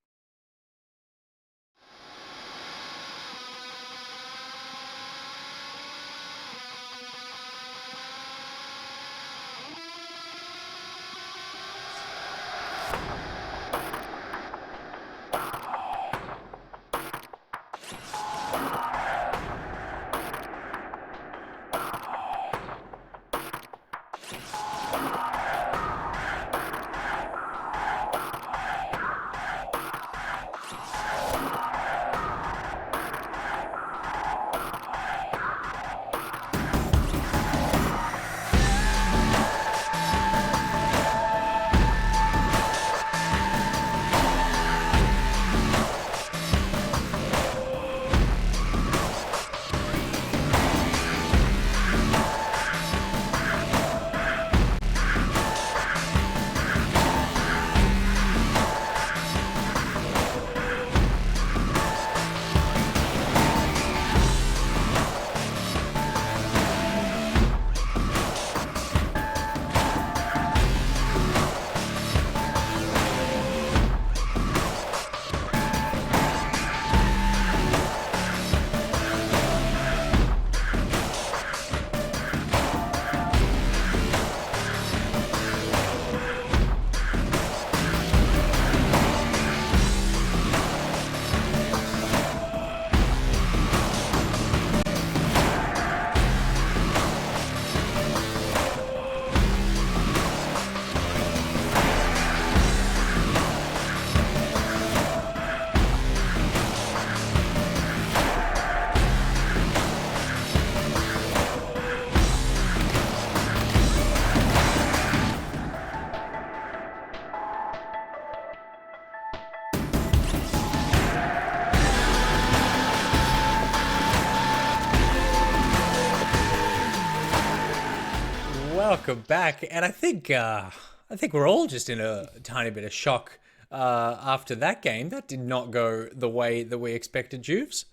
Welcome back, and I think we're all just in a tiny bit of shock after that game. That did not go the way that we expected, Juves.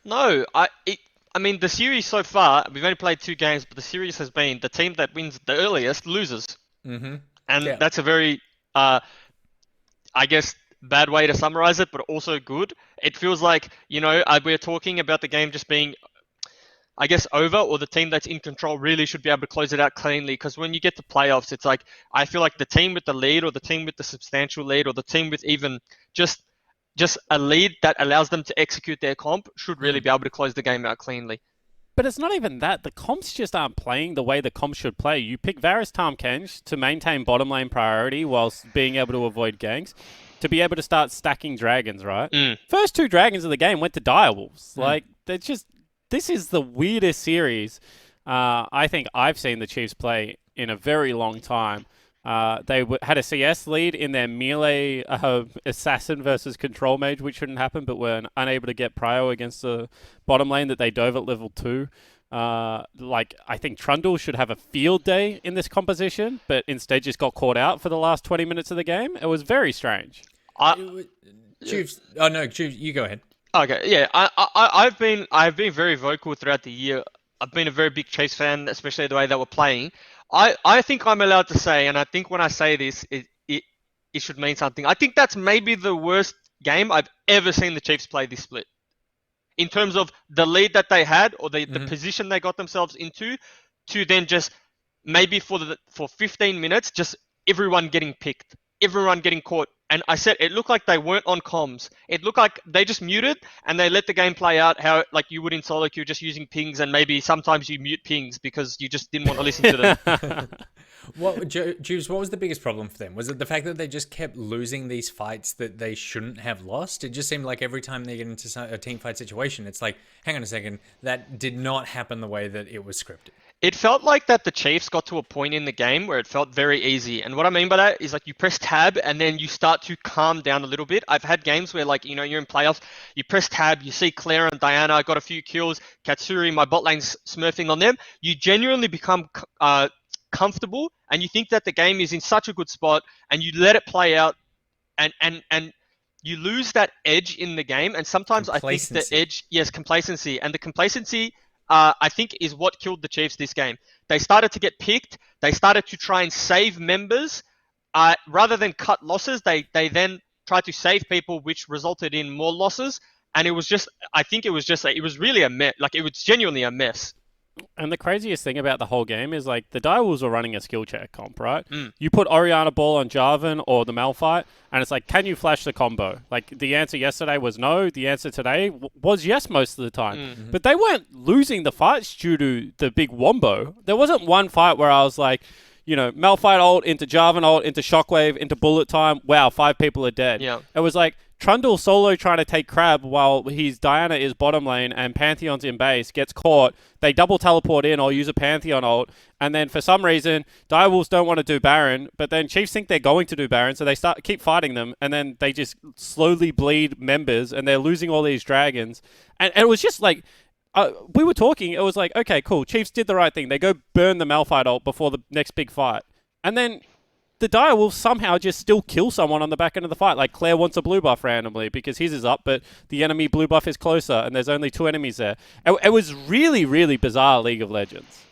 No, I mean the series so far, we've only played 2 games, but the series has been the team that wins the earliest loses, and that's a very, I guess, bad way to summarize it, but also good. It feels like we're talking about the game just being, I guess, over, or the team that's in control really should be able to close it out cleanly. Because when you get to playoffs, it's like, I feel like the team with the lead, or the team with the substantial lead, or the team with even just a lead that allows them to execute their comp should really be able to close the game out cleanly. But it's not even that. The comps just aren't playing the way the comps should play. You pick Varus Tahm Kench to maintain bottom lane priority whilst being able to avoid ganks, to be able to start stacking dragons, right? First 2 dragons of the game went to Direwolves. Like, they're just... This is the weirdest series I think I've seen the Chiefs play in a very long time. They had a CS lead in their melee assassin versus control mage, which shouldn't happen, but were unable to get prio against the bottom lane that they dove at level 2. I think Trundle should have a field day in this composition, but instead just got caught out for the last 20 minutes of the game. It was very strange. Juves, you go ahead. Okay, yeah, I've been very vocal throughout the year. I've been a very big Chiefs fan, especially the way they were playing. I think I'm allowed to say, and I think when I say this, it should mean something. I think that's maybe the worst game I've ever seen the Chiefs play this split. In terms of the lead that they had or the position they got themselves into, to then just maybe for 15 minutes, just everyone getting picked, everyone getting caught. And I said it looked like they weren't on comms. It looked like they just muted and they let the game play out how like you would in solo queue, just using pings, and maybe sometimes you mute pings because you just didn't want to listen to them. Juves, what was the biggest problem for them? Was it the fact that they just kept losing these fights that they shouldn't have lost? It just seemed like every time they get into a team fight situation, it's like, hang on a second, that did not happen the way that it was scripted. It felt like that the Chiefs got to a point in the game where it felt very easy. And what I mean by that is like you press tab and then you start to calm down a little bit. I've had games where like, you're in playoffs, you press tab, you see Claire and Diana got a few kills, Katsuri, my bot lane's smurfing on them. You genuinely become comfortable and you think that the game is in such a good spot and you let it play out and you lose that edge in the game. And sometimes I think the edge, yes, complacency. And the complacency, I think, is what killed the Chiefs this game. They started to get picked. They started to try and save members. Rather than cut losses, they then tried to save people, which resulted in more losses. And it was just, I think it was just, it was really a mess. Like, it was genuinely a mess. And the craziest thing about the whole game is, like, the Direwolves were running a skill check comp, right? You put Orianna Ball on Jarvan or the Malphite, and it's like, can you flash the combo? Like, the answer yesterday was no. The answer today was yes most of the time. But they weren't losing the fights due to the big wombo. There wasn't one fight where I was like, Malphite ult into Jarvan ult into Shockwave into bullet time. Wow, 5 people are dead. Yeah. It was like, Trundle solo trying to take Crab while his Diana is bottom lane and Pantheon's in base, gets caught. They double teleport in or use a Pantheon ult. And then for some reason, Direwolves don't want to do Baron, but then Chiefs think they're going to do Baron, so they keep fighting them. And then they just slowly bleed members and they're losing all these dragons. And it was just like, we were talking, it was like, okay, cool. Chiefs did the right thing. They go burn the Malphite ult before the next big fight. And then the Dire will somehow just still kill someone on the back end of the fight. Like Claire wants a blue buff randomly because his is up, but the enemy blue buff is closer and there's only 2 enemies there. It was really, really bizarre League of Legends.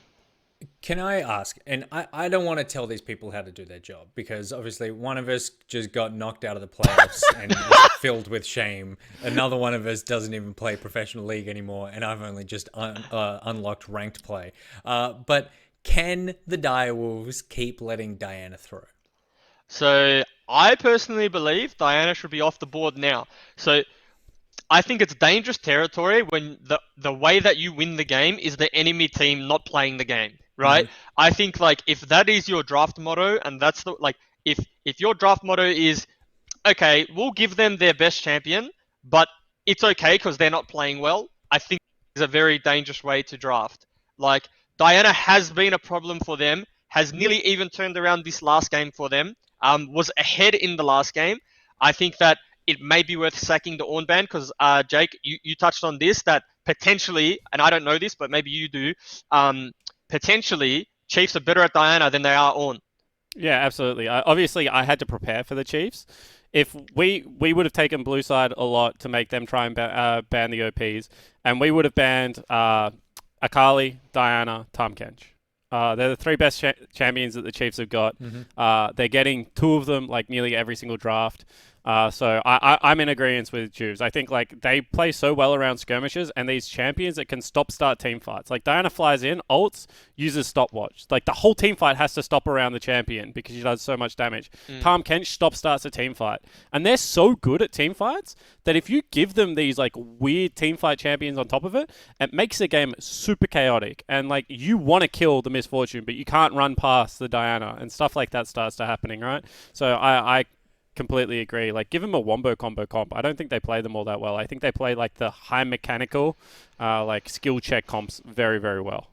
Can I ask, and I don't want to tell these people how to do their job because obviously one of us just got knocked out of the playoffs and is filled with shame. Another one of us doesn't even play professional league anymore and I've only just unlocked ranked play. But can the Direwolves keep letting Diana through? So I personally believe Diana should be off the board now. So I think it's dangerous territory when the way that you win the game is the enemy team not playing the game, right? I think like if that is your draft motto and that's the like if your draft motto is okay, we'll give them their best champion, but it's okay because they're not playing well, I think it's a very dangerous way to draft. Like Diana has been a problem for them, has nearly even turned around this last game for them. Was ahead in the last game. I think that it may be worth sacking the Ornn ban because, Jake, you touched on this, that potentially, and I don't know this, but maybe you do, potentially Chiefs are better at Diana than they are Ornn. Yeah, absolutely. Obviously, I had to prepare for the Chiefs. If we would have taken blue side a lot to make them try and ban the OPs, and we would have banned Akali, Diana, Tahm Kench. They're the 3 best champions that the Chiefs have got. They're getting 2 of them like nearly every single draft. So I'm in agreement with Juves. I think like they play so well around skirmishes and these champions that can stop-start team fights. Like Diana flies in, ults, uses stopwatch. Like the whole team fight has to stop around the champion because she does so much damage. Tahm Kench stop-starts a team fight. And they're so good at team fights that if you give them these like weird team fight champions on top of it, it makes the game super chaotic. And like you want to kill the Misfortune, but you can't run past the Diana and stuff like that starts to happening, right? So I completely agree. Like, give them a wombo combo comp. I don't think they play them all that well. I think they play like the high mechanical, like skill check comps very, very well.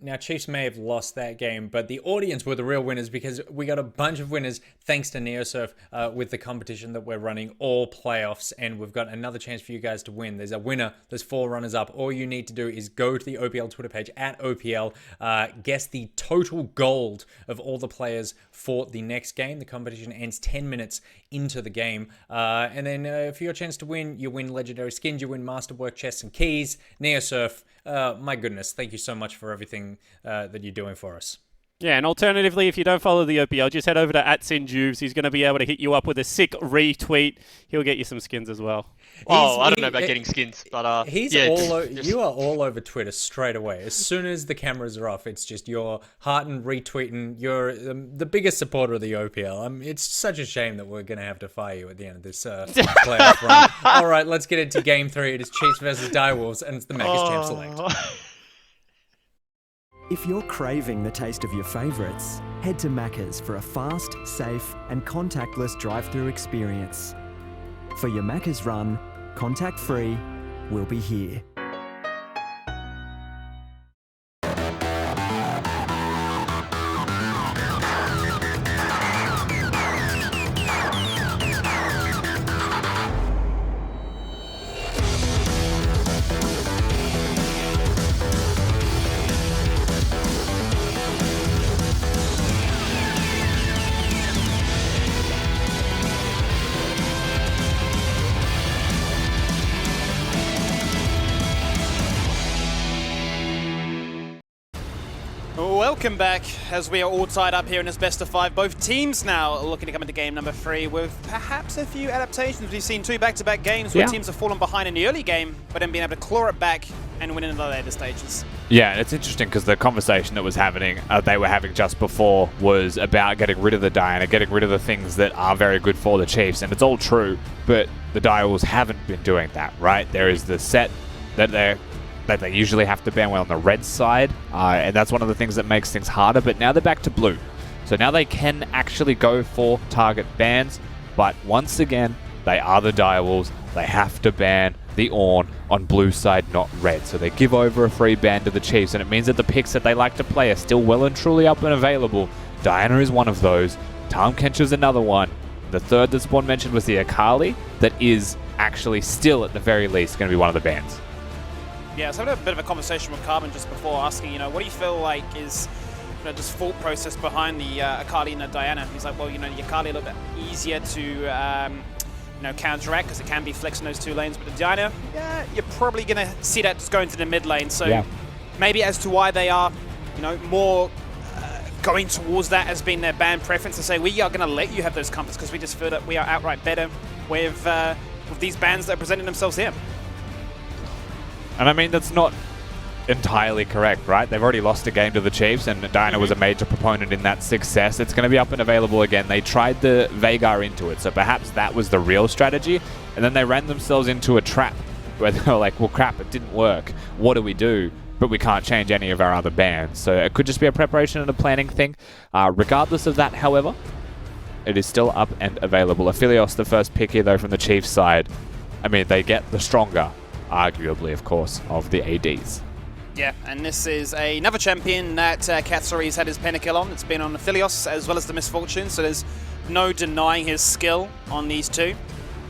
Now, Chiefs may have lost that game, but the audience were the real winners because we got a bunch of winners thanks to NeoSurf with the competition that we're running, all playoffs, and we've got another chance for you guys to win. There's a winner, there's 4 runners-up. All you need to do is go to the OPL Twitter page at OPL, guess the total gold of all the players for the next game. The competition ends 10 minutes into the game, and then for your chance to win, you win legendary skins, you win masterwork chests and keys. NeoSurf, my goodness, thank you so much for everything that you're doing for us. Yeah, and alternatively, if you don't follow the OPL, just head over to @SinJuves. He's going to be able to hit you up with a sick retweet. He'll get you some skins as well. Oh, I don't know about getting skins, but you are all over Twitter straight away. As soon as the cameras are off, it's just you're hearting, retweeting. You're the biggest supporter of the OPL. It's such a shame that we're going to have to fire you at the end of this playoff run. All right, let's get into Game 3. It is Chiefs versus Direwolves, and it's the Magus Champ Select. If you're craving the taste of your favourites, head to Macca's for a fast, safe and contactless drive-through experience. For your Macca's run, contact-free, we'll be here. Welcome back, as we are all tied up here in this best of 5. Both teams now looking to come into game number 3 with perhaps a few adaptations. We've seen 2 back-to-back games where teams have fallen behind in the early game, but then being able to claw it back and win in the later stages. Yeah, and it's interesting because the conversation that was happening, they were having just before was about getting rid of the Diana, getting rid of the things that are very good for the Chiefs, and it's all true, but the Direwolves haven't been doing that, right? There is the set that they usually have to ban on the red side, and that's one of the things that makes things harder, but now they're back to blue. So now they can actually go for target bans, but once again, they are the Direwolves. They have to ban the Ornn on blue side, not red. So they give over a free ban to the Chiefs, and it means that the picks that they like to play are still well and truly up and available. Diana is one of those. Tahm is another one. The third that Spawn mentioned was the Akali, that is actually still, at the very least, going to be one of the bans. Yeah, I was having a bit of a conversation with Carbon just before, asking, what do you feel like is just thought process behind the Akali and the Diana? He's like, well, the Akali a little bit easier to counteract because it can be flexing those 2 lanes, but the Diana, yeah, you're probably going to see that just going to the mid lane. So maybe as to why they are, more going towards that as being their ban preference, to say we are going to let you have those comforts because we just feel that we are outright better with these bans that are presenting themselves here. And I mean, that's not entirely correct, right? They've already lost a game to the Chiefs, and Diana was a major proponent in that success. It's going to be up and available again. They tried the Veigar into it, so perhaps that was the real strategy. And then they ran themselves into a trap where they were like, well, crap, it didn't work. What do we do? But we can't change any of our other bans. So it could just be a preparation and a planning thing. Regardless of that, however, it is still up and available. Aphelios, the first pick here, though, from the Chiefs side. I mean, they get the stronger, arguably, of course, of the ADs. Yeah, and this is another champion that Katsuri's had his pentakill on. It's been on Aphelios as well as the Misfortune, so there's no denying his skill on these 2,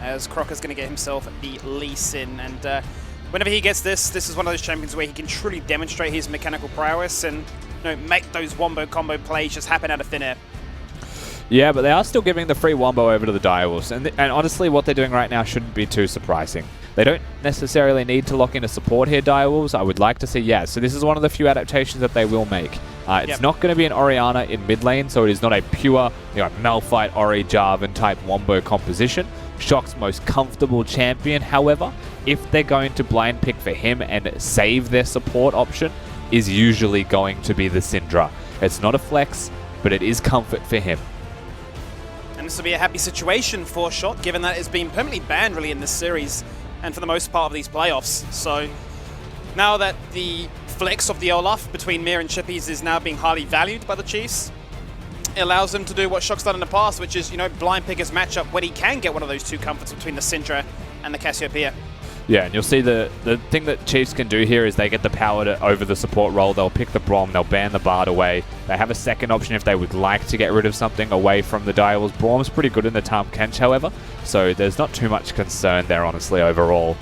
as Crocker's going to get himself the Lee Sin. And whenever he gets this is one of those champions where he can truly demonstrate his mechanical prowess and make those wombo combo plays just happen out of thin air. Yeah, but they are still giving the free wombo over to the Direwolves, and honestly, what they're doing right now shouldn't be too surprising. They don't necessarily need to lock in a support here, Direwolves. I would like to see, so this is one of the few adaptations that they will make. It's not going to be an Orianna in mid lane, so it is not a pure Malphite, Ori, Jarvan type wombo composition. Shock's most comfortable champion, however, if they're going to blind pick for him and save their support option, is usually going to be the Syndra. It's not a flex, but it is comfort for him. And this will be a happy situation for Shock, given that it's been permanently banned really in this series and for the most part of these playoffs. So now that the flex of the Olaf between Mir and Chippies is now being highly valued by the Chiefs, it allows them to do what Shock's done in the past, which is, blind pick his matchup when he can get one of those 2 comforts between the Syndra and the Cassiopeia. Yeah, and you'll see the thing that Chiefs can do here is they get the power to over the support role. They'll pick the Braum, they'll ban the Bard away. They have a second option if they would like to get rid of something away from the Direwolves. Braum's pretty good in the Tahm Kench, however, so there's not too much concern there, honestly, overall.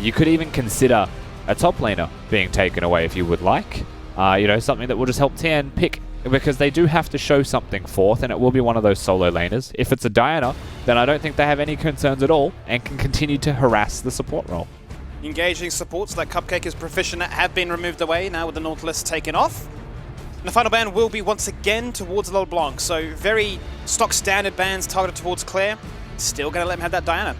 You could even consider a top laner being taken away if you would like. You know, something that will just help Tian pick, because they do have to show something forth, and it will be one of those solo laners. If it's a Diana, then I don't think they have any concerns at all and can continue to harass the support role. Engaging supports that Cupcake is proficient at have been removed away now with the Nautilus taken off. And the final ban will be once again towards LeBlanc, so very stock standard bans targeted towards Claire. Still going to let him have that Diana.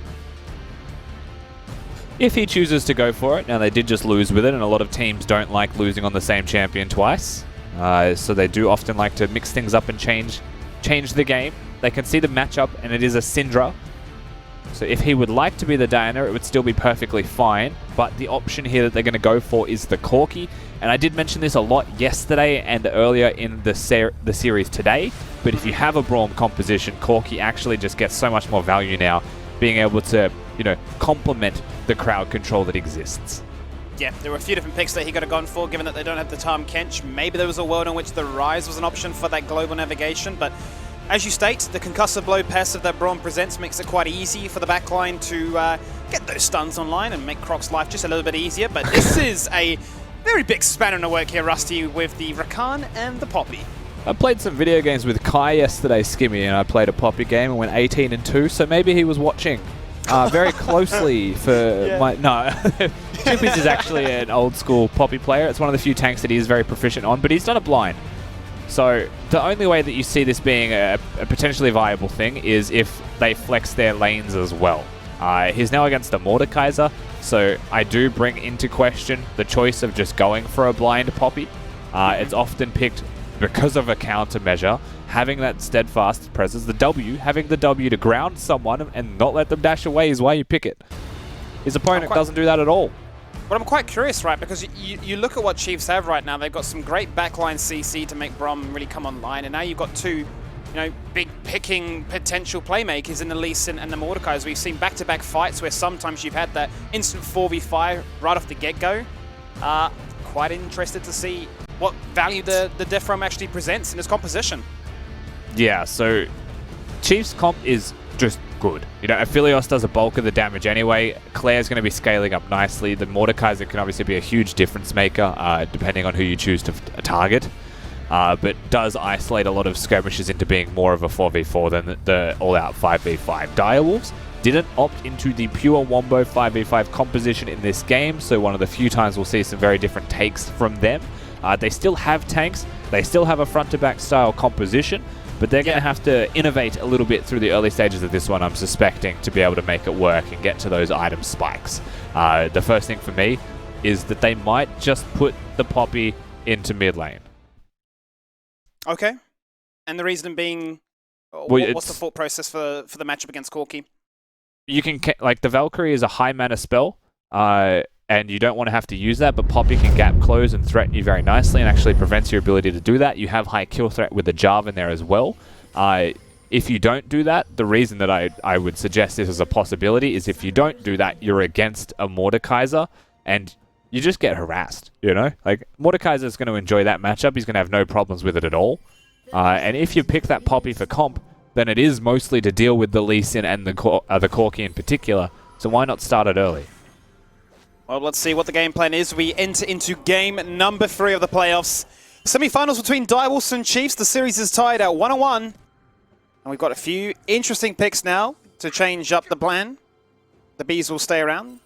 If he chooses to go for it, now they did just lose with it, and a lot of teams don't like losing on the same champion twice. So they do often like to mix things up and change the game. They can see the matchup, and it is a Syndra. So if he would like to be the Diana, it would still be perfectly fine. But the option here that they're going to go for is the Corki. And I did mention this a lot yesterday and earlier in the series today. But if you have a Braum composition, Corki actually just gets so much more value now, being able to, you know, complement the crowd control that exists. Yeah, there were a few different picks that he could have gone for, given that they don't have the Tahm Kench. Maybe there was a world in which the Rise was an option for that global navigation, but as you state, the concussive blow passive that Braum presents makes it quite easy for the backline to get those stuns online and make Croc's life just a little bit easier. But this is a very big spanner in the work here, Rusty, with the Rakan and the Poppy. I played some video games with Kai yesterday, Skimmy, and I played a Poppy game and went 18-2, so maybe he was watching very closely for my... No, Chippy's is actually an old school Poppy player. It's one of the few tanks that he is very proficient on, but he's done it blind. So the only way that you see this being a potentially viable thing is if they flex their lanes as well. He's now against a Mordekaiser, so I do bring into question the choice of just going for a blind Poppy. It's often picked because of a countermeasure. Having that steadfast presence, having the W to ground someone and not let them dash away is why you pick it. His opponent doesn't do that at all. But I'm quite curious, right, because you look at what Chiefs have right now. They've got some great backline CC to make Braum really come online, and now you've got two, you know, big picking potential playmakers in the Lee Sin and the Mordekaiser. We've seen back-to-back fights where sometimes you've had that instant 4v5 right off the get-go. Quite interested to see what value the Defrom actually presents in his composition. Yeah, so Chiefs comp is just good. You know, Aphelios does a bulk of the damage anyway. Claire's going to be scaling up nicely. The Mordekaiser can obviously be a huge difference maker, depending on who you choose to target. But does isolate a lot of skirmishes into being more of a 4v4 than the all-out 5v5. Direwolves didn't opt into the pure Wombo 5v5 composition in this game, so one of the few times we'll see some very different takes from them. They still have tanks, they still have a front-to-back style composition, but they're going to have to innovate a little bit through the early stages of this one, I'm suspecting, to be able to make it work and get to those item spikes. The first thing for me is that they might just put the Poppy into mid lane. Okay. And the reason being, what's the thought process for the matchup against Corki? You can, like, the Valkyrie is a high mana spell, and you don't want to have to use that, but Poppy can gap close and threaten you very nicely and actually prevents your ability to do that. You have high kill threat with the Jarvan there as well. If you don't do that, the reason that I would suggest this as a possibility is if you don't do that, you're against a Mordekaiser and you just get harassed, you know? Like, Mordekaiser is going to enjoy that matchup. He's going to have no problems with it at all. And if you pick that Poppy for comp, then it is mostly to deal with the Lee Sin and the Corki in particular. So why not start it early? Well, let's see what the game plan is. We enter into game number 3 of the playoffs. Semi-finals between Direwolves and Chiefs. The series is tied at 1-1. And we've got a few interesting picks now to change up the plan. The bees will stay around,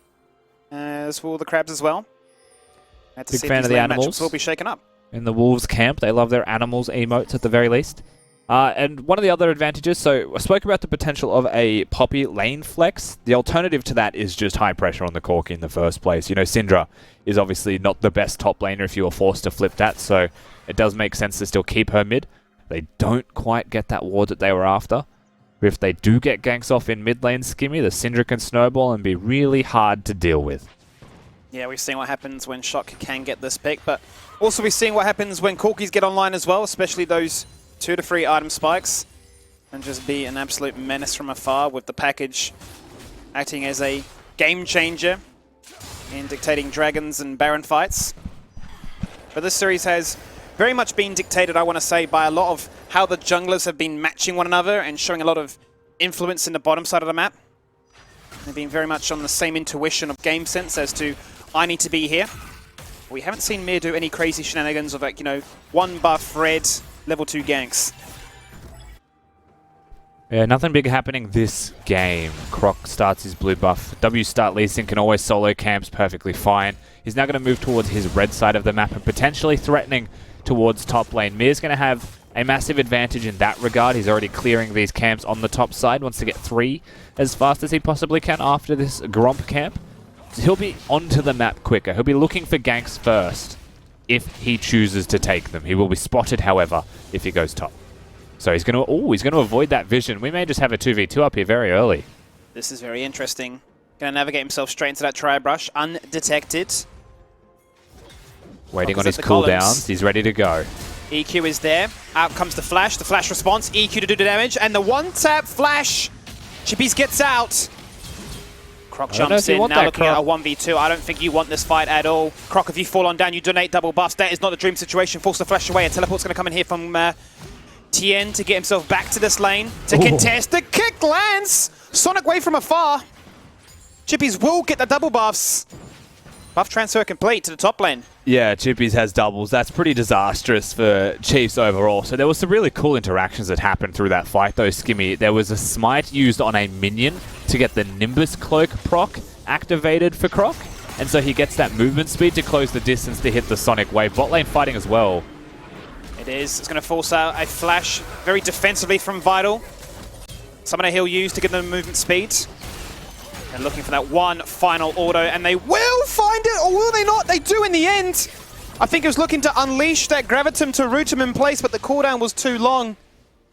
as will the crabs as well. Big fan of the animals. Will be shaken up. In the Wolves camp, they love their animals emotes at the very least. And one of the other advantages, so I spoke about the potential of a Poppy lane flex. The alternative to that is just high pressure on the Corki in the first place. You know, Syndra is obviously not the best top laner if you were forced to flip that, so it does make sense to still keep her mid. They don't quite get that ward that they were after. But if they do get ganks off in mid lane, Skimmy, the Syndra can snowball and be really hard to deal with. Yeah, we've seen what happens when Shock can get this pick, but also we've seen what happens when Corkis get online as well, especially those 2 to 3 item spikes, and just be an absolute menace from afar with the package acting as a game changer in dictating dragons and Baron fights. But this series has very much been dictated, I want to say, by a lot of how the junglers have been matching one another and showing a lot of influence in the bottom side of the map. They've been very much on the same intuition of game sense as to, I need to be here. We haven't seen Mir do any crazy shenanigans of, like, you know, one buff red, level 2 ganks. Yeah, nothing big happening this game. Croc starts his blue buff. W start Lee Sin can always solo camps perfectly fine. He's now going to move towards his red side of the map and potentially threatening towards top lane. Mir's going to have a massive advantage in that regard. He's already clearing these camps on the top side. Wants to get 3 as fast as he possibly can after this Gromp camp. So he'll be onto the map quicker. He'll be looking for ganks first if he chooses to take them. He will be spotted, however, if he goes top. So he's going to avoid that vision. We may just have a 2v2 up here very early. This is very interesting. Going to navigate himself straight into that tri-brush, undetected. Waiting on his cooldowns. He's ready to go. EQ is there. Out comes the flash response. EQ to do the damage, and the one-tap flash. Chippies gets out. Croc jumps in, now looking at a 1v2. I don't think you want this fight at all. Croc, if you fall on down, you donate double buffs. That is not the dream situation. Force the flash away. A teleport's going to come in here from Tien to get himself back to this lane to contest. The kick lands! Sonic Wave from afar. Chippies will get the double buffs. Buff transfer complete to the top lane. Yeah, Chippies has doubles. That's pretty disastrous for Chiefs overall. So there was some really cool interactions that happened through that fight though, Skimmy. There was a smite used on a minion to get the Nimbus Cloak proc activated for Croc. And so he gets that movement speed to close the distance to hit the Sonic Wave. Bot lane fighting as well. It is. It's going to force out a flash very defensively from Vital. Summoner he'll use to give them movement speed. And looking for that one final auto, and they will find it, or will they not? They do in the end. I think he was looking to unleash that Gravitum to root him in place, but the cooldown was too long.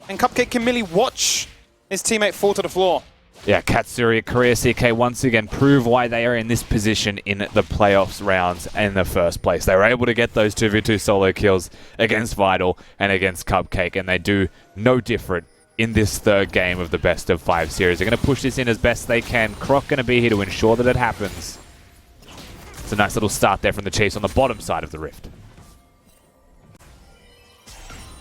And Cupcake can merely watch his teammate fall to the floor. Yeah, Katsuri, Korea CK once again prove why they are in this position in the playoffs rounds in the first place. They were able to get those 2v2 solo kills against Vital and against Cupcake, and they do no different in this third game of the best of 5 series. They're going to push this in as best they can. Croc going to be here to ensure that it happens. It's a nice little start there from the Chiefs on the bottom side of the Rift.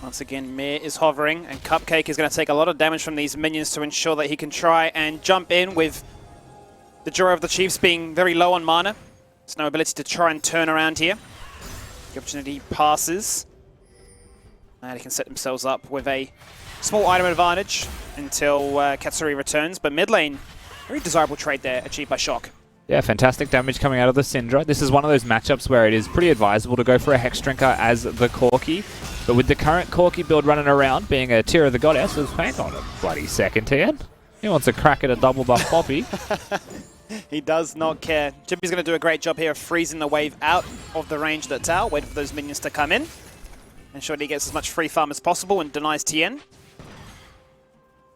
Once again, Mir is hovering, and Cupcake is going to take a lot of damage from these minions to ensure that he can try and jump in, with the Jura of the Chiefs being very low on mana. There's no ability to try and turn around here. The opportunity passes. And he can set themselves up with a small item advantage until Katsuri returns. But mid lane, very desirable trade there, achieved by Shock. Yeah, fantastic damage coming out of the Syndra. This is one of those matchups where it is pretty advisable to go for a Hex Drinker as the Corki. But with the current Corki build running around, being a tier of the goddess, hang on a bloody second, Tien. He wants a crack at a double buff Poppy. He does not care. Jippy's going to do a great job here of freezing the wave out of the range of the tower, waiting for those minions to come in. Ensure that he gets as much free farm as possible and denies Tien.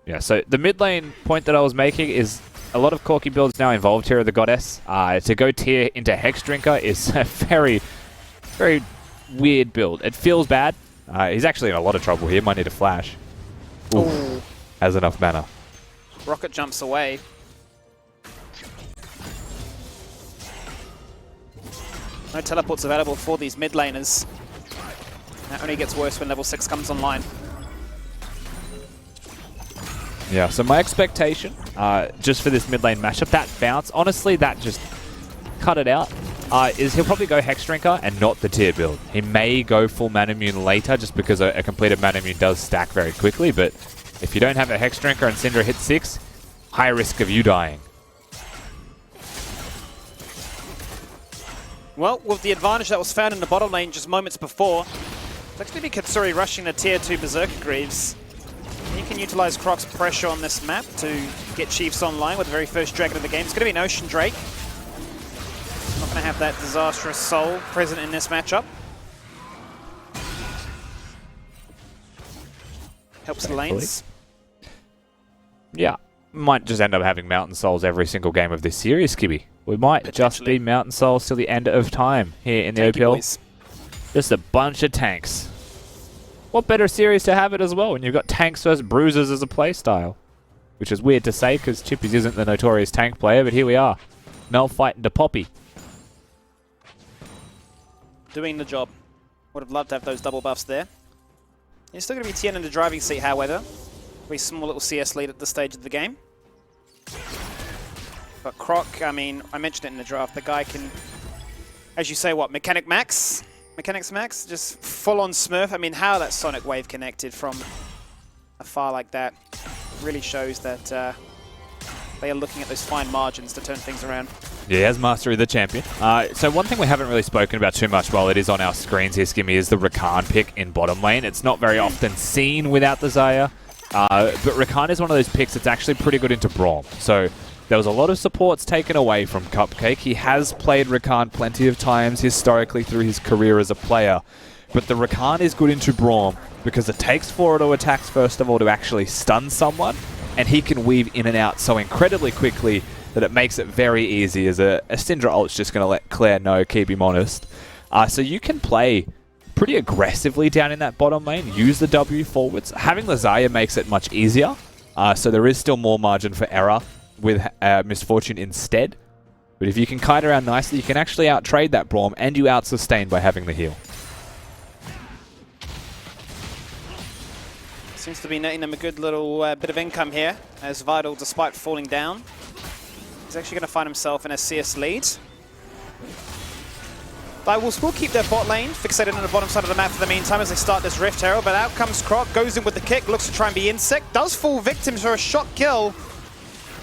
Yeah, so the mid lane point that I was making is a lot of Corki builds now involved here of the goddess. To go tier into Hex Drinker is a very, very weird build. It feels bad. He's actually in a lot of trouble here. Might need a flash. Ooh. Has enough mana. Rocket jumps away. No teleports available for these mid laners. That only gets worse when level 6 comes online. Yeah, so my expectation, just for this mid lane matchup, that bounce, honestly, that just cut it out, is he'll probably go Hex Drinker and not the tier build. He may go full Manamune later just because a completed Manamune does stack very quickly, but if you don't have a Hex Drinker and Syndra hit 6, high risk of you dying. Well, with the advantage that was found in the bottom lane just moments before, it's actually be Katsuri rushing the tier 2 Berserker Greaves. He can utilize Croc's pressure on this map to get Chiefs online with the very first dragon of the game. It's going to be an Ocean Drake. Not going to have that disastrous soul present in this matchup. Helps the lanes. Yeah, might just end up having Mountain Souls every single game of this series, Skibby. We might just be Mountain Souls till the end of time here in the OPL. Boys. Just a bunch of tanks. What better series to have it as well when you've got tanks versus bruisers as a playstyle? Which is weird to say because Chippies isn't the notorious tank player, but here we are. Mel fighting to Poppy. doing the job. Would have loved to have those double buffs there. He's still going to be Tien in the driving seat, however. Very small little CS lead at this stage of the game. But Croc, I mean, I mentioned it in the draft, the guy can, as you say, what, Mechanics Max? Just full-on Smurf. I mean, how that Sonic Wave connected from afar like that really shows that they are looking at those fine margins to turn things around. Yeah, he has mastery of the champion. So one thing we haven't really spoken about too much while it is on our screens here, Skimmy, is the Rakan pick in bottom lane. It's not very often seen without the Xayah, but Rakan is one of those picks that's actually pretty good into Braum. So there was a lot of supports taken away from Cupcake. He has played Rakan plenty of times historically through his career as a player, but the Rakan is good into Braum because it takes 4 auto attacks first of all to actually stun someone, and he can weave in and out so incredibly quickly that it makes it very easy, as a Syndra ult's just going to let Claire know, keep him honest. So you can play pretty aggressively down in that bottom lane, use the W forwards. Having the Xayah makes it much easier, so there is still more margin for error with Misfortune instead. But if you can kite around nicely, you can actually out-trade that Braum, and you out-sustain by having the heal. Seems to be netting them a good little bit of income here, as Vital, despite falling down, is actually going to find himself in a CS lead. Direwolves will keep their bot lane fixated on the bottom side of the map for the meantime as they start this Rift Herald, but out comes Croc, goes in with the kick, looks to try and be insect, does fall victim to a shot kill.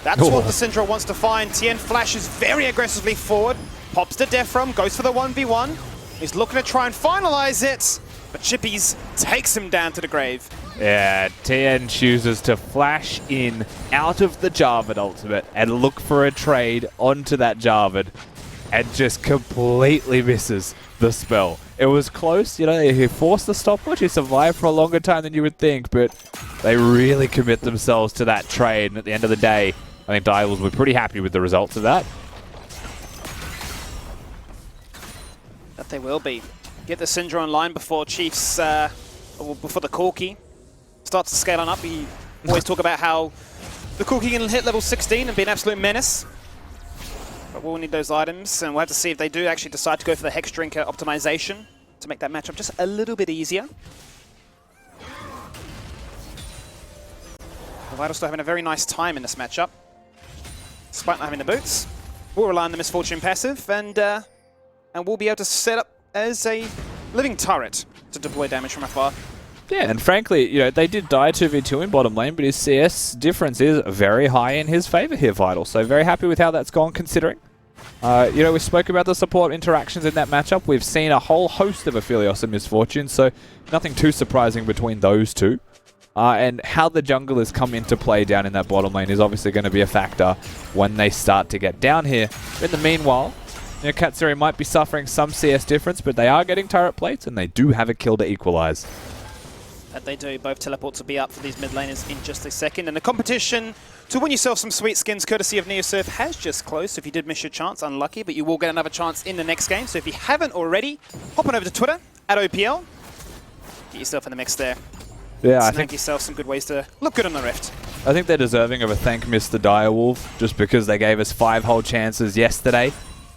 That's what the Syndra wants to find. Tien flashes very aggressively forward, pops the death from, goes for the 1v1. He's looking to try and finalize it, but Chippies takes him down to the grave. Yeah, Tien chooses to flash in out of the Jarvan ultimate and look for a trade onto that Jarvan, and just completely misses the spell. It was close, you know, he forced the stopwatch, he survived for a longer time than you would think, but they really commit themselves to that trade, and at the end of the day, I think Direwolves were pretty happy with the results of that. That they will be. Get the Syndra online before Chiefs, before the Corki starts to scale on up. We always talk about how the Corki can hit level 16 and be an absolute menace. But we'll need those items, and we'll have to see if they do actually decide to go for the Hex Drinker optimization to make that matchup just a little bit easier. The Vital still having a very nice time in this matchup, despite not having the boots. We'll rely on the Misfortune passive, and we'll be able to set up as a living turret to deploy damage from afar. Yeah, and frankly, you know, they did die 2v2 in bottom lane, but his CS difference is very high in his favor here, Vital. So very happy with how that's gone, considering. You know, we spoke about the support interactions in that matchup. We've seen a whole host of Aphelios and Misfortune, so nothing too surprising between those two. And how the junglers come into play down in that bottom lane is obviously going to be a factor when they start to get down here. In the meanwhile, you know, Katsuri might be suffering some CS difference, but they are getting turret plates, and they do have a kill to equalize. That they do. Both teleports will be up for these mid laners in just a second. And the competition to win yourself some sweet skins courtesy of Neosurf has just closed. So if you did miss your chance, unlucky, but you will get another chance in the next game. So if you haven't already, hop on over to Twitter, @OPL. Get yourself in the mix there. Yeah, I Snag think yourself some good ways to look good on the Rift. I think they're deserving of a thank Mr. Direwolf, just because they gave us 5 whole chances yesterday.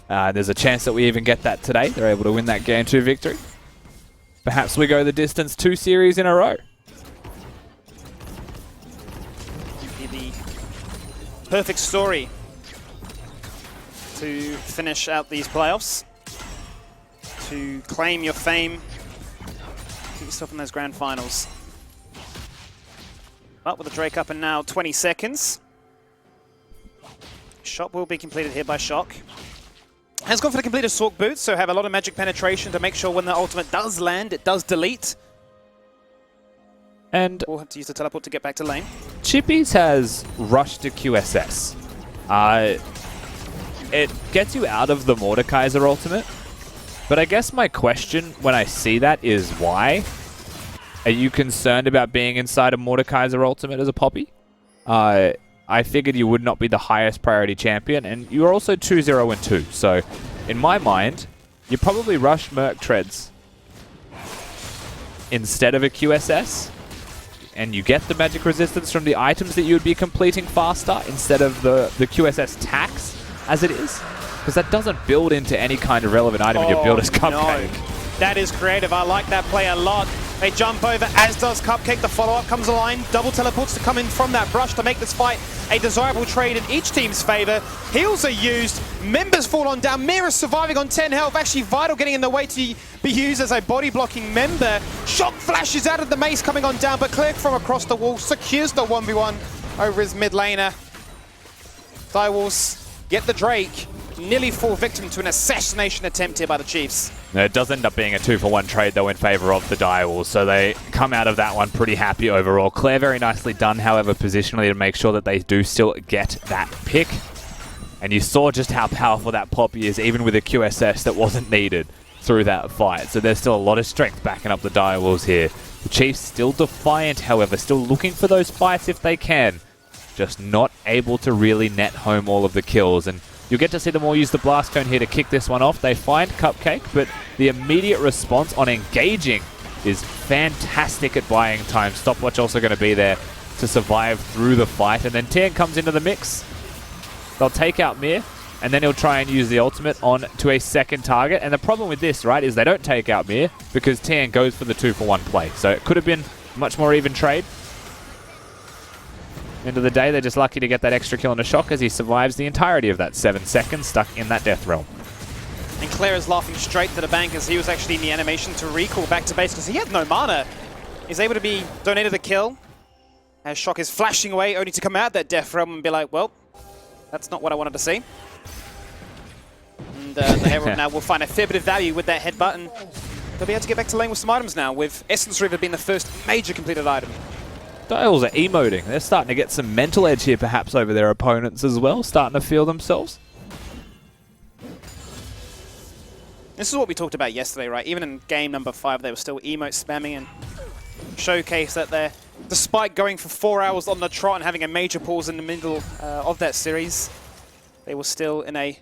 There's a chance that we even get that today. They're able to win that Game 2 victory. Perhaps we go the distance 2 series in a row. The perfect story to finish out these playoffs, to claim your fame, get yourself in those grand finals. But with the Drake up in now 20 seconds, shot will be completed here by Shock. Has gone for the completed Sork boots, so have a lot of magic penetration to make sure when the ultimate does land, it does delete. And we'll have to use the teleport to get back to lane. Chippies has rushed to QSS. It gets you out of the Mordekaiser ultimate, but I guess my question when I see that is why? Are you concerned about being inside a Mordekaiser ultimate as a Poppy? I figured you would not be the highest priority champion, and you are also 2-0-2. So, in my mind, you probably rush Merc Treads instead of a QSS, and you get the magic resistance from the items that you would be completing faster instead of the QSS tax as it is, because that doesn't build into any kind of relevant item in your build as Cupcake. That is creative. I like that play a lot. They jump over, as does Cupcake. The follow-up comes aligned. Double teleports to come in from that brush to make this fight a desirable trade in each team's favor. Heals are used. Members fall on down. Mira surviving on 10 health. Actually, Vital getting in the way to be used as a body-blocking member. Shock flashes out of the mace coming on down, but Clerk from across the wall secures the 1v1 over his mid laner. Direwolves get the Drake. Nearly fall victim to an assassination attempt here by the Chiefs. It does end up being a 2-for-1 trade, though, in favor of the Direwolves, so they come out of that one pretty happy overall. Claire very nicely done, however, positionally to make sure that they do still get that pick. And you saw just how powerful that Poppy is, even with a QSS that wasn't needed through that fight. So there's still a lot of strength backing up the Direwolves here. The Chiefs still defiant, however, still looking for those fights if they can. Just not able to really net home all of the kills. And you'll get to see them all use the Blast Cone here to kick this one off. They find Cupcake, but the immediate response on engaging is fantastic at buying time. Stopwatch also going to be there to survive through the fight. And then Tian comes into the mix. They'll take out Mir, and then he'll try and use the ultimate on to a second target. And the problem with this, right, is they don't take out Mir because Tian goes for the 2-for-1 play. So it could have been a much more even trade. End of the day, they're just lucky to get that extra kill on a Shock as he survives the entirety of that 7 seconds stuck in that death realm. And Claire is laughing straight to the bank as he was actually in the animation to recall back to base because he had no mana. He's able to be donated a kill as Shock is flashing away only to come out that death realm and be like, well, that's not what I wanted to see. And the Herald now will find a fair bit of value with that headbutt, and they'll be able to get back to lane with some items now, with Essence River being the first major completed item. Dials are emoting. They're starting to get some mental edge here perhaps over their opponents as well, starting to feel themselves. This is what we talked about yesterday, right? Even in game number 5, they were still emote spamming and showcase that they're, despite going for 4 hours on the trot and having a major pause in the middle of that series, they were still in a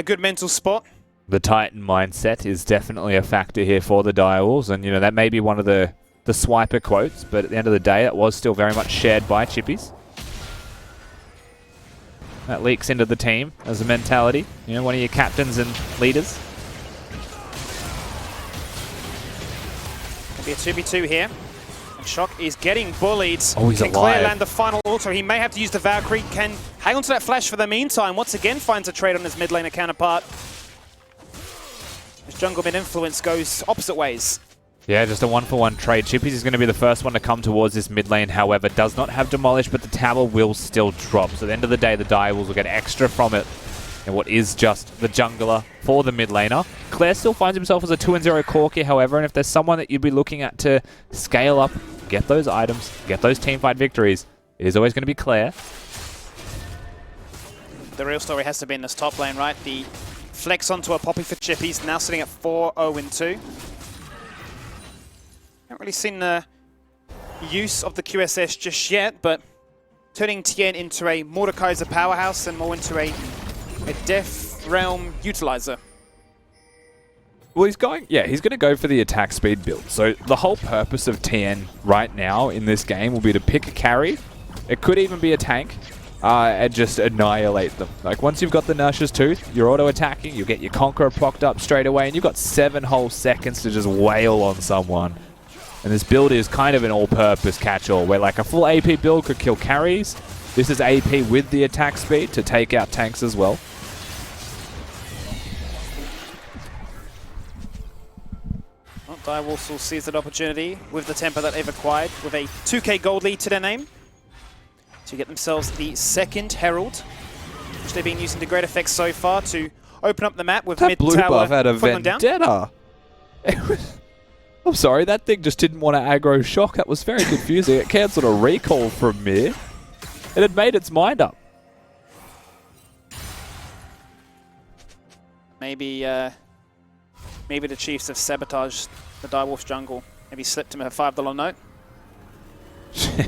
good mental spot. The Titan mindset is definitely a factor here for the Direwolves, and you know that may be one of the swiper quotes, but at the end of the day, it was still very much shared by Chippies. That leaks into the team as a mentality. You know, one of your captains and leaders. It'll be a 2v2 here. And Shock is getting bullied. Oh, he's Can alive. Claire land the final auto? He may have to use the Valkyrie. Can hang on to that flash for the meantime. Once again finds a trade on his mid laner counterpart. His jungle mid influence goes opposite ways. Yeah, just a 1-for-1 trade. Chippies is going to be the first one to come towards this mid lane, however, does not have Demolish, but the tower will still drop. So at the end of the day, the Direwolves will get extra from it. And what is just the jungler for the mid laner. Claire still finds himself as a 2-0 Corki, however, and if there's someone that you'd be looking at to scale up, get those items, get those teamfight victories, it is always going to be Claire. The real story has to be in this top lane, right? The flex onto a Poppy for Chippies, now sitting at 4-0-2. Haven't really seen the use of the QSS just yet, but turning Tien into a Mordekaiser powerhouse and more into a Death Realm utilizer. Well, he's going to go for the attack speed build. So the whole purpose of Tien right now in this game will be to pick a carry. It could even be a tank and just annihilate them. Like once you've got the Nurse's Tooth, you're auto-attacking, you get your Conqueror procced up straight away, and you've got 7 whole seconds to just wail on someone. And this build is kind of an all-purpose catch-all, where like a full AP build could kill carries. This is AP with the attack speed to take out tanks as well. Well, Direwolves will seize that opportunity with the tempo that they've acquired, with a 2k gold lead to their name, to get themselves the second Herald, which they've been using to great effect so far to open up the map with That mid blue tower. buff had a putting them down. vendetta. I'm sorry, that thing just didn't want to aggro Shock. That was very confusing. It cancelled a recall from Mir. It had made its mind up. Maybe the Chiefs have sabotaged the Direwolves jungle. Maybe slipped him a $5 note. Hey,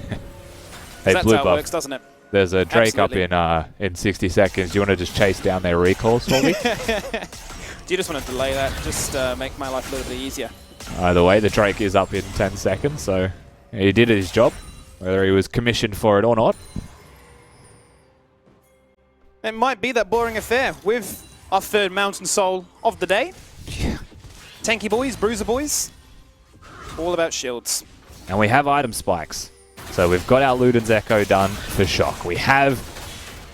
That's blue how it buff. works, doesn't it? There's a Drake Absolutely. up in 60 seconds. Do you want to just chase down their recalls for me? Do you just want to delay that? Just make my life a little bit easier. Either way, the Drake is up in 10 seconds, so he did his job, whether he was commissioned for it or not. It might be that boring affair with our third Mountain Soul of the day. tanky boys, bruiser boys. All about shields. And we have item spikes. So we've got our Luden's Echo done for Shock. We have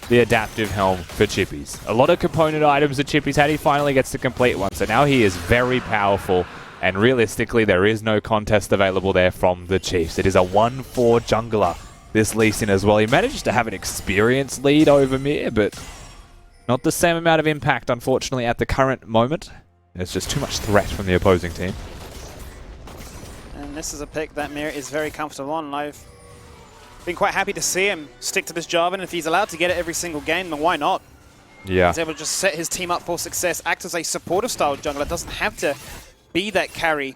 the adaptive helm for Chippies. A lot of component items that Chippies had. He finally gets to complete one. So now he is very powerful. And realistically, there is no contest available there from the Chiefs. It is a 1-4 jungler, this Lee Sin as well. He managed to have an experience lead over Mir, but not the same amount of impact, unfortunately, at the current moment. There's just too much threat from the opposing team. And this is a pick that Mir is very comfortable on. I've been quite happy to see him stick to this Jarvan. If he's allowed to get it every single game, then why not? Yeah. He's able to just set his team up for success, act as a supportive style jungler. Doesn't have to be that carry.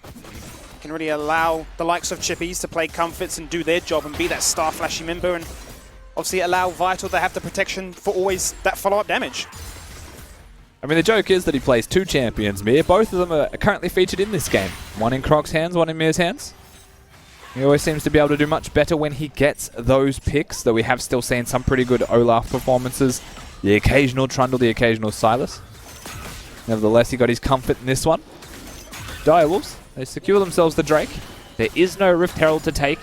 Can really allow the likes of Chippies to play comforts and do their job and be that star flashy member, and obviously allow Vital to have the protection for always that follow-up damage. I mean, the joke is that he plays 2 champions, Mir. Both of them are currently featured in this game. One in Croc's hands, one in Mir's hands. He always seems to be able to do much better when he gets those picks, though we have still seen some pretty good Olaf performances. The occasional Trundle, the occasional Silas. Nevertheless, he got his comfort in this one. Direwolves, they secure themselves the Drake. There is no Rift Herald to take.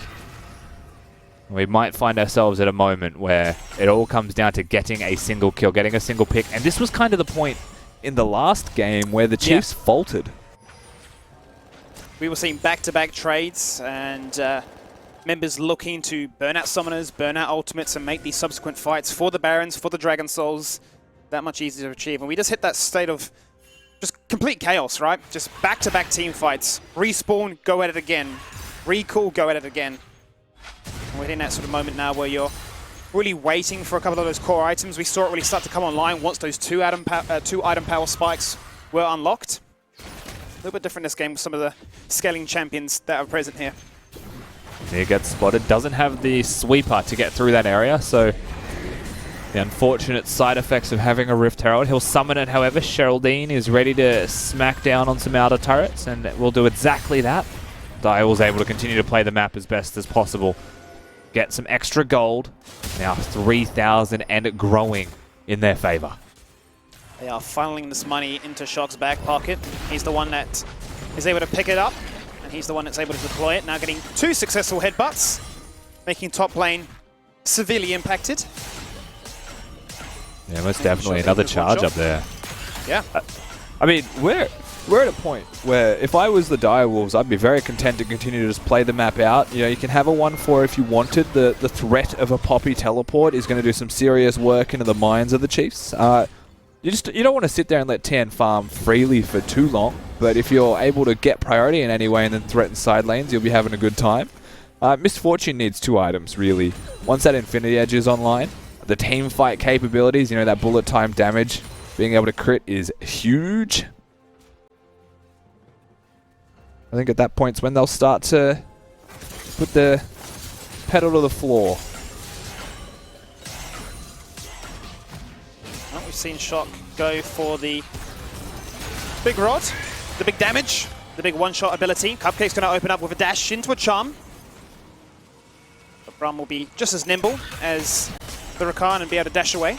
We might find ourselves at a moment where it all comes down to getting a single kill, getting a single pick. And this was kind of the point in the last game where the Chiefs faltered. We were seeing back-to-back trades and members looking to burn out summoners, burn out ultimates, and make these subsequent fights for the Barons, for the Dragon Souls, that much easier to achieve. And we just hit that state of just complete chaos, right? Just back-to-back team fights. Respawn, go at it again. Recall, go at it again. And we're in that sort of moment now where you're really waiting for a couple of those core items. We saw it really start to come online once those two item power spikes were unlocked. A little bit different this game with some of the scaling champions that are present here. He gets spotted, doesn't have the sweeper to get through that area, so the unfortunate side effects of having a Rift Herald. He'll summon it, however. Geraldine is ready to smack down on some outer turrets, and will do exactly that. Direwolves able to continue to play the map as best as possible. Get some extra gold. Now 3,000 and growing in their favor. They are funneling this money into Shock's back pocket. He's the one that is able to pick it up, and he's the one that's able to deploy it. Now getting 2 successful headbutts, making top lane severely impacted. Yeah, most definitely another charge up there. Yeah. I mean, we're at a point where if I was the Direwolves, I'd be very content to continue to just play the map out. You know, you can have a 1-4 if you wanted. The threat of a Poppy teleport is going to do some serious work into the minds of the Chiefs. You don't want to sit there and let TN farm freely for too long, but if you're able to get priority in any way and then threaten side lanes, you'll be having a good time. Misfortune needs 2 items, really. Once that Infinity Edge is online, the team fight capabilities, you know, that bullet time damage, being able to crit is huge. I think at that point's when they'll start to put the pedal to the floor. Well, we've seen Shock go for the big rod, the big damage, the big one-shot ability. Cupcake's going to open up with a dash into a charm. But Brum will be just as nimble as the Rakan and be able to dash away.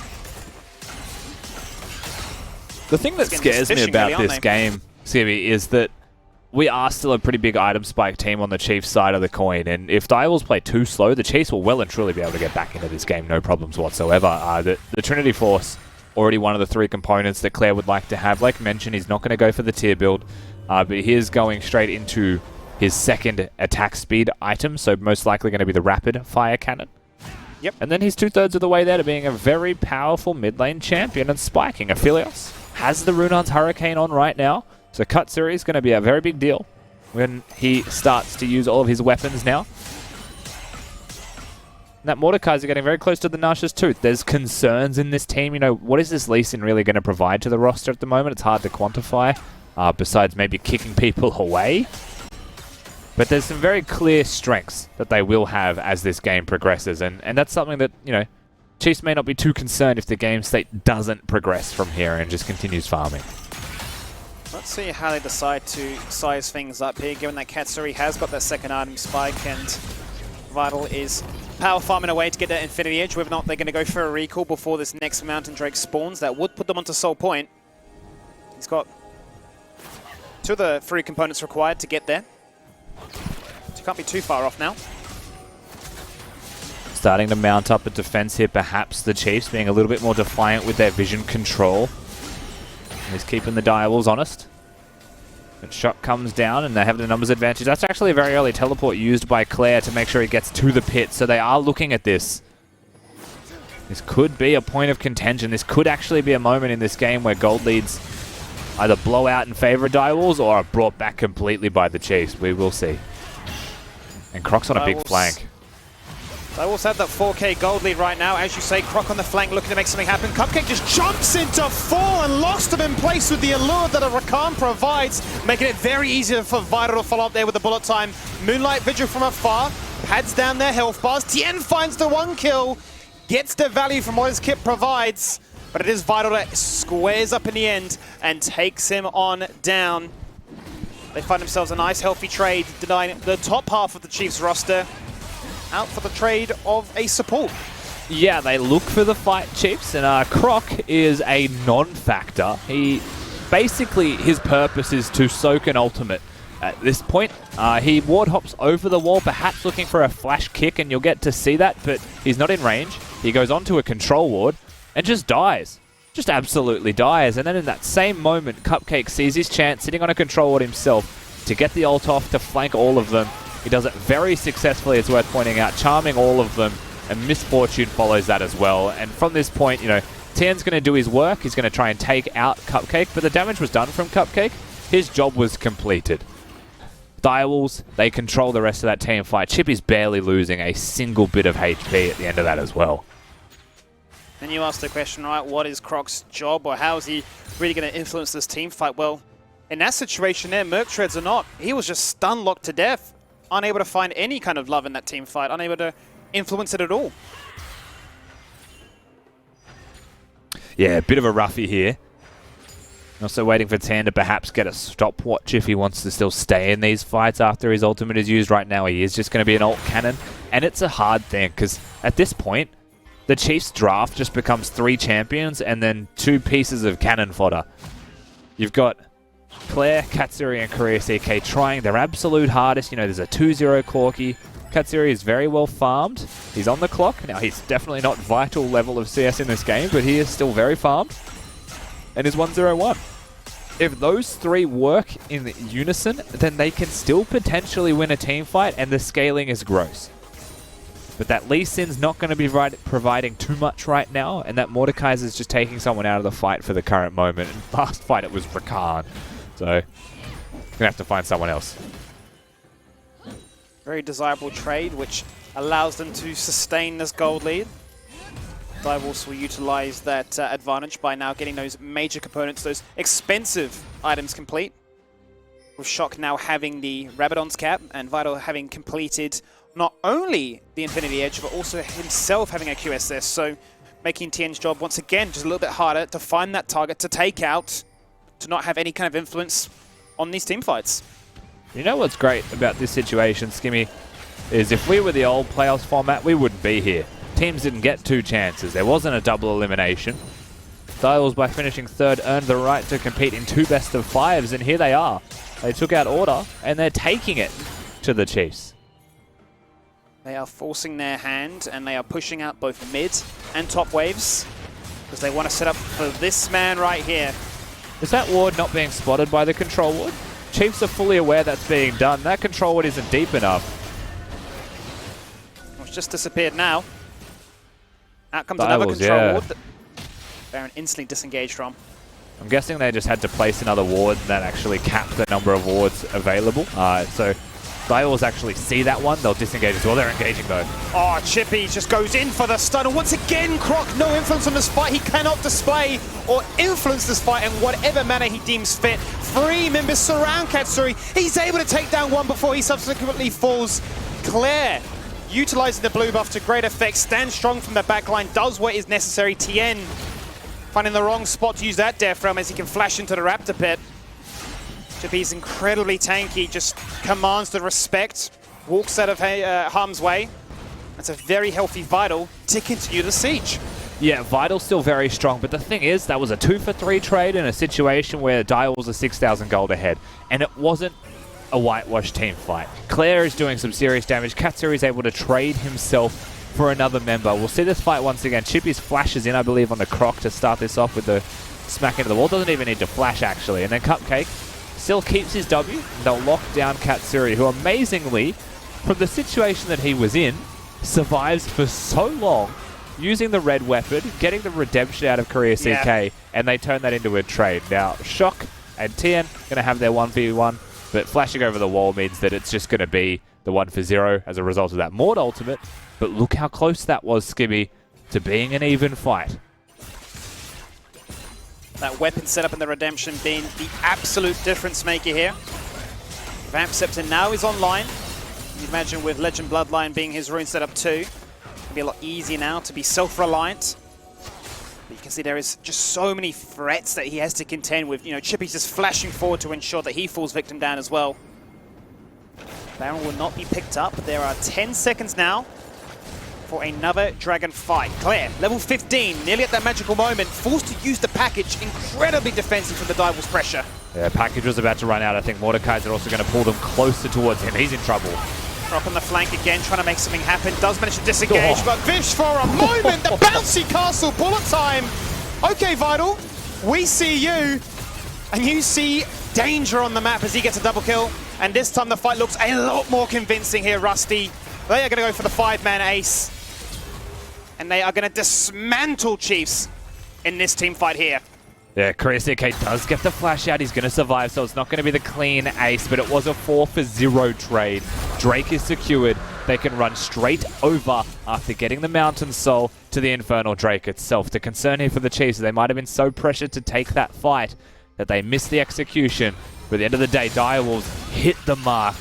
The thing that scares me about this game, CB, is that we are still a pretty big item spike team on the Chiefs side of the coin, and if Direwolves play too slow, the Chiefs will well and truly be able to get back into this game, no problems whatsoever. The Trinity Force, already one of the 3 components that Claire would like to have. Like mentioned, he's not going to go for the tier build, but he is going straight into his second attack speed item, so most likely going to be the rapid fire cannon. Yep. And then he's 2/3 of the way there to being a very powerful mid lane champion and spiking. Aphelios has the Runar's Hurricane on right now, so Katsuri is going to be a very big deal when he starts to use all of his weapons now. And that Mordekaiser getting very close to the Nash's tooth. There's concerns in this team. You know, what is this Lee Sin really going to provide to the roster at the moment? It's hard to quantify, besides maybe kicking people away. But there's some very clear strengths that they will have as this game progresses, and that's something that, you know, Chiefs may not be too concerned if the game state doesn't progress from here and just continues farming. Let's see how they decide to size things up here, given that Katsuri has got that second item spike and Vital is power farming away to get that Infinity Edge. Whether or not they're going to go for a recall before this next Mountain Drake spawns, that would put them onto Soul Point. He's got Two of the 3 components required to get there. So you can't be too far off now. Starting to mount up a defense here, perhaps the Chiefs being a little bit more defiant with their vision control. He's keeping the Direwolves honest. But shot comes down and they have the numbers advantage. That's actually a very early teleport used by Claire to make sure he gets to the pit. So they are looking at this. This could be a point of contention. This could actually be a moment in this game where gold leads either blow out in favor of Direwolves or are brought back completely by the Chiefs. We will see. And Croc's on a big flank. Direwolves have that 4K gold lead right now. As you say, Croc on the flank looking to make something happen. Cupcake just jumps into 4 and locks them in place with the allure that a Rakan provides, making it very easy for Vital to follow up there with the bullet time. Moonlight Vigil from afar, pads down their health bars. Tien finds the 1 kill, gets the value from what his kit provides, but it is Vital that squares up in the end and takes him on down. They find themselves a nice healthy trade, denying the top half of the Chiefs roster out for the trade of a support. Yeah, they look for the fight, Chiefs, and Croc is a non-factor. Basically, his purpose is to soak an ultimate. At this point, he ward hops over the wall, perhaps looking for a flash kick, and you'll get to see that, but he's not in range. He goes onto a control ward and just dies. Just absolutely dies. And then in that same moment, Cupcake sees his chance, sitting on a control ward himself, to get the ult off, to flank all of them. He does it very successfully, it's worth pointing out, charming all of them, and Misfortune follows that as well. And from this point, you know, Tien's going to do his work. He's going to try and take out Cupcake, but the damage was done from Cupcake. His job was completed. Direwolves, they control the rest of that team fight. Chip is barely losing a single bit of HP at the end of that as well. And you asked the question, right, what is Croc's job, or how is he really going to influence this team fight? Well, in that situation there, Merc Treads or not, he was just stun locked to death. Unable to find any kind of love in that team fight, unable to influence it at all. Yeah, a bit of a roughie here. Also waiting for Tan to perhaps get a stopwatch if he wants to still stay in these fights after his ultimate is used. Right now he is just going to be an ult cannon. And it's a hard thing because at this point, the Chiefs draft just becomes 3 champions and then 2 pieces of cannon fodder. You've got Claire, Katsuri, and Korea CK trying their absolute hardest. You know, there's a 2-0 Corki. Katsuri is very well farmed. He's on the clock. Now, he's definitely not vital level of CS in this game, but he is still very farmed. And is 1-0-1. If those 3 work in unison, then they can still potentially win a team fight, and the scaling is gross. But that Lee Sin's not going to be providing too much right now, and that Mordekaiser's just taking someone out of the fight for the current moment. And last fight it was Rakan. So, going to have to find someone else. Very desirable trade, which allows them to sustain this gold lead. Direwolves will utilize that advantage by now getting those major components, those expensive items complete. With Shock now having the Rabadon's cap, and Vital having completed not only the Infinity Edge, but also himself having a QSS. So, making Tien's job once again just a little bit harder to find that target to take out, to not have any kind of influence on these team fights. You know what's great about this situation, Skimmy, is if we were the old playoffs format, we wouldn't be here. Teams didn't get 2 chances. There wasn't a double elimination. Direwolves, by finishing 3rd, earned the right to compete in 2 best-of-5s, and here they are. They took out Order, and they're taking it to the Chiefs. They are forcing their hand, and they are pushing out both mid and top waves, because they want to set up for this man right here. Is that ward not being spotted by the control ward? Chiefs are fully aware that's being done. That control ward isn't deep enough. Well, it's just disappeared now. Out comes another control ward that Baron instantly disengaged from. I'm guessing they just had to place another ward that actually capped the number of wards available. So Direwolves actually see that one. They'll disengage as well. They're engaging though. Oh, Chippy just goes in for the stun. And once again, Croc, no influence on this fight. He cannot display or influence this fight in whatever manner he deems fit. 3 members surround Katsuri. He's able to take down one before he subsequently falls. Claire, utilizing the blue buff to great effect, stands strong from the backline, does what is necessary. Tien finding the wrong spot to use that death realm as he can flash into the Raptor pit. Chippy's incredibly tanky, just commands the respect, walks out of harm's way. That's a very healthy Vital to continue the siege. Yeah, Vital's still very strong, but the thing is, that was a 2-for-3 trade in a situation where Direwolves are 6,000 gold ahead, and it wasn't a whitewash team fight. Claire is doing some serious damage. Katsuri is able to trade himself for another member. We'll see this fight once again. Chippy's flashes in, I believe, on the Croc to start this off with the smack into the wall. Doesn't even need to flash, actually. And then Cupcake still keeps his W. They'll lock down Katsuri, who amazingly, from the situation that he was in, survives for so long, using the red weapon, getting the redemption out of Korea CK, and they turn that into a trade. Now, Shock and Tien going to have their 1v1, but flashing over the wall means that it's just going to be the 1-for-0 as a result of that Mord ultimate. But look how close that was, Skibby, to being an even fight. That weapon setup and the redemption being the absolute difference maker here. Vamp Scepter now is online. You imagine with Legend Bloodline being his rune setup too. It'll be a lot easier now to be self-reliant. But you can see there is just so many threats that he has to contend with. You know, Chippy's just flashing forward to ensure that he falls victim down as well. Baron will not be picked up. There are 10 seconds now for another Dragon fight. Claire, level 15, nearly at that magical moment, forced to use the package, incredibly defensive from the Direwolves' pressure. Yeah, package was about to run out. I think Mordekaiser are also going to pull them closer towards him. He's in trouble. Croc on the flank again, trying to make something happen. Does manage to disengage, but Vish for a moment, the bouncy castle, bullet time. Okay, Vital, we see you, and you see danger on the map as he gets a double kill. And this time the fight looks a lot more convincing here, Rusty. They are going to go for the 5-man ace. And they are going to dismantle Chiefs in this team fight here. Yeah, Korea CK does get the flash out. He's going to survive, so it's not going to be the clean ace, but it was a 4-for-0 trade. Drake is secured. They can run straight over after getting the Mountain Soul to the Infernal Drake itself. The concern here for the Chiefs is they might have been so pressured to take that fight that they missed the execution. But at the end of the day, Direwolves hit the mark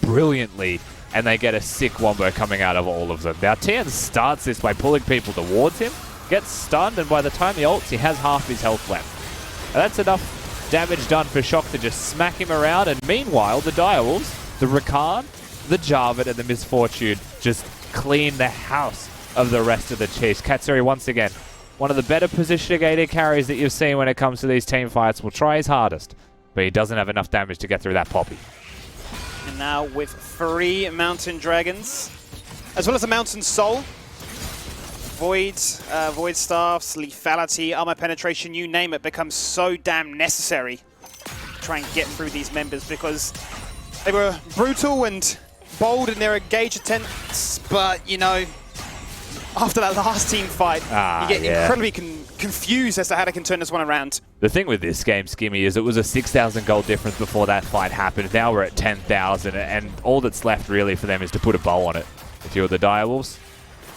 brilliantly, and they get a sick wombo coming out of all of them. Now, Tien starts this by pulling people towards him, gets stunned, and by the time he ults, he has half his health left. And that's enough damage done for Shock to just smack him around, and meanwhile, the Direwolves, the Rakan, the Jarvan, and the Misfortune just clean the house of the rest of the Chiefs. Katsuri, once again, one of the better positioning AD carries that you've seen when it comes to these team fights, will try his hardest, but he doesn't have enough damage to get through that Poppy. And now with 3 Mountain Dragons, as well as a Mountain Soul, Void Staffs, Lethality, Armor Penetration, you name it, becomes so damn necessary to try and get through these members, because they were brutal and bold in their engage attempts, but, you know, after that last team fight, you get incredibly confused as to how they can turn this one around. The thing with this game, Skimmy, is it was a 6,000 gold difference before that fight happened. Now we're at 10,000, and all that's left really for them is to put a bow on it. If you're the Direwolves,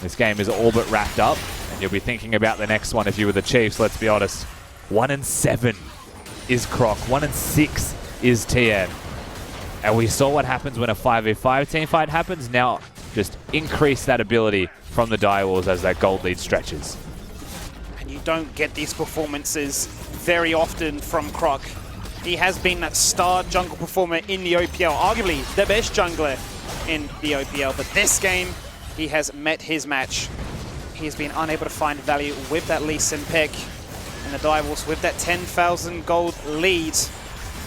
this game is all but wrapped up, and you'll be thinking about the next one if you were the Chiefs, let's be honest. 1-7 is Croc, 1-6 is Tien. And we saw what happens when a 5v5 team fight happens. Now just increase that ability from the Direwolves as that gold lead stretches. And you don't get these performances very often from Croc. He has been that star jungle performer in the OPL, arguably the best jungler in the OPL, but this game, he has met his match. He has been unable to find value with that Lee Sin pick, and the Direwolves, with that 10,000 gold lead,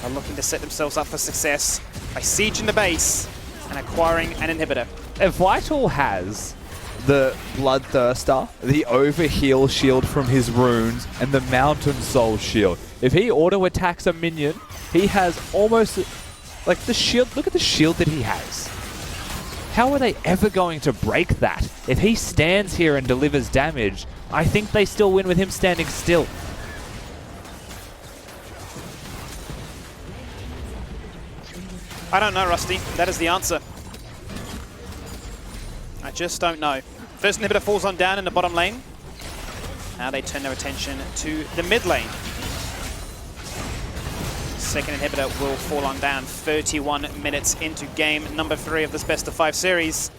are looking to set themselves up for success by sieging the base and acquiring an inhibitor. If Vital has the Bloodthirster, the Overheal shield from his runes, and the Mountain Soul shield, if he auto-attacks a minion, he has almost, like, the shield. Look at the shield that he has. How are they ever going to break that? If he stands here and delivers damage, I think they still win with him standing still. I don't know, Rusty. That is the answer. I just don't know. First inhibitor falls on down in the bottom lane. Now they turn their attention to the mid lane. Second inhibitor will fall on down 31 minutes into game number 3 of this best of 5 series.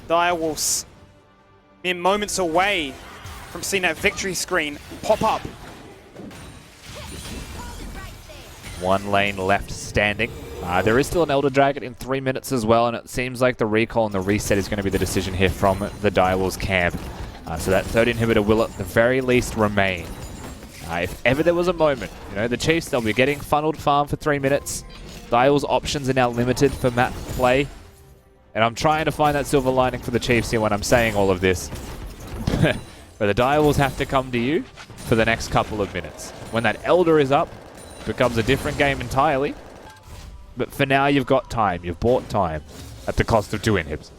Direwolves mere moments away from seeing that victory screen pop up. One lane left standing. There is still an Elder Dragon in 3 minutes as well, and it seems like the recall and the reset is going to be the decision here from the Direwolves camp. So that third inhibitor will at the very least remain. If ever there was a moment, the Chiefs, they'll be getting funneled farm for 3 minutes. Dial's options are now limited for map play. And I'm trying to find that silver lining for the Chiefs here when I'm saying all of this. But the Dials have to come to you for the next couple of minutes. When that Elder is up, it becomes a different game entirely. But for now, you've got time. You've bought time at the cost of 2 inhibs.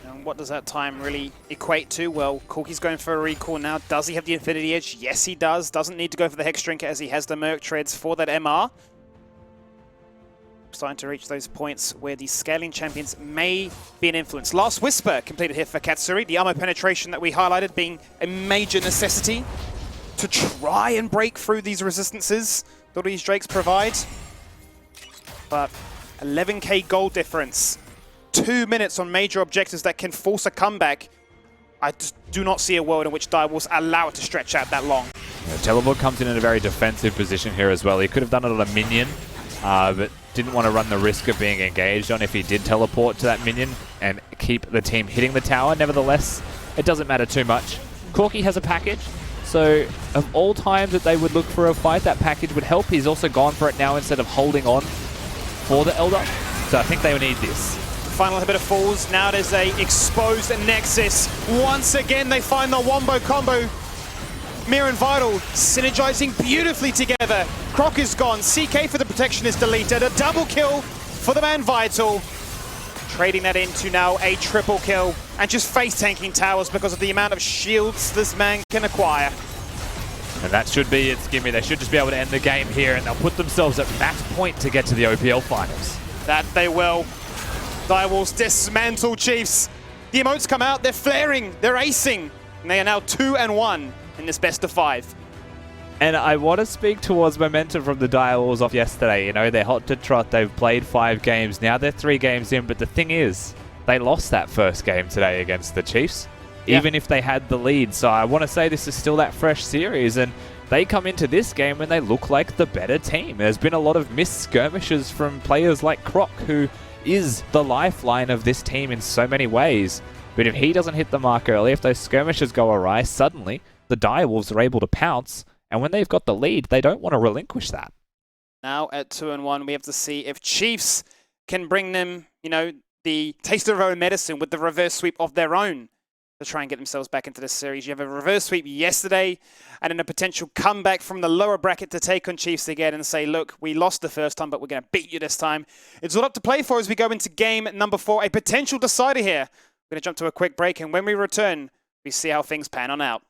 And what does that time really equate to? Well, Corki's going for a recall now. Does he have the Infinity Edge? Yes, he does. Doesn't need to go for the Hex Drinker as he has the Merc Treads for that MR. Starting to reach those points where the scaling champions may be an influence. Last Whisper completed here for Katsuri. The armor penetration that we highlighted being a major necessity to try and break through these resistances that these Drakes provide. But 11k gold difference, 2 minutes on major objectives that can force a comeback. I just do not see a world in which Direwolves allow it to stretch out that long. Teleport comes in a very defensive position here as well. He could have done it on a minion, but didn't want to run the risk of being engaged on if he did teleport to that minion and keep the team hitting the tower. Nevertheless, it doesn't matter too much. Corki has a package, so of all times that they would look for a fight, that package would help. He's also gone for it now instead of holding on for the Elder, so I think they would need this. Final inhibitor falls. Now there's a exposed Nexus. Once again, they find the Wombo combo. Mir and Vital synergizing beautifully together. Croc is gone. CK for the protection is deleted. A double kill for the man Vital. Trading that into now a triple kill. And just face tanking towers because of the amount of shields this man can acquire. And that should be it, Skimmy. They should just be able to end the game here, and they'll put themselves at match point to get to the OPL finals. That they will. Direwolves dismantle Chiefs. The emotes come out. They're flaring. They're acing. And they are now 2-1. In this best of 5. And I want to speak towards momentum from the Direwolves off yesterday. They're hot to trot. They've played 5 games. Now they're 3 games in. But the thing is, they lost that first game today against the Chiefs, even if they had the lead. So I want to say this is still that fresh series. And they come into this game and they look like the better team. There's been a lot of missed skirmishes from players like Croc, who is the lifeline of this team in so many ways. But if he doesn't hit the mark early, if those skirmishes go awry, suddenly the Direwolves are able to pounce, and when they've got the lead, they don't want to relinquish that. Now at 2-1, we have to see if Chiefs can bring them, the taste of their own medicine with the reverse sweep of their own to try and get themselves back into this series. You have a reverse sweep yesterday, and then a potential comeback from the lower bracket to take on Chiefs again and say, look, we lost the first time, but we're going to beat you this time. It's all up to play for as we go into game number 4, a potential decider here. We're going to jump to a quick break, and when we return, we see how things pan on out.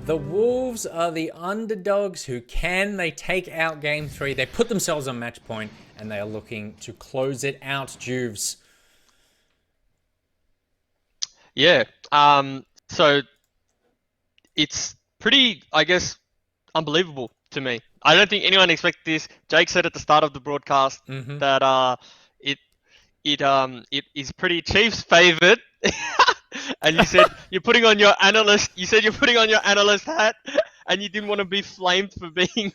The Wolves are the underdogs who they take out Game 3. They put themselves on match point, and they are looking to close it out, Juves. Yeah. So it's pretty, I guess, unbelievable to me. I don't think anyone expected this. Jake said at the start of the broadcast that it is pretty Chiefs favored. And you said you're putting on your analyst. You said you're putting on your analyst hat, and you didn't want to be flamed for being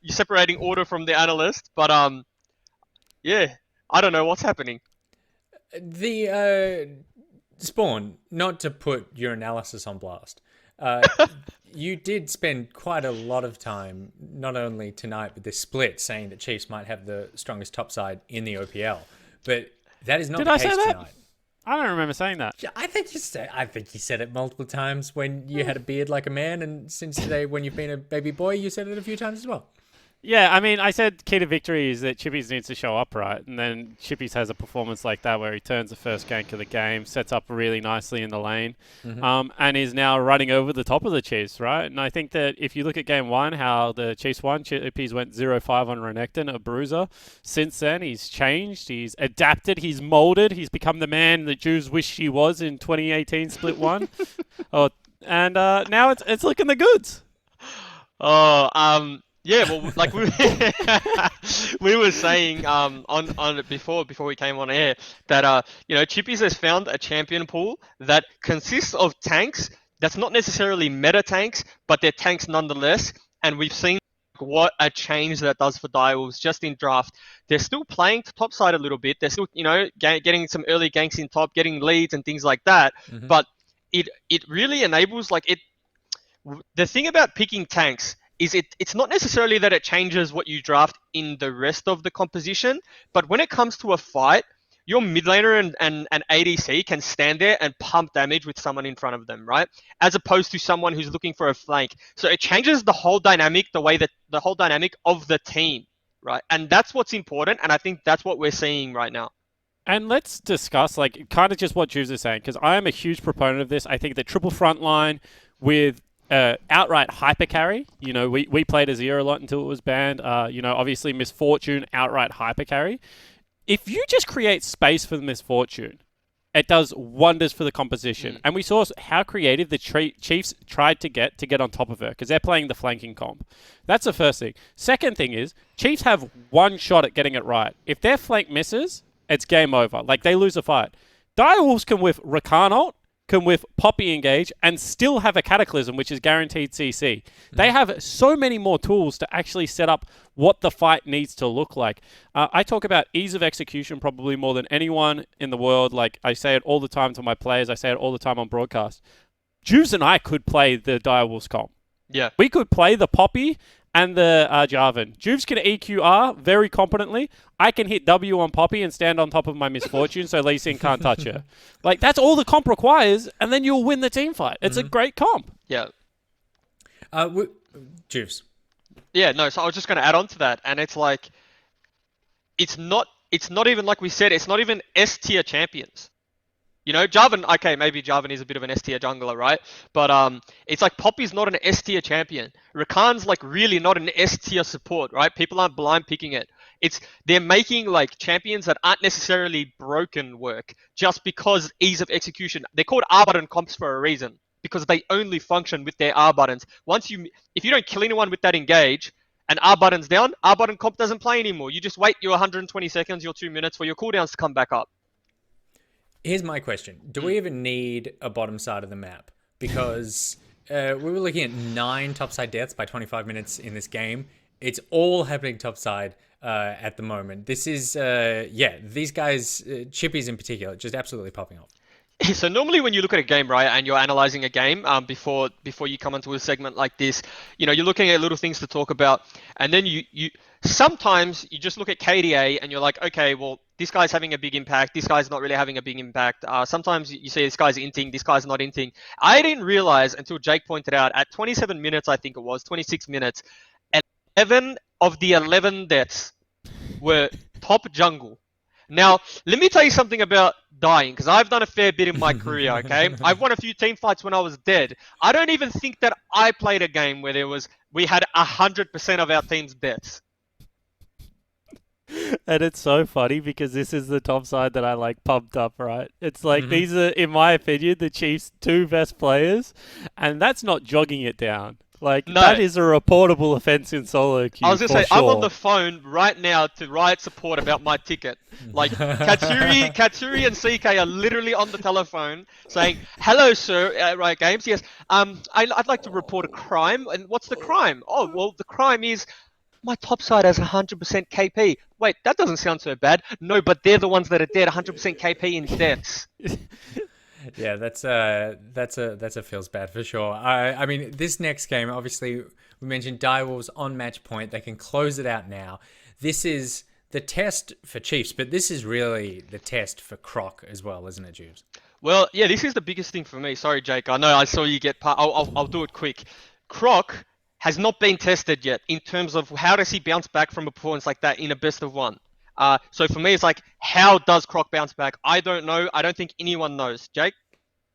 separating order from the analyst. But yeah, I don't know what's happening. The Spawn, not to put your analysis on blast, you did spend quite a lot of time, not only tonight but this split, saying that Chiefs might have the strongest topside in the OPL, but that is not the case tonight. I don't remember saying that. I think you said it multiple times when you had a beard like a man, and since today, when you've been a baby boy, you said it a few times as well. Yeah, I mean, I said key to victory is that Chippies needs to show up, right? And then Chippies has a performance like that where he turns the first gank of the game, sets up really nicely in the lane, and is now running over the top of the Chiefs, right? And I think that if you look at game 1, how the Chiefs won, Chippies went 0-5 on Renekton, a bruiser. Since then, he's changed, he's adapted, he's molded, he's become the man that Jews wish he was in 2018 Split 1. And now it's looking the goods. Yeah, well, like we were saying on before we came on air that Chippies has found a champion pool that consists of tanks that's not necessarily meta tanks, but they're tanks nonetheless. And we've seen what a change that does for Direwolves just in draft. They're still playing to top side a little bit. They're still getting some early ganks in top, getting leads and things like that. But it really enables the thing about picking tanks is it's not necessarily that it changes what you draft in the rest of the composition, but when it comes to a fight, your mid laner and ADC can stand there and pump damage with someone in front of them, right? As opposed to someone who's looking for a flank. So it changes the whole dynamic, the whole dynamic of the team, right? And that's what's important, and I think that's what we're seeing right now. And let's discuss kind of just what Juves is saying, because I am a huge proponent of this. I think the triple front line with outright hyper carry. We played Azir a lot until it was banned. Obviously Misfortune, outright hyper carry. If you just create space for the Misfortune, it does wonders for the composition. And we saw how creative the Chiefs tried to get on top of her, because they're playing the flanking comp. That's the first thing. Second thing is, Chiefs have one shot at getting it right. If their flank misses, it's game over. They lose a fight. Direwolves can whiff Rakan ult, can whiff Poppy engage, and still have a Cataclysm, which is guaranteed CC. They have so many more tools to actually set up what the fight needs to look like. I talk about ease of execution probably more than anyone in the world. I say it all the time to my players. I say it all the time on broadcast. Juves and I could play the Direwolves comp. Yeah. We could play the Poppy and the Jarvan. Juves can EQR very competently. I can hit W on Poppy and stand on top of my Misfortune so Lee Sin can't touch her. That's all the comp requires, and then you'll win the team fight. It's a great comp. Yeah. Juves. Yeah, no, so I was just going to add on to that, and it's it's not even, like we said, it's not even S-tier champions. Jarvan, okay, maybe Jarvan is a bit of an S-tier jungler, right? But it's Poppy's not an S-tier champion. Rakan's really not an S-tier support, right? People aren't blind picking it. They're making champions that aren't necessarily broken work just because ease of execution. They're called R button comps for a reason, because they only function with their R buttons. If you don't kill anyone with that engage and R button's down, R button comp doesn't play anymore. You just wait your 120 seconds, your 2 minutes for your cooldowns to come back up. Here's my question. Do we even need a bottom side of the map? Because we were looking at 9 topside deaths by 25 minutes in this game. It's all happening topside at the moment. This is, these guys, Chippies in particular, just absolutely popping off. So normally when you look at a game, right, and you're analyzing a game before you come into a segment like this, you're looking at little things to talk about, and then you sometimes you just look at KDA and you're like, okay, well, this guy's having a big impact, this guy's not really having a big impact. Sometimes you say this guy's inting, this guy's not inting. I didn't realize until Jake pointed out at 27 minutes, I think it was 26 minutes, 11 of the 11 deaths were top jungle. Now, let me tell you something about dying, because I've done a fair bit in my career, okay? I've won a few team fights when I was dead. I don't even think that I played a game where we had 100% of our team's deaths. And it's so funny because this is the top side that I like pumped up, right? It's like these are, in my opinion, the Chiefs' 2 best players, and that's not jogging it down. Like, No. that is a reportable offense in solo queue. I was going to say, for I'm on sure. the phone right now to Riot support about my ticket. Like, Katsuri and CK are literally on the telephone saying, "Hello, sir, Riot Games. Yes, I'd like to report a crime. And what's the crime? Oh, well, the crime is my top side has 100% KP. Wait, that doesn't sound so bad. No, but they're the ones that are dead, 100% KP in deaths." Yeah, that's a feels bad for sure. I mean, this next game, obviously, we mentioned Direwolves on match point. They can close it out now. This is the test for Chiefs, but this is really the test for Croc as well, isn't it, Jubes? Well, yeah, this is the biggest thing for me. Sorry, Jake. I know I saw you get part. I'll do it quick. Croc has not been tested yet in terms of how does he bounce back from a performance like that in a best of 1. So for me, it's like, how does Croc bounce back? I don't know. I don't think anyone knows. Jake?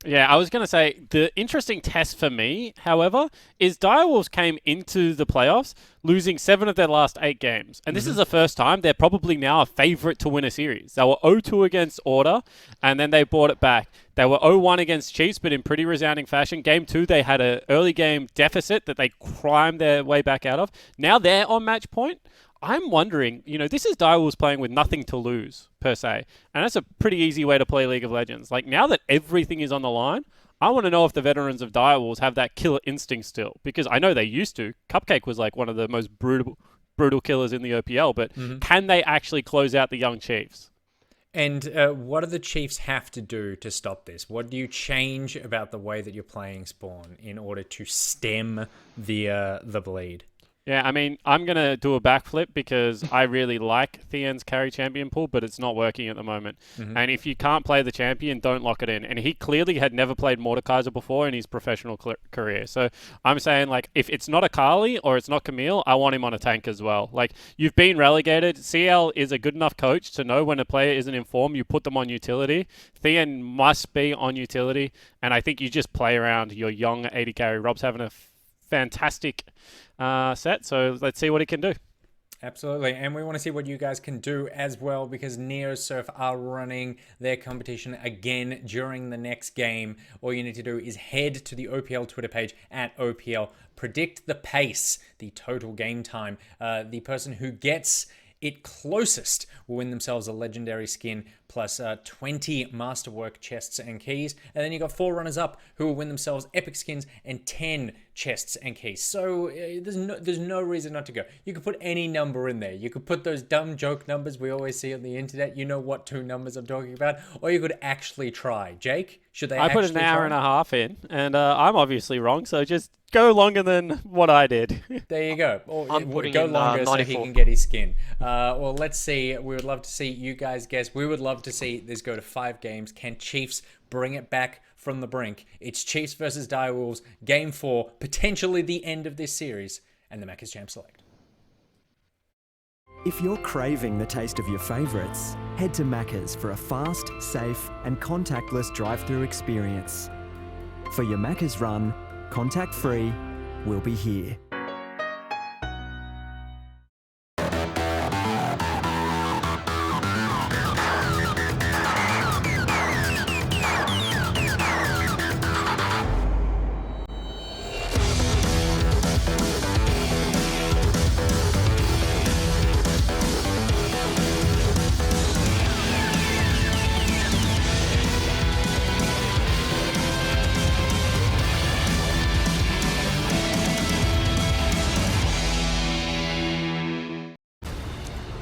Yeah, I was going to say, the interesting test for me, however, is Direwolves came into the playoffs losing 7 of their last 8 games. And this is the first time they're probably now a favourite to win a series. They were 0-2 against Order, and then they brought it back. They were 0-1 against Chiefs, but in pretty resounding fashion. Game 2, they had an early game deficit that they climbed their way back out of. Now they're on match point. I'm wondering, this is Direwolves playing with nothing to lose, per se. And that's a pretty easy way to play League of Legends. Like, now that everything is on the line, I want to know if the veterans of Direwolves have that killer instinct still. Because I know they used to. Cupcake was like one of the most brutal killers in the OPL. But can they actually close out the young Chiefs? And what do the Chiefs have to do to stop this? What do you change about the way that you're playing Spawn in order to stem the bleed? Yeah, I mean, I'm going to do a backflip because I really like Thean's carry champion pool, but it's not working at the moment. And if you can't play the champion, don't lock it in. And he clearly had never played Mordekaiser before in his professional career. So I'm saying, like, if it's not a Carly or it's not Camille, I want him on a tank as well. Like, you've been relegated. CL is a good enough coach to know when a player isn't in form, you put them on utility. Thean must be on utility. And I think you just play around your young 80 carry. Rob's having a fantastic set, so let's see what he can do. Absolutely, and we want to see what you guys can do as well, because NeoSurf are running their competition again during the next game. All you need to do is head to the OPL Twitter page at OPL, predict the pace, the total game time. The person who gets it closest will win themselves a legendary skin plus 20 masterwork chests and keys. And then you got 4 runners up who will win themselves epic skins and 10 chests and keys. So there's no reason not to go. You could put any number in there. You could put those dumb joke numbers we always see on the internet. You know what 2 numbers I'm talking about. Or you could actually try. Jake, should they actually try? I put an hour and a half in, and I'm obviously wrong, so just go longer than what I did. There you go. Or I'm putting go in, longer so 94. he can get his skin. Well, let's see. We would love to see you guys guess. We would love to see this go to 5 games. Can Chiefs bring it back from the brink? It's Chiefs versus Direwolves, Game 4, potentially the end of this series, and the Macca's Champ Select. If you're craving the taste of your favourites, head to Macca's for a fast, safe and contactless drive-through experience. For your Macca's run, contact-free, we'll be here.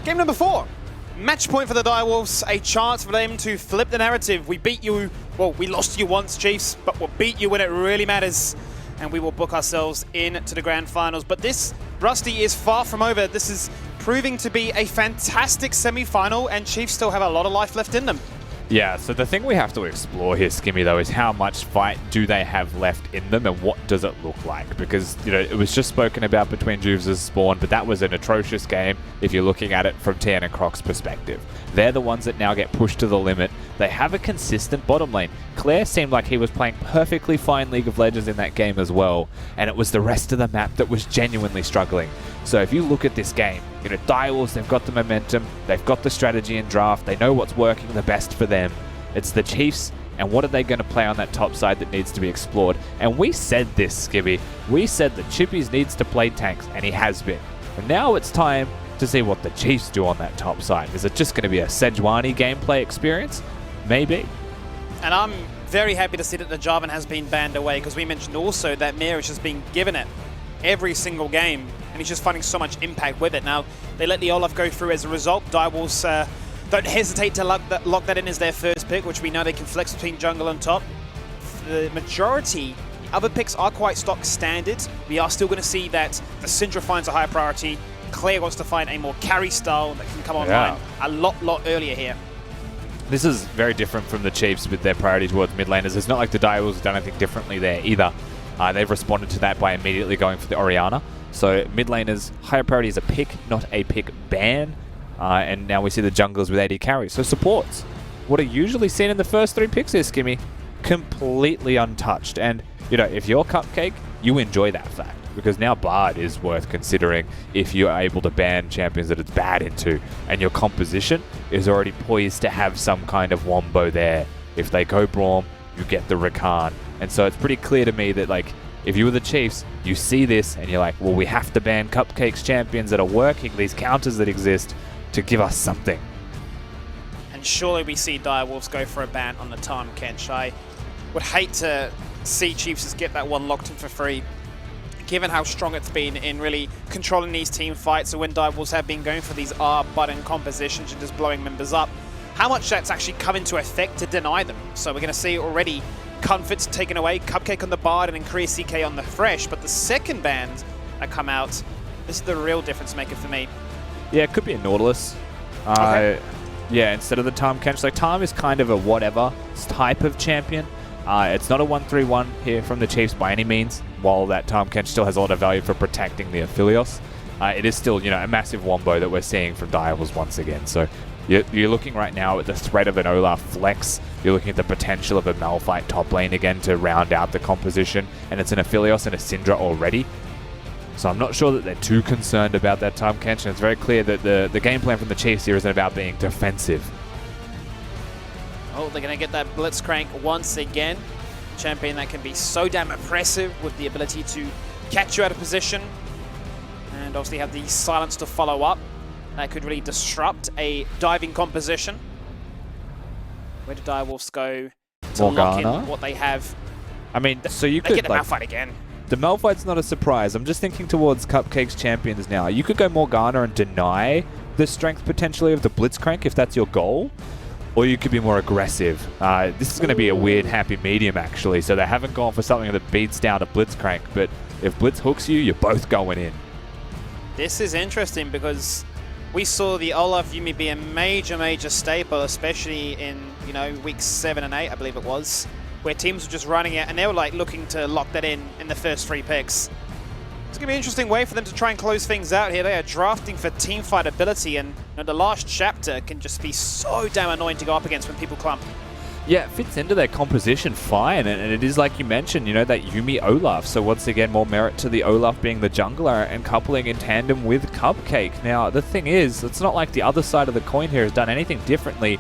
Game number 4. Match point for the Direwolves. A chance for them to flip the narrative. We beat you, well, we lost you once, Chiefs, but we'll beat you when it really matters. And we will book ourselves into the grand finals. But this, Rusty, is far from over. This is proving to be a fantastic semi-final, and Chiefs still have a lot of life left in them. Yeah, so the thing we have to explore here, Skimmy, though, is how much fight do they have left in them and what does it look like? Because, you know, it was just spoken about between Juves and Spawn, but that was an atrocious game if you're looking at it from Tian and Croc's perspective. They're the ones that now get pushed to the limit. They have a consistent bottom lane. Claire seemed like he was playing perfectly fine League of Legends in that game as well, and it was the rest of the map that was genuinely struggling. So if you look at this game, you know, Direwolves, they've got the momentum, they've got the strategy and draft, they know what's working the best for them. It's the Chiefs, and what are they going to play on that top side that needs to be explored? And we said this, Skibby. We said that Chippies needs to play tanks, and he has been. And now it's time to see what the Chiefs do on that top side. Is it just going to be a Sejuani gameplay experience? Maybe. And I'm very happy to see that the Jarvan has been banned away, because we mentioned also that Mir has just been given it every single game, and he's just finding so much impact with it. Now, they let the Olaf go through as a result. Direwolves don't hesitate to lock that in as their first pick, which we know they can flex between jungle and top. The majority, other picks are quite stock standard. We are still going to see that the Syndra finds a higher priority. Claire wants to find a more carry style that can come online a lot earlier here. This is very different from the Chiefs with their priority towards mid laners. It's not like the Direwolves have done anything differently there either. They've responded to that by immediately going for the Orianna. So mid laners, higher priority is a pick, not a pick ban. And now we see the junglers with AD carries. So supports, what are usually seen in the first 3 picks here, Skimmy, completely untouched. And, you know, if you're Cupcake, you enjoy that fact. Because now Bard is worth considering if you're able to ban champions that it's bad into. And your composition is already poised to have some kind of wombo there. If they go Braum, you get the Rakan. And so it's pretty clear to me that, like, if you were the Chiefs, you see this and you're like, well, we have to ban Cupcake's champions that are working, these counters that exist, to give us something. And surely we see Direwolves go for a ban on the Tahm Kench. I would hate to see Chiefs just get that one locked in for free, given how strong it's been in really controlling these team fights. So when Direwolves have been going for these R button compositions and just blowing members up, how much that's actually come into effect to deny them. So we're going to see already Comfort's taken away, Cupcake on the Bard and increased CK on the Fresh, but the second bans that come out, this is the real difference maker for me. Yeah, it could be a Nautilus. Okay. Yeah, instead of the Tahm Kench. So Tahm is kind of a whatever type of champion. It's not a 1-3-1 here from the Chiefs by any means, while that Tahm Kench still has a lot of value for protecting the Aphelios. It is still, you know, a massive wombo that we're seeing from Direwolves once again. So you're looking right now at the threat of an Olaf flex. You're looking at the potential of a Malphite top lane again to round out the composition. And it's an Aphelios and a Syndra already. So I'm not sure that they're too concerned about that Tahm Kench. And it's very clear that the game plan from the Chiefs here isn't about being defensive. Oh, they're going to get that Blitzcrank once again. Champion that can be so damn oppressive with the ability to catch you out of position. And obviously have the silence to follow up. That could really disrupt a diving composition. Where do Direwolves go to lock in what they have? I mean, so you they could get the Malphite again. The Malphite's not a surprise. I'm just thinking towards Cupcake's champions now. You could go Morgana and deny the strength potentially of the Blitzcrank if that's your goal. Or you could be more aggressive. This is going to be a weird happy medium actually. So they haven't gone for something that beats down a Blitzcrank. But if Blitz hooks you, you're both going in. This is interesting because we saw the Olaf Yuumi be a major staple, especially in, you know, weeks 7 and 8, I believe it was, where teams were just running it and they were like looking to lock that in the first 3 picks. It's going to be an interesting way for them to try and close things out here. They are drafting for teamfight ability, and you know, the last chapter can just be so damn annoying to go up against when people clump. Yeah, it fits into their composition fine, and it is like you mentioned, you know, that Yuumi Olaf. So once again, more merit to the Olaf being the jungler and coupling in tandem with Cupcake. Now, the thing is, it's not like the other side of the coin here has done anything differently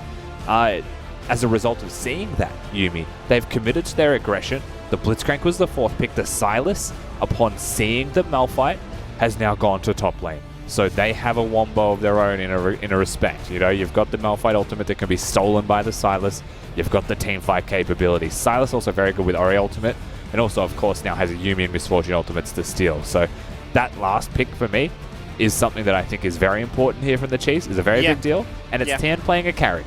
as a result of seeing that Yuumi. They've committed to their aggression. The Blitzcrank was the 4th pick. The Silas, upon seeing the Malphite, has now gone to top lane. So they have a wombo of their own in a respect. You know, you've got the Malphite ultimate that can be stolen by the Silas. You've got the teamfight capability. Silas also very good with Ori ultimate. And also, of course, now has a Yuumi and Misfortune ultimates to steal. So that last pick for me is something that I think is very important here from the Chiefs. Is a very big deal. And it's Tan playing a carry.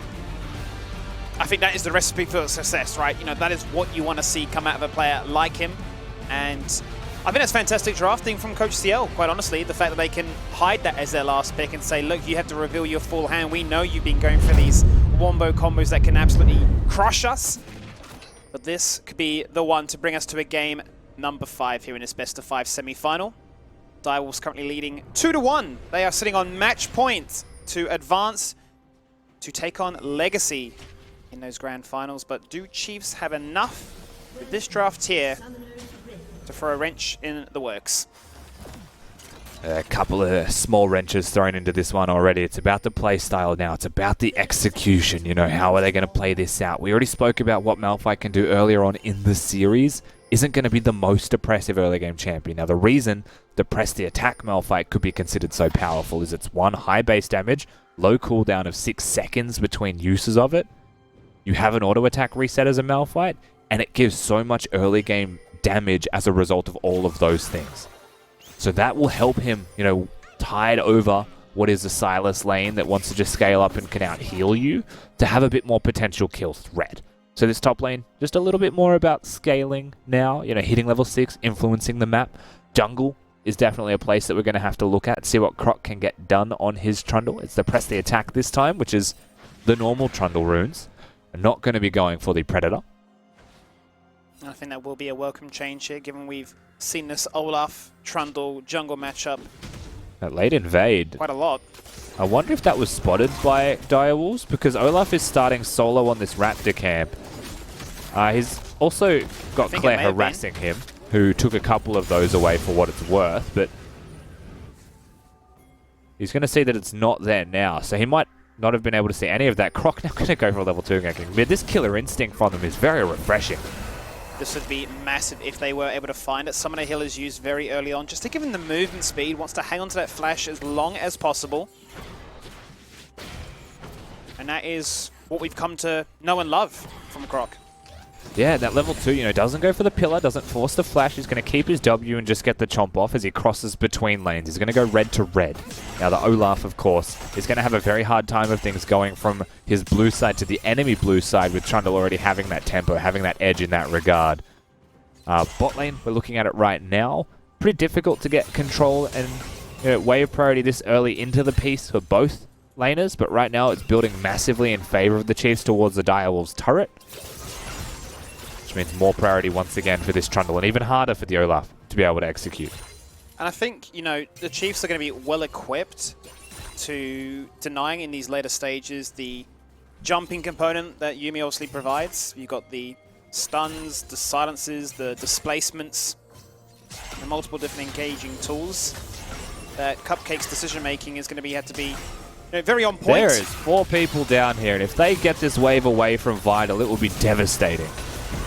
I think that is the recipe for success, right? You know, that is what you want to see come out of a player like him. And I think that's fantastic drafting from Coach CL, quite honestly. The fact that they can hide that as their last pick and say, look, you have to reveal your full hand. We know you've been going for these wombo combos that can absolutely crush us. But this could be the one to bring us to a game number 5 here in this best of 5 semi-final. Direwolves currently leading 2-1. They are sitting on match point to advance to take on Legacy in those grand finals. But do Chiefs have enough with this draft here to throw a wrench in the works? A couple of small wrenches thrown into this one already. It's about the play style now. It's about the execution. You know, how are they going to play this out? We already spoke about what Malphite can do earlier on in the series. Isn't going to be the most oppressive early game champion. Now, the reason the press the attack Malphite could be considered so powerful is it's 1, high base damage, low cooldown of 6 seconds between uses of it. You have an auto attack reset as a Malphite, and it gives so much early game damage as a result of all of those things. So that will help him, you know, tide over what is a Sylas lane that wants to just scale up and can out heal you to have a bit more potential kill threat. So this top lane, just a little bit more about scaling now, you know, hitting level 6, influencing the map. Jungle is definitely a place that we're going to have to look at, see what Croc can get done on his Trundle. It's the press the attack this time, which is the normal Trundle runes. I'm not going to be going for the Predator. I think that will be a welcome change here, given we've seen this Olaf Trundle jungle matchup That late invade. quite a lot. I wonder if that was spotted by Direwolves, because Olaf is starting solo on this Raptor camp. He's also got Claire harassing him, who took a couple of those away for what it's worth, but he's going to see that it's not there now, so he might not have been able to see any of that. Croc now going to go for a level 2 ganking. But this killer instinct from them is very refreshing. This would be massive if they were able to find it. Summoner Hill is used very early on, just to give him the movement speed, wants to hang on to that flash as long as possible. And that is what we've come to know and love from Croc. Yeah, that level 2, you know, doesn't go for the pillar, doesn't force the flash. He's going to keep his W and just get the chomp off as he crosses between lanes. He's going to go red to red. Now, the Olaf, of course, is going to have a very hard time of things going from his blue side to the enemy blue side, with Trundle already having that tempo, having that edge in that regard. Bot lane, we're looking at it right now. Pretty difficult to get control and, you know, wave priority this early into the piece for both laners, but right now it's building massively in favor of the Chiefs towards the Direwolves turret, which means more priority once again for this Trundle, and even harder for the Olaf to be able to execute. And I think, you know, the Chiefs are going to be well equipped to denying in these later stages the jumping component that Yuumi obviously provides. You've got the stuns, the silences, the displacements, the multiple different engaging tools. That Cupcake's decision making is going to have to be, you know, very on point. There is 4 people down here, and if they get this wave away from Vital, it will be devastating.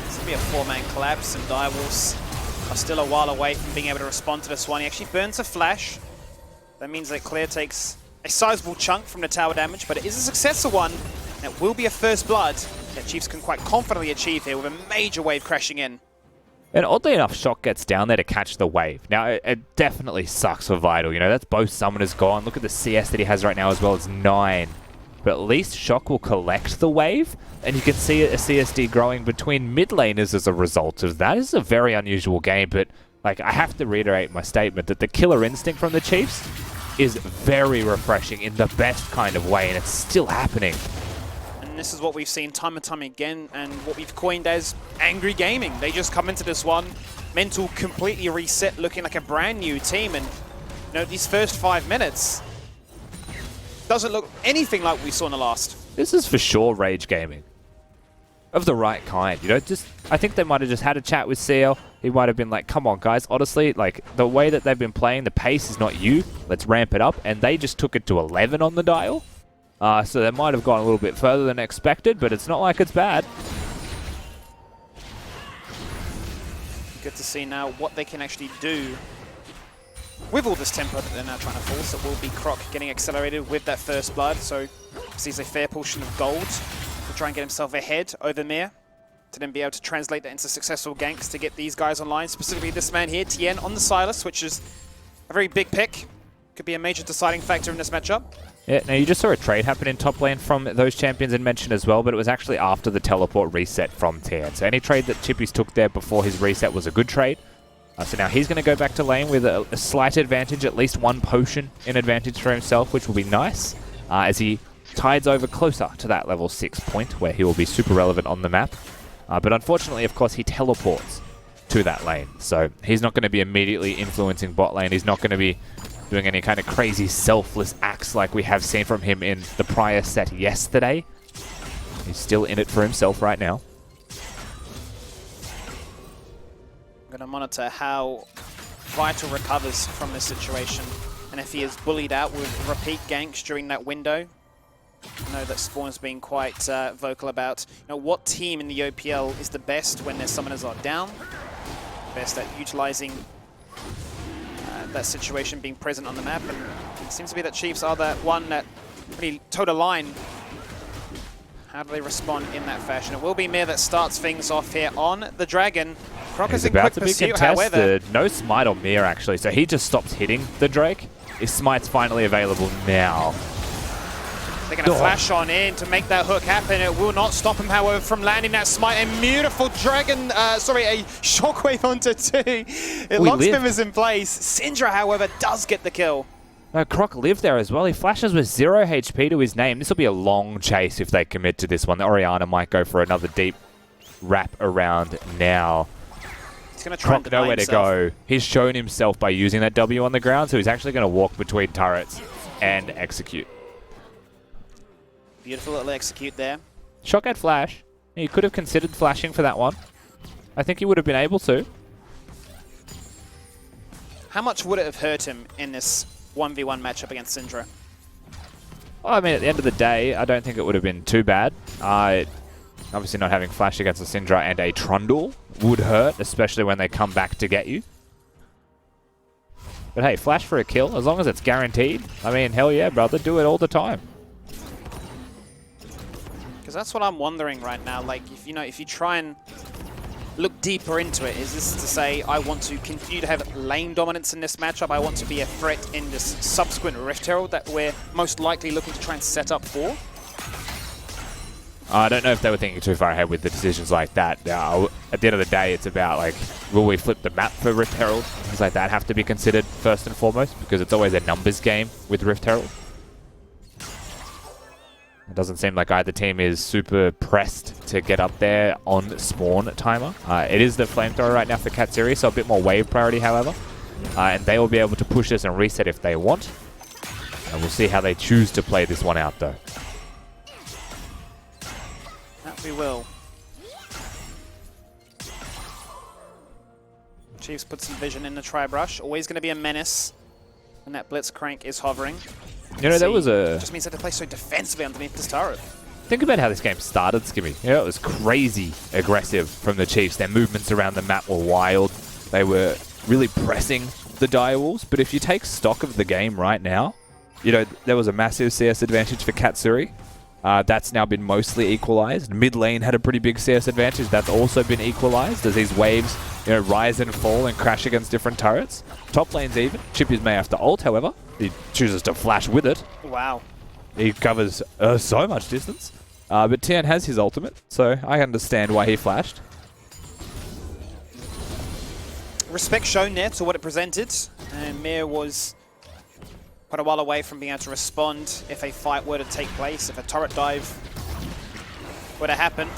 It's going to be a 4-man collapse, and Direwolves are still a while away from being able to respond to this one. He actually burns a flash. That means that Claire takes a sizable chunk from the tower damage, but it is a successful one. And it will be a first blood that Chiefs can quite confidently achieve here with a major wave crashing in. And oddly enough, Shock gets down there to catch the wave. Now, it definitely sucks for Vital. You know, that's both summoners gone. Look at the CS that he has right now as well. It's 9. But at least Shock will collect the wave, and you can see a CSD growing between mid laners as a result of that. It's a very unusual game, but like, I have to reiterate my statement that the killer instinct from the Chiefs is very refreshing in the best kind of way, and it's still happening. And this is what we've seen time and time again, and what we've coined as angry gaming. They just come into this one, mental completely reset, looking like a brand new team, and you know, these first 5 minutes doesn't look anything like we saw in the last. This is for sure rage gaming. Of the right kind, you know, I think they might have just had a chat with CL. He might have been like, come on guys, honestly, like, the way that they've been playing, the pace is not you, let's ramp it up, and they just took it to 11 on the dial. So they might have gone a little bit further than expected, but it's not like it's bad. Good to see now what they can actually do with all this tempo that they're now trying to force. It will be Croc getting accelerated with that first blood, so sees a fair portion of gold to try and get himself ahead over Mir, to then be able to translate that into successful ganks to get these guys online, specifically this man here, Tien, on the Sylas, which is a very big pick. Could be a major deciding factor in this matchup. Yeah, now you just saw a trade happen in top lane from those champions in mention as well, but it was actually after the teleport reset from Tien. So any trade that Chippy's took there before his reset was a good trade. So now he's going to go back to lane with a slight advantage, at least 1 potion in advantage for himself, which will be nice, as he tides over closer to that level 6 point where he will be super relevant on the map. But unfortunately, of course, he teleports to that lane. So he's not going to be immediately influencing bot lane. He's not going to be doing any kind of crazy selfless acts like we have seen from him in the prior set yesterday. He's still in it for himself right now. I'm going to monitor how Vital recovers from this situation, and if he is bullied out with repeat ganks during that window. I know that Spawn's been quite vocal about what team in the OPL is the best when their summoners are down, best at utilizing that situation being present on the map, and it seems to be that Chiefs are that one that really towed a line. How do they respond in that fashion? It will be Mir that starts things off here on the Dragon. Croc is in quick pursuit, however. No smite on Mir, actually, so he just stops hitting the Drake. His smite's finally available now. They're going to flash on in to make that hook happen. It will not stop him, however, from landing that smite. A beautiful Dragon, a shockwave onto 2. It locks Mivers in place. Syndra, however, does get the kill. No, Croc lived there as well. He flashes with 0 HP to his name. This will be a long chase if they commit to this one. The Orianna might go for another deep wrap around now. He's going to try and deny nowhere himself. to go. He's shown himself by using that W on the ground, so he's actually going to walk between turrets and execute. Beautiful little execute there. Shock had flash. He could have considered flashing for that one. I think he would have been able to. How much would it have hurt him in this 1v1 matchup against Syndra? Well, I mean, at the end of the day, I don't think it would have been too bad. Obviously not having flash against a Syndra and a Trundle would hurt, especially when they come back to get you. But hey, flash for a kill, as long as it's guaranteed. I mean, hell yeah, brother, do it all the time. Because that's what I'm wondering right now. Like, if you try and look deeper into it, is this to say I want to continue to have lane dominance in this matchup? I want to be a threat in this subsequent Rift Herald that we're most likely looking to try and set up for? I don't know if they were thinking too far ahead with the decisions like that. At the end of the day, it's about, like, will we flip the map for Rift Herald? Things like that have to be considered first and foremost, because it's always a numbers game with Rift Herald. It doesn't seem like either team is super pressed to get up there on spawn timer. It is the flamethrower right now for Katsuri, so a bit more wave priority, however. And they will be able to push this and reset if they want. And we'll see how they choose to play this one out, though. That we will. Chiefs put some vision in the tri-brush. Always going to be a menace when that Blitzcrank is hovering. You know, there was a... just means that they play so defensively underneath this turret. Think about how this game started, Skimmy. You know, it was crazy aggressive from the Chiefs. Their movements around the map were wild. They were really pressing the direwolves. But if you take stock of the game right now, you know, there was a massive CS advantage for Katsuri. That's now been mostly equalized. Mid lane had a pretty big CS advantage. That's also been equalized as these waves, you know, rise and fall and crash against different turrets. Top lane's even. Chippies may have to ult, however. He chooses to flash with it. Wow. He covers so much distance. But Tian has his ultimate, so I understand why he flashed. Respect shown there to what it presented. And Mir was quite a while away from being able to respond if a fight were to take place, if a turret dive were to happen.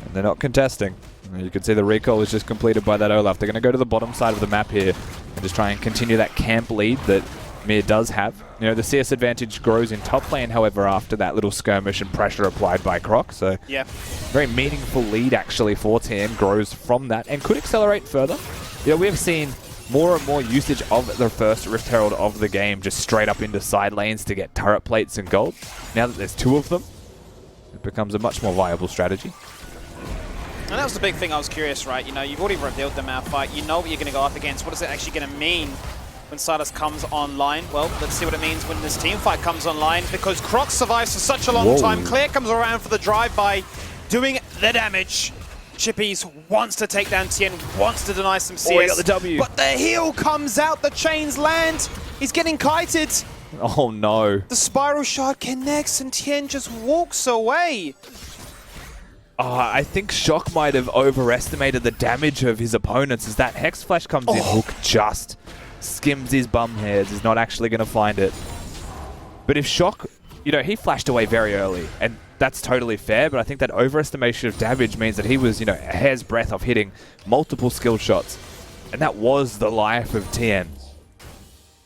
And they're not contesting. You can see the recall is just completed by that Olaf. They're going to go to the bottom side of the map here and just try and continue that camp lead that Mir does have. You know, the CS advantage grows in top lane, however, after that little skirmish and pressure applied by Croc. So, yeah, very meaningful lead actually for TN grows from that and could accelerate further. You know, we have seen more and more usage of the first Rift Herald of the game just straight up into side lanes to get turret plates and gold. Now that there's 2 of them, it becomes a much more viable strategy. And that was the big thing I was curious, right? You know, you've already revealed the map fight. You know what you're going to go up against. What is it actually going to mean when Silas comes online? Well, let's see what it means when this team fight comes online, because Croc survives for such a long time. Clear comes around for the drive-by, doing the damage. Chippies wants to take down Tien, wants to deny some CS. Oh, he got the W. But the heal comes out, the chains land. He's getting kited. Oh no. The spiral shard connects and Tien just walks away. I think Shock might have overestimated the damage of his opponents as that Hex Flash comes in. Hook just skims his bum hairs. He's not actually going to find it. But if Shock you know, he flashed away very early, and that's totally fair, but I think that overestimation of damage means that he was, you know, a hair's breadth of hitting multiple skill shots. And that was the life of TN.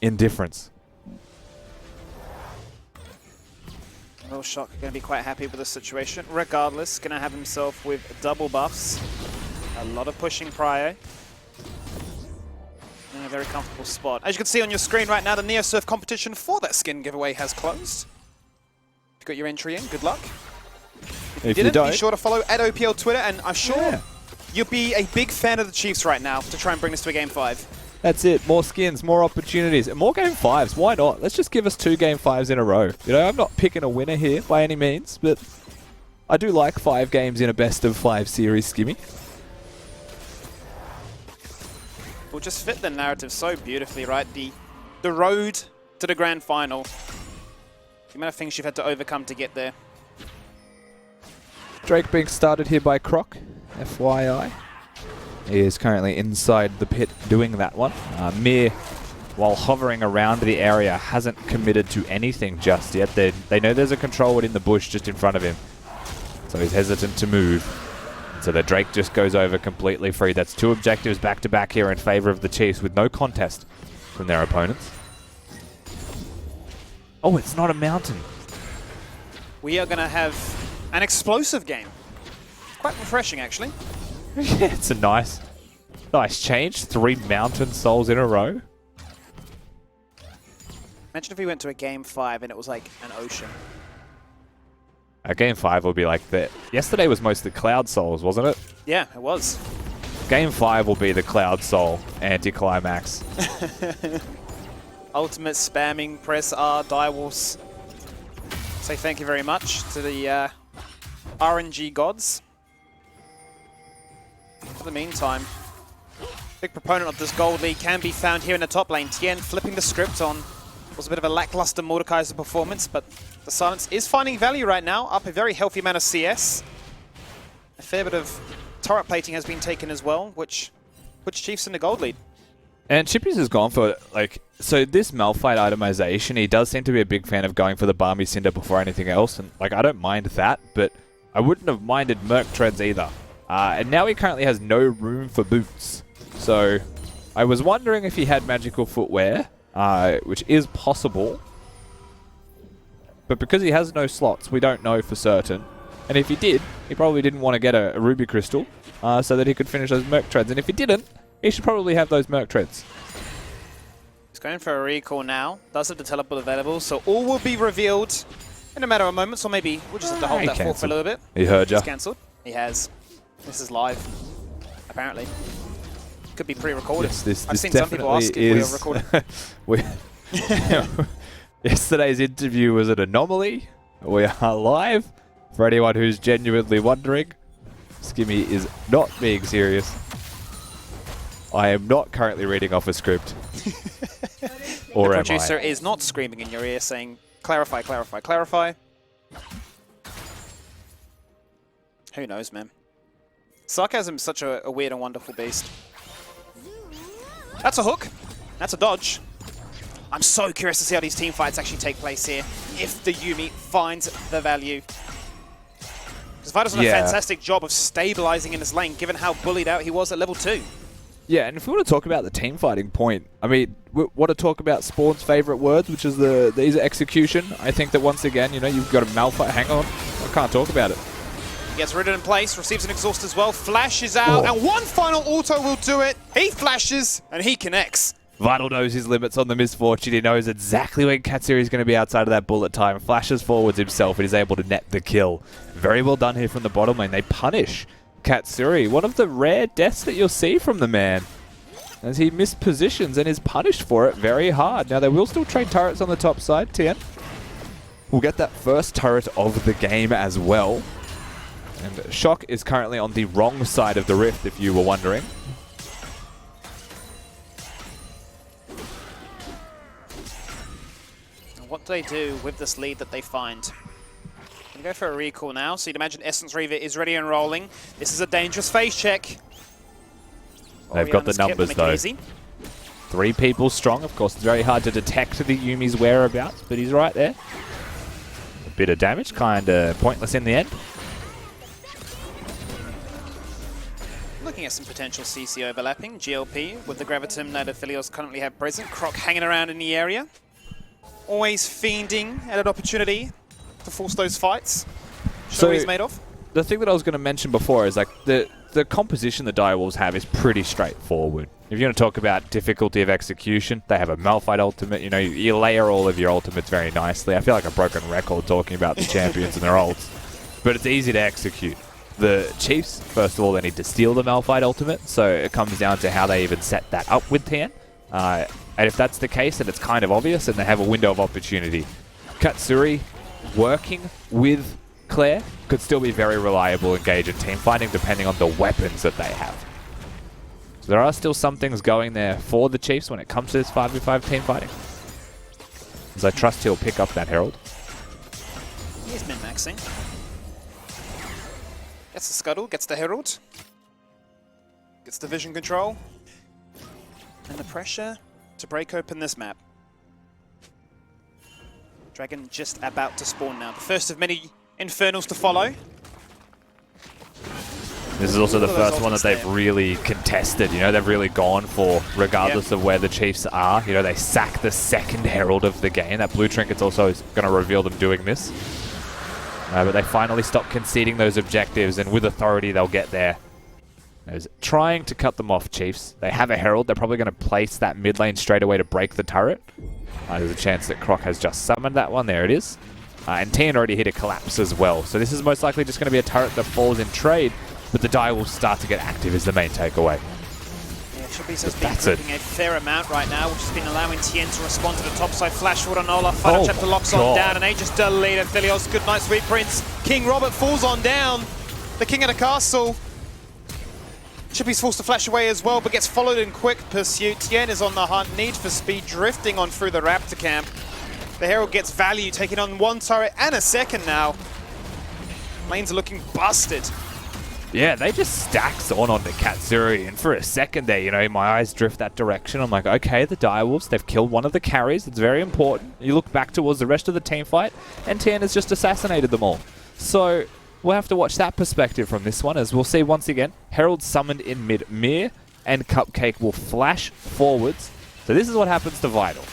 Indifference. Well, Shock going to be quite happy with the situation. Regardless, going to have himself with double buffs. A lot of pushing prio. In a very comfortable spot. As you can see on your screen right now, the NeoSurf competition for that skin giveaway has closed. You got your entry in, good luck. If you didn't, be sure to follow at OPL Twitter, and I'm sure you'll be a big fan of the Chiefs right now to try and bring this to a Game 5. That's it. More skins, more opportunities, and more Game 5s. Why not? Let's just give us 2 Game 5s in a row. You know, I'm not picking a winner here by any means, but I do like 5 games in a best of 5 series skimmy. Will just fit the narrative so beautifully, right? The road to the grand final. The amount of things you've had to overcome to get there. Drake being started here by Croc, FYI. He is currently inside the pit doing that one. Mir, while hovering around the area, hasn't committed to anything just yet. They know there's a control word in the bush just in front of him, so he's hesitant to move. So the Drake just goes over completely free. That's 2 objectives back-to-back here in favor of the Chiefs with no contest from their opponents. Oh, it's not a mountain. We are going to have an explosive game. Quite refreshing, actually. Yeah, it's a nice change. 3 mountain souls in a row. Imagine if we went to a Game 5 and it was like an ocean. Game 5 will be like that. Yesterday was mostly Cloud Souls, wasn't it? Yeah, it was. Game 5 will be the Cloud Soul anticlimax. Ultimate spamming, press R, direwolves. Say thank you very much to the RNG gods. For the meantime, big proponent of this gold lead can be found here in the top lane. Tien flipping the script on was a bit of a lackluster Mordekaiser performance, but the Silence is finding value right now, up a very healthy amount of CS. A fair bit of turret plating has been taken as well, which puts Chiefs in the gold lead. And Chippies has gone for, like, so this Malphite itemization, he does seem to be a big fan of going for the Balmy Cinder before anything else, and, like, I don't mind that, but I wouldn't have minded Merc Treads either. And now he currently has no room for boots. So I was wondering if he had magical footwear, which is possible. But because he has no slots, we don't know for certain. And if he did, he probably didn't want to get a Ruby Crystal so that he could finish those Merc Treads. And if he didn't, he should probably have those Merc Treads. He's going for a recall now. Does have the teleport available, so all will be revealed in a matter of moments, or maybe we'll just have to hold that fort for a little bit. He heard ya. He's cancelled. He has. This is live, apparently. Could be pre-recorded. Yes, this I've seen some people ask if we are recording. Yesterday's interview was an anomaly. We are live. For anyone who's genuinely wondering, Skimmy is not being serious. I am not currently reading off a script. Or the am producer I? is not screaming in your ear saying, clarify, clarify, clarify. Who knows, man? Sarcasm's such a weird and wonderful beast. That's a hook. That's a dodge. I'm so curious to see how these team fights actually take place here, if the Yuumi finds the value. Because Vital's done a fantastic job of stabilizing in this lane, given how bullied out he was at level 2. Yeah, and if we want to talk about the team fighting point, I mean, we want to talk about Spawn's favorite words, which is the easy execution. I think that once again, you know, you've got a Malphite. Hang on, I can't talk about it. He gets ridden in place, receives an exhaust as well, flashes out, and one final auto will do it. He flashes, and he connects. Vital knows his limits on the Misfortune. He knows exactly when Katsuri is going to be outside of that bullet time. Flashes forwards himself and is able to net the kill. Very well done here from the bottom lane. They punish Katsuri. One of the rare deaths that you'll see from the man, as he mispositions and is punished for it very hard. Now, they will still trade turrets on the top side. Tien will get that first turret of the game as well. And Shock is currently on the wrong side of the rift, if you were wondering. What do they do with this lead that they find? Gonna go for a recall now, so you'd imagine Essence Reaver is ready and rolling. This is a dangerous phase check. They've got the numbers though. 3 people strong, of course. It's very hard to detect the Yuumi's whereabouts, but he's right there. bit of damage, kind of pointless in the end. Looking at some potential CC overlapping. GLP with the Gravitum that Aphelios currently have present. Croc hanging around in the area. Always fiending at an opportunity to force those fights. Show what he's made of. The thing that I was going to mention before is like the composition the Direwolves have is pretty straightforward. If you're going to talk about difficulty of execution, they have a Malphite ultimate. You know, you layer all of your ultimates very nicely. I feel like a broken record talking about the champions and their ults, but it's easy to execute. The Chiefs, first of all, they need to steal the Malphite ultimate, so it comes down to how they even set that up with Tian. And if that's the case, then it's kind of obvious, and they have a window of opportunity. Katsuri working with Claire could still be very reliable engage in team fighting depending on the weapons that they have. So there are still some things going there for the Chiefs when it comes to this 5v5 team fighting. As I trust he'll pick up that Herald. He's min-maxing. Gets the Scuttle, gets the Herald. Gets the vision control. And the pressure to break open this map. Dragon just about to spawn now. The first of many Infernals to follow. This is also the first one that they've really contested. You know, they've really gone for, regardless of where the Chiefs are. You know, they sack the second Herald of the game. That blue trinket's also going to reveal them doing this. But they finally stop conceding those objectives, and with authority, they'll get there. There's trying to cut them off, Chiefs. They have a Herald. They're probably going to place that mid lane straight away to break the turret. There's a chance that Croc has just summoned that one. There it is. And Tian already hit a collapse as well. So this is most likely just going to be a turret that falls in trade, but the die will start to get active is the main takeaway. Yeah, Chubby's has been moving a fair amount right now, which has been allowing Tien to respond to the topside flash shot on Olaf. Final chapter locks on down, and Aegis deleted Aphelios. Good night, sweet prince. King Robert falls on down. The king of the castle. Chippy's forced to flash away as well, but gets followed in quick pursuit. Tien is on the hunt, need for speed, drifting on through the Raptor camp. The Herald gets value, taking on one turret and a second now. Lanes are looking busted. Yeah, they just stack Zorn onto Katsuri, and for a second there, you know, my eyes drift that direction. I'm like, okay, the Direwolves, they've killed one of the carries. It's very important. You look back towards the rest of the team fight, and Tian has just assassinated them all. So we'll have to watch that perspective from this one, as we'll see once again, Herald summoned in mid-Mir, and Cupcake will flash forwards. So this is what happens to Vital.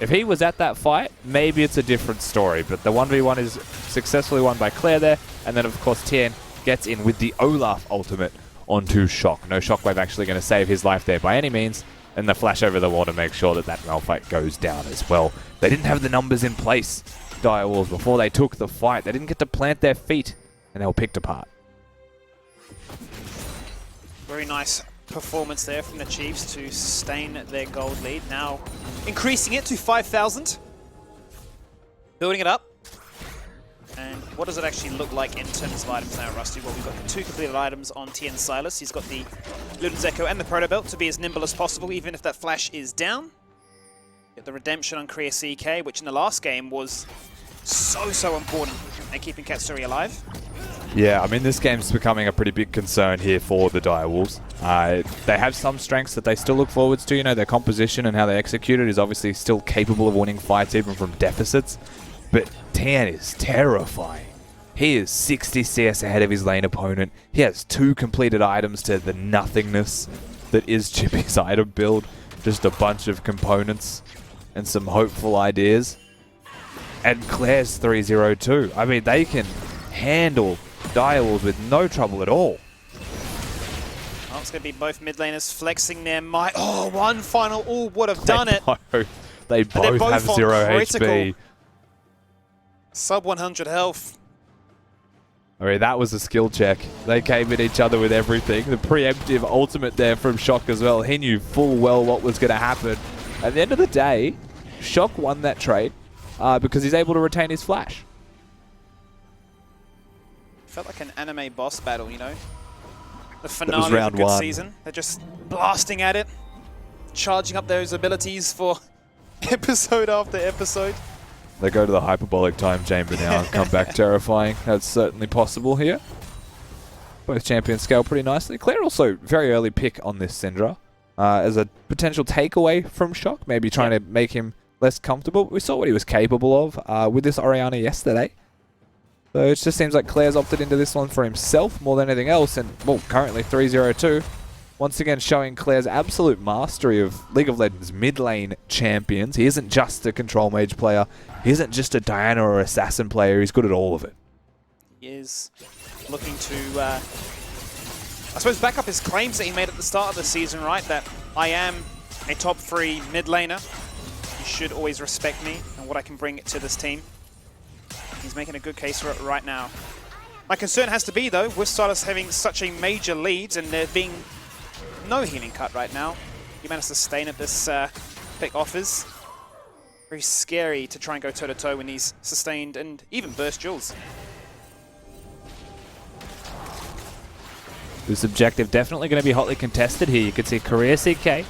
If he was at that fight, maybe it's a different story, but the 1v1 is successfully won by Claire there, and then of course Tian gets in with the Olaf ultimate onto Shock. No Shockwave actually going to save his life there by any means, and the flash over the wall to make sure that that Malphite goes down as well. They didn't have the numbers in place, Direwolves, before they took the fight. They didn't get to plant their feet, and they were picked apart. Very nice performance there from the Chiefs to sustain their gold lead. Now increasing it to 5,000. Building it up. And what does it actually look like in terms of items now, Rusty? Well, we've got the two completed items on Tien Silas. He's got the Luden's Echo and the Proto Belt to be as nimble as possible, even if that flash is down. Get the Redemption on Kriya CK, which in the last game was so important at keeping Katsuri alive. Yeah, I mean, this game's becoming a pretty big concern here for the Direwolves. They have some strengths that they still look forwards to. You know, their composition and how they execute it is obviously still capable of winning fights even from deficits. But Tian is terrifying. He is 60 CS ahead of his lane opponent. He has 2 completed items to the nothingness that is Chippy's item build. Just a bunch of components and some hopeful ideas. And Claire's 302. I mean, they can handle Direwolves with no trouble at all. Well, it's going to be both mid laners flexing their might. Oh, one final all would have done it. They both have 0 HP. Sub 100 health. I mean, that was a skill check. They came at each other with everything. The preemptive ultimate there from Shock as well. He knew full well what was going to happen. At the end of the day, Shock won that trade because he's able to retain his flash. Felt like an anime boss battle, you know? The finale of a good season. They're just blasting at it, charging up those abilities for episode after episode. They go to the hyperbolic time chamber now and come back terrifying. That's certainly possible here. Both champions scale pretty nicely. Claire also very early pick on this Syndra as a potential takeaway from Shock. Maybe trying to make him less comfortable. We saw what he was capable of with this Orianna yesterday. So it just seems like Claire's opted into this one for himself more than anything else. And, well, currently 3-0-2. Once again showing Claire's absolute mastery of League of Legends mid lane champions. He isn't just a control mage player. He isn't just a Diana or assassin player. He's good at all of it. He is looking to, I suppose, back up his claims that he made at the start of the season, right? That I am a top 3 mid laner. You should always respect me and what I can bring to this team. He's making a good case for it right now. My concern has to be, though, with Sylas having such a major lead and there being no healing cut right now. He managed to sustain it this pick offers. Very scary to try and go toe-to-toe when he's sustained and even burst duels. This objective definitely going to be hotly contested here. You can see Career CK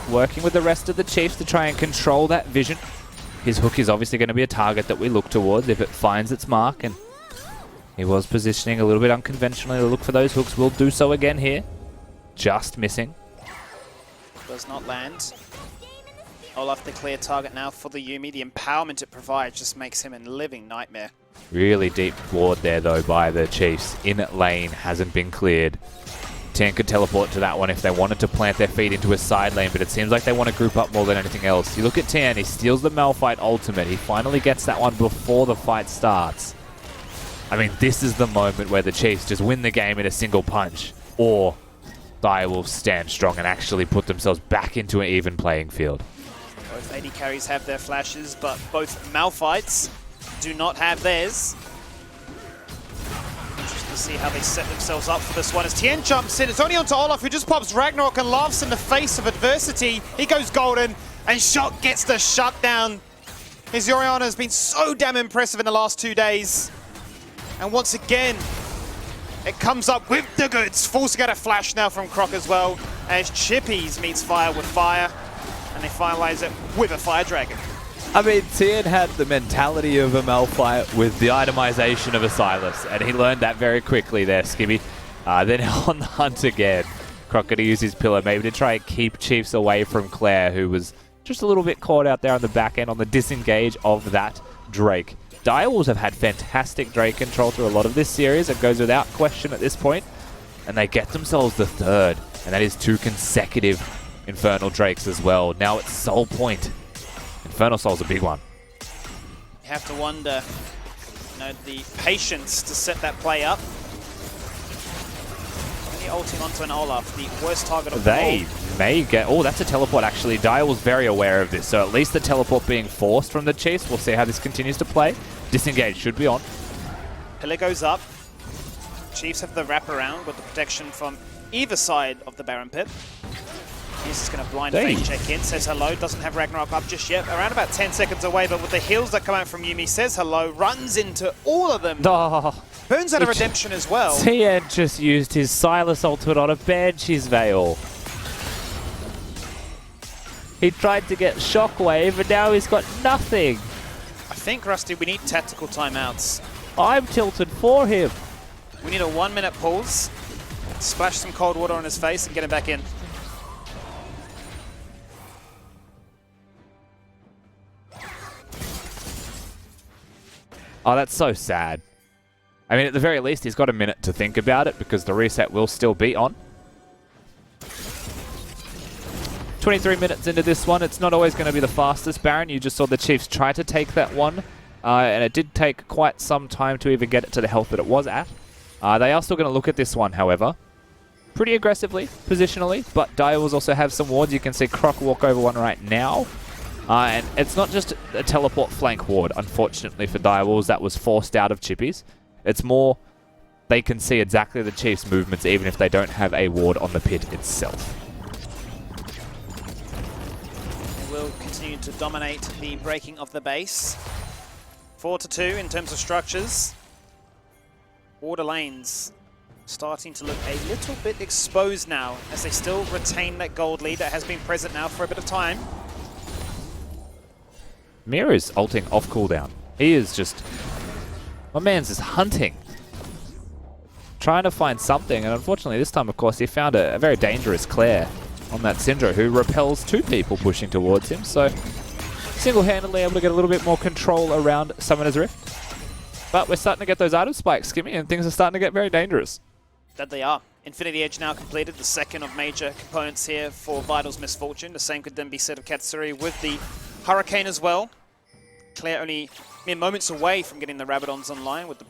working with the rest of the Chiefs to try and control that vision. His hook is obviously going to be a target that we look towards if it finds its mark, and he was positioning a little bit unconventionally to look for those hooks. Will do so again here. Just missing. Does not land. Olaf the clear target now for the Yuumi. The empowerment it provides just makes him a living nightmare. Really deep ward there though by the Chiefs. In lane hasn't been cleared. Tian could teleport to that one if they wanted to plant their feet into a side lane, but it seems like they want to group up more than anything else. You look at Tian, he steals the Malphite ultimate. He finally gets that one before the fight starts. I mean, this is the moment where the Chiefs just win the game in a single punch, or Direwolves stand strong and actually put themselves back into an even playing field. Both AD carries have their flashes, but both Malphites do not have theirs. Interesting to see how they set themselves up for this one. As Tien jumps in, it's only onto Olaf, who just pops Ragnarok and laughs in the face of adversity. He goes golden, and Shock gets the shutdown. His Orianna has been so damn impressive in the last 2 days. And once again, it comes up with the goods. Forcing out a flash now from Croc as well, as Chippies meets fire with fire, and they finalize it with a Fire Dragon. I mean, Tien had the mentality of a Malphite with the itemization of a Sylas, and he learned that very quickly there, Skibby. Then on the hunt again. Croc going to use his pillar maybe to try and keep Chiefs away from Claire, who was just a little bit caught out there on the back end on the disengage of that Drake. Direwolves have had fantastic Drake control through a lot of this series. It goes without question at this point. And they get themselves the third. And that is 2 consecutive Infernal Drakes as well. Now it's Soul Point. Infernal Soul's a big one. You have to wonder, the patience to set that play up. Only ulting onto an Olaf, the worst target of They may get... Oh, that's a teleport actually. Dire was very aware of this. So at least the teleport being forced from the Chiefs. We'll see how this continues to play. Disengage should be on. Pillar goes up. Chiefs have the wraparound with the protection from either side of the Baron Pit. He's just going to blind fake check in, says hello, doesn't have Ragnarok up just yet. Around about 10 seconds away, but with the heals that come out from Yuumi, says hello, runs into all of them. Oh, Burns out a redemption as well. Tien just used his Sylas ultimate on a Banshee's Veil. He tried to get Shockwave, and now he's got nothing. I think, Rusty, we need tactical timeouts. I'm tilted for him. We need a 1-minute pause, splash some cold water on his face, and get him back in. Oh, that's so sad. I mean, at the very least, he's got a minute to think about it because the reset will still be on. 23 minutes into this one. It's not always going to be the fastest, Baron. You just saw the Chiefs try to take that one, and it did take quite some time to even get it to the health that it was at. They are still going to look at this one, however. Pretty aggressively, positionally, but Direwolves also have some wards. You can see Croc walk over one right now. And it's not just a teleport flank ward, unfortunately for Direwolves, that was forced out of Chippies. It's more they can see exactly the Chiefs' movements even if they don't have a ward on the pit itself. They will continue to dominate the breaking of the base. 4-2 in terms of structures. Border lanes starting to look a little bit exposed now as they still retain that gold lead that has been present now for a bit of time. Mir is ulting off cooldown. He is just... My man's just hunting. Trying to find something, and unfortunately this time, of course, he found a very dangerous Claire on that Syndra, who repels 2 people pushing towards him, so single-handedly able to get a little bit more control around Summoner's Rift. But we're starting to get those item spikes, Skimmy, and things are starting to get very dangerous. That they are. Infinity Edge now completed, the second of major components here for Vital's Misfortune. The same could then be said of Katsuri with the Hurricane as well. Claire only mere moments away from getting the Rabadons online with the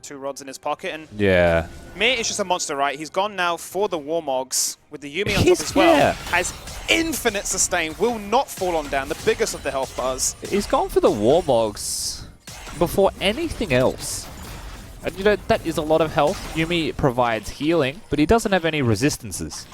2 rods in his pocket. And Yeah. Mir is just a monster, right? He's gone now for the Warmogs with the Yuumi on top as well. Yeah. Has infinite sustain, will not fall on down, the biggest of the health bars. He's gone for the Warmogs before anything else. And you know, that is a lot of health. Yuumi provides healing, but he doesn't have any resistances.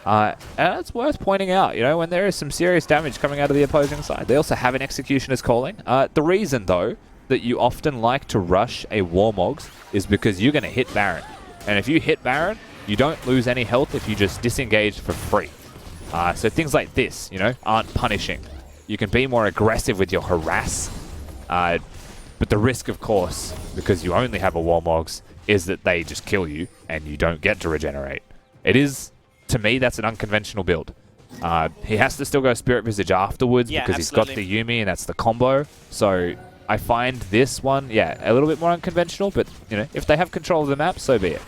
And it's worth pointing out, you know, when there is some serious damage coming out of the opposing side. They also have an Executioner's Calling. The reason, though, that you often like to rush a Warmogs is because you're going to hit Baron. And if you hit Baron, you don't lose any health if you just disengage for free. So things like this, you know, aren't punishing. You can be more aggressive with your harass. But the risk, of course, because you only have a Warmogs, is that they just kill you and you don't get to regenerate. It is, to me, that's an unconventional build. He has to still go Spirit Visage afterwards because he's got the Yuumi and that's the combo. So I find this one, yeah, a little bit more unconventional, but you know, if they have control of the map, so be it.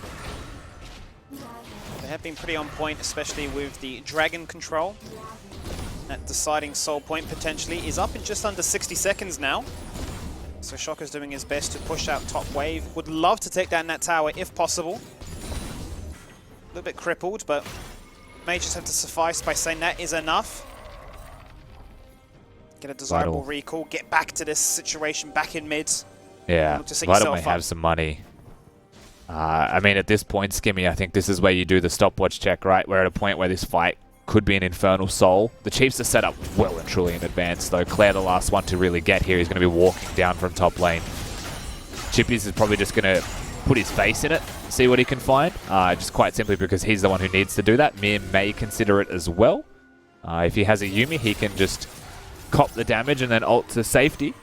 They have been pretty on point, especially with the Dragon control. That deciding soul point potentially is up in just under 60 seconds now. So Shocker's doing his best to push out top wave. Would love to take down that tower if possible. A little bit crippled, but may just have to suffice by saying that is enough. Get a desirable recall, get back to this situation back in mid. Yeah, Vital may have some money. I mean, at this point, Skimmy, I think this is where you do the stopwatch check, right? We're at a point where this fight could be an Infernal Soul. The Chiefs are set up well and truly in advance, though. Claire, the last one to really get here, he's going to be walking down from top lane. Chippies is probably just going to put his face in it, see what he can find, just quite simply because he's the one who needs to do that. Mir may consider it as well. If he has a Yuumi, he can just cop the damage and then ult to safety.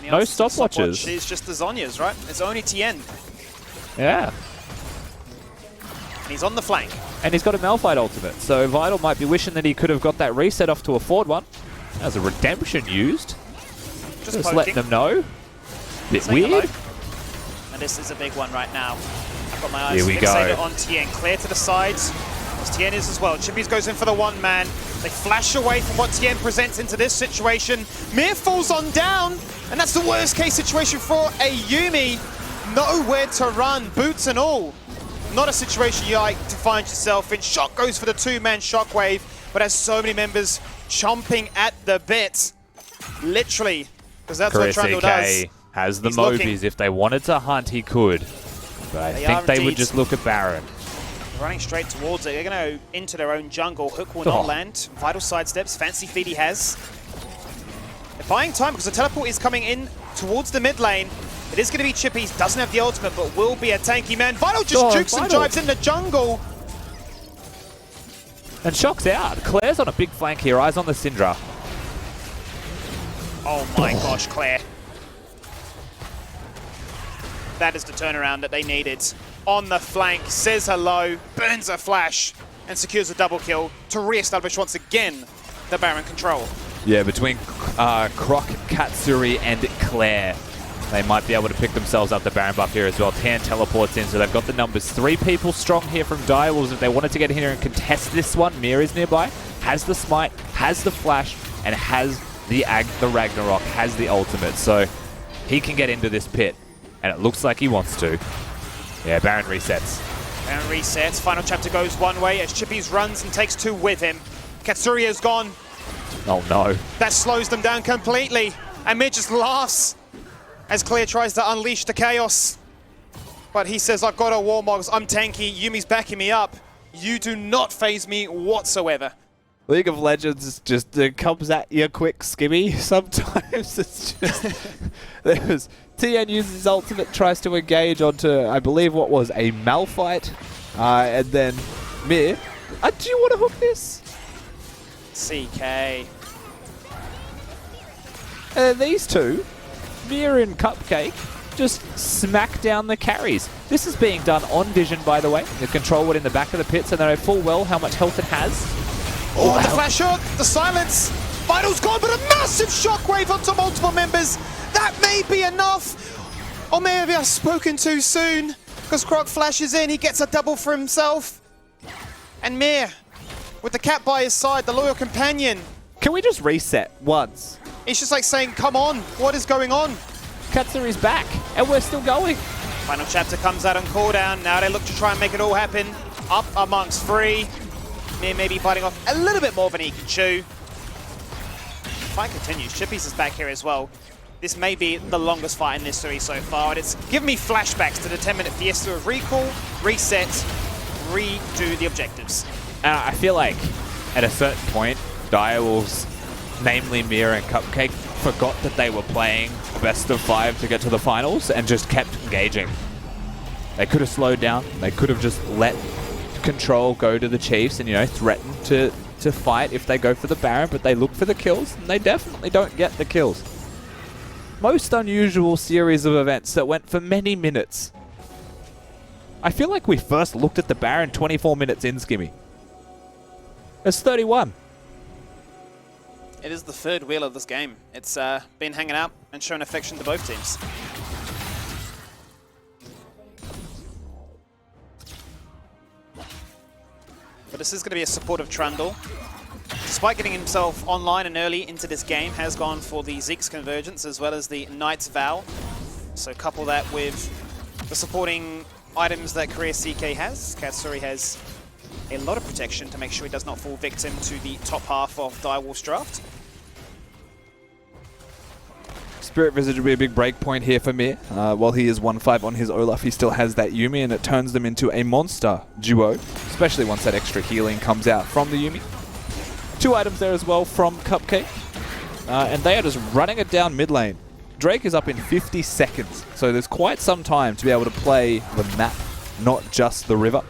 No stopwatches. It's just the Zhonya's, right? It's only Tien. Yeah. And he's on the flank. And he's got a Malphite ultimate, so Vital might be wishing that he could have got that reset off to afford one. As a redemption used. Just letting them know. Bit weird. Hello. And this is a big one right now. I've got my eyes fixated on Tien. Clear to the sides, as Tien is as well. Chippies goes in for the one man. They flash away from what Tien presents into this situation. Mir falls on down, and that's the worst case situation for a Yuumi. Nowhere to run, boots and all. Not a situation you like to find yourself in. Shock goes for the 2-man shockwave, but has so many members chomping at the bit. Literally, because that's what Trundle does. Has the Mobies. If they wanted to hunt, he could. But I think they would just look at Baron. Running straight towards it. They're going to into their own jungle. Hook will not land. Vital sidesteps. Fancy feed he has. They're buying time because the teleport is coming in towards the mid lane. It is going to be Chippies. Doesn't have the ultimate, but will be a tanky man. Vital just jukes and drives in the jungle. And Shock's out. Claire's on a big flank here. Eyes on the Syndra. Oh my gosh, Claire. That is the turnaround that they needed. On the flank, says hello, burns a flash, and secures a double kill to re-establish once again the Baron control. Yeah, between Croc, Katsuri, and Claire, they might be able to pick themselves up the Baron buff here as well. Tan teleports in, so they've got the numbers. 3 people strong here from Direwolves. If they wanted to get in here and contest this one, Mir is nearby, has the smite, has the flash, and has the Ragnarok, has the ultimate. So he can get into this pit, and it looks like he wants to. Yeah, Baron resets. Baron resets. Final chapter goes one way as Chippies runs and takes 2 with him. Katsuri is gone. Oh no. That slows them down completely. And Mir just laughs as Claire tries to unleash the chaos. But he says, I've got a Warmogs, I'm tanky, Yumi's backing me up. You do not phase me whatsoever. League of Legends just comes at you quick, Skimmy. Sometimes it's just... Tien uses his ultimate, tries to engage onto, I believe, what was a Malphite. And then Mir. Do you want to hook this? CK. These two, Mir and Cupcake, just smack down the carries. This is being done on Vision, by the way. The control went in the back of the pit, so they know full well how much health it has. Oh, the flash shot, the silence. Finals gone, but a massive shockwave onto multiple members. That may be enough. Or maybe I've spoken too soon, because Croc flashes in, he gets a double for himself. And Mir, with the cat by his side, the loyal companion. Can we just reset once? He's just like saying, come on, what is going on? Katsuri's back, and we're still going. Final chapter comes out on cooldown. Now they look to try and make it all happen. Up amongst three. Mir maybe biting off a little bit more than he can chew. Fight continues. Chippies is back here as well. This may be the longest fight in this series so far, and it's given me flashbacks to the 10-minute fiesta of recall, reset, redo the objectives. And I feel like at a certain point, Direwolves, namely Mir and Cupcake, forgot that they were playing best of 5 to get to the finals and just kept engaging. They could have slowed down. They could have just let control go to the Chiefs and, you know, threaten to fight if they go for the Baron, but they look for the kills, and they definitely don't get the kills. Most unusual series of events that went for many minutes. I feel like we first looked at the Baron 24 minutes in, Skimmy. It's 31. It is the third wheel of this game. It's been hanging out and shown affection to both teams. But this is going to be a supportive Trundle. Despite getting himself online and early into this game, has gone for the Zeke's Convergence as well as the Knight's Vow. So couple that with the supporting items that Korea CK has. Katsuri has a lot of protection to make sure he does not fall victim to the top half of Direwolf's draft. Spirit Visage will be a big break point here for Mir. While he is 1-5 on his Olaf, he still has that Yuumi, and it turns them into a monster duo, especially once that extra healing comes out from the Yuumi. 2 items there as well from Cupcake, and they are just running it down mid lane. Drake is up in 50 seconds, so there's quite some time to be able to play the map, not just the river.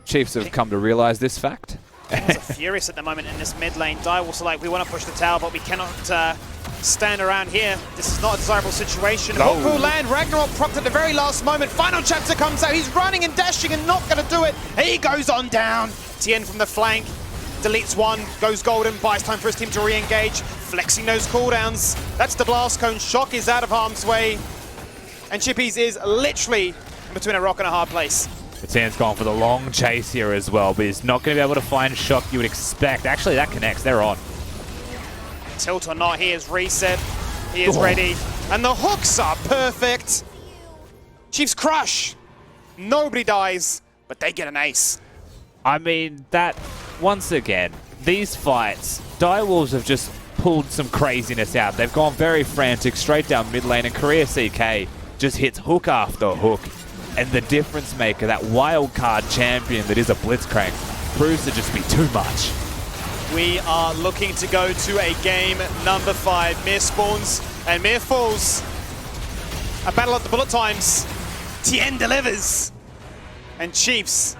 Chiefs have come to realize this fact. Things are furious at the moment in this mid lane. Direwolves are like, we want to push the tower, but we cannot stand around here. This is not a desirable situation. No. Hook will land. Ragnarok propped at the very last moment. Final chapter comes out. He's running and dashing and not going to do it. He goes on down. Tien from the flank. Deletes one, goes golden, buys time for his team to re-engage, flexing those cooldowns. That's the blast cone. Shock is out of harm's way. And Chippies is literally in between a rock and a hard place. Tien's gone for the long chase here as well, but he's not going to be able to find Shock you would expect. Actually, that connects. They're on. Tilt or not, he is reset. He is ready. And the hooks are perfect. Chiefs crush. Nobody dies, but they get an ace. I mean, that, once again, these fights, Direwolves have just pulled some craziness out. They've gone very frantic, straight down mid lane, and Korea CK just hits hook after hook. And the difference maker, that wild card champion that is a Blitzcrank, proves to just be too much. We are looking to go to a game number 5. Mir spawns and Mir falls. A battle at the bullet times. Tien delivers. And Chiefs,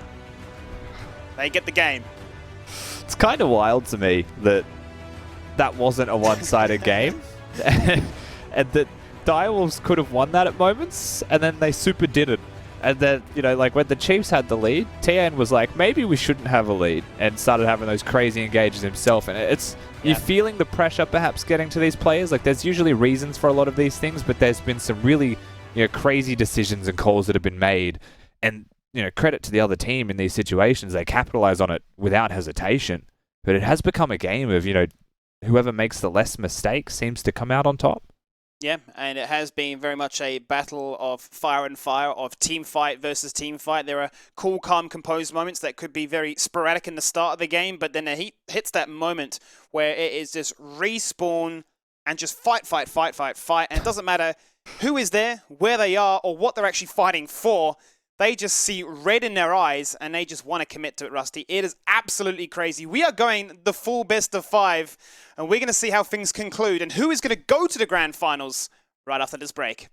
they get the game. It's kind of wild to me that that wasn't a one-sided game. And that Direwolves could have won that at moments, and then they super didn't. And then, you know, like when the Chiefs had the lead, Tien was like, maybe we shouldn't have a lead, and started having those crazy engages himself. And it's, you're feeling the pressure perhaps getting to these players. Like there's usually reasons for a lot of these things, but there's been some really, you know, crazy decisions and calls that have been made. And, you know, credit to the other team in these situations. They capitalize on it without hesitation. But it has become a game of, you know, whoever makes the less mistakes seems to come out on top. Yeah, and it has been very much a battle of fire and fire, of team fight versus team fight. There are cool, calm, composed moments that could be very sporadic in the start of the game, but then it hits that moment where it is just respawn and just fight. And it doesn't matter who is there, where they are, or what they're actually fighting for. They just see red in their eyes, and they just want to commit to it, Rusty. It is absolutely crazy. We are going the full best of 5, and we're going to see how things conclude and who is going to go to the grand finals right after this break.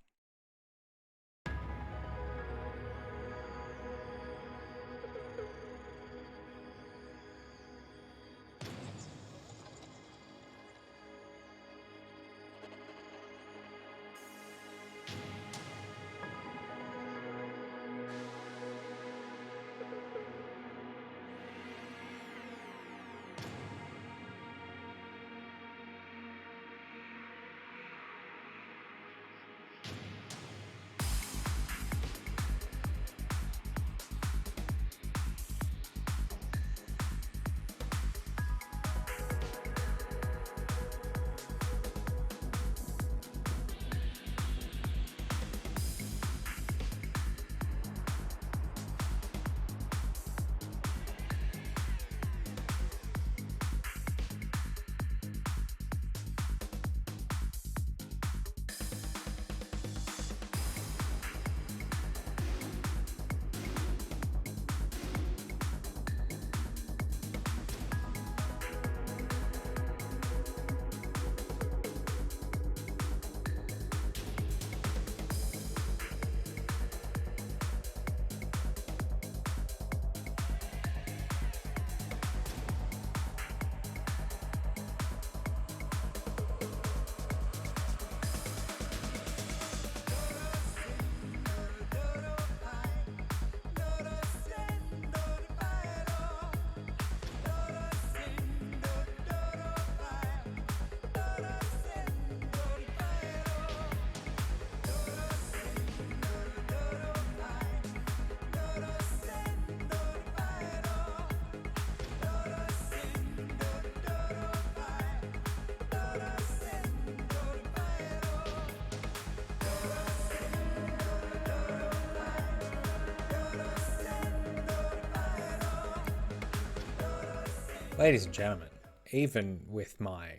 Ladies and gentlemen, even with my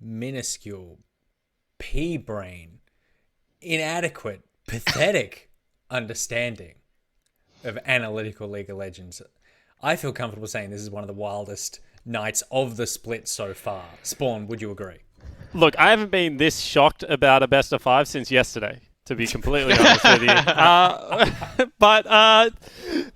minuscule pea brain, inadequate, pathetic understanding of analytical League of Legends, I feel comfortable saying this is one of the wildest nights of the split so far. Spawn, would you agree? Look, I haven't been this shocked about a best of 5 since yesterday, to be completely honest with you.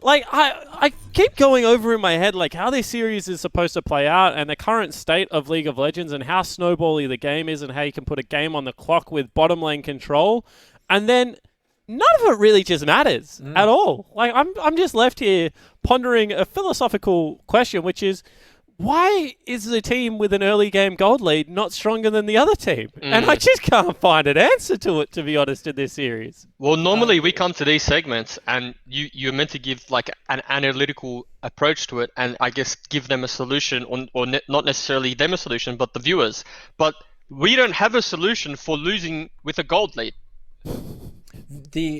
I keep going over in my head like how this series is supposed to play out and the current state of League of Legends and how snowbally the game is and how you can put a game on the clock with bottom lane control, and then none of it really just matters at all. Like I'm just left here pondering a philosophical question, which is, why is the team with an early game gold lead not stronger than the other team? And I just can't find an answer to it, to be honest, in this series. Well, normally we come to these segments and you're meant to give like an analytical approach to it and I guess give them a solution or not necessarily them a solution, but the viewers. But we don't have a solution for losing with a gold lead.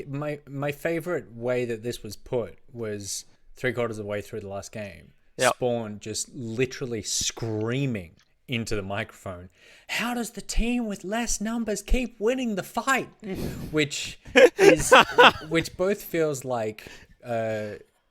My favorite way that this was put was 3/4 of the way through the last game. Yep. Spawn just literally screaming into the microphone, how does the team with less numbers keep winning the fight? which both feels like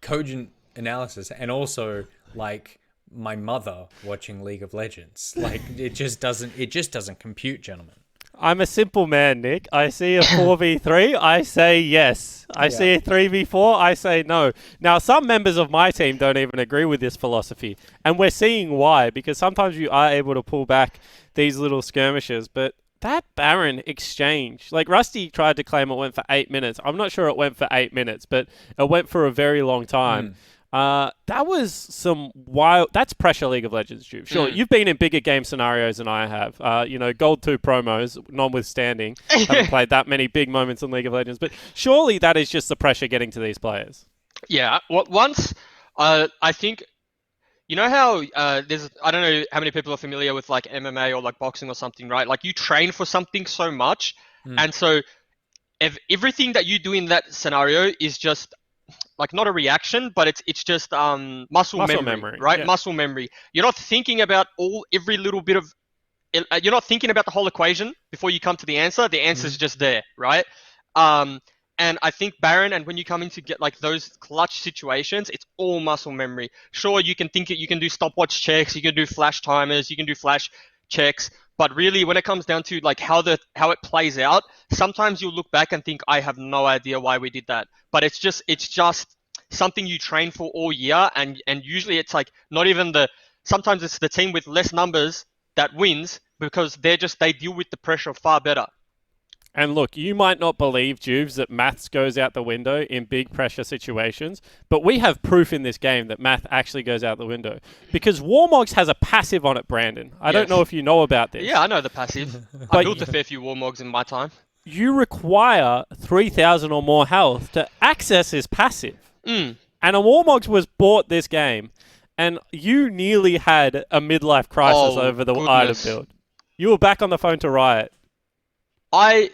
cogent analysis and also like my mother watching League of Legends. Like it just doesn't compute, gentlemen. I'm a simple man, Nick. I see a 4v3, I say yes. I see a 3v4, I say no. Now, some members of my team don't even agree with this philosophy, and we're seeing why, because sometimes you are able to pull back these little skirmishes, but that Baron exchange, like Rusty tried to claim it went for 8 minutes. I'm not sure it went for 8 minutes, but it went for a very long time. That was some wild. That's pressure League of Legends, Juve. Sure, you've been in bigger game scenarios than I have. Gold 2 promos, notwithstanding. Haven't played that many big moments in League of Legends, but surely that is just the pressure getting to these players. Yeah. Once, I think, you know how there's, I don't know how many people are familiar with like MMA or like boxing or something, right? Like you train for something so much, and so if everything that you do in that scenario is just like not a reaction, but it's just muscle memory, right? Yeah. Muscle memory. You're not thinking about every little bit of, you're not thinking about the whole equation before you come to the answer. The answer's just there, right? And I think Baron, and when you come into get like those clutch situations, it's all muscle memory. Sure, you can think it, you can do stopwatch checks, you can do flash timers, you can do flash checks, but really when it comes down to like how it plays out, sometimes you'll look back and think, I have no idea why we did that. But it's just something you train for all year, and usually it's like not even sometimes it's the team with less numbers that wins because they deal with the pressure far better. And look, you might not believe, Juves, that maths goes out the window in big pressure situations, but we have proof in this game that math actually goes out the window. Because Warmogs has a passive on it, Brandon. I don't know if you know about this. Yeah, I know the passive. I built a fair few Warmogs in my time. You require 3,000 or more health to access his passive. And a Warmogs was bought this game, and you nearly had a midlife crisis over the item build. You were back on the phone to Riot. I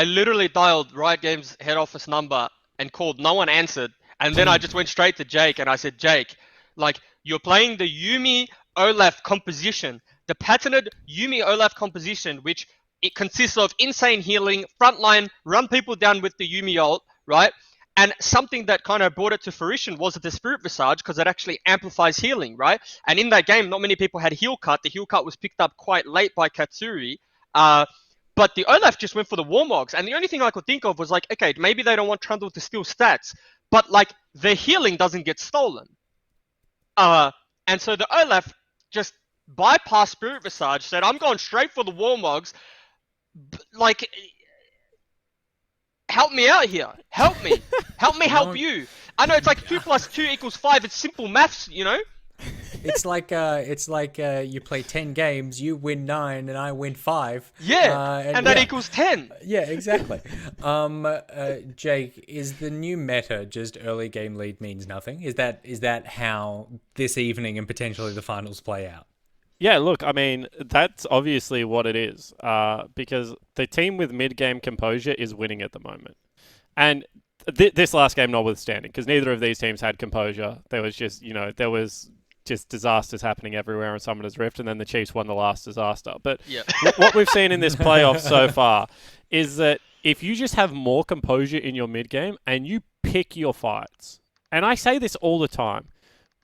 literally dialed Riot Games head office number and called. No one answered. And then I just went straight to Jake and I said, Jake, like you're playing the Yuumi Olaf composition, the patented Yuumi Olaf composition, which it consists of insane healing, frontline, run people down with the Yuumi ult, right? And something that kind of brought it to fruition was the Spirit Visage because it actually amplifies healing, right? And in that game, not many people had heal cut. The heal cut was picked up quite late by Katsuri. But the Olaf just went for the Warmogs. And the only thing I could think of was like, okay, maybe they don't want Trundle to steal stats. But like, the healing doesn't get stolen. And so the Olaf just bypassed Spirit Visage, said, I'm going straight for the Warmogs. Like, help me out here. Help me. Help me help you. I know it's like 2 + 2 = 5. It's simple maths, you know? It's like you play 10 games, you win 9 and I win 5. Yeah, and that equals 10. Yeah, exactly. Jake, is the new meta just early game lead means nothing? Is that how this evening and potentially the finals play out? Yeah, look, I mean, that's obviously what it is, because the team with mid-game composure is winning at the moment. And this last game notwithstanding, because neither of these teams had composure. There was just, there was just disasters happening everywhere on Summoner's Rift, and then the Chiefs won the last disaster. But Yeah. what we've seen in this playoff so far is that if you just have more composure in your mid game and you pick your fights, and I say this all the time,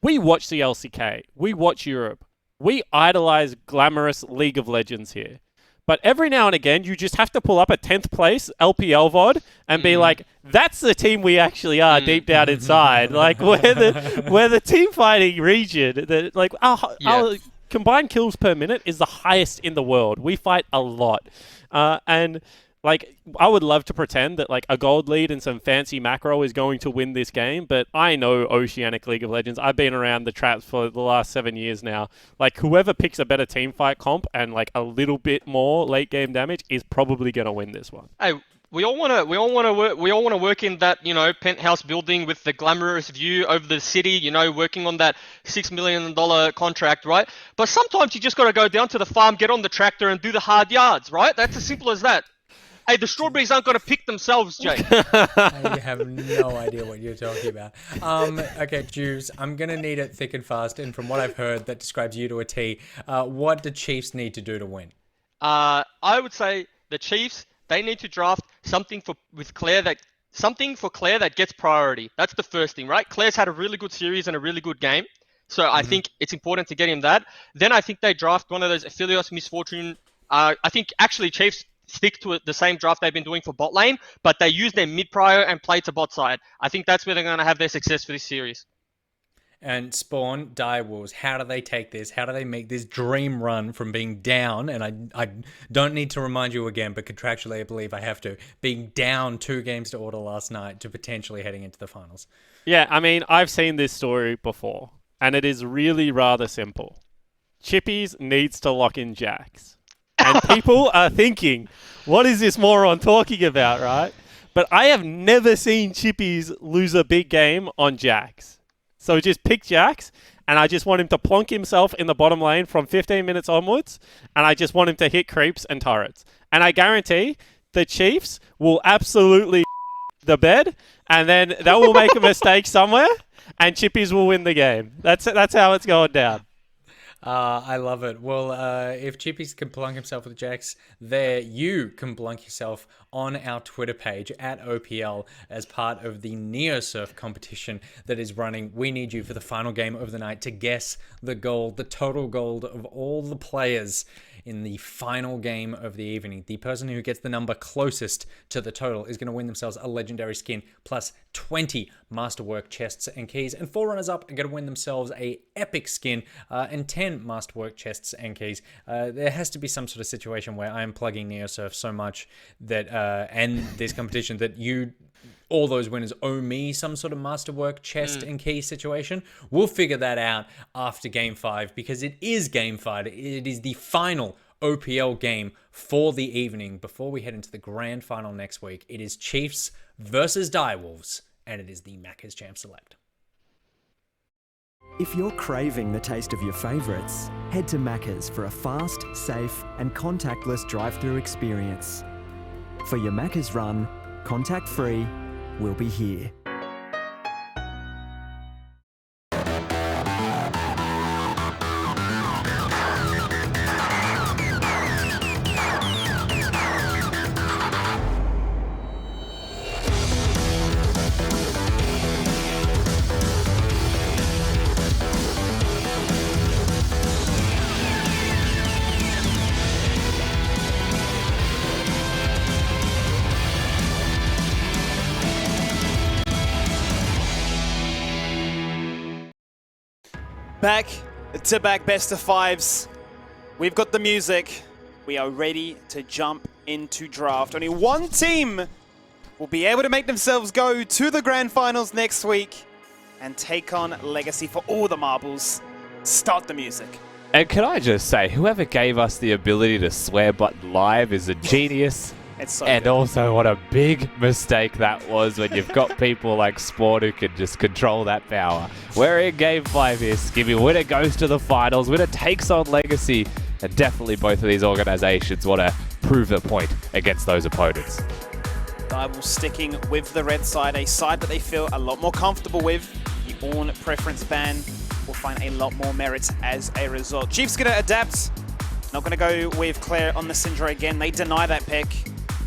we watch the LCK, we watch Europe, we idolize glamorous League of Legends here. But every now and again, you just have to pull up a 10th place LPL VOD and be like, that's the team we actually are deep down inside. Like, we're the team fighting region. That, like, our combined kills per minute is the highest in the world. We fight a lot. And, like, I would love to pretend that, like, a gold lead and some fancy macro is going to win this game, but I know Oceanic League of Legends. I've been around the traps for the last 7 years now. Like, whoever picks a better team fight comp and, like, a little bit more late game damage is probably going to win this one. Hey, we all want to work in that, you know, penthouse building with the glamorous view over the city, you know, working on that $6 million contract, right? But sometimes you just got to go down to the farm, get on the tractor and do the hard yards, right? That's as simple as that. Hey, the strawberries aren't going to pick themselves, Jake. I have no idea what you're talking about. Okay, Juice, I'm going to need it thick and fast. And from what I've heard, that describes you to a T. What do Chiefs need to do to win? I would say the Chiefs, they need to draft something for Claire that gets priority. That's the first thing, right? Claire's had a really good series and a really good game. So I think it's important to get him that. Then I think they draft one of those Aphelios Misfortune. I think actually Chiefs stick to the same draft they've been doing for bot lane, but they use their mid prio and play to bot side. I think that's where they're going to have their success for this series. And Spawn, Direwolves, how do they take this? How do they make this dream run from being down, and I don't need to remind you again, but contractually I believe I have to, being down 2 games to order last night to potentially heading into the finals? Yeah, I mean, I've seen this story before, and it is really rather simple. Chippies needs to lock in Jax. And people are thinking, what is this moron talking about, right? But I have never seen Chippies lose a big game on Jax. So just pick Jax, and I just want him to plonk himself in the bottom lane from 15 minutes onwards, and I just want him to hit creeps and turrets. And I guarantee the Chiefs will absolutely the bed, and then they will make a mistake somewhere, and Chippies will win the game. That's how it's going down. I love it. Well, if Chippies can plunk himself with Jax, there you can plunk yourself on our Twitter page at OPL as part of the NeoSurf competition that is running. We need you for the final game of the night to guess the gold, the total gold of all the players in the final game of the evening. The person who gets the number closest to the total is going to win themselves a legendary skin plus 20 masterwork chests and keys, and 4 runners up are going to win themselves a epic skin and 10 masterwork chests and keys. There has to be some sort of situation where I am plugging NeoSurf so much that and this competition that all those winners owe me some sort of masterwork chest and key situation. We'll figure that out after Game 5, because it is Game 5. It is the final OPL game for the evening before we head into the grand final next week. It is Chiefs versus Direwolves, and it is the Macca's Champ Select. If you're craving the taste of your favourites, head to Macca's for a fast, safe and contactless drive-through experience. For your Macca's run, contact-free, we'll be here. Back to back best of 5s. We've got the music. We are ready to jump into draft. Only one team will be able to make themselves go to the grand finals next week and take on Legacy for all the marbles. Start the music. And can I just say, whoever gave us the ability to swear button live is a genius. It's so And good. also, what a big mistake that was when you've got people like Sport who can just control that power. We're in Game 5 here, Skibby. Winner goes to the finals. Winner takes on Legacy. And definitely both of these organizations want to prove their point against those opponents. Direwolves sticking with the red side, a side that they feel a lot more comfortable with. The Ornn preference ban will find a lot more merit as a result. Chiefs going to adapt. Not going to go with Claire on the Syndra again. They deny that pick.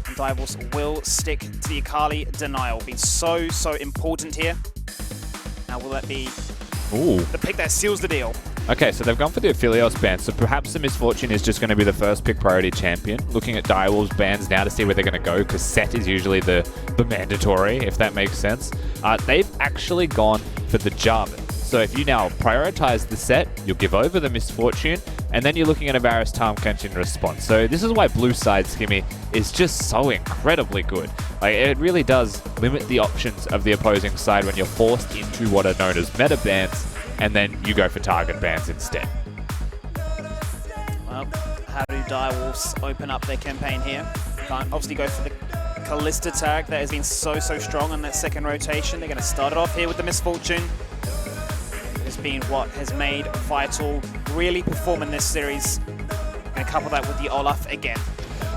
And Divals will stick to the Akali denial. Been so important here. Now will that be the pick that seals the deal? Okay, so they've gone for the Aphelios ban, so perhaps the Misfortune is just going to be the first pick priority champion. Looking at Direwolves bans now to see where they're going to go, because Set is usually the mandatory, if that makes sense. They've actually gone for the Jarvan. So if you now prioritize the Set, you'll give over the Misfortune, and then you're looking at a Varus Tahm-Kench in response. So this is why blue side Skimmy is just so incredibly good. Like, it really does limit the options of the opposing side when you're forced into what are known as meta bans, and then you go for target bans instead. Well, how do Direwolves open up their campaign here? Can't obviously go for the Callista tag that has been so strong on that second rotation. They're going to start it off here with the Misfortune. It has been what has made Vital really perform in this series. And couple that with the Olaf again.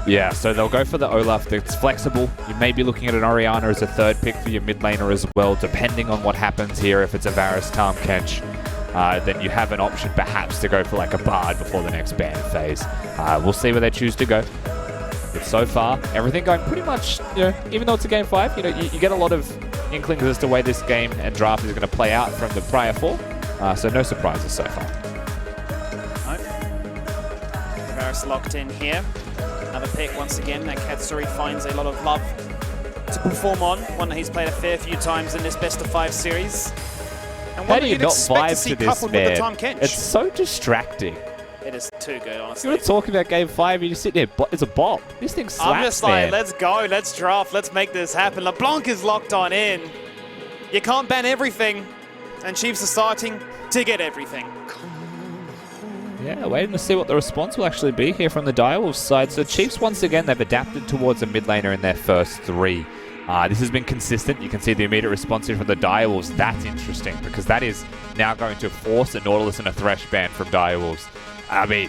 Yeah, so they'll go for the Olaf that's flexible. You may be looking at an Orianna as a third pick for your mid laner as well, depending on what happens here. If it's a Varus Tahm-Kench, then you have an option perhaps to go for like a Bard before the next ban phase. We'll see where they choose to go. But so far, everything going pretty much, even though it's a game 5, you get a lot of inklings as to the way this game and draft is going to play out from the prior 4. So no surprises so far. Varus locked in here. Another pick once again that Katsuri finds a lot of love to perform on. One that he's played a fair few times in this best of 5 series. And How do you not vibe to this, man? Tahm-Kench. It's so distracting. It is too good, honestly. You want to talk about game 5, you just sit there, it's a bop. This thing slaps, I'm just like, let's go, let's draft, let's make this happen. LeBlanc is locked on in. You can't ban everything, and Chiefs are starting to get everything. Yeah, waiting to see what the response will actually be here from the Direwolves side. So Chiefs, once again, they've adapted towards a mid laner in their first 3. This has been consistent. You can see the immediate response here from the Direwolves. That's interesting, because that is now going to force a Nautilus and a Thresh ban from Direwolves. I mean,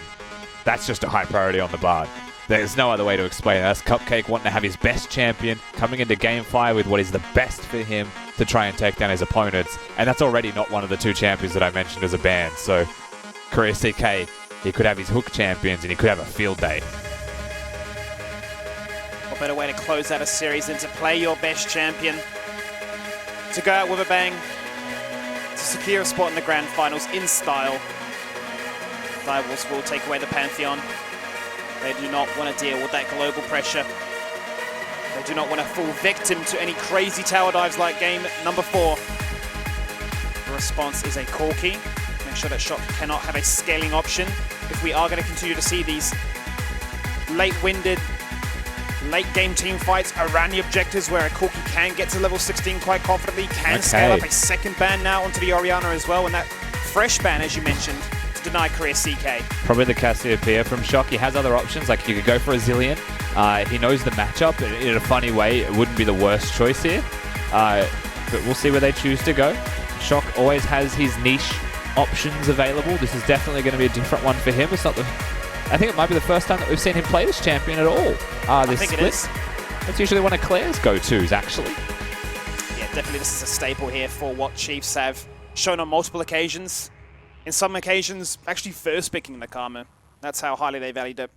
that's just a high priority on the Bard. There's no other way to explain it. That's Cupcake wanting to have his best champion coming into game 5 with what is the best for him to try and take down his opponents. And that's already not one of the 2 champions that I mentioned as a ban. So Korea CK, he could have his hook champions and he could have a field day. What better way to close out a series than to play your best champion, to go out with a bang, to secure a spot in the grand finals in style. Direwolves will take away the Pantheon. They do not want to deal with that global pressure. They do not want to fall victim to any crazy tower dives like game number 4. The response is a Corki. Make sure that Shock cannot have a scaling option if we are going to continue to see these late-winded, late-game team fights around the objectives where a Corki can get to level 16 quite confidently, can scale up a second ban now onto the Orianna as well, and that fresh ban, as you mentioned, to deny Korea CK. Probably the Cassiopeia from Shock. He has other options, like you could go for a Zillion. He knows the matchup, and in a funny way, it wouldn't be the worst choice here. But we'll see where they choose to go. Shock always has his niche options available. This is definitely going to be a different one for him. It's not the... I think it might be the first time that we've seen him play this champion at all. I think it is. That's usually one of Claire's go-tos, actually. Yeah, definitely this is a staple here for what Chiefs have shown on multiple occasions. In some occasions, actually first picking the Karma. That's how highly they valued it.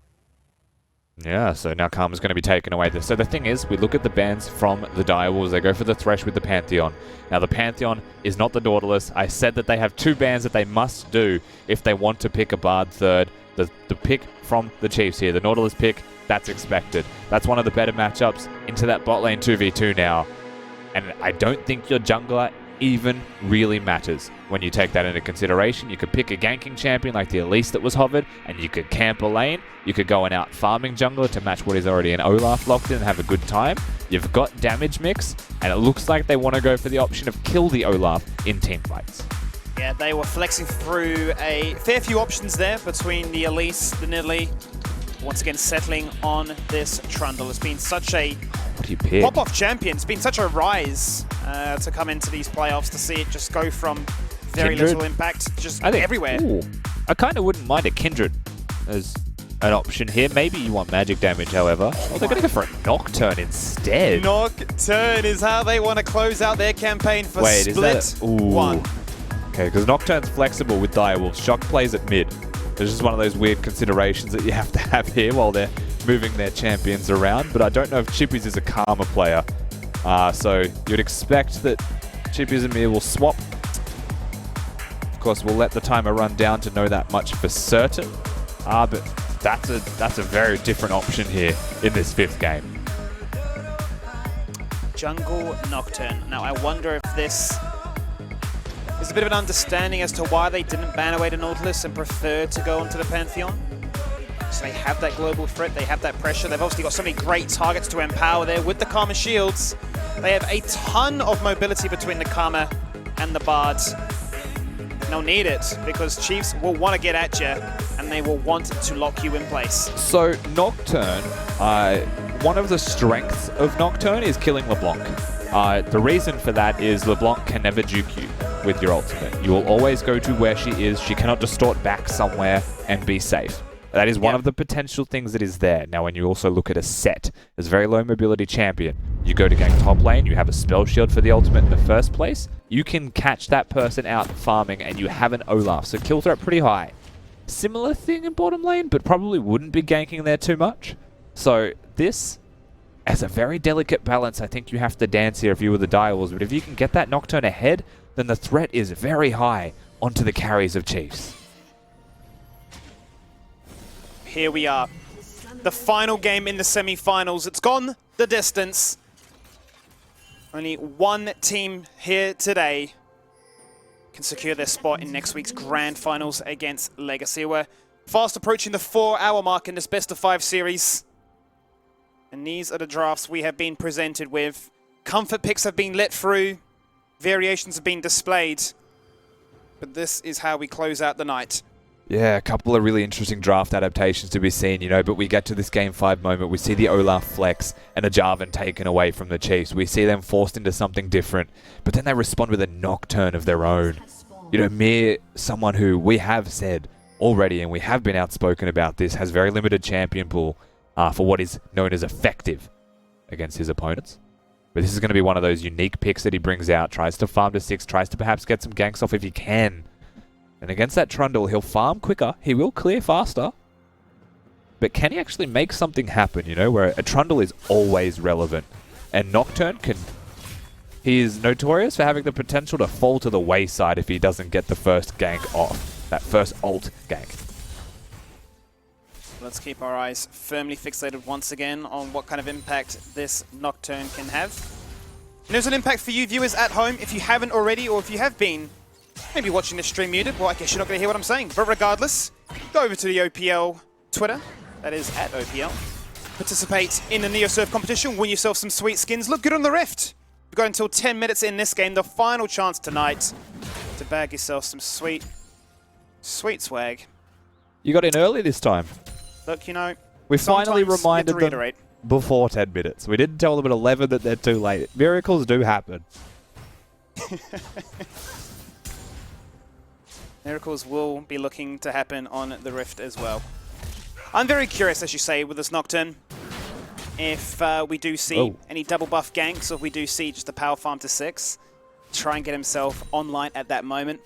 Yeah, so now Karma's going to be taken away. So the thing is, we look at the bans from the Direwolves. They go for the Thresh with the Pantheon. Now, the Pantheon is not the Nautilus. I said that they have 2 bans that they must do if they want to pick a Bard third. The pick from the Chiefs here, the Nautilus pick, that's expected. That's one of the better matchups into that bot lane 2v2 now. And I don't think your jungler even really matters when you take that into consideration. You could pick a ganking champion like the Elise that was hovered, and you could camp a lane. You could go an out farming jungler to match what is already an Olaf locked in and have a good time. You've got damage mix, and it looks like they want to go for the option of kill the Olaf in team fights. Yeah, they were flexing through a fair few options there between the Elise, the Nidalee. Once again, settling on this Trundle. It's been such a pop-off champion. It's been such a rise to come into these playoffs, to see it just go from very little impact just everywhere. I kind of wouldn't mind a Kindred as an option here. Maybe you want magic damage, however. Oh, they're going to go for a Nocturne instead. Nocturne is how they want to close out their campaign for Split One. Okay, because Nocturne's flexible with Direwolf. Shock plays at mid. There's just one of those weird considerations that you have to have here while they're moving their champions around. But I don't know if Chippies is a Karma player. So you'd expect that Chippies and me will swap. Of course, we'll let the timer run down to know that much for certain. But that's a very different option here in this 5th game. Jungle Nocturne. Now I wonder if this is a bit of an understanding as to why they didn't ban away the Nautilus and preferred to go onto the Pantheon. So they have that global threat, they have that pressure. They've obviously got so many great targets to empower there with the Karma shields. They have a ton of mobility between the Karma and the Bards. They'll need it because Chiefs will want to get at you and they will want to lock you in place. So Nocturne, one of the strengths of Nocturne is killing LeBlanc. The reason for that is LeBlanc can never juke you with your ultimate. You will always go to where she is. She cannot distort back somewhere and be safe. That is one of the potential things that is there. Now, when you also look at a set as a very low mobility champion, you go to gank top lane, you have a spell shield for the ultimate in the first place, you can catch that person out farming and you have an Olaf, so kill threat pretty high. Similar thing in bottom lane, but probably wouldn't be ganking there too much. So this, as a very delicate balance, I think you have to dance here if you were the Direwolves, but if you can get that Nocturne ahead, then the threat is very high onto the carries of Chiefs. Here we are. The final game in the semi-finals. It's gone the distance. Only one team here today can secure their spot in next week's grand finals against Legacy. We're fast approaching the 4-hour mark in this best-of-5 series. And these are the drafts we have been presented with. Comfort picks have been lit through. Variations have been displayed. But this is how we close out the night. Yeah, a couple of really interesting draft adaptations to be seen, you know, but we get to this Game 5 moment, we see the Olaf flex and a Jarvan taken away from the Chiefs. We see them forced into something different, but then they respond with a Nocturne of their own. You know, Mir, someone who we have said already, and we have been outspoken about this, has very limited champion pool for what is known as effective against his opponents. But this is going to be one of those unique picks that he brings out, tries to farm to 6, tries to perhaps get some ganks off if he can. And against that Trundle, he'll farm quicker, he will clear faster. But can he actually make something happen, you know, where a Trundle is always relevant. And Nocturne can... He is notorious for having the potential to fall to the wayside if he doesn't get the first gank off. That first ult gank. Let's keep our eyes firmly fixated once again on what kind of impact this Nocturne can have. And there's an impact for you viewers at home if you haven't already, or if you have been maybe watching this stream muted. Well, I guess you're not going to hear what I'm saying. But regardless, go over to the OPL Twitter. That is at OPL. Participate in the NeoSurf competition. Win yourself some sweet skins. Look good on the Rift. We've got until 10 minutes in this game. The final chance tonight to bag yourself some sweet, sweet swag. You got in early this time. Look, you know, we finally reminded them before 10 minutes. We didn't tell them at 11 that they're too late. Miracles do happen. Miracles will be looking to happen on the Rift as well. I'm very curious, as you say, with this Nocturne, if we do see any double buff ganks, or if we do see just a power farm to 6, try and get himself online at that moment.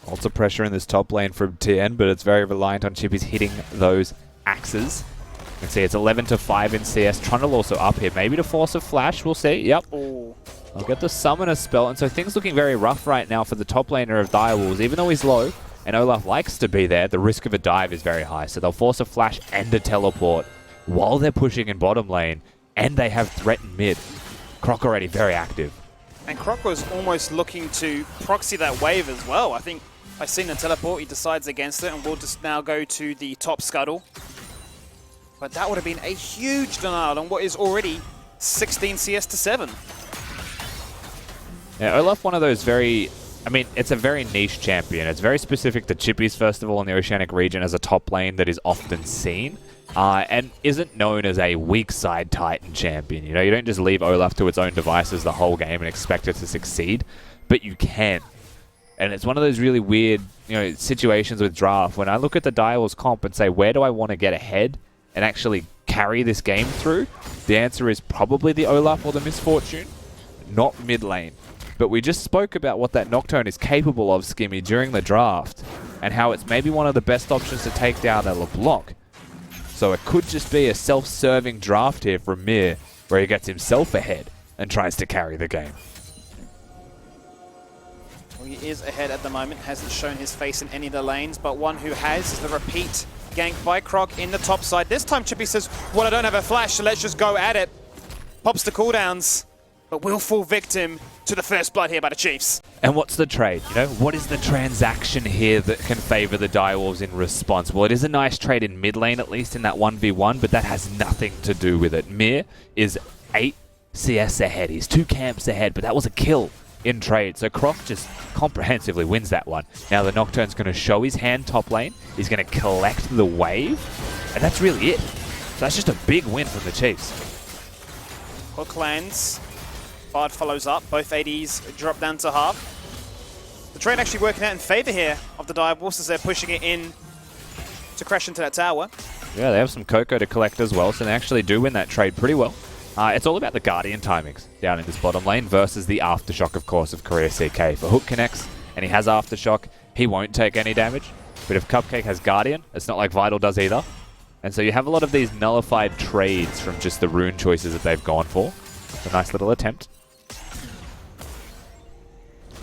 Lots of pressure in this top lane from TN, but it's very reliant on Chippies hitting those axes. You can see it's 11-5 in CS. Trundle also up here. Maybe to force a flash, we'll see. Yep. Oh. I'll get the summoner spell, and so things looking very rough right now for the top laner of Direwolves. Even though he's low, and Olaf likes to be there, the risk of a dive is very high. So they'll force a flash and a teleport while they're pushing in bottom lane, and they have threatened mid. Croc already very active. And Croc was almost looking to proxy that wave as well. I think by seeing the teleport, he decides against it, and we'll just now go to the top scuttle. But that would have been a huge denial on what is already 16 CS to 7. Yeah, Olaf, one of those very... I mean, it's a very niche champion. It's very specific to Chippies, first of all, in the Oceanic region as a top lane that is often seen. And isn't known as a weak side Titan champion. You know, you don't just leave Olaf to its own devices the whole game and expect it to succeed. But you can. And it's one of those really weird, you know, situations with draft. When I look at the Direwolves comp and say, where do I want to get ahead and actually carry this game through? The answer is probably the Olaf or the Misfortune, not mid lane. But we just spoke about what that Nocturne is capable of, Skimmy, during the draft, and how it's maybe one of the best options to take down a LeBlanc. So it could just be a self-serving draft here from Mir, where he gets himself ahead and tries to carry the game. Well, he is ahead at the moment, hasn't shown his face in any of the lanes, but one who has is the repeat gank by Croc in the top side. This time Chippy says, well, I don't have a flash, so let's just go at it. Pops the cooldowns, but will fall victim to the first blood here by the Chiefs. And what's the trade? You know, what is the transaction here that can favor the Direwolves in response? Well, it is a nice trade in mid lane, at least in that 1v1, but that has nothing to do with it. Mir is 8 CS ahead. He's 2 camps ahead, but that was a kill in trade. So Croc just comprehensively wins that one. Now the Nocturne's going to show his hand top lane. He's going to collect the wave, and that's really it. So that's just a big win from the Chiefs. Hook lands. Bard follows up. Both ADs drop down to half. The trade actually working out in favor here of the Direwolves as they're pushing it in to crash into that tower. Yeah, they have some Coco to collect as well, so they actually do win that trade pretty well. It's all about the Guardian timings down in this bottom lane versus the Aftershock, of course, of Korea CK. If a hook connects and he has Aftershock, he won't take any damage. But if Cupcake has Guardian, it's not like Vital does either. And so you have a lot of these nullified trades from just the rune choices that they've gone for. It's a nice little attempt.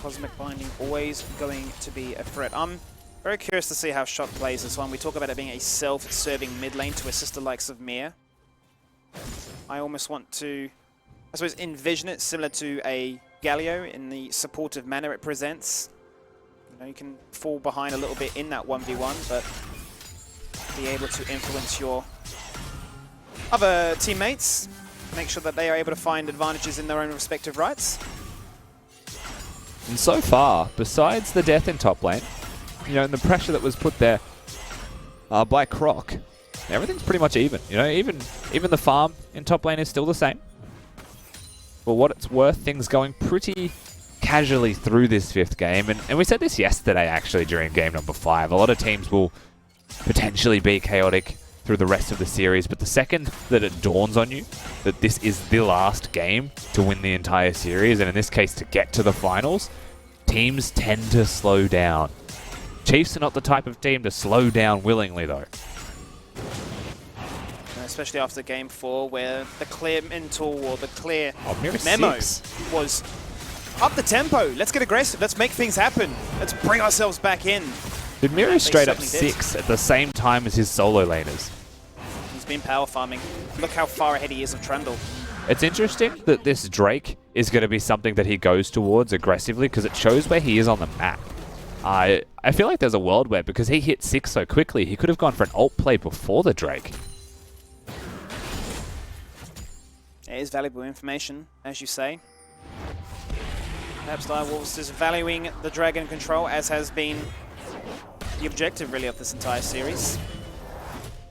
Cosmic Binding always going to be a threat. I'm very curious to see how Shock plays this one. We talk about it being a self-serving mid lane to assist the likes of Mir. I almost want to, I suppose, envision it similar to a Galio in the supportive manner it presents. You know, you can fall behind a little bit in that 1v1, but be able to influence your other teammates, make sure that they are able to find advantages in their own respective rights. And so far, besides the death in top lane, you know, and the pressure that was put there by Croc, everything's pretty much even. You know, even the farm in top lane is still the same. For what it's worth, things going pretty casually through this 5th game. And we said this yesterday, actually, during game number 5. A lot of teams will potentially be chaotic through the rest of the series, but the second that it dawns on you that this is the last game to win the entire series, and in this case to get to the finals, teams tend to slow down. Chiefs are not the type of team to slow down willingly, though. Especially after game 4, where the clear mental or the clear Mirror memo 6. was up the tempo. Let's get aggressive. Let's make things happen. Let's bring ourselves back in. Did Miro straight up certainly 6 at the same time as his solo laners? He's been power farming. Look how far ahead he is of Trundle. It's interesting that this Drake is going to be something that he goes towards aggressively because it shows where he is on the map. I feel like there's a world where, because he hit 6 so quickly, he could have gone for an ult play before the Drake. It is valuable information, as you say. Perhaps Direwolves is valuing the Dragon control, as has been the objective, really, of this entire series.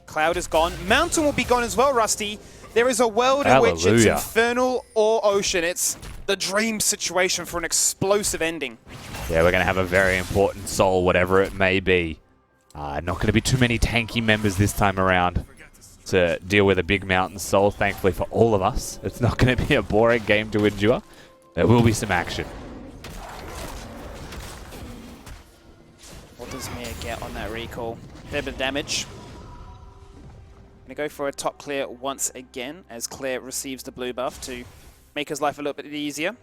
Cloud is gone. Mountain will be gone as well, Rusty. There is a world in which it's Infernal or Ocean. It's the dream situation for an explosive ending. Yeah, we're going to have a very important soul, whatever it may be. Not going to be too many tanky members this time around to deal with a big mountain soul, thankfully for all of us. It's not going to be a boring game to endure. There will be some action. What does Mir get on that recall? Fair bit of damage. Gonna go for a top clear once again, as Claire receives the blue buff to make his life a little bit easier.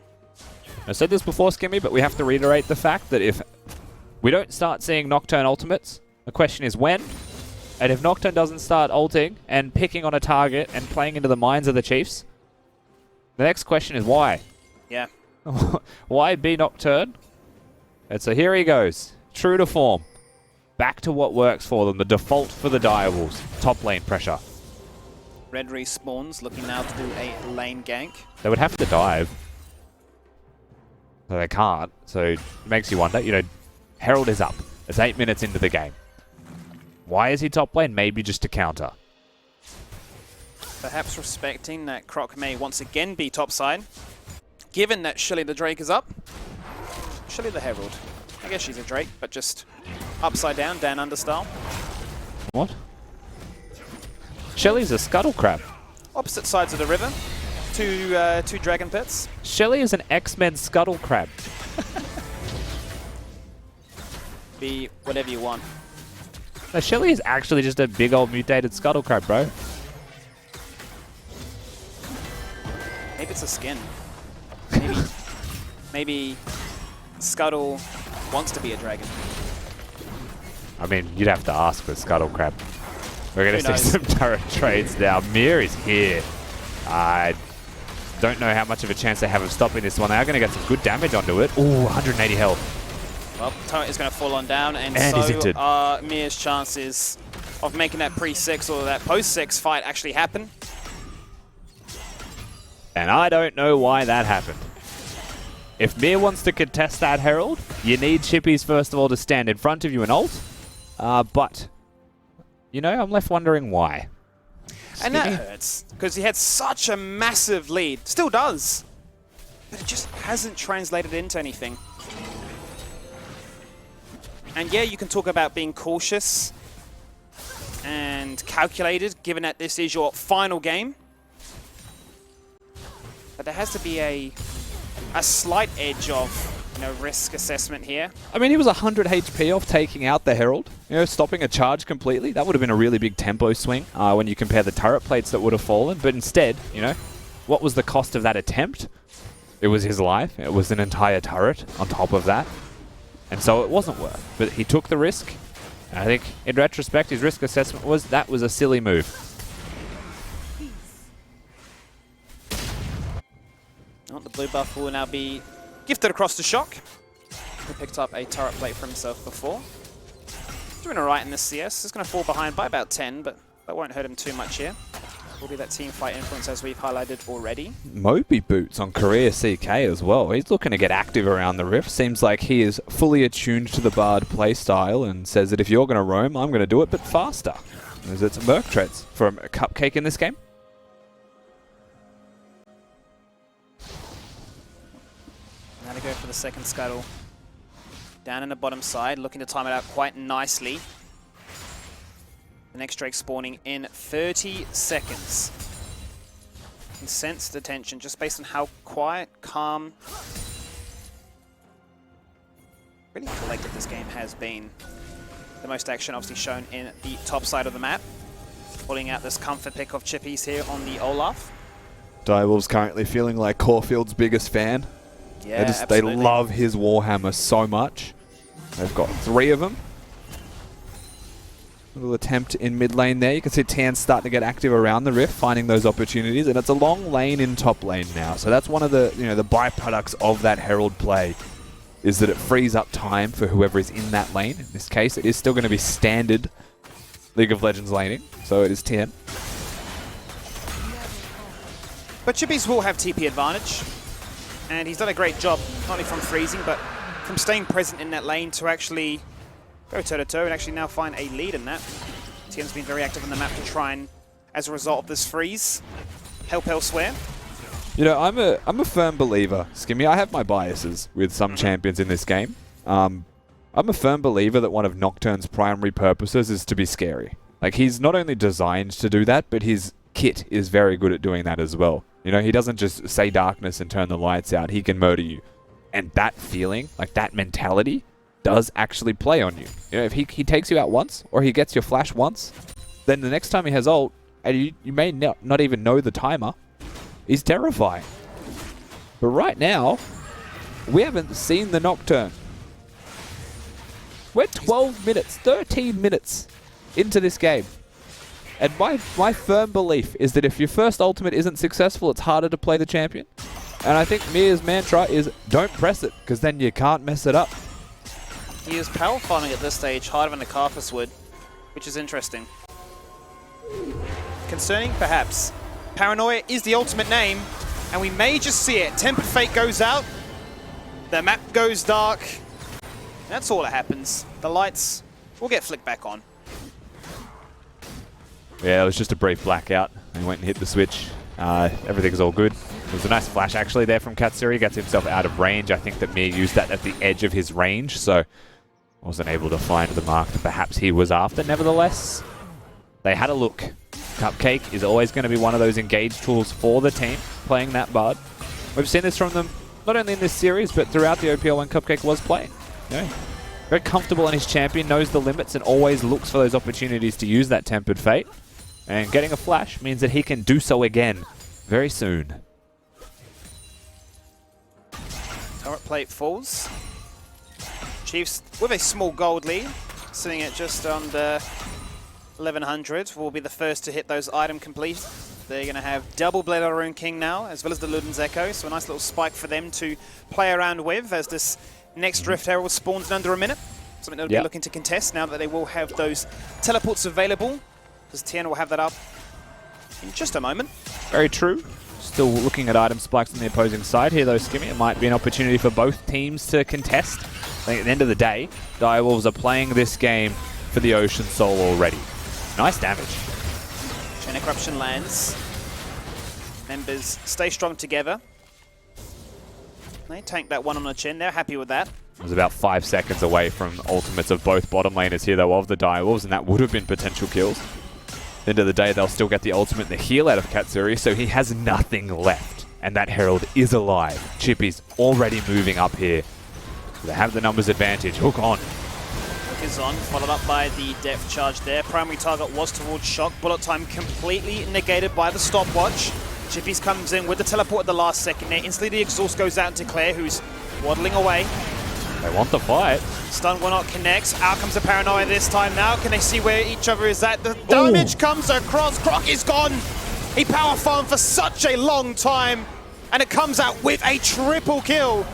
I said this before, Skimmy, but we have to reiterate the fact that if we don't start seeing Nocturne ultimates, the question is when. And if Nocturne doesn't start ulting and picking on a target and playing into the minds of the Chiefs, the next question is why? Yeah. Why be Nocturne? And so here he goes, true to form. Back to what works for them, the default for the Direwolves. Top lane pressure. Red respawns, looking now to do a lane gank. They would have to dive. So they can't, so it makes you wonder, you know, Herald is up. It's 8 minutes into the game. Why is he top lane? Maybe just to counter. Perhaps respecting that Croc may once again be topside. Given that Shelly the Drake is up. Shelly the Herald. I guess she's a Drake, but just upside down, down under style. What? Shelly's a scuttle crab. Opposite sides of the river. two dragon pits. Shelly is an X-Men scuttle crab. Be whatever you want. No, Shelly is actually just a big old mutated scuttle crab, bro. Maybe it's a skin. Maybe Scuttle wants to be a dragon. I mean, you'd have to ask with scuttle crab. We're going to see some turret trades now. Mir is here. I don't know how much of a chance they have of stopping this one. They are going to get some good damage onto it. Ooh, 180 health. Well, turret is going to fall on down, and he's so are Mir's chances of making that pre-6 or that post-6 fight actually happen. And I don't know why that happened. If Mir wants to contest that Herald, you need Chippies first of all to stand in front of you and ult. But, you know, I'm left wondering why. And that hurts, because he had such a massive lead. Still does. But it just hasn't translated into anything. And yeah, you can talk about being cautious and calculated, given that this is your final game. But there has to be a slight edge of, you know, risk assessment here. I mean, he was 100 HP off taking out the Herald. You know, stopping a charge completely. That would have been a really big tempo swing when you compare the turret plates that would have fallen. But instead, you know, what was the cost of that attempt? It was his life. It was an entire turret on top of that. And so it wasn't worth. But he took the risk. And I think, in retrospect, his risk assessment was that was a silly move. Oh, the blue buff will now be gifted across to Shock, who picked up a turret plate for himself before. Doing alright in this CS. He's going to fall behind by about 10, but that won't hurt him too much here. Will be that team fight influence as we've highlighted already. Moby boots on Korea CK as well. He's looking to get active around the Rift. Seems like he is fully attuned to the Bard playstyle and says that if you're going to roam, I'm going to do it, but faster. As it's Merc Treads from a Cupcake in this game. Now to go for the second scuttle. Down in the bottom side, looking to time it out quite nicely. The next Drake spawning in 30 seconds. You can sense the tension just based on how quiet, calm, really collected this game has been. The most action obviously shown in the top side of the map. Pulling out this comfort pick of Chippies here on the Olaf. Direwolves currently feeling like Caulfield's biggest fan. Yeah, they love his Warhammer so much. They've got 3 of them. Little attempt in mid lane there. You can see Tan starting to get active around the Rift, finding those opportunities, and it's a long lane in top lane now. So that's one of the the byproducts of that Herald play, is that it frees up time for whoever is in that lane. In this case, it is still going to be standard League of Legends laning, so it is Tan. But Chippies will have TP advantage, and he's done a great job, not only from freezing, but from staying present in that lane to actually go toe-to-toe and actually now find a lead in that. Tian's been very active on the map to try and, as a result of this freeze, help elsewhere. You know, I'm a firm believer, Skimmy. I have my biases with some champions in this game. I'm a firm believer that one of Nocturne's primary purposes is to be scary. Like, he's not only designed to do that, but his kit is very good at doing that as well. You know, he doesn't just say darkness and turn the lights out. He can murder you. And that feeling, like that mentality, does actually play on you. You know, if he takes you out once, or he gets your flash once, then the next time he has ult, and you may not even know the timer, he's terrifying. But right now, we haven't seen the Nocturne. We're 12 minutes, 13 minutes into this game. And my firm belief is that if your first ultimate isn't successful, it's harder to play the champion. And I think Mir's mantra is don't press it, because then you can't mess it up. He is power farming at this stage harder than the Carthus would, which is interesting. Concerning, perhaps. Paranoia is the ultimate name, and we may just see it. Tempered Fate goes out, the map goes dark, that's all that happens. The lights will get flicked back on. Yeah, it was just a brief blackout. He went and hit the switch. Everything's all good. It was a nice flash actually there from Katsuri. Gets himself out of range. I think that Mir used that at the edge of his range, so wasn't able to find the mark that perhaps he was after. Nevertheless, they had a look. Cupcake is always going to be one of those engaged tools for the team. playing that Bard. We've seen this from them not only in this series, but throughout the OPL when Cupcake was playing. You know, very comfortable on his champion, knows the limits, and always looks for those opportunities to use that Tempered Fate. And getting a flash means that he can do so again very soon. Turret plate falls. Chiefs with a small gold lead, sitting at just under 1100, will be the first to hit those item complete. They're going to have double Blade of Rune King now, as well as the Luden's Echo, so a nice little spike for them to play around with as this next Rift Herald spawns in under a minute. Something they'll be looking to contest now that they will have those teleports available, because Tien will have that up in just a moment. Very true. Still looking at item spikes on the opposing side here, though, Skimmy. It might be an opportunity for both teams to contest. I think at the end of the day, Direwolves are playing this game for the Ocean Soul already. Nice damage. Chain of Corruption lands. Members stay strong together. They tank that one on the chin. They're happy with that. It was about 5 seconds away from ultimates of both bottom laners here, though, of the Direwolves, and that would have been potential kills. At the end of the day, they'll still get the ultimate and the heal out of Katsuri, so he has nothing left. And that Herald is alive. Chippy's already moving up here. They have the numbers advantage. Hook on. Hook is on, followed up by the depth charge there. Primary target was towards Shock. Bullet time completely negated by the stopwatch. Chippies comes in with the teleport at the last second there. Instantly the exhaust goes out into Claire, who's waddling away. They want the fight. Stun will not connect. Out comes the Paranoia this time now. Can they see where each other is at? The damage comes across. Croc is gone. He power farmed for such a long time. And it comes out with a triple kill.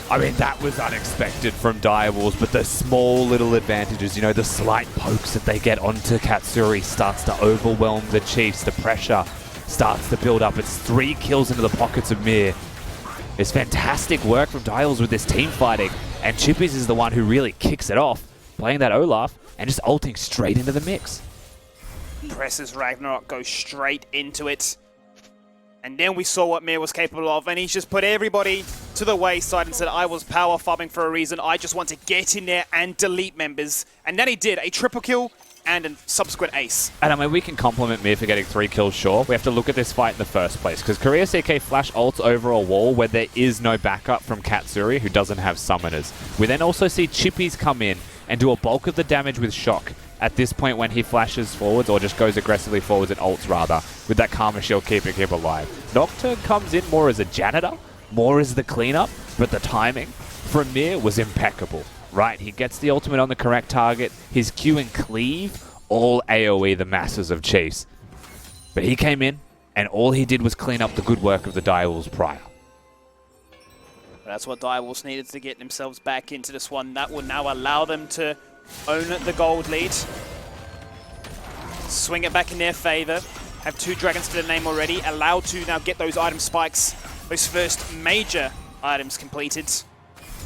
I mean, that was unexpected from Direwolves, but the small little advantages, you know, the slight pokes that they get onto Katsuri starts to overwhelm the Chiefs. The pressure starts to build up. It's 3 kills into the pockets of Mir. It's fantastic work from Direwolves with this team fighting, and Chippies is the one who really kicks it off, playing that Olaf and just ulting straight into the mix. Presses Ragnarok, goes straight into it. And then we saw what Mir was capable of, and he's just put everybody to the wayside and said, I was power farming for a reason. I just want to get in there and delete members. And then he did a triple kill and a subsequent ace. And I mean, we can compliment Mir for getting 3 kills, sure. We have to look at this fight in the first place, because Korea CK flash ults over a wall where there is no backup from Katsuri, who doesn't have summoners. We then also see Chippies come in and do a bulk of the damage with Shock at this point when he flashes forwards, or just goes aggressively forwards and ults rather, with that Karma Shield keeping him alive. Nocturne comes in more as a janitor, more as the cleanup, but the timing from Mir was impeccable. Right, he gets the ultimate on the correct target, his Q and cleave, all AoE the masses of Chiefs. But he came in, and all he did was clean up the good work of the Direwolves prior. That's what Direwolves needed to get themselves back into this one. That will now allow them to own the gold lead. Swing it back in their favor. Have 2 dragons to their name already. Allowed to now get those item spikes, those first major items completed.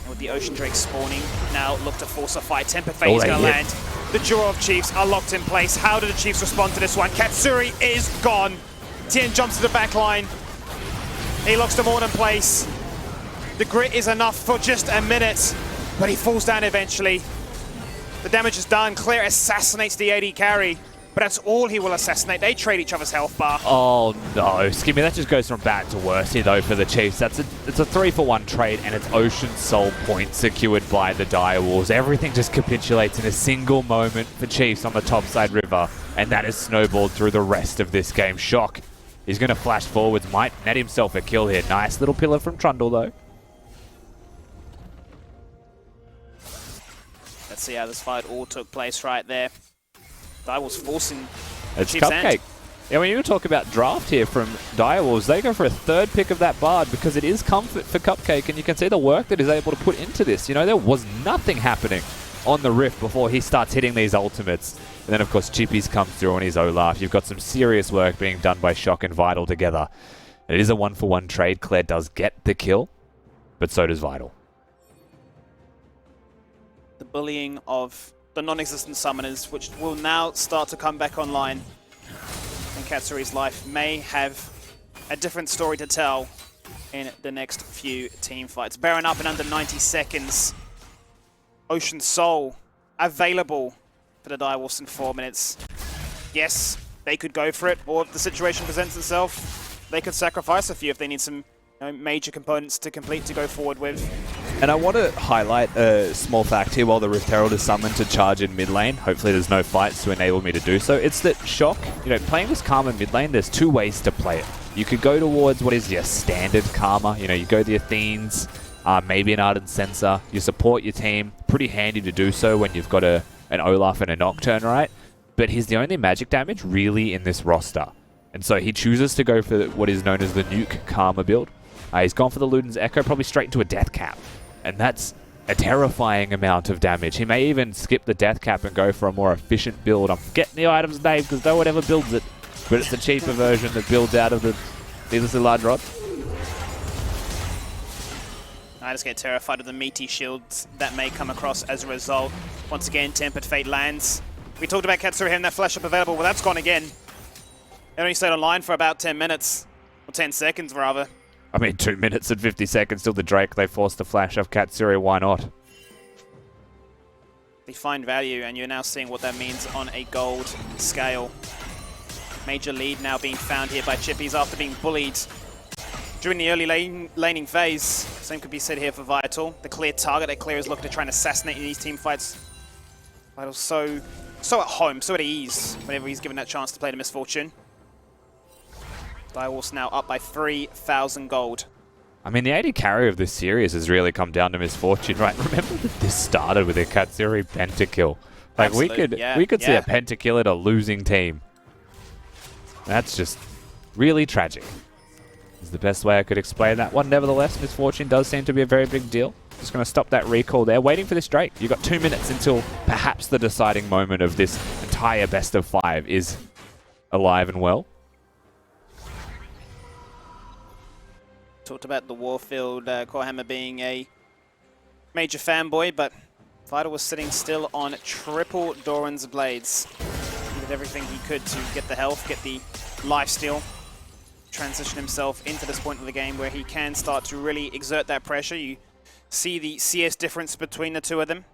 And with the Ocean Drake spawning, now look to force a fight. Temper Fate is going to land. The duo of Chiefs are locked in place. How do the Chiefs respond to this one? Katsuri is gone. Tien jumps to the back line. He locks them all in place. The grit is enough for just a minute, but he falls down eventually. The damage is done. Claire assassinates the AD carry, but that's all he will assassinate. They trade each other's health bar. Oh no, Skimmy, that just goes from bad to worse here though for the Chiefs. It's a 3-for-1 trade, and it's Ocean Soul point secured by the Direwolves. Everything just capitulates in a single moment for Chiefs on the topside river, and that is snowballed through the rest of this game. Shock, he's going to flash forwards, might net himself a kill here. Nice little pillar from Trundle though. Let's see how this fight all took place right there. Direwolves forcing It's Chiefs' Cupcake. hand. Yeah, when you talk about draft here from Direwolves, they go for a 3rd pick of that Bard because it is comfort for Cupcake, and you can see the work that he's able to put into this. You know, there was nothing happening on the Rift before he starts hitting these ultimates. And then, of course, Chippies comes through on his Olaf. You've got some serious work being done by Shock and Vital together. It is a 1-for-1 trade. Claire does get the kill, but so does Vital. The bullying of the non-existent summoners, which will now start to come back online. And Katsuri's life may have a different story to tell in the next few team fights. Baron up in under 90 seconds. Ocean Soul available for the Direwolves in 4 minutes. Yes, they could go for it, or if the situation presents itself, they could sacrifice a few if they need some major components to complete to go forward with. And I want to highlight a small fact here while the Rift Herald is summoned to charge in mid lane. Hopefully there's no fights to enable me to do so. It's that Shock, playing this Karma mid lane, there's two ways to play it. You could go towards what is your standard Karma. You go the Athenes, maybe an Ardent Sensor. You support your team. Pretty handy to do so when you've got an Olaf and a Nocturne, right? But he's the only magic damage really in this roster. And so he chooses to go for what is known as the Nuke Karma build. He's gone for the Luden's Echo, probably straight into a Death Cap. And that's a terrifying amount of damage. He may even skip the Death Cap and go for a more efficient build. I'm forgetting the item's name because no one ever builds it. But it's the cheaper version that builds out of the needlessly large rod. I just get terrified of the meaty shields that may come across as a result. Once again, Tempered Fate lands. We talked about Katsuri having that flash up available. Well, that's gone again. It only stayed online for about 10 minutes. Or 10 seconds, rather. I mean, 2 minutes and 50 seconds till the Drake. They forced the flash of Katsuri. Why not? They find value, and you're now seeing what that means on a gold scale. Major lead now being found here by Chippies after being bullied during the early laning phase. Same could be said here for Vital. The clear target that Clear is looking to try and assassinate in these team fights. Vital's so at home, so at ease whenever he's given that chance to play the Misfortune. Direwolves now up by 3,000 gold. I mean, the AD carry of this series has really come down to Misfortune, right? Remember that this started with a Katsuri pentakill. Like, we could see a pentakill at a losing team. That's just really tragic. Is the best way I could explain that one. Nevertheless, Misfortune does seem to be a very big deal. Just going to stop that recall there, waiting for this Drake. You've got 2 minutes until perhaps the deciding moment of this entire best of 5 is alive and well. Talked about the Warfield Corehammer being a major fanboy, but Vital was sitting still on triple Doran's Blades. He did everything he could to get the health, get the lifesteal, transition himself into this point of the game where he can start to really exert that pressure. You see the CS difference between the two of them.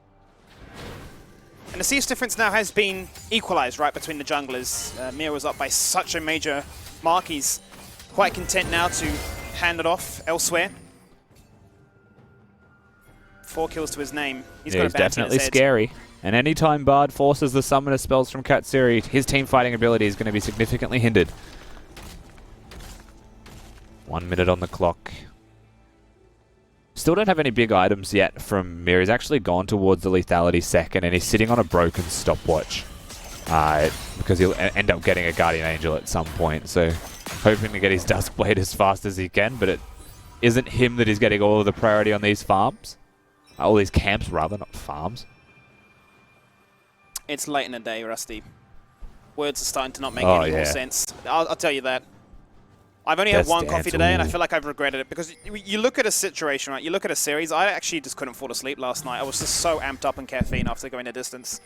And the CS difference now has been equalized, right, between the junglers. Mira was up by such a major mark. He's quite content now to hand it off elsewhere. 4 kills to his name. He's definitely scary. And anytime Bard forces the summoner spells from Katsuri, his team fighting ability is going to be significantly hindered. 1 minute on the clock. Still don't have any big items yet from Mir. He's actually gone towards the lethality second, and he's sitting on a broken stopwatch. Because he'll end up getting a Guardian Angel at some point. So hoping to get his Duskblade as fast as he can, but it isn't him that is getting all of the priority on these farms. All these camps, rather, not farms. It's late in the day, Rusty. Words are starting to not make any more sense. I'll tell you that. I've only had one coffee today, and I feel like I've regretted it, because you look at a situation, right? You look at a series. I actually just couldn't fall asleep last night. I was just so amped up on caffeine after going a distance.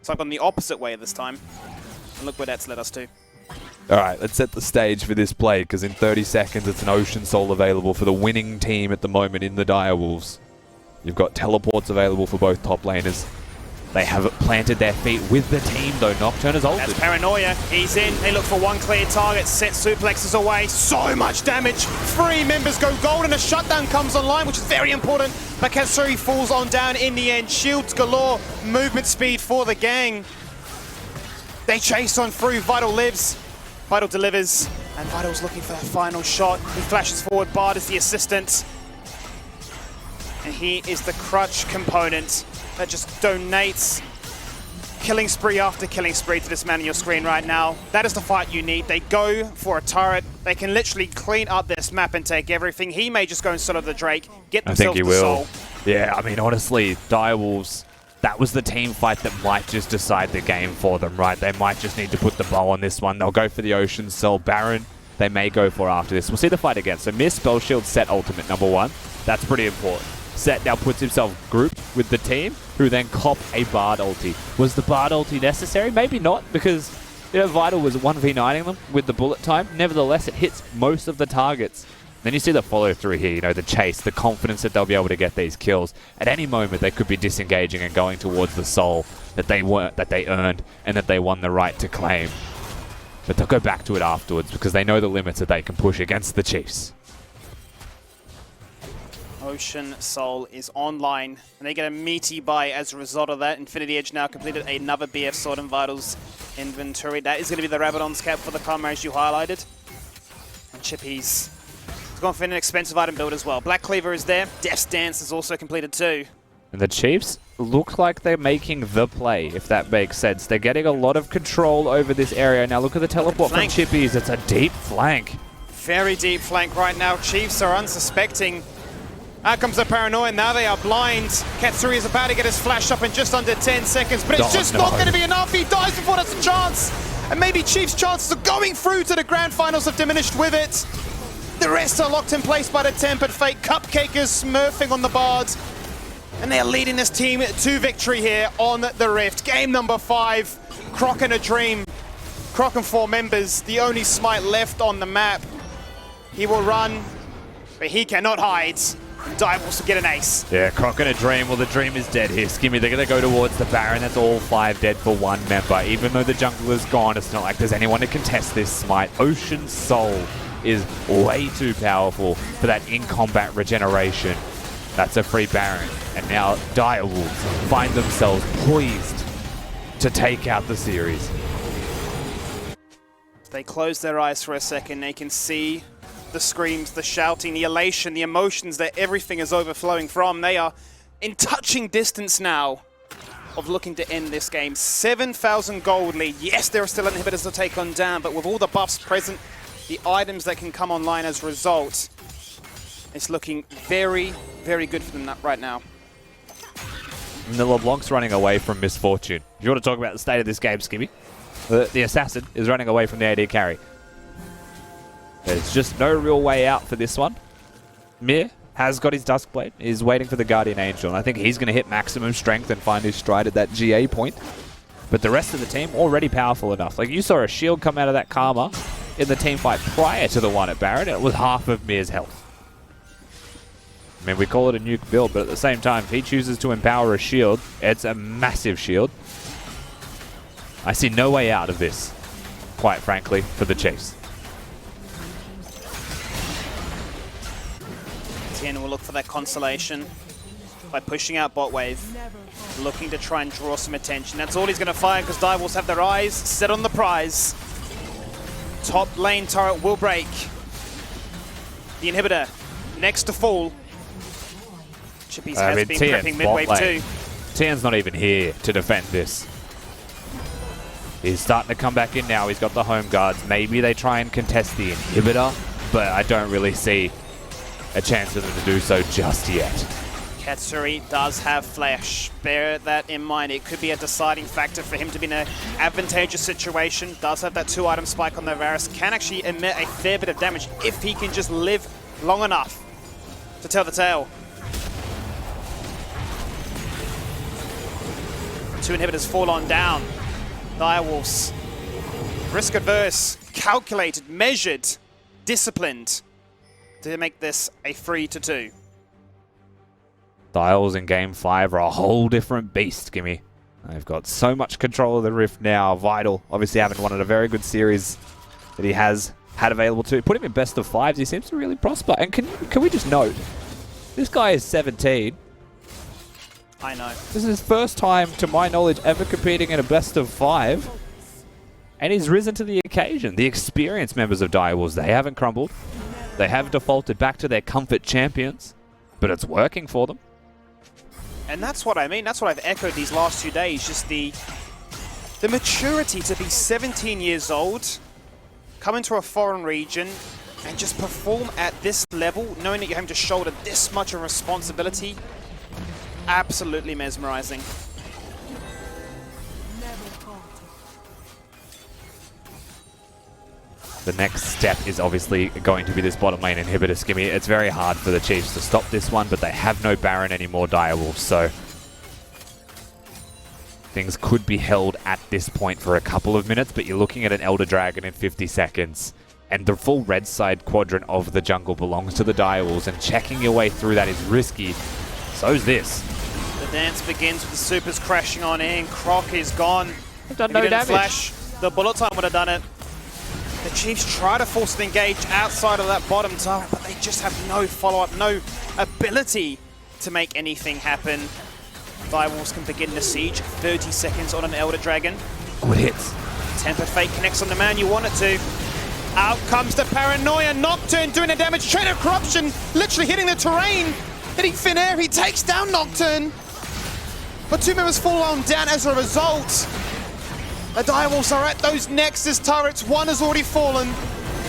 So I've gone the opposite way this time. And look where that's led us to. All right, let's set the stage for this play, because in 30 seconds, it's an Ocean Soul available for the winning team at the moment in the Direwolves. You've got teleports available for both top laners. They have planted their feet with the team, though. Nocturne is ulted. That's Paranoia. He's in. They look for one clear target. Set suplexes away. So much damage. 3 members go gold, and a shutdown comes online, which is very important. But Katsuri falls on down in the end. Shields galore. Movement speed for the gang. They chase on through. Vital lives. Vital delivers. And Vital's looking for that final shot. He flashes forward. Bard is the assistant. And he is the crutch component that just donates killing spree after killing spree to this man on your screen right now. That is the fight you need. They go for a turret. They can literally clean up this map and take everything. He may just go and solo the Drake, get themselves the soul. Yeah, I mean, honestly, Direwolves, that was the team fight that might just decide the game for them, right? They might just need to put the bow on this one. They'll go for the Ocean Cell. Baron, they may go for after this. We'll see the fight again. So Miss Spell Shield set ultimate number 1. That's pretty important. Set now puts himself grouped with the team, who then cop a Bard ulti. Was the Bard ulti necessary? Maybe not, because Vital was 1v9ing them with the bullet time. Nevertheless, it hits most of the targets. Then you see the follow through here, the chase, the confidence that they'll be able to get these kills. At any moment, they could be disengaging and going towards the soul that they earned and that they won the right to claim. but they'll go back to it afterwards because they know the limits that they can push against the Chiefs. Ocean Soul is online, and they get a meaty buy as a result of that. Infinity Edge now completed another BF Sword and Vitals inventory. That is going to be the Rabadon's cap for the Karma, as you highlighted. And Chippy's gone for an expensive item build as well. Black Cleaver is there. Death's Dance is also completed too. And the Chiefs look like they're making the play, if that makes sense. They're getting a lot of control over this area. Now look at the teleport Flank. from Chippy's. It's a deep flank. Very deep flank right now. Chiefs are unsuspecting. Out comes the paranoia. Now they are blind. Katsuri is about to get his flash up in just under 10 seconds, but it's just not going to be enough. He dies before that's a chance. And maybe Chiefs' chances of going through to the grand finals have diminished with it. The rest are locked in place by the Tempered Fate. Cupcake is smurfing on the Bard. And they are leading this team to victory here on the Rift. Game number 5. Croc and a Dream. Croc and 4 members. The only Smite left on the map. He will run, but he cannot hide. Divers will get an ace. Yeah, Croc and a Dream. Well, the Dream is dead here. Skimmy, they're going to go towards the Baron. That's all 5 dead for 1 member. Even though the jungler's gone, it's not like there's anyone to contest this Smite. Ocean Soul is way too powerful for that in-combat regeneration. That's a free Baron. And now Direwolves find themselves poised to take out the series. They close their eyes for a second. They can see the screams, the shouting, the elation, the emotions that everything is overflowing from. They are in touching distance now of looking to end this game. 7,000 gold lead. Yes, there are still inhibitors to take on down, but with all the buffs present, the items that can come online as a result, it's looking very, very good for them right now. And the LeBlanc's running away from misfortune. If you want to talk about the state of this game, Skimmy, the Assassin is running away from the AD carry. There's just no real way out for this one. Mir has got his Duskblade, is waiting for the Guardian Angel, and I think he's going to hit maximum strength and find his stride at that GA point. But the rest of the team already powerful enough. Like, you saw a shield come out of that Karma in the team fight prior to the one at Baron. It was half of Mir's health. I mean, we call it a nuke build, but at the same time, if he chooses to empower a shield, it's a massive shield. I see no way out of this, quite frankly, for the Chiefs. Tien will look for that consolation by pushing out bot wave, looking to try and draw some attention. That's all he's going to find because Direwolves have their eyes set on the prize. Top lane turret will break. The inhibitor next to fall. Chippy's has been prepping mid-wave too. Tien's not even here to defend this. He's starting to come back in now. He's got the home guards. Maybe they try and contest the inhibitor, but I don't really see a chance for them to do so just yet. Katsuri does have flash. Bear that in mind. It could be a deciding factor for him to be in an advantageous situation. Does have that 2-item spike on the Varus. Can actually emit a fair bit of damage if he can just live long enough to tell the tale. 2 inhibitors fall on down. Direwolves. Risk adverse, calculated, measured, disciplined to make this a 3-2. Dials in Game 5 are a whole different beast, Gimme. They've got so much control of the Rift now. Vital, obviously having won at a very good series that he has had available to. Put him in best of 5s, he seems to really prosper. And can we just note, this guy is 17. I know. This is his first time, to my knowledge, ever competing in a best of 5. And he's risen to the occasion. The experienced members of Direwolves, they haven't crumbled. They have defaulted back to their comfort champions, but it's working for them. And that's what I mean. That's what I've echoed these last 2 days. Just the maturity to be 17 years old, come into a foreign region, and just perform at this level, knowing that you're having to shoulder this much of responsibility. Absolutely mesmerizing. The next step is obviously going to be this bottom lane inhibitor, Skimmy. It's very hard for the Chiefs to stop this one, but they have no Baron anymore, Direwolves, so things could be held at this point for a couple of minutes, but you're looking at an Elder Dragon in 50 seconds, and the full red side quadrant of the jungle belongs to the Direwolves, and checking your way through that is risky. So's this. The dance begins with the supers crashing on in. Croc is gone. They've done no damage. Flash. The bullet time would have done it. Chiefs try to force an engage outside of that bottom tower, but they just have no follow-up, no ability to make anything happen. Direwolves can begin the siege. 30 seconds on an Elder Dragon. Good hits. Tempered Fate connects on the man you want it to. Out comes the Paranoia. Nocturne doing the damage. Train of Corruption literally hitting the terrain. Hitting thin air. He takes down Nocturne. But 2 members fall on down as a result. The Direwolves are at those Nexus turrets. 1 has already fallen.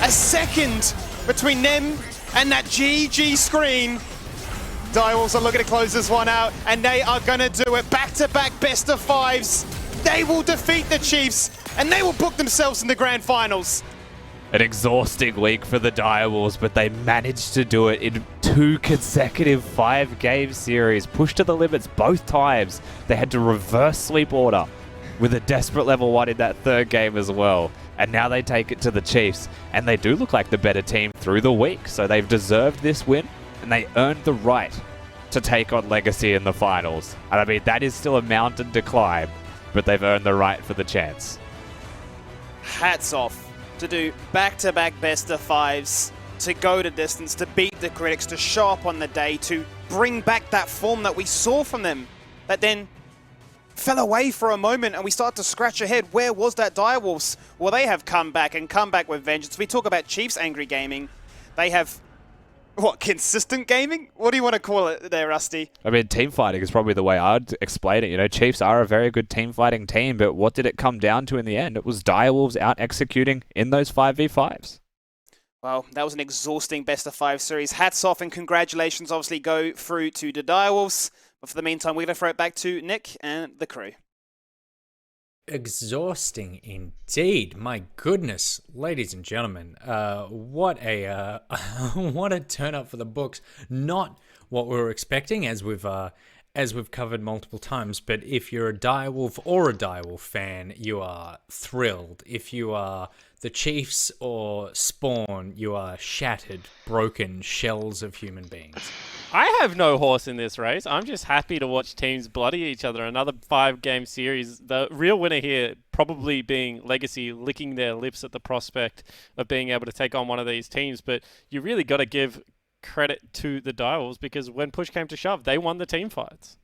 A second between them and that GG screen. Direwolves are looking to close this one out, and they are going to do it. Back-to-back best of 5s. They will defeat the Chiefs, and they will book themselves in the grand finals. An exhausting week for the Direwolves, but they managed to do it in 2 consecutive 5-game series. Pushed to the limits both times. They had to reverse sweep order with a desperate level 1 in that 3rd game as well. And now they take it to the Chiefs, and they do look like the better team through the week. So they've deserved this win, and they earned the right to take on Legacy in the finals. And I mean, that is still a mountain to climb, but they've earned the right for the chance. Hats off to do back-to-back best of 5s, to go the distance, to beat the critics, to show up on the day, to bring back that form that we saw from them, that then fell away for a moment, and we start to scratch ahead. Where was that Direwolves? Well, they have come back and come back with vengeance. We talk about Chiefs angry gaming. They have, what, consistent gaming? What do you want to call it there, Rusty? I mean, team fighting is probably the way I'd explain it. You know, Chiefs are a very good team fighting team, but what did it come down to in the end? It was Direwolves out executing in those 5v5s. Well, that was an exhausting best of 5 series. Hats off and congratulations obviously go through to the Direwolves. But for the meantime, we're going to throw it back to Nick and the crew. Exhausting indeed. My goodness, ladies and gentlemen, what a what a turn up for the books. Not what we were expecting, as we've covered multiple times. But if you're a Direwolf or a Direwolf fan, you are thrilled. If you are the Chiefs or Spawn, you are shattered, broken shells of human beings. I have no horse in this race. I'm just happy to watch teams bloody each other. Another 5-game series. The real winner here probably being Legacy, licking their lips at the prospect of being able to take on one of these teams. But you really got to give credit to the Direwolves, because when push came to shove, they won the team fights.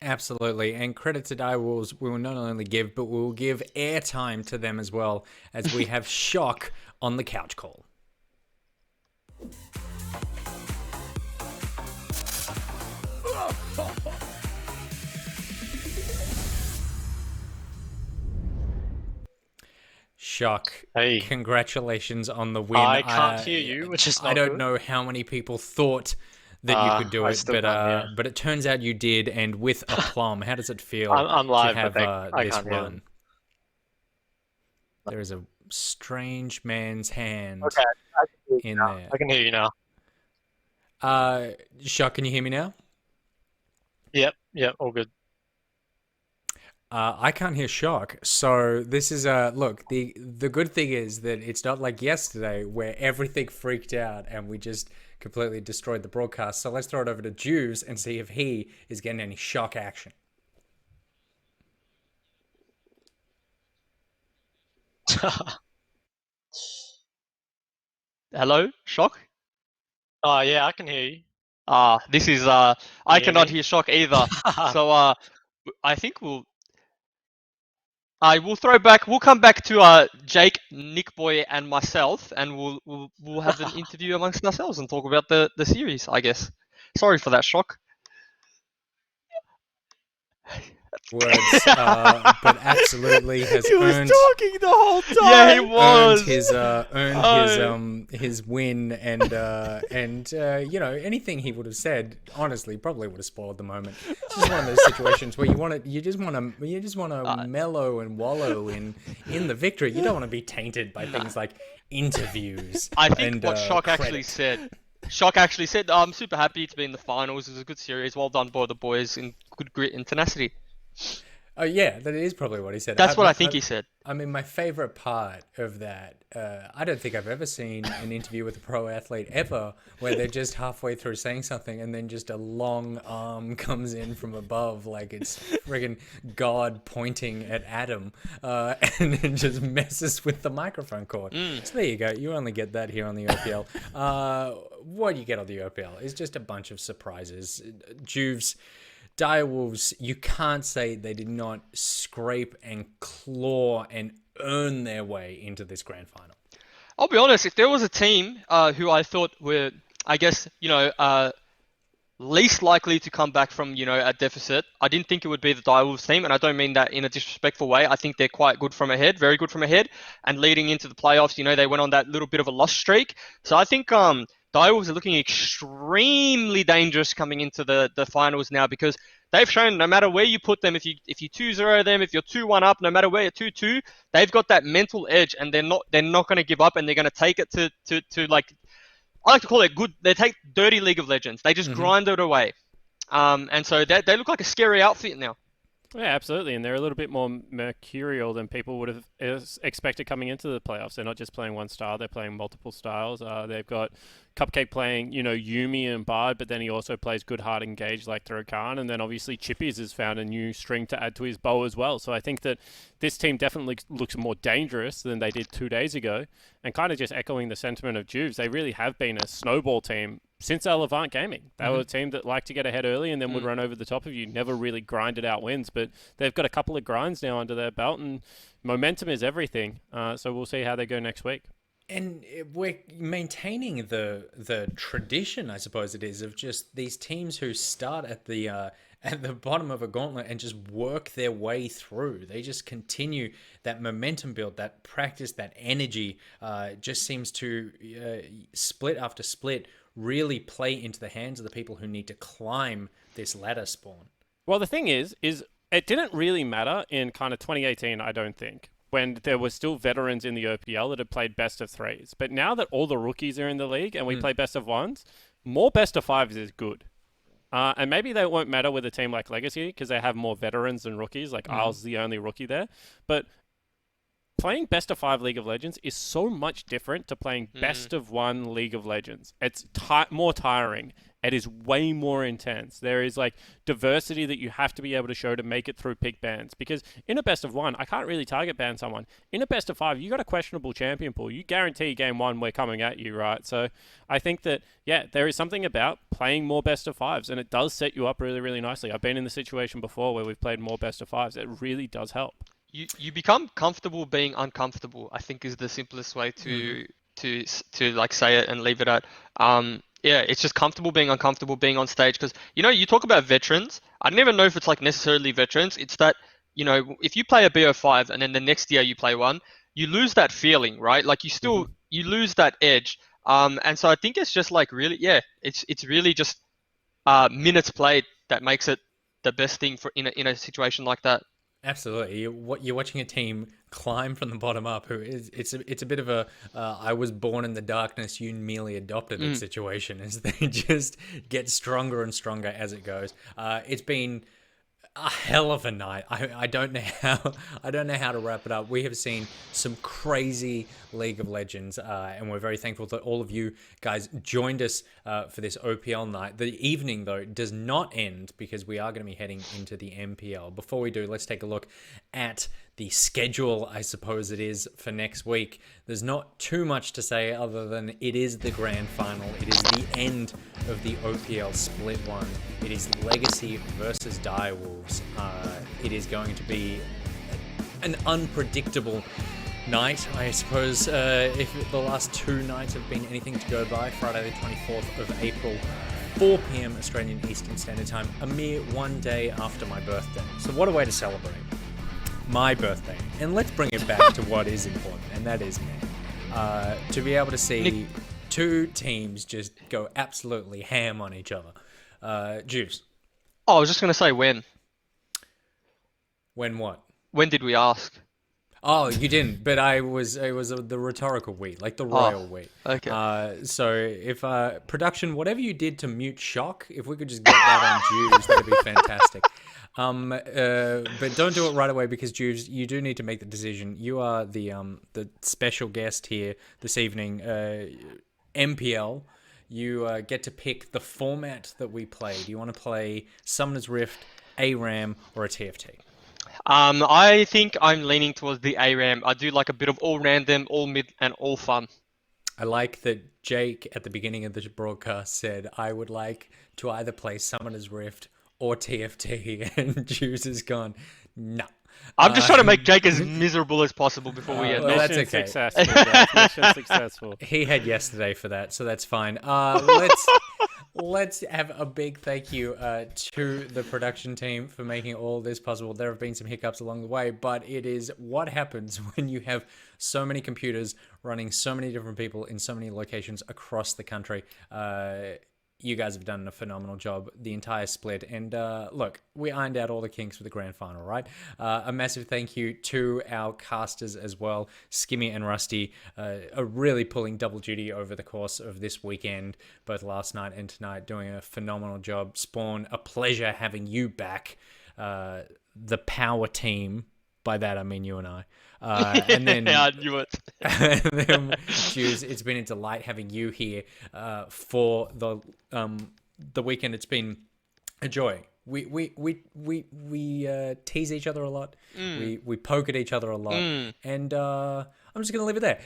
Absolutely, and credit to Direwolves, we will not only give, but we will give airtime to them as well, as we have Shock on the couch call. Shock. Hey. Congratulations on the win. I can't hear you, which is not I don't good. know how many people thought that you could do it, but it turns out you did, and with aplomb. How does it feel I'm live, to have but I this can't hear run? them. There is a strange man's hand Okay, I can hear you in now. there. I can hear you now. Shock, can you hear me now? Yep, all good. I can't hear Shock, so this is look. The good thing is that it's not like yesterday where everything freaked out and we just completely destroyed the broadcast. So let's throw it over to Juves and see if he is getting any Shock action. Hello, Shock? Oh, yeah, I can hear you. This is hear I cannot me? hear Shock either. So I think we'll throw back. We'll come back to Jake, Nick Boy, and myself, and we'll have an interview amongst ourselves and talk about the series, I guess. Sorry for that, Shock. Words, but absolutely has He was earned. talking the whole time. Yeah, he was. Earned his win, and you know, anything he would have said, honestly, probably would have spoiled the moment. It's just one of those situations where you just want to mellow and wallow in the victory. You don't want to be tainted by things like interviews. I think and, what Shock actually credit. said. Shock actually said, "I'm super happy to be in the finals. It was a good series. Well done by the boys in good grit and tenacity." Oh yeah, that is probably what he said. That's what I think he said. I mean, my favorite part of that, I don't think I've ever seen an interview with a pro athlete ever where they're just halfway through saying something and then just a long arm comes in from above like it's friggin' God pointing at Adam, and then just messes with the microphone cord. So there you go. You only get that here on the OPL. What you get on the OPL is just a bunch of surprises. Juve's Direwolves, you can't say they did not scrape and claw and earn their way into this grand final. I'll be honest, if there was a team who I thought were, I guess, least likely to come back from, a deficit, I didn't think it would be the Direwolves team, and I don't mean that in a disrespectful way. I think they're quite good from ahead, very good from ahead, and leading into the playoffs, they went on that little bit of a loss streak. So I think Direwolves are looking extremely dangerous coming into the finals now, because they've shown no matter where you put them, if you 2-0 them, if you're 2-1 up, no matter where you're 2-2, they've got that mental edge, and they're not going to give up, and they're going to take it to like, I like to call it good. They take dirty League of Legends. They just grind it away, and so they look like a scary outfit now. Yeah, absolutely, and they're a little bit more mercurial than people would have expected coming into the playoffs. They're not just playing one style; they're playing multiple styles. They've got Cupcake playing, Yumi and Bard, but then he also plays good hard engage like Throkan, and then obviously Chippies has found a new string to add to his bow as well. So I think that this team definitely looks more dangerous than they did 2 days ago, and kind of just echoing the sentiment of Juves, they really have been a snowball team since our Levant Gaming. They were a team that liked to get ahead early and then would run over the top of you, never really grinded out wins, but they've got a couple of grinds now under their belt, and momentum is everything. So we'll see how they go next week. And we're maintaining the tradition, I suppose it is, of just these teams who start at the bottom of a gauntlet and just work their way through. They just continue that momentum build, that practice, that energy. Just seems to split after split really play into the hands of the people who need to climb this ladder spawn. Well, the thing is it didn't really matter in kind of 2018, I don't think, when there were still veterans in the OPL that had played best of threes. But now that all the rookies are in the league and we play best of ones, more best of fives is good. And maybe that won't matter with a team like Legacy because they have more veterans than rookies. Like Isle's the only rookie there. But playing best of 5 League of Legends is so much different to playing best of 1 League of Legends. It's more tiring. It is way more intense. There is like diversity that you have to be able to show to make it through pick bans. Because in a best of 1, I can't really target ban someone. In a best of 5, you got a questionable champion pool. You guarantee game 1 we're coming at you, right? So I think that, yeah, there is something about playing more best of 5s, and it does set you up really, really nicely. I've been in the situation before where we've played more best of 5s. It really does help. You become comfortable being uncomfortable, I think, is the simplest way to like say it and leave it at. Yeah, it's just comfortable being uncomfortable being on stage, because you talk about veterans. I never know if it's like necessarily veterans. It's that if you play a BO5 and then the next year you play one, you lose that feeling, right? Like you lose that edge. And so I think it's just like really, it's really just minutes played that makes it the best thing for in a situation like that. Absolutely. You're watching a team climb from the bottom up. It's a bit of a I was born in the darkness, you merely adopted it situation, as they just get stronger and stronger as it goes. It's been a hell of a night. I don't know how to wrap it up. We have seen some crazy League of Legends, and we're very thankful that all of you guys joined us for this OPL night. The evening, though, does not end because we are going to be heading into the MPL. Before we do, let's take a look at the schedule, I suppose it is, for next week. There's not too much to say other than it is the grand final. It is the end of the OPL Split 1. It is Legacy versus Direwolves. It is going to be an unpredictable night, I suppose. If the last 2 nights have been anything to go by, Friday the 24th of April, 4 p.m. Australian Eastern Standard Time, a mere 1 day after my birthday. So what a way to celebrate my birthday. And let's bring it back to what is important, and that is me. To be able to see 2 teams just go absolutely ham on each other. Juice. Oh, I was just going to say when. When what? When did we ask? Oh, you didn't, but it was the rhetorical we, like the royal we. Okay. So if production, whatever you did to mute shock, if we could just get that on Jews, that'd be fantastic. But don't do it right away because Jews, you do need to make the decision. You are the special guest here this evening. MPL, you get to pick the format that we play. Do you want to play Summoner's Rift, Aram, or a TFT? I think I'm leaning towards the ARAM. I do like a bit of all random, all mid, and all fun. I like that Jake at the beginning of the broadcast said, I would like to either play Summoner's Rift or TFT, and Juice has gone, no. I'm just trying to make Jake as miserable as possible before we end well, this. that's okay. Successful, guys. Mission successful. He had yesterday for that, so that's fine. Let's have a big thank you to the production team for making all this possible. There have been some hiccups along the way, but it is what happens when you have so many computers running so many different people in so many locations across the country. You guys have done a phenomenal job, the entire split. And look, we ironed out all the kinks for the grand final, right? A massive thank you to our casters as well. Skimmy and Rusty are really pulling double duty over the course of this weekend, both last night and tonight, doing a phenomenal job. Spawn, a pleasure having you back. The power team, by that I mean you and I. And then, Yeah, I knew it. and then, Jules, it's been a delight having you here for the weekend. It's been a joy. We tease each other a lot. We poke at each other a lot, and I'm just gonna leave it there.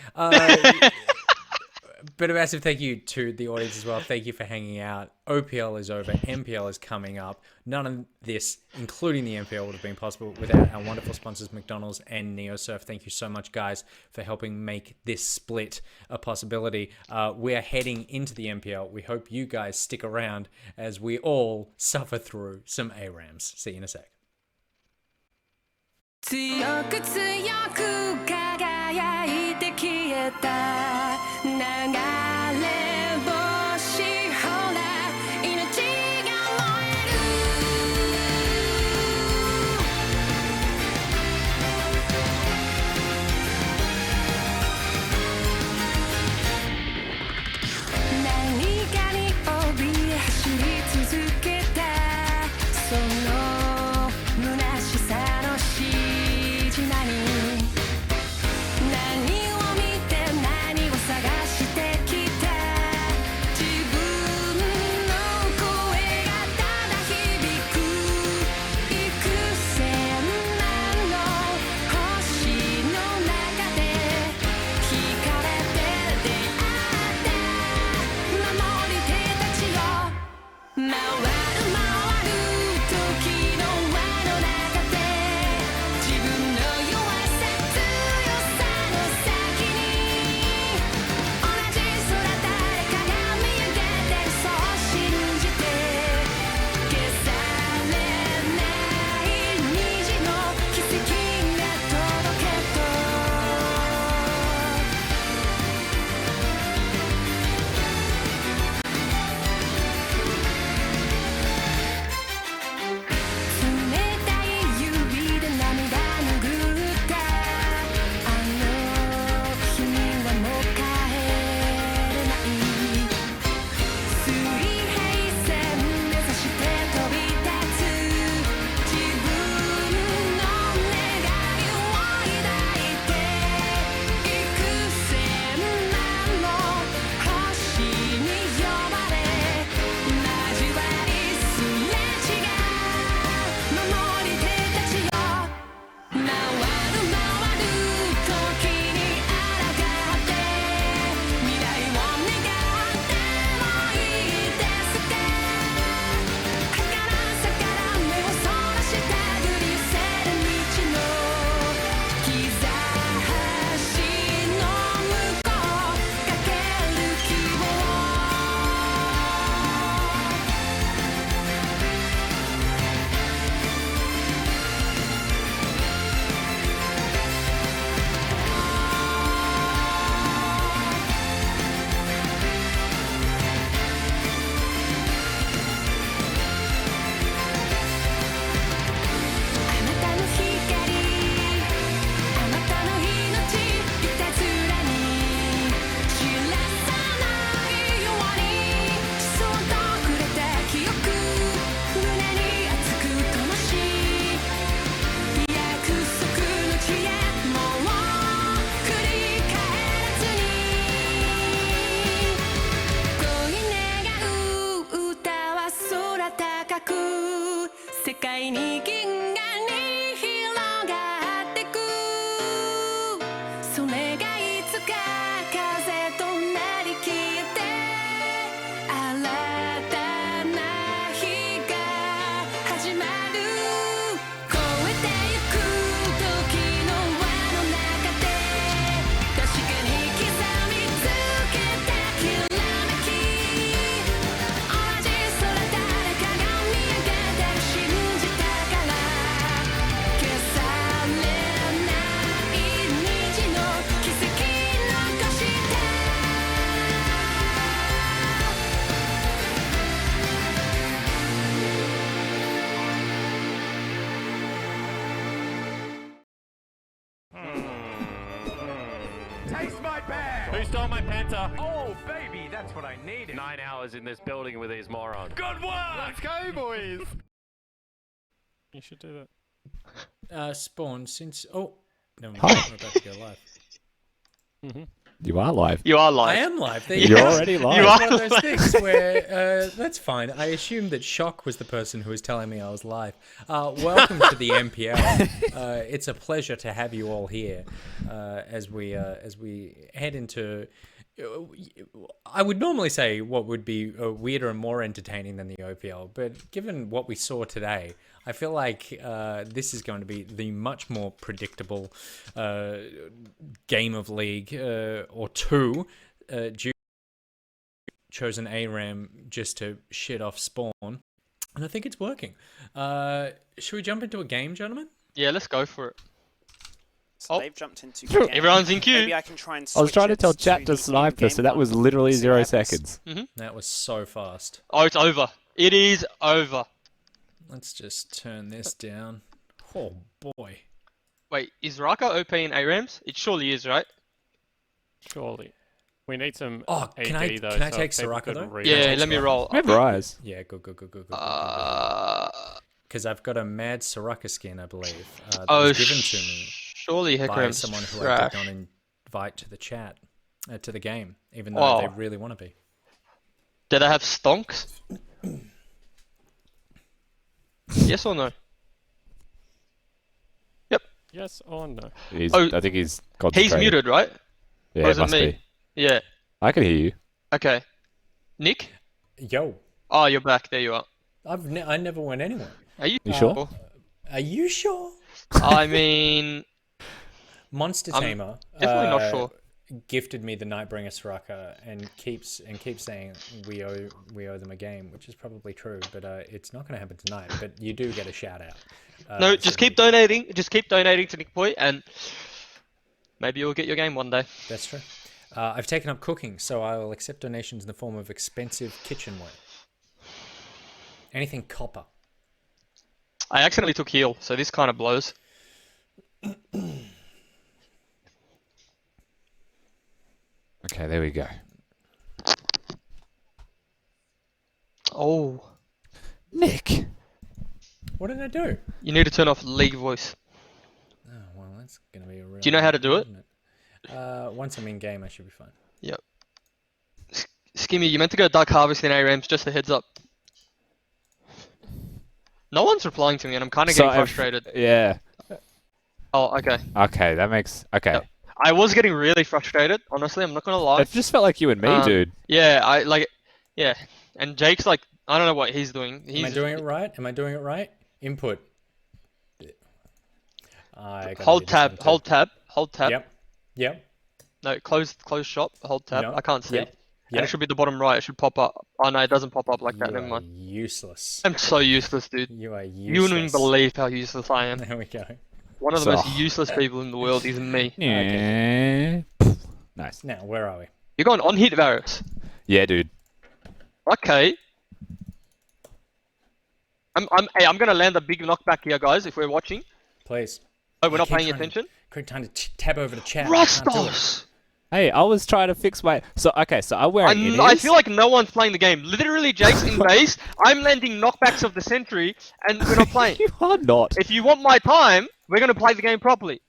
But a massive thank you to the audience as well. Thank you for hanging out. OPL is over. MPL is coming up. None of this, including the MPL, would have been possible without our wonderful sponsors, McDonald's and NeoSurf. Thank you so much, guys, for helping make this split a possibility. We're heading into the MPL. We hope you guys stick around as we all suffer through some ARAMs. See you in a sec. 強く強く輝いて消えた流れ星ほら命が燃える何かに怯え走り続けたその虚しさの何を見て何を探してき on my penta. Oh, baby, that's what I needed. 9 hours in this building with these morons. Good work! Let's go, boys! You should do that. Spawn, since... Oh, no, we're Hi. about to go live. You are live. You are live. I am live. There You're go. already live. You It's are one of those things where that's fine. I assumed that Shock was the person who was telling me I was live. Welcome to the MPL. It's a pleasure to have you all here as we head into. I would normally say what would be weirder and more entertaining than the OPL, but given what we saw today, I feel like this is going to be the much more predictable game of League or two. Chosen Aram just to shit off Spawn, and I think it's working. Should we jump into a game, gentlemen? Yeah, let's go for it. So Oh. they've jumped into game. Everyone's in queue. Maybe I can try and I was switch trying to it tell chat to the sniper, in-game so that was one. literally See 0 what happens. seconds. That was so fast. Oh, it's over. It is over. Let's just turn this down. Oh boy. Wait, is Raka OP in ARAMs? It surely is, right? Surely. We need some Oh, AD, can I though, take people Soraka, can though? read Yeah, it. let me roll. Memorize. Yeah, good. Uh, Because I've got a mad Soraka skin, I believe, that oh, was given to me surely by Hecarim's someone who I trash. did not invite to the chat, to the game, even though they Oh. really want to be. Did I have stonks? Yes or no? Yep. Yes or no? Oh, I think he's He's concentrated. muted, right? Yeah, or is it must me? be. Yeah. I can hear you. Okay. Nick? Yo, Oh, you're back. There you are. I never went anywhere. Are you? You sure? Are you sure? I mean, Monster I'm Tamer definitely not sure. gifted me the Nightbringer Soraka and keeps saying we owe them a game, which is probably true, but it's not going to happen tonight. But you do get a shout out. No, just keep donating. Just keep donating to Nick Boy, and maybe you'll get your game one day. That's true. I've taken up cooking, so I will accept donations in the form of expensive kitchenware. Anything copper. I accidentally took heal, so this kind of blows. Okay, there we go. Oh, Nick. What did I do? you need to turn off League voice. Oh, well, that's going to be a real... Do you know how to do it? isn't it? Once I'm in game, I should be fine. Yep. Skimmy, you meant to go Dark Harvest in ARAMs, just a heads up. No one's replying to me, and I'm kind of getting frustrated. Yeah. Oh, okay. Okay, that makes... Okay. Yep. I was getting really frustrated, honestly, I'm not gonna lie. It just felt like you and me, dude. Yeah, yeah. And Jake's like, I don't know what he's doing. Am I doing it right? Am I doing it right? Input. Hold tab, hold tab, hold tab. Yep. No, close shop, hold tab. No. I can't see. Yep. And it should be the bottom right, it should pop up. Oh no, it doesn't pop up like that, You never are mind. useless. I'm so useless, dude. You are useless. You wouldn't even believe how useless I am. There we go. One of the most useless people in the world is me. Yeah. Nice. Now, where are we? You're going on hit, Varus. Yeah, dude. Okay. Hey, I'm gonna land a big knockback here, guys, if we're watching. Please. Oh, we're not paying attention? Quick time to tab over to chat. I can't do it. Rastos! Hey, I was trying to fix my... So, okay, so I'm wearing it. I feel like no one's playing the game. Literally, Jake's in base. I'm landing knockbacks of the century, and we're not playing. You are not. If you want my time, we're gonna play the game properly.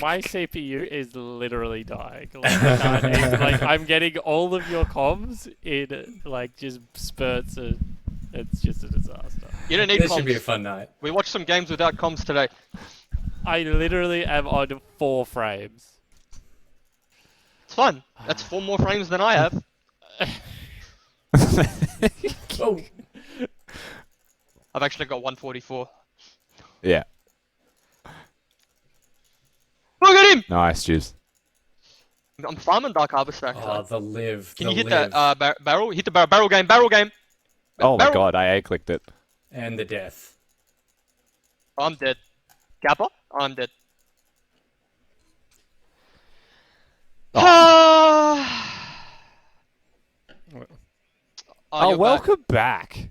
My CPU is literally dying. Like, I'm getting all of your comms in like just spurts, and it's just a disaster. You don't need This comms. should be a fun night. We watched some games without comms today. I literally am on 4 frames. It's fun. That's 4 more frames than I have. Oh. I've actually got 144. Yeah. Look at him! Nice, Juice. I'm farming Dark Harvest actually. Oh, the live. Can the you hit live. that barrel? Hit the barrel game, barrel game! Oh my Barrel. god, I A-clicked it. And the death. I'm dead. Gapper? I'm dead. Oh, you're welcome back.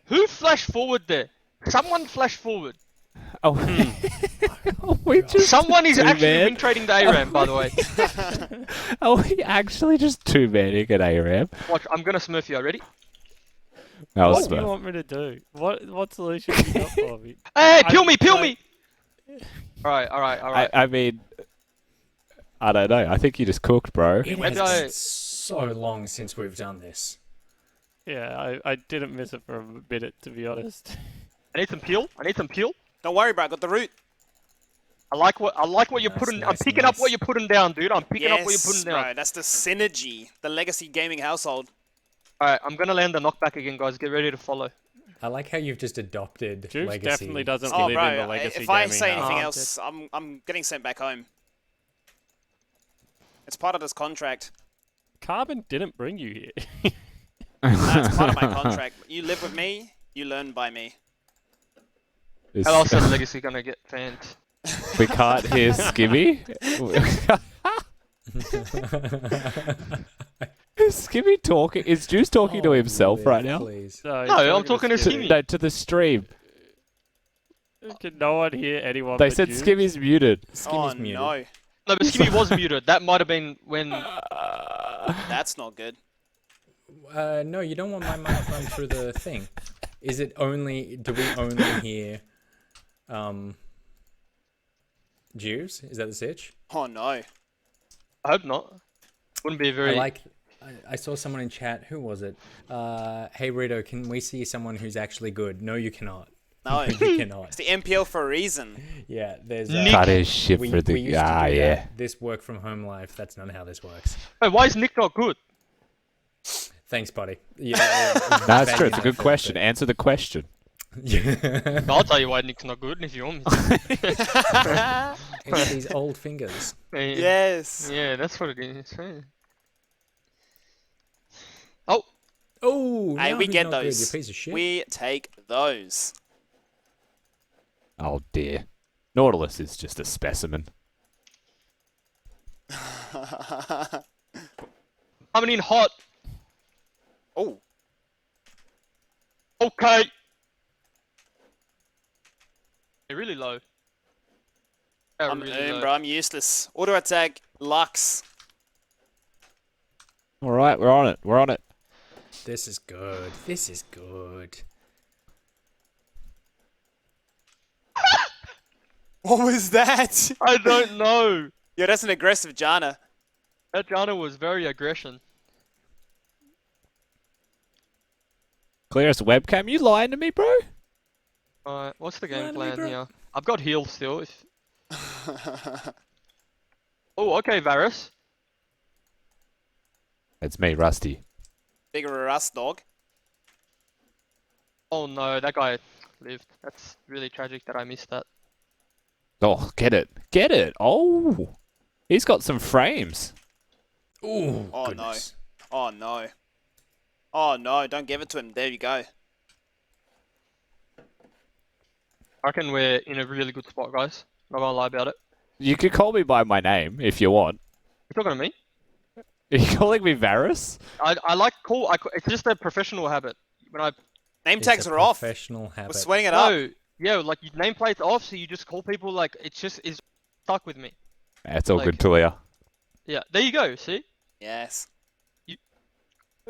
Who flashed forward there? Someone flashed forward. Oh, we just Someone is actually two-man? win trading the Aram, by the way. Are we actually just two-manning an Aram? Watch, I'm gonna smurf you. Ready? That was What do you smart. want me to do? What solution have you got for me? Hey, I- peel me, peel like- me! Alright. I mean, I don't know. I think you just cooked, bro. It Maybe has I- been so long since we've done this. Yeah, I didn't miss it for a minute, to be honest. I need some peel. Don't worry, bro. I got the root. I like what you're Nice, putting. I'm nice, picking up nice. what you're putting down, dude. I'm picking up what you're Yes, putting down. bro. That's the synergy. The legacy gaming household. Alright, I'm gonna land the knockback again, guys. Get ready to follow. I like how you've just adopted Juice legacy. definitely doesn't Oh, live bro. in the legacy If I gaming say house. anything Oh, else, I'm getting sent back home. It's part of this contract. Carbon didn't bring you here. That's part of my contract. You live with me, you learn by me. Is- How else is Legacy gonna get fanned? we can't hear Skibby. Is Skibby talking? Is Juice talking to himself right now? Please. No, I'm talking to Skimmy. No, to the stream. Can no one hear anyone They but said Juice? Skibby's muted. Skimmy's Oh muted. no, No, but Skimmy was muted. That might have been when. that's not good. No, you don't want my mic run through the thing. Is it only? Do we only hear? Juice? Is that the sitch? Oh no. I hope not. Wouldn't be very. I saw someone in chat. Who was it? Hey Rito, can we see someone who's actually good? No, you cannot. No. You cannot. It's the MPL for a reason. Yeah, there's. That is shit we, for the. we used to Ah, do yeah. that. This work from home life. That's not how this works. Hey, why is Nick not good? Thanks, buddy. Yeah, That's true. It's a good question. Answer the question. Yeah. I'll tell you why Nick's not good if you want me to. It's these old fingers. Yes. Yeah, that's what it is. Oh, Oh, Hey, now we who's get not good, those. you piece of shit. We take those. Oh dear. Nautilus is just a specimen. coming in hot. Oh. Okay. They're really low. They're I'm really low. bro. I'm useless. Auto attack. Lux. All right, we're on it. We're on it. This is good. This is good. What was that? I don't know. Yeah, that's an aggressive Jana. That Jana was very aggression. Clearest webcam. You lying to me, bro? Alright, what's the game Finally, plan bro. here? I've got heal still. If... Oh, okay, Varus. It's me, Rusty. Bigger rust dog. Oh no, that guy lived. That's really tragic that I missed that. Oh, get it. Get it. Oh. He's got some frames. Ooh, Oh goodness. no. Oh no. Oh no, don't give it to him. There you go. I reckon we're in a really good spot, guys. Not gonna lie about it. You could call me by my name if you want. You're talking to me? Are you calling me Varus? I like call. It's just a professional habit. When I Name It's tags a are off. Professional We're habit. sweating it up. no, yeah, like your nameplate's off, so you just call people like it's stuck with me. It's all Like- good, Talia. Yeah, there you go. See, Yes.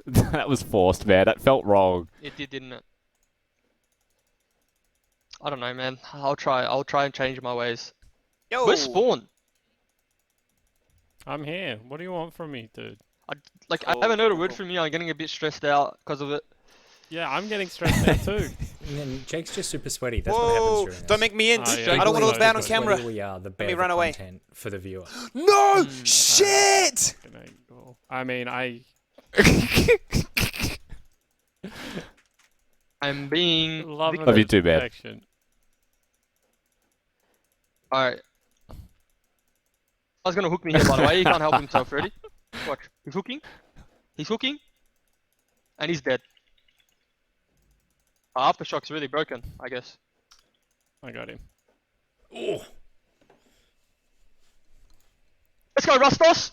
That was forced, man. That felt wrong. it did, didn't it? I don't know, man. I'll try and change my ways. Yo. Where's Spawn? I'm here. What do you want from me, dude? I haven't heard a word Cool. from you. I'm getting a bit stressed out because of it. Yeah, I'm getting stressed out too. And then Jake's just super sweaty. That's what Whoa. happens during Don't this. make me in. Oh, yeah. I don't want to look bad on The camera. The we are, the me better run the away. content for the viewer. No! Shit! Gonna go. I mean, I'm being. love Love you too, man. protection. Alright. I was gonna hook me here, by the way. He can't help himself. Ready? Watch. He's hooking. He's hooking. And he's dead. Aftershock's really broken, I guess. I got him. Oh, Let's go, Rustos!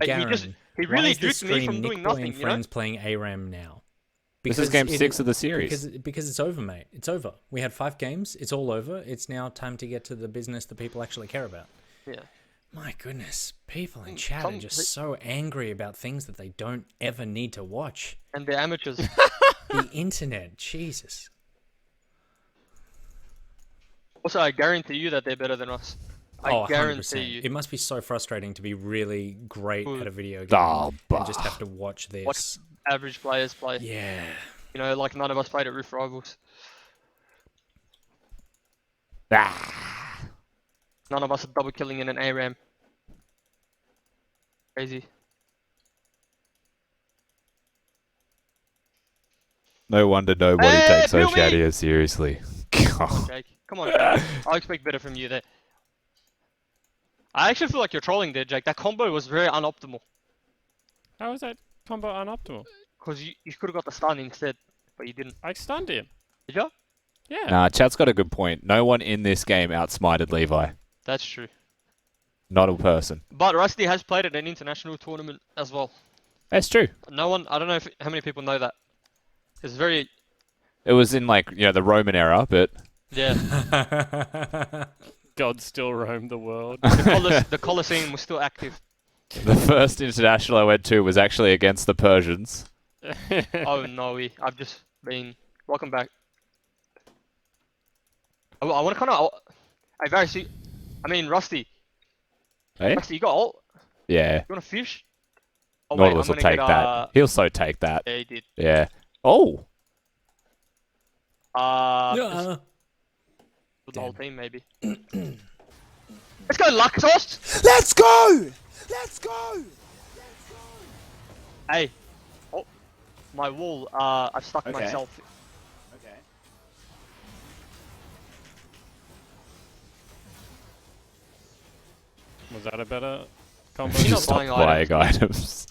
Hey, Garen, he why really is this duped me from stream doing Nick Boy nothing, and you know? friends playing Aram now? This is game 6 of the series. Because it's over, mate. It's over. We had 5 games. It's all over. It's now time to get to the business that people actually care about. Yeah. My goodness, people in chat are just so angry about things that they don't ever need to watch. And they're amateurs. The internet, Jesus. Also, I guarantee you that they're better than us. I guarantee 100%. you. It must be so frustrating to be really great at a video game and just have to watch this. Watch average players play. Yeah. You know, like none of us played at Rift Rivals. None of us are double killing in an Aram. Crazy. No wonder nobody takes Bill me! Oceania seriously. Come on, Jake. Come on, Jake. I expect better from you there. I actually feel like you're trolling there, Jake. That combo was very unoptimal. How was that combo unoptimal? Because you could have got the stun instead, but you didn't. I stunned him. Did you? Yeah. Nah, chat's got a good point. No one in this game outsmarted Levi. That's true. Not a person. But Rusty has played at an international tournament as well. That's true. No one, I don't know how many people know that. It's very... It was in, like, the Roman era, but... Yeah. God still roamed the world. The Colosseum was still active. The first international I went to was actually against the Persians. Oh no, I've just been... Welcome back. I want to kind of... Rusty. Hey? Rusty, you got ult? Yeah. You want to fish? Oh, Nautilus will take that. He'll so take that. Yeah, he did. Yeah. Oh! The whole team, maybe. Let's go, Lactos! Let's go! Let's go! Hey. Oh, my wall, I've stuck myself. Okay. Was that a better combo? You're not Stop buying buying items.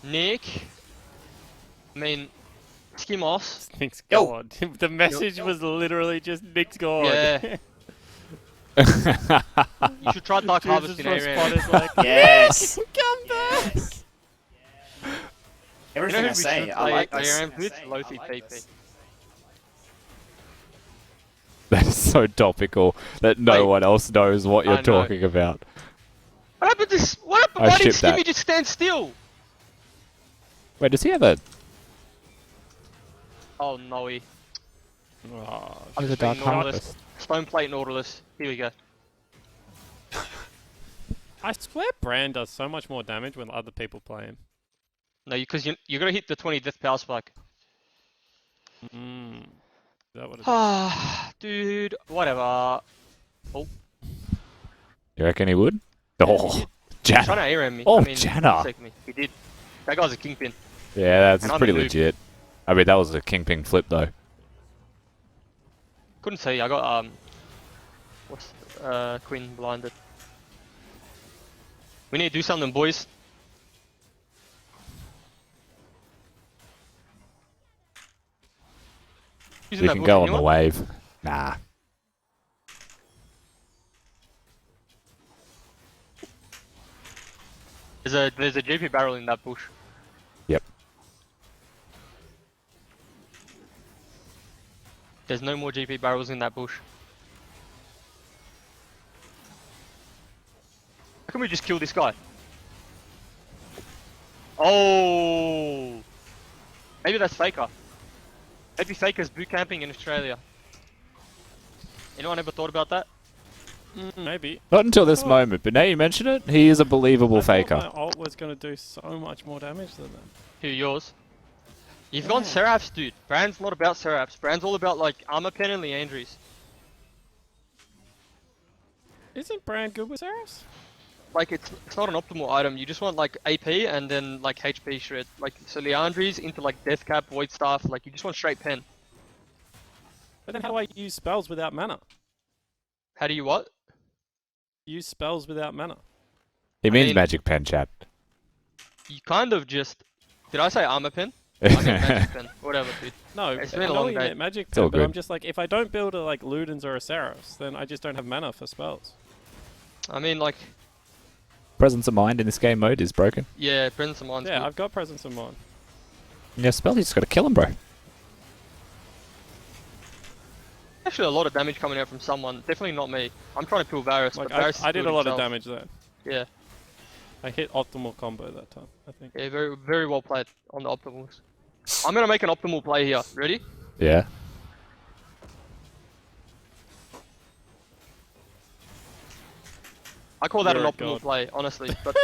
Nick. Skimos. Nick's God. The message was literally just Nick's God. Yeah. You should try Dark Harvest in Aram. Like, Yes! come back! Everything I say, I like this. Aram with Lofi PP. That is so topical that no one else knows what you're talking about. What happened to Why did shipped that. Skimmy just stand still? Wait, does he have a... Oh no, Oh, There's a Dark Harvest. Stone Plate Nautilus. Here we go. I swear Brand does so much more damage when other people play him. No, because you're gonna hit the 20 death power spike. Is that what it is? Ah, dude, whatever. Oh, You reckon he would? Oh, he's Janna. trying to Aram me. Oh, Janna. He did. That guy's a kingpin. Yeah, that's And I'm pretty a noob. legit. I mean, that was a kingpin flip, though. Couldn't say. I got what's Queen blinded. We need to do something, boys. Using We that can bush, go on anyone? the wave. Nah. There's a GP barrel in that bush. Yep. There's no more GP barrels in that bush. How can we just kill this guy? Oh! Maybe that's Faker. Maybe Faker's boot camping in Australia. Anyone ever thought about that? Maybe. Not until this moment, but now you mention it, he is a believable I thought faker. my ult was going to do so much more damage than that. Who, yours? You've gone Seraphs, dude. Brand's not about Seraphs. Brand's all about, like, Armor Pen and Leandries. Isn't Brand good with Seraphs? Like, it's not an optimal item. You just want, like, AP and then, like, HP shred. Like, so Leandries into, like, Death Cap, Void Staff. Like, you just want straight pen. But then how do I use spells without mana? How do you what? Use spells without mana. He means mean- magic pen, chat. You kind of just... Did I say Armor Pen? I meant Magic Pen. Whatever, dude. No, It's I been a know long you day. meant magic It's all pen, but I'm good. just like, if I don't build a like Ludens or a Seraphs, then I just don't have mana for spells. I mean, like... presence of mind in this game mode is broken. Yeah, presence of mind's Yeah, good. I've got presence of mind. In your spell, you just got to kill him, bro. Actually, a lot of damage coming out from someone. Definitely not me. I'm trying to kill Varus, Like but Varus I did a lot of himself. damage there. Yeah, I hit optimal combo that time, I think. yeah, very well played on the optimals. I'm gonna make an optimal play here. Ready? Yeah. I call that You're an a optimal god. play, honestly. But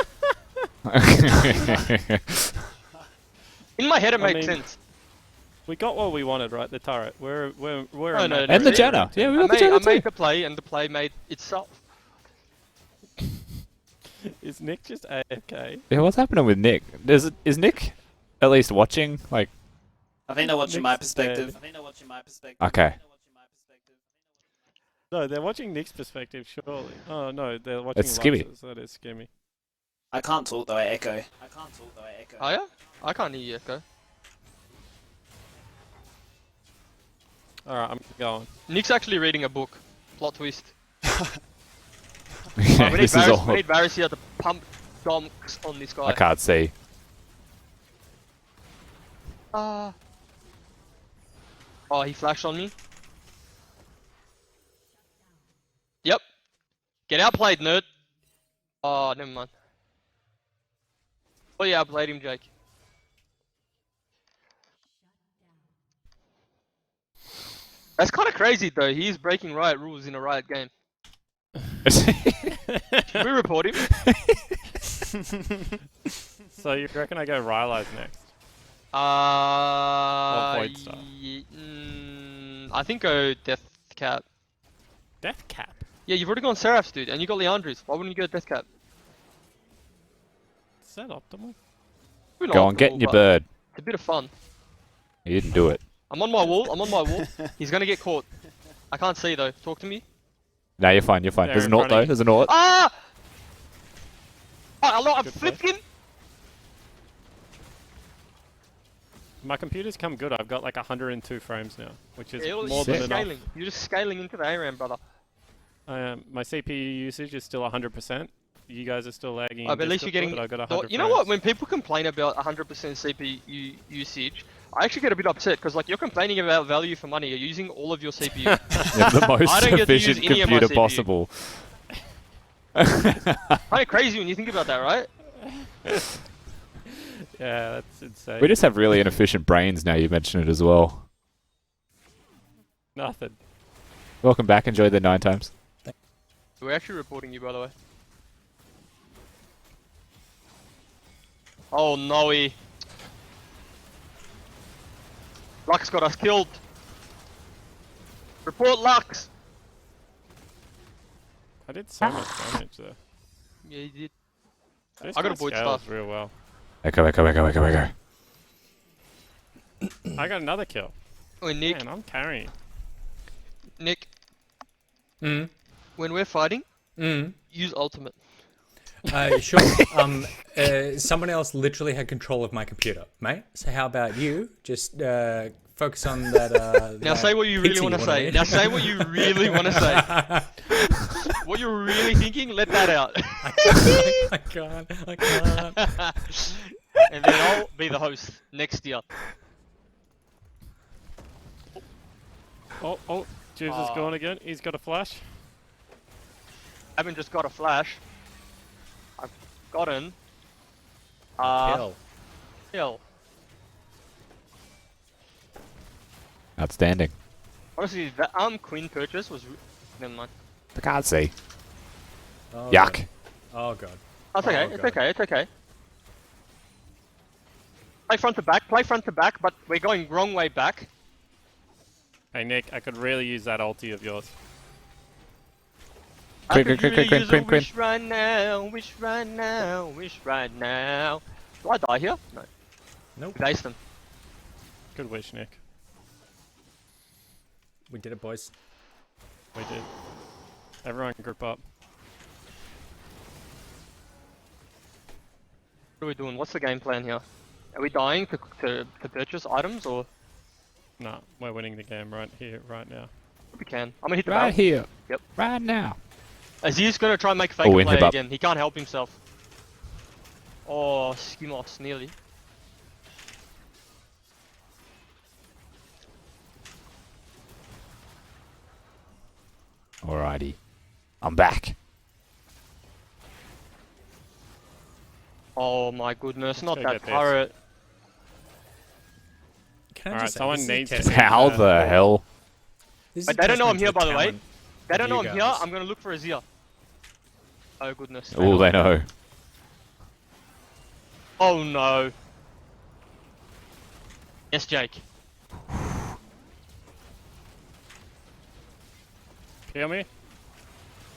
in my head, it I makes mean, sense. We got what we wanted, right? The turret. We're No, a no, match and the See? Jenna. Yeah, we I got the made, Jenna I made too. the play, and the play made itself. Is Nick just AFK? Yeah, what's happening with Nick? Is Nick at least watching? Like, I think they're watching my Nick's perspective. dead. I think they're watching my perspective. okay. No, they're watching Nick's perspective, surely. Oh no, they're watching It's Skimmy. Lux's. That is Skimmy. I can't talk though, I echo. Oh yeah? I can't hear you, Echo. Alright, I'm going. Nick's actually reading a book. Plot twist. Yeah, we this is all. need Varus here to pump donks on this guy. I can't see. Oh, he flashed on me. Yep. Get outplayed, nerd. Oh, never mind. Oh yeah, I played him, Jake. That's kind of crazy though. He is breaking riot rules in a riot game. Should we report him? So you reckon I go Rylai's next? Void Star? I think go Death Cap. Death Cap? Yeah, you've already gone Seraphs, dude, and you got Leandri's. Why wouldn't you go Death Cap? Is that optimal? We're not Go on, get optimal, in your but bird. It's a bit of fun. You didn't do it. I'm on my wall. I'm on my wall. He's gonna get caught. I can't see though. Talk to me. No, you're fine. You're fine. They're There's in an ort front of though. you. There's an ort. Ah! Oh, I Good flipped play. him. My computer's come good. I've got like 102 frames now, which is Yeah, more than you're enough. scaling. You're just scaling into the Aram, brother. My CPU usage is still 100%. You guys are still lagging. Oh, in but at least you're Discord, getting. but I got Well, 100 you know what? frames. When people complain about 100% CPU usage, I actually get a bit upset because like you're complaining about value for money. You're using all of your CPU. Yeah, the most I don't get to use efficient any of my computer CPU. possible. Kind of crazy when you think about that, right? Yeah, that's insane. We just have really inefficient brains now. You mention it as well. Nothing. Welcome back. Enjoy the 9 times. We're actually reporting you, by the way. Oh no, Lux got us killed. Report Lux. I did so much damage there. Yeah, you did. This I got guy a void scales stuff. real well. Echo, echo, echo, echo, echo. I got another kill. Oh, Nick. Man, I'm carrying. Nick, Mm. when we're fighting, Mm. use ultimate. Sure. Someone else literally had control of my computer, mate. So how about you just focus on that? Now that say what you really pizza want to wanna say. eat. Now say what you really want to say. What you're really thinking, let that out. I can't. And then I'll be the host next year. Oh, Jeeves is gone again. He's got a flash. I haven't just got a flash. I've gotten kill. Outstanding. Honestly, that Queen purchase was. Never mind. I can't see. Oh, Yuck. Oh god. That's okay. Oh, It's God. okay. It's okay. Play front to back. Play front to back, but we're going wrong way back. Hey Nick, I could really use that ulti of yours. I Quick, could quick, really quick, use quick, a quick. wish right now, wish right now, wish right now. Do I die here? No. Nope. We based them. Good wish, Nick. We did it, boys. We did. Everyone group up. What are we doing? What's the game plan here? Are we dying to purchase items or Nah, we're winning the game right here, right now. we can? I'm gonna hit the Right barrel. here. Yep. Right now. Azir's gonna try and make Oh, fake in play hip up. again. He can't help himself. Oh, skimos, nearly. Alrighty. I'm back. Oh my goodness, not go that get this. turret. Can I Alright, just say, someone this is a needs to testament- How the hell? this is Wait, a they don't know I'm testament here, to by the way. talent They don't of know you I'm here. guys. I'm gonna look for Azir. Oh goodness. Oh, they know. Oh no. Yes, Jake. Hear me?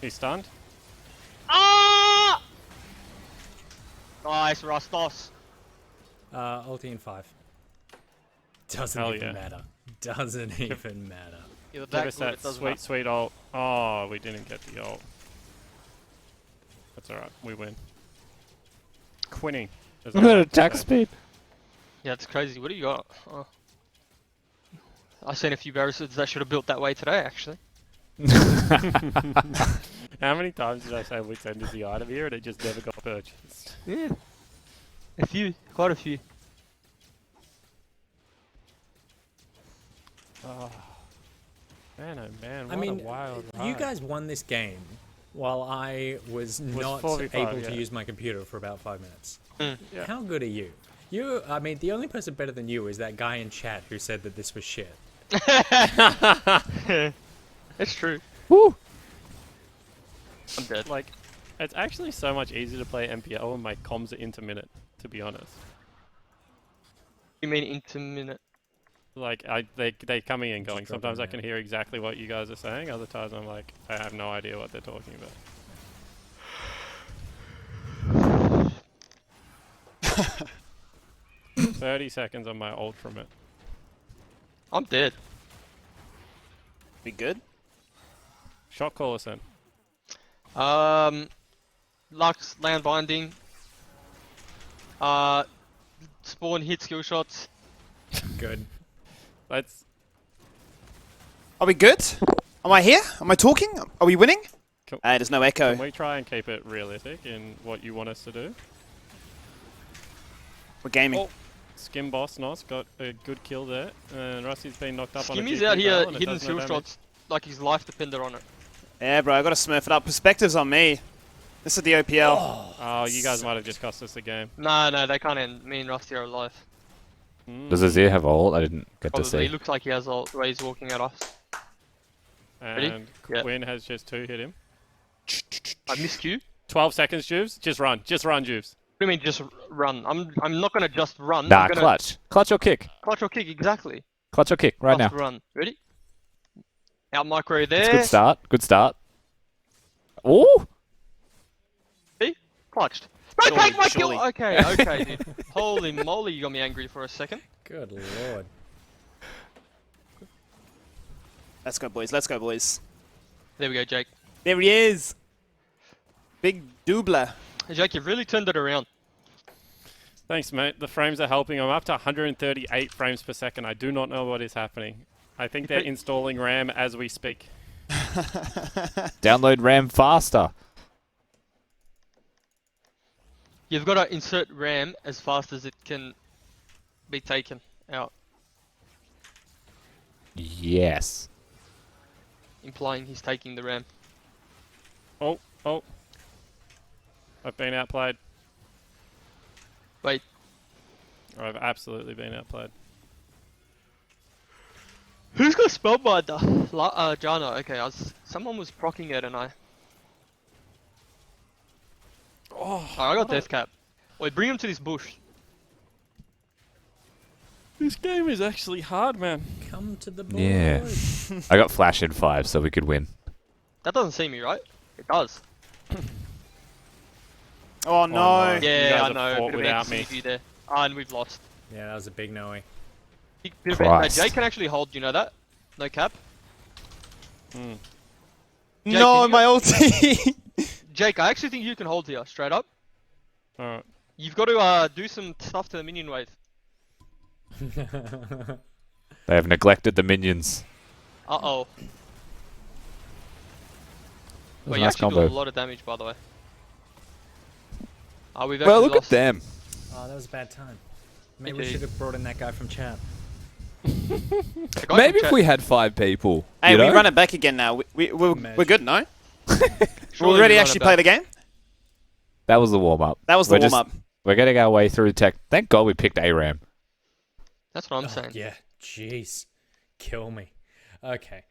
He's stunned. Ah! Nice, Rastos. Ulti in 5. Doesn't Hell even yeah. matter. Doesn't even matter. You're Give that us good, that it doesn't sweet, matter. sweet ult. Oh, we didn't get the ult. That's alright, we win. Quinning. as I Look at like to attack say. speed. Yeah, it's crazy. What do you got? Oh. I've seen a few Barrisuds that should have built that way today, actually. How many times did I say we send the item here and it just never got purchased? Yeah. A few. Quite a few. Oh. Man, oh man, what I mean, a wild you ride. guys won this game while I was not 45, able yeah. to use my computer for about 5 minutes. Yeah. How good are you? I mean, the only person better than you is that guy in chat who said that this was shit. It's true. Woo! I'm dead. Like, it's actually so much easier to play MPL when my comms are intermittent, to be honest. You mean intermittent? Like, they coming and going. Just drop Sometimes in I can there. hear exactly what you guys are saying. Other times I'm like, I have no idea what they're talking about. 30 seconds on my ult from it. I'm dead. We good? Shot call us in. Lux, land binding. Spawn, hit, skill shots. Good. Let's. Are we good? Am I here? Am I talking? Are we winning? Can, There's no echo. can we try and keep it realistic in what you want us to do? We're gaming. Oh. Skim Boss Nos got a good kill there, and Rusty's been knocked up on a Skimmy's GP out here barrel and it hitting does no skill damage. shots like his life depended on it. Yeah, bro, I gotta smurf it up. Perspectives on me. This is the OPL. Oh, you guys might have just cost us the game. No, they can't end. Me and Rusty are alive. Does Azir have ult? I didn't get to Probably. see. He looks like he has ult the way he's walking at us. Ready? And Yeah. Quinn has just 2 hit him. I missed you. 12 seconds, Juves. Just run, Juves. What do you mean just run? I'm not gonna just run. Nah, I'm gonna clutch. Clutch or kick. Clutch or kick, exactly. Clutch or kick, right Just now. run. Ready? Out micro there. It's a good start. Good start. Ooh! See? Clutched. Don't Surely, take my surely. kill! Okay, dude. Holy moly, you got me angry for a second. Good lord. Let's go, boys. Let's go, boys. There we go, Jake. There he is. Big doubler. Hey, Jake, you've really turned it around. Thanks, mate. The frames are helping. I'm up to 138 frames per second. I do not know what is happening. I think they're installing RAM as we speak. Download RAM faster. You've got to insert RAM as fast as it can be taken out, Yes. implying he's taking the RAM. Oh. I've been outplayed. Wait, I've absolutely been outplayed. who's got spellbinder? Jana. Okay, someone was proccing it and I... Oh, I got death cap. Wait, bring him to this bush. This game is actually hard, man. Come to the board. Yeah. I got flash in 5, so we could win. That doesn't see me, right? It does. Oh, no. no. Yeah, guys I have know. fought Bit of without me. anti-CV there. Ah, and we've lost. Yeah, that was a big no-way. Bit of Christ. Jake can actually hold, you know that? No cap. Hmm. Jake, No, can you- my ulti. Jake, I actually think you can hold here, straight up. Alright. You've got to do some stuff to the minion wave. They have neglected the minions. Uh-oh. That was Wait, a you nice actually do combo. a lot of damage, by the way. We've Well, actually look lost. at them. Oh, that was a bad time. Maybe we Indeed. should have brought in that guy from chat. The guy Maybe from if chat- we had 5 people. Hey, you we know? run it back again now. We're good, no? Surely We're ready we to run actually it play back. the game? That was the warm up. That was the warm-up. We're getting our way through tech. Thank God we picked Aram. That's what I'm saying. Yeah, jeez. Kill me. Okay.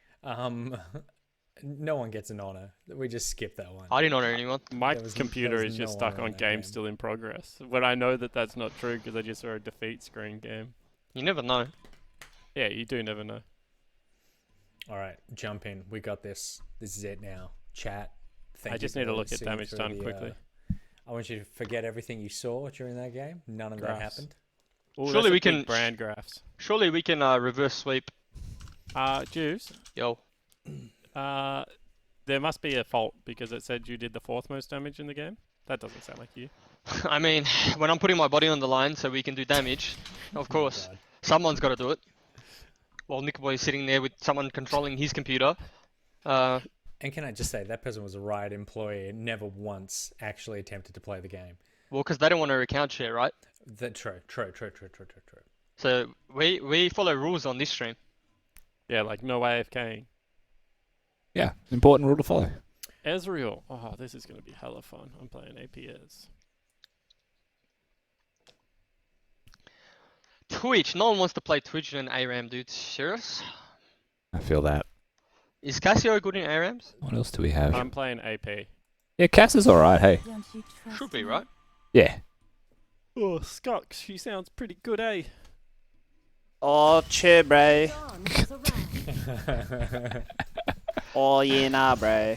No one gets an honor. We just skip that one. I didn't honor anyone. My There was- computer there is was just no stuck honor on in that game game. still in progress. But I know that that's not true because I just saw a defeat screen game. You never know. Yeah, you do never know. All right, jump in. We got this. This is it now. Chat. Thank I you just for need to look at seeing damage through done the, quickly. I want you to forget everything you saw during that game. None of that Graphs. happened. Ooh, Surely that's a we big can- brand graphs. Surely we can reverse sweep. Juice. Yo. There must be a fault because it said you did the 4th most damage in the game. That doesn't sound like you. I mean, when I'm putting my body on the line so we can do damage, of course, God. someone's got to do it. While Nickelboy is sitting there with someone controlling his computer. And can I just say, that person was a Riot employee and never once actually attempted to play the game. Well, because they don't want to account share, right? True. So we follow rules on this stream. Yeah, like no AFKing. Yeah, important rule to follow. Ezreal. Oh, this is going to be hella fun. I'm playing APS. Twitch. No one wants to play Twitch in an ARAM, dude. Serious? I feel that. Is Casio good in ARAMs? What else do we have? I'm playing AP. Yeah, Cass is alright, hey. Should be, right? Yeah. Oh, Skux, she sounds pretty good, eh? Oh, cheer, bro. Oh, yeah, nah, bro.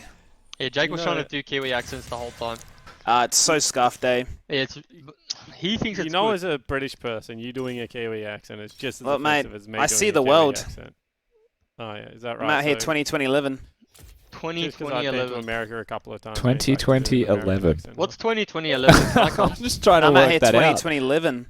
Yeah, Jake was You trying know- to do Kiwi accents the whole time. It's so scuffed, eh? Yeah, he thinks it's You know, good. as a British person, you doing a Kiwi accent is just as Look, mate, offensive as me I doing see a the Kiwi world. accent. Oh, yeah, is that right? I'm out here So, 2011. just 'cause I've been to 2011. America a couple of times. means I can do an 2011. American accent. What's 2011? I I'm can't. just trying to I'm out work here that out. 2011.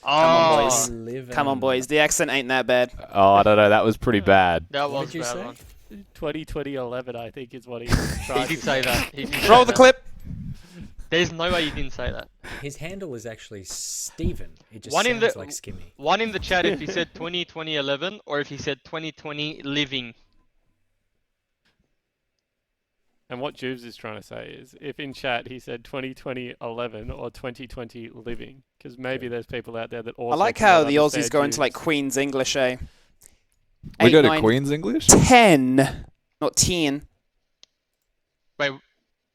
Oh, boys. Come on, boys. The accent ain't that bad. Oh, I don't know. That was pretty bad. that What was did you a bad say? one. 2011, I think, is what he He tried did to say that. He did Roll say the that. clip. There's no way you didn't say that. His handle is actually Steven. It just One sounds in the- like Skimmy. One in the chat if he said 2011 or if he said 2020 living. And what Juves is trying to say is, if in chat he said 2011 or 2020 living, because maybe there's people out there that also. I like cannot how the Aussies understand go into like Juves. Queen's English, eh? We 8, go to 9, Queen's English? 10. Not 10. Wait,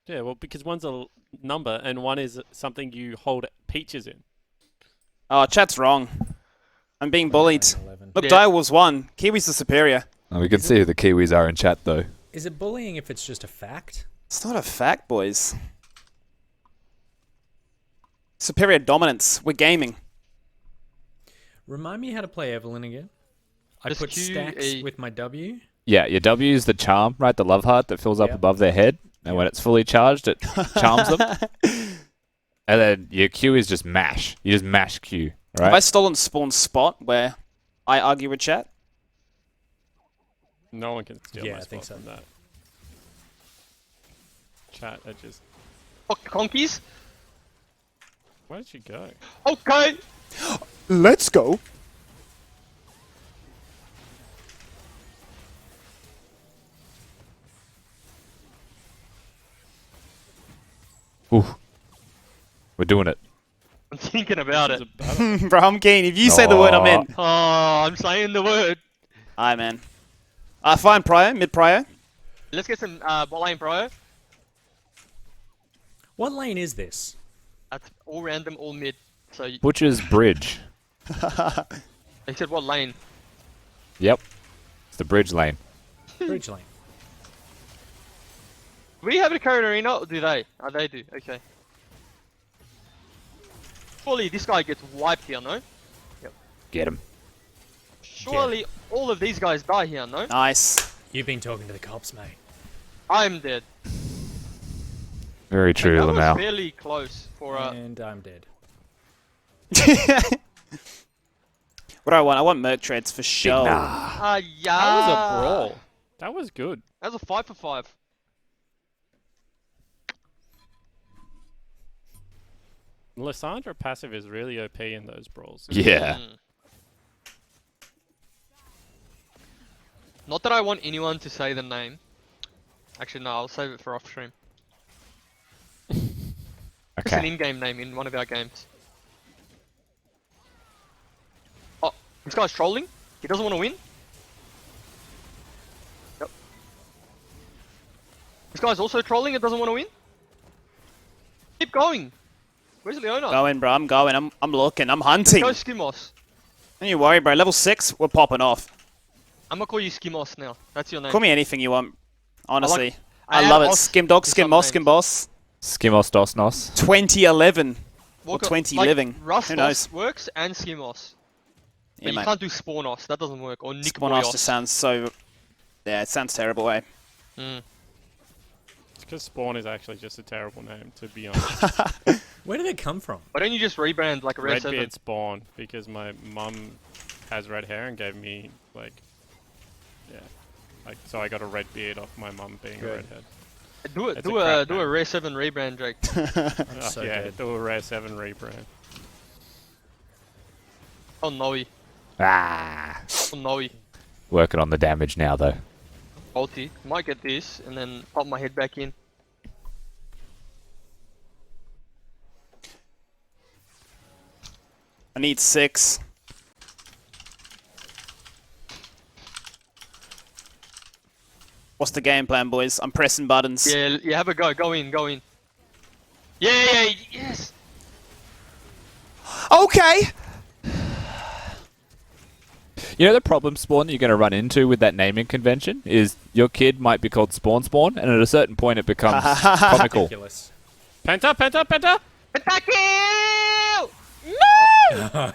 Yeah, well, because one's a number and one is something you hold peaches in. Oh, chat's wrong. I'm being bullied. 9/11. Look, Yeah. Direwolves won. Kiwis are superior. Oh, we can see who the Kiwis are in chat, though. Is it bullying if it's just a fact? It's not a fact, boys. Superior dominance. We're gaming. Remind me how to play Evelyn again. I Just put Q, stacks A. with my W. Yeah, your W is the charm, right? The love heart that fills up Yep. above their head. And when it's fully charged, it charms them. And then your Q is just mash. You just mash Q, Have I right? stolen Spawn's spot where I argue with chat? No one can steal Yeah, my I think spot so. from that. Chat, I just. fuck conkies? Where did you go? Okay. Let's go. Ooh. We're doing it. I'm thinking about This it. is a battle. Bro, I'm keen. If you say the word, I'm in. Oh, I'm saying the word. Aye, man. Fine, Prio. Mid Prio. Let's get some bot lane bro. What lane is this? That's all random, all mid. So Butcher's Bridge. they said what lane? Yep. It's the bridge lane. Bridge lane. Do we have a current arena or do they? Oh, they do. Okay. Surely this guy gets wiped here, no? Get him. Surely all of these guys die here, no? Nice. You've been talking to the cops, mate. I'm dead. Very true, That was Lamau. fairly close for And I'm dead. What do I want? I want Merc Treads for sure. yeah. That was a brawl. That was good. That was a 5 for 5. Lissandra passive is really OP in those brawls. Yeah. Not that I want anyone to say the name. Actually, no, I'll save it for off stream. It's an Okay. in-game name in one of our games. Oh, this guy's trolling. He doesn't want to win. Yep. This guy's also trolling and doesn't want to win. Keep going. Where's Leona? Going, bro. I'm going. I'm looking. I'm hunting. Go Skimos. Don't you worry, bro. Level 6, we're popping off. I'm gonna call you Skimos now. That's your name. Call me anything you want. Honestly. I I love add it. os Skim Dog, to Skim some Moss, names. Skim Boss. Skimos Dosnos. 2011. Or Walker- 20 like, living. Who Rustos knows? works and Skimos. Yeah, But you mate. can't do Spawnos. That doesn't work. Or Spawn Off Nickboyos. just sounds so... Yeah, it sounds terrible, eh? Mm. It's because Spawn is actually just a terrible name, to be honest. Where did it come from? Why don't you just rebrand like a Red 7? Redbeard Spawn, because my mum has red hair and gave me, like, yeah. Like, so I got a red beard off my mum being a Good. redhead. Do it. It's Do a a crap do a name. Rare 7 rebrand, Drake. That's so yeah, good. do a Rare 7 rebrand. Oh no. Ah. Oh no. Working on the damage now, though. Ulti. Might get this and then pop my head back in. I need 6. What's the game plan, boys? I'm pressing buttons. Yeah, yeah, have a go. Go in, go in. Yeah, yes. Okay! You know the problem, Spawn, that you're going to run into with that naming convention is your kid might be called Spawn Spawn, and at a certain point it becomes comical. Ridiculous. Penta, Penta, Penta! Pentakill!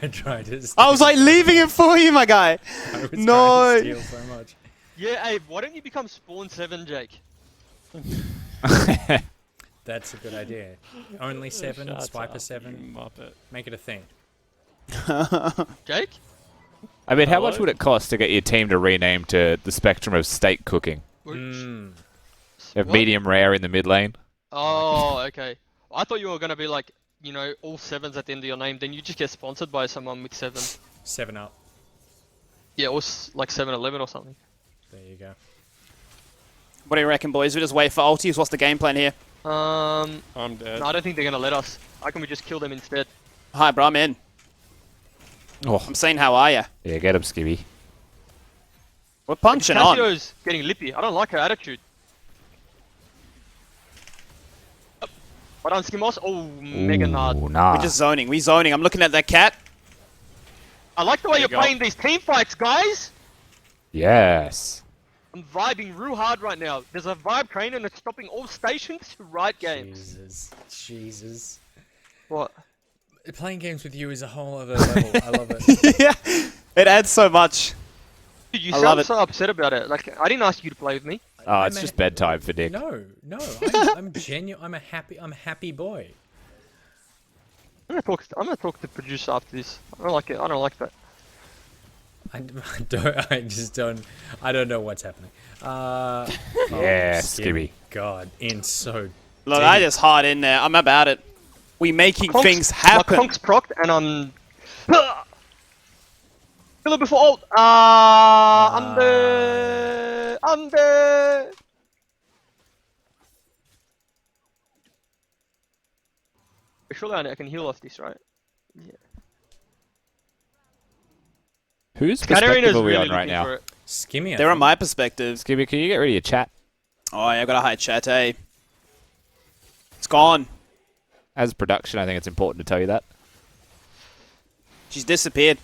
I tried to. I was like leaving it for you, my guy. I was No. trying to steal so much. Yeah, hey, why don't you become Spawn 7, Jake? That's a good idea. Only 7, Shut Swiper up, 7. you Muppet. Make it a thing. Jake? I mean, how much Hello? would it cost to get your team to rename to the spectrum of steak cooking? Mm. Of What? medium rare in the mid lane? Oh, okay. I thought you were gonna be like, you know, all 7s at the end of your name. Then you just get sponsored by someone with 7. 7 up. Yeah, or like 7-Eleven or something. There you go. What do you reckon, boys? We just wait for ultis. What's the game plan here? I'm dead. No, I don't think they're gonna let us. How can we just kill them instead? Hi, bro. I'm in. Oh, I'm saying, how are ya? yeah, get him, Skibby. We're punching on. Cassio's getting lippy. I don't like her attitude. Well done, Skimos. Oh, mega nard. Ooh, nah. We're just zoning. We zoning. I'm looking at that cat. I like the way There you you're go. playing these team fights, guys. Yes. I'm vibing real hard right now. There's a vibe train and it's stopping all stations to write games. Jesus. What? Playing games with you is a whole other level. I love it. Yeah. It adds so much. Dude, you I love sound it. so upset about it. Like, I didn't ask you to play with me. Oh, it's just bedtime for Nick. No. I'm genuine. I'm a happy boy. I'm gonna talk to the producer after this. I don't like it. I don't like that. I don't know what's happening. Yeah, Skibby. God, in so Look, deep. I just hard in there. I'm about it. We making Conks- things My happen. conk's procced and I'm... Kill it before ult. Under. Surely I can heal off this, right? Whose Katarina's perspective are we really on right looking now? for it. Skimmy. I They're on think. my perspective. Skibby, can you get rid of your chat? Oh, yeah, I got a high chat, eh? It's gone. As production, I think it's important to tell you that. She's disappeared.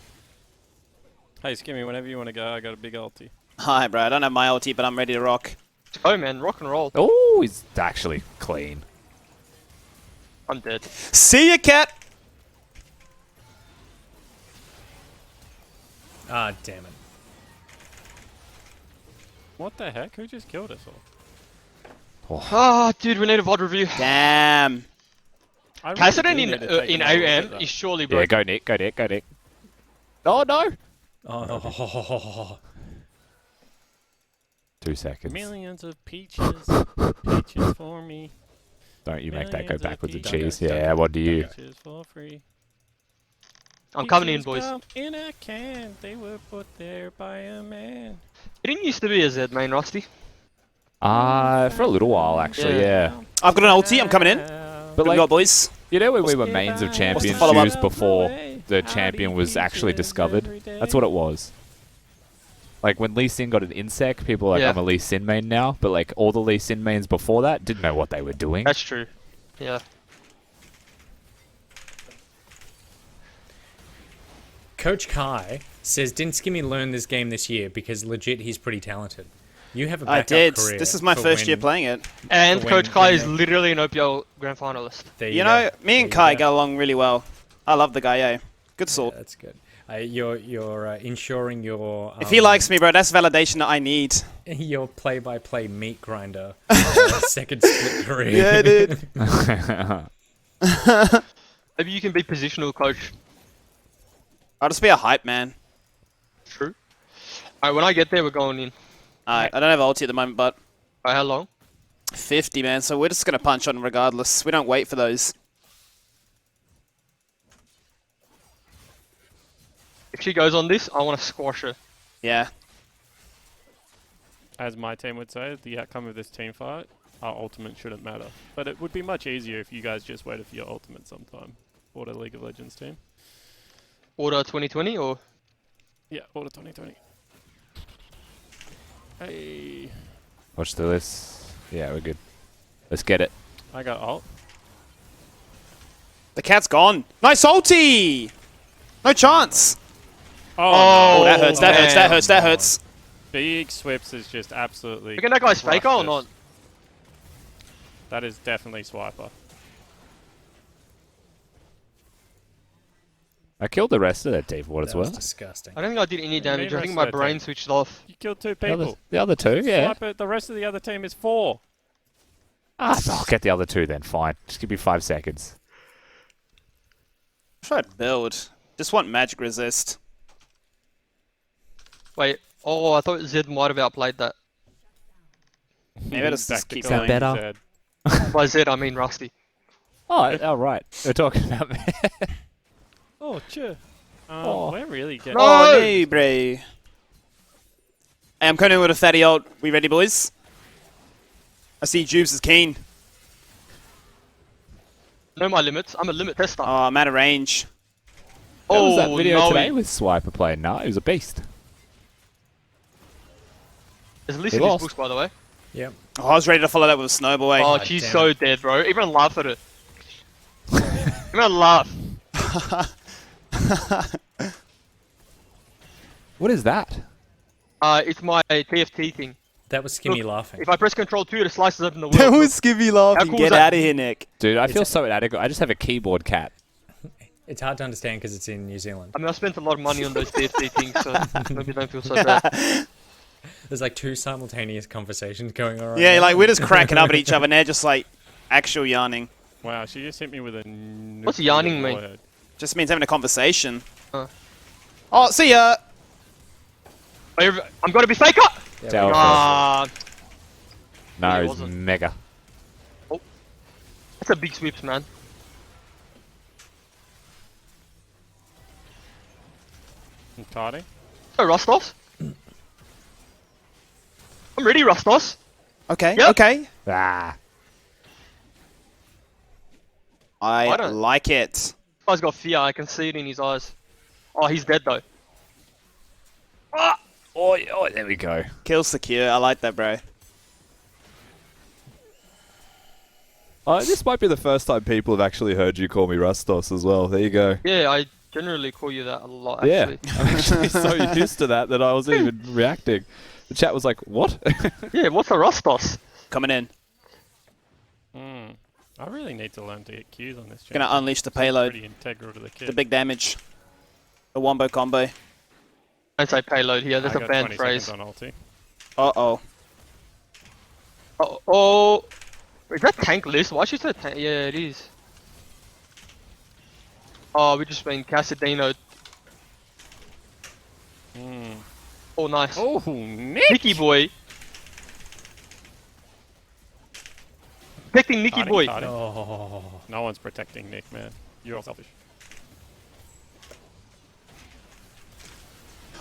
Hey, Skimmy, whenever you want to go, I got a big ulti. Hi, bro. I don't have my ulti, but I'm ready to rock. Let's go, man. Rock and roll. Oh, he's actually clean. I'm dead. See ya, cat. Ah, damn it. What the heck? Who just killed us all? Ah, dude, we need a VOD review. Damn. I really Kassadin do need to take in another look AM at that. is surely Yeah, broken. go Nick, go Nick, go Nick. Oh, no! Oh, 2 seconds. Millions of peaches, peaches for me. Don't you make that go Millions of backwards and people. cheese. Yeah, what do you? Peaches for free. I'm coming in, Peaches boys. come in a can. They were put there by a man. It didn't used to be a Z main, Rusty. For a little while, actually, yeah. I've got an ulti. I'm coming in. But What we like, got, boys? you know when we were mains of champions follow-up? shoes before the champion was actually discovered? That's what it was. Like when Lee Sin got an insect, people were like, Yeah. I'm a Lee Sin main now. But like all the Lee Sin mains before that didn't know what they were doing. That's true. Yeah. Coach Kai says, didn't Skimmy learn this game this year? Because legit, he's pretty talented. You have a I backup did. career This is my for first year when- playing it. And For Coach when- Kai when is they- literally an OPL grand finalist. There You go. know, me There and you Kai go. get along really well. I love the guy, eh? Good sort. That's good. You're ensuring your If he likes me, bro, that's validation that I need. your play-by-play meat grinder second split career. Yeah, dude. Maybe you can be positional, Coach. I'll just be a hype man. True. Alright, when I get there, we're going in. Alright, I don't have ulti at the moment, but Alright, how long? 50, man. So we're just gonna punch on regardless. We don't wait for those. If she goes on this, I want to squash her. Yeah. As my team would say, the outcome of this team fight, our ultimate shouldn't matter. But it would be much easier if you guys just waited for your ultimate sometime. Order League of Legends team. Order 2020 or? Yeah, Order 2020. Hey, Watch the list. Yeah, we're good. Let's get it. I got ult. The cat's gone. Nice ulti! No chance. Oh, Oh, that hurts, that hurts, that man. hurts, that hurts. Big Swips is just absolutely. You reckon that guy's faker or crushed not? us. That is definitely Swiper. I killed the rest of that team for what it's That was worth. disgusting. I don't think I did any damage. I rest think my of that brain team. switched off. You killed two The other, people. the other two, yeah. Swiper, the rest of the other team is 4. I'll get the other two then, fine. Just give me 5 seconds. Try to build. Just want magic resist. Wait. Oh, I thought Zed might have outplayed that. Maybe I just keep Tactical, going. better? said. By Zed, I mean Rusty. Oh, right. We're talking about me. Oh, sure. Oh. We're really getting. Oh, no, bro. Hey, I'm coming in with a fatty ult. We ready, boys? I see Jubes is keen. Know my limits. I'm a limit tester. Oh, I'm out of range. What was that Oh, video no. today with Swiper playing? No, he was a beast. There's a list He in these lost. books, by the way. Yep. Oh, I was ready to follow that with a snowball. Eh? Oh, God she's damn so it. dead, bro. Everyone laugh at her. Everyone laugh. What is that? It's my TFT thing. That was Skimmy Look, laughing. If I press Control 2, it slices open the That world. was Skibby laughing. cool Get is that? out of here, Nick. Dude, I feel so inadequate. I just have a keyboard cat. It's hard to understand because it's in New Zealand. I mean, I spent a lot of money on those TFT things, so maybe don't feel so bad. There's like 2 simultaneous conversations going on right Yeah, now. like we're just cracking up at each other and they're just like actual yarning. Wow, she just hit me with a. What's nuclear yarning mean? word. Just means having a conversation. Huh. Oh, see ya! I'm gonna be faker! Tower Ah, no, it it's wasn't. mega. that's a big sweeps, man. I'm tidy. Oh, Rustos? I'm ready, Rustos. Okay, Yep. okay. Ah. I don't- like it. This guy's got fear, I can see it in his eyes. Oh, he's dead though. Oh, there we go. Kill secure. I like that, bro. This might be the first time people have actually heard you call me Rustos as well. There you go. Yeah, I generally call you that a lot, Yeah, actually. I'm actually so used to that I wasn't even reacting. The chat was like, what? Yeah, what's a Rustos? Coming in. I really need to learn to get Qs on this. Gonna champion. unleash the It's payload. Pretty integral to the kit. The big damage. The wombo combo. Don't say payload here, that's I a got banned 20 phrase. seconds on ulti. Uh-oh. Oh, is that tank list? Why should say tank? Yeah, it is. Oh, we just been Casadino. Oh, nice. Oh, Nick! Nicky boy. Protecting Nicky Hiding, boy. hiding. Oh. No one's protecting Nick, man. You're all selfish.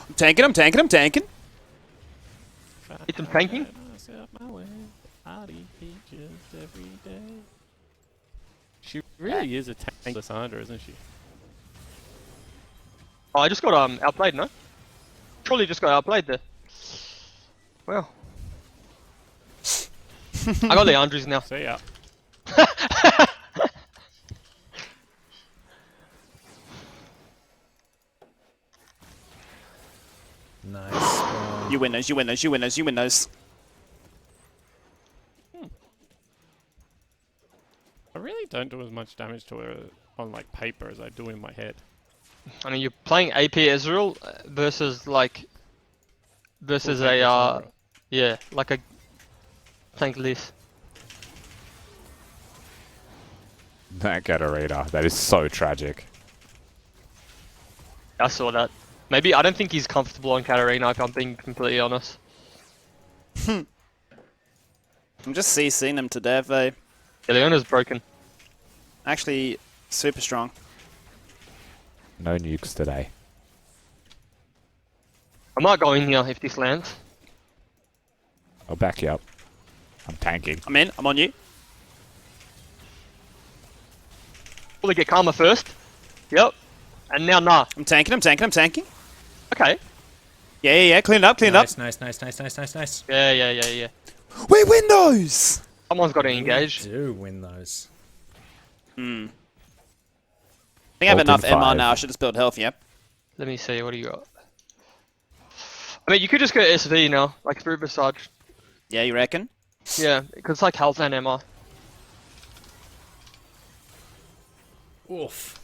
I'm tanking, I'm tanking, I'm tanking. Hit them tanking. She really is a tank, Lysandra, isn't she? Oh, I just got outplayed, no? Surely just got outplayed there. Well. I got the Andrews now. See ya. Nice. You win those, you win those, you win those, you win those. I really don't do as much damage to her on like paper as I do in my head. I mean, you're playing AP Ezreal versus like versus Full tank a Lysandra. yeah, like a tank list. That Gatorade, that is so tragic. I saw that. Maybe I don't think he's comfortable on Katarina, if I'm being completely honest. I'm just CCing him to death, eh? Yeah, Leona's broken. Actually, super strong. No nukes today. I might go in here if this lands. I'll back you up. I'm tanking. I'm in, I'm on you. Will they get Karma first? Yep. And now nah. I'm tanking, I'm tanking, I'm tanking. Okay. Yeah, clean it up, clean it up. Nice. Yeah. We win those! Someone's got to engage. Do win those. I think I have Open enough MR 5. now, I should just build health, yep. Let me see, what do you got? I mean, you could just go SV now, like Spirit Visage. Yeah, you reckon? Yeah, because it's like health and MR. Oof.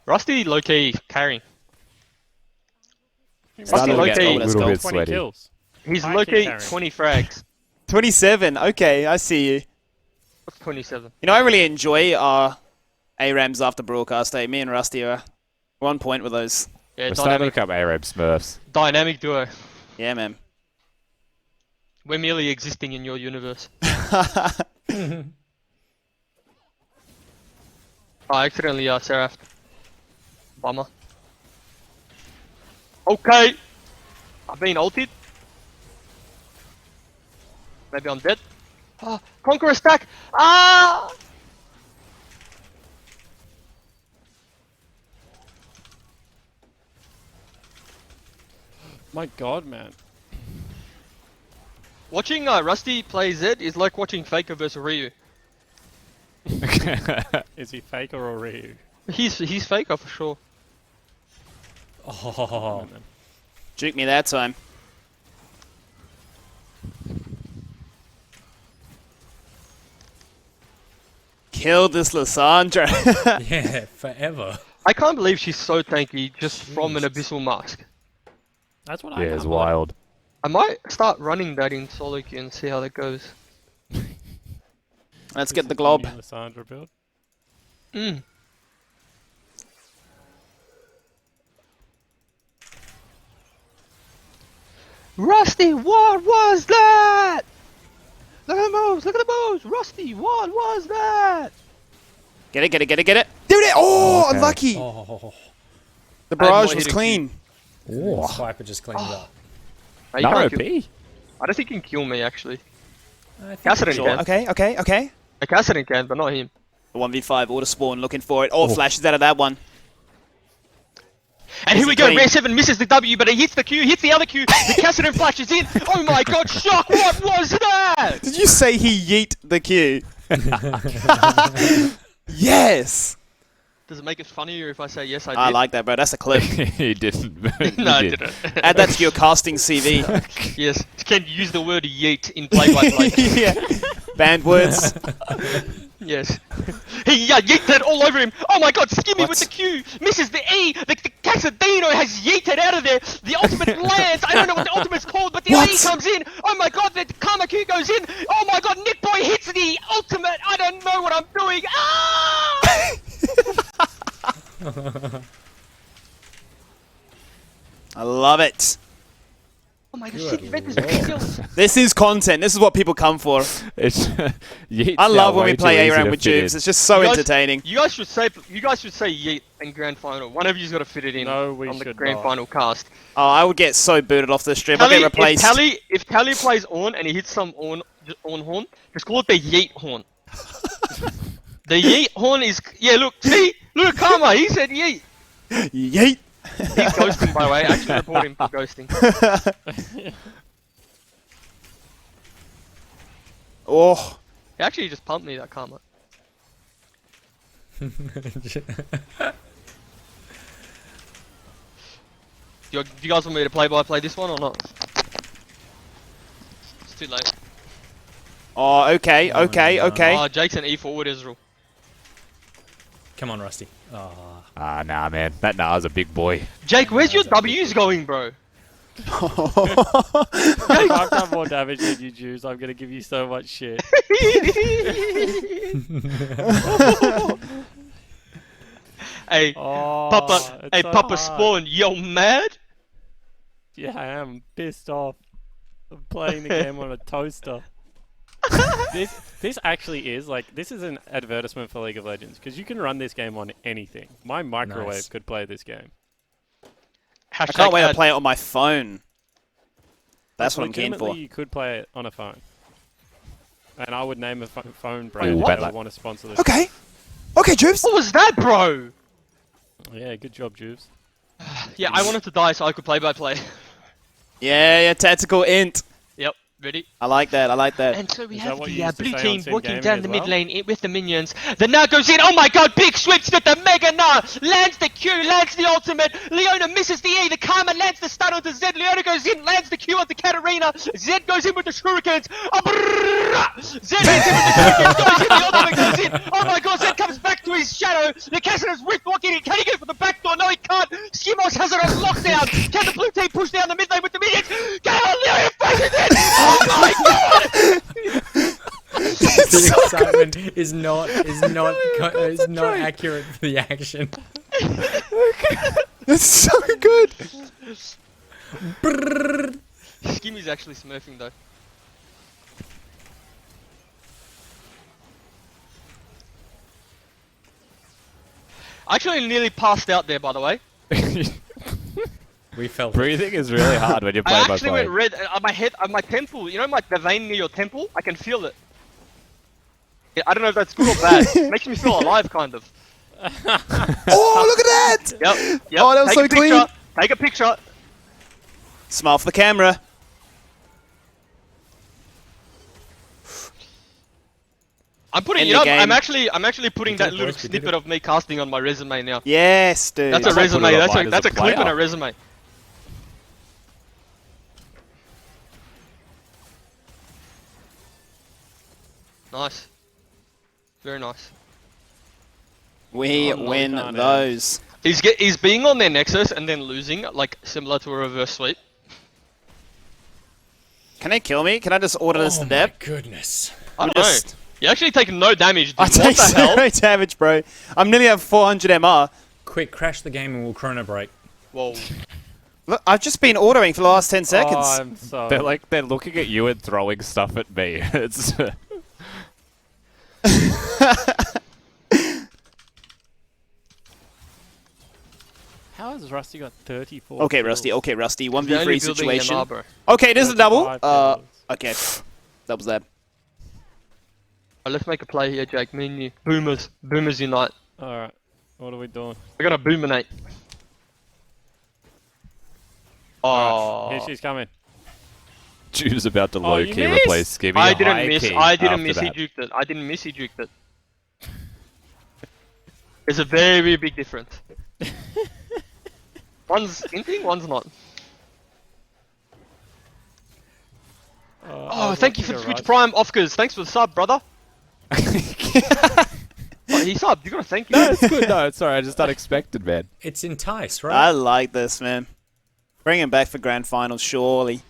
Rusty low-key carrying. Rusty Starting to get low-key, old, let's Little go. bit 20 sweaty. kills. he's High low-key key carrying. 20 frags. 27, okay, I see you. What's 27? You know, I really enjoy our ARAMs after broadcast, eh? Me and Rusty are 1 point with those. Yeah, We're starting to dynamic, look up Arab Smurfs. dynamic duo. Yeah, man. We're merely existing in your universe. Oh, I accidentally seraphed. Bummer. Okay! I've been ulted. Maybe I'm dead. Ah, Conqueror stack! Ah! My god, man. Watching Rusty play Zed is like watching Faker versus Ryu. Is he Faker or Ryu? He's Faker for sure. Oh. Juke me that time. Kill this Lysandra. Yeah, forever. I can't believe she's so tanky just from an Abyssal Mask. That's what Yeah, I it's can't wild. I might start running that in solo queue and see how that goes. Let's get the glob. believe. Lysandra build. Mm. Rusty, what was that? Look at the moves, look at the moves! Rusty, what was that? Get it, get it, get it, get it. Dude, it! Oh, Okay. unlucky. Oh. The I had barrage more was hit clean. Oh. Swiper just cleaned it up. No, you No can't OP. kill- I don't think he can kill me actually. I think Cassidy Sure. can. Okay, okay, okay. Cassidy can, but not him. The 1v5 auto spawn looking for it. Oh, flashes out of that one. And here we go, clean? Rare 7 misses the W, but he hits the Q, hits the other Q, the Cassidy flashes in. Oh my god, shock, what was that? Did you say he yeet the Q? Yes! Does it make it funnier if I say yes, I did? I like that, bro. That's a clip. He didn't. No, I He did. didn't. Add that to your casting CV. Yes, can you use the word yeet in play-by-play? Yeah. Banned words. Yes. He yeeted all over him. Oh my god, Skimmy What? with the Q. Misses the E. The Casadino has yeeted out of there. The ultimate lands. I don't know what the ultimate's called, but the What? E comes in. Oh my god, the Karma Q goes in. Oh my god, Nick Boy hits the ultimate. I don't know what I'm doing. Ah! I love it. Oh my god, Good shit, red is ridiculous. This is content. This is what people come for. It's I love when we play Aram with Jubes. It's just so entertaining. You guys should say yeet in grand final. One of you's got to fit it in on the grand final cast. Oh, I would get so booted off the stream. I'll get replaced. If Tally plays Orn and he hits some Orn horn, just call it the yeet horn. The yeet horn is look, see, look at Karma. He said yeet. Yeet. He's ghosting, by the way. Actually, report him for ghosting. Oh. He actually just pumped me, that Karma. Do you guys want me to play this one or not? It's too late. Oh, okay. Oh, Jake's an E forward Israel. Come on, Rusty. Oh. Ah, nah, man. That Nah's a big boy. Jake, where's your W's going, bro? If I've done more damage than you, Jews, I'm gonna give you so much shit. Hey, Papa Spawn, yo mad? Yeah, I am pissed off. I'm playing the game on a toaster. This actually is this is an advertisement for League of Legends because you can run this game on anything. My microwave could play this game. I can't wait to play it on my phone. That's what I'm keen for. You could play it on a phone. And I would name a phone brand that would want to sponsor this. Okay. Okay, Jubes. What was that, bro? Yeah, good job, Jubes. Yeah, I wanted to die so I could play by play. Yeah, tactical int. Yep, ready? I like that. And so we have the blue team walking down the mid lane with the minions. The Na goes in. Oh my god, big switch to the Mega Na. Lands the Q, lands the ultimate. Leona misses the E. The Karma lands the stun onto Zed. Leona goes in, lands the Q onto Katarina. Zed goes in with the shurikens. Zed hits in with the shurikens. Goes in, the ultimate goes in. Oh my god, Zed comes back to his shadow. The Cassidy's Rift walking in. Can he get it for the back door? No, he can't. Skimos has it on lockdown. Can the blue team push down the mid lane with the minions? Go on, Leona faces it. Oh my god! The excitement is not accurate for the action. That's so good. Skimmy's actually smurfing though. I actually nearly passed out there, by the way. We felt breathing is really hard when you play by play. I actually went red on my head, on my temple. You know, the vein near your temple. I can feel it. I don't know if that's good or bad. It makes me feel alive, kind of. Oh, look at that! Yep. Oh, that was so clean. Take a picture. Smile for the camera. I'm putting I'm actually putting that little snippet of me casting on my resume now. Yes, dude. That's a resume. That's a clip in a resume. Nice. Very nice. We win those. He's being on their Nexus and then losing, like similar to a reverse sweep. Can they kill me? Can I just order this to death? Oh my goodness. I don't know. You actually take no damage, dude. I take what the hell? 0 damage, bro. I'm nearly at 400 MR. Quick, crash the game and we'll chrono break. Whoa. Look, I've just been ordering for the last 10 seconds. Oh, I'm so... They're looking at you and throwing stuff at me. It's... How has Rusty got 34? Okay, kills? Rusty. Okay, Rusty. 1v3 situation. MR, Okay, this is a double. 35 kills. Okay. That was that. Let's make a play here, Jake. Me and you. Boomers. Boomers unite. Alright. What are we doing? We're gonna boominate. Oh. Here she's coming. Jude's about to Oh, low you key missed? replace Skibby. I didn't miss. I didn't after miss. He that. juked it. I didn't miss. He juked it. There's a very big difference. One's inting, one's not. Oh, thank you for the Twitch Prime Offkers. Thanks for the sub, brother. Oh, he subbed. You gotta thank him. No, it's good. No, it's alright. Just unexpected, man. It's Entice, right? I like this, man. Bring him back for grand finals, surely.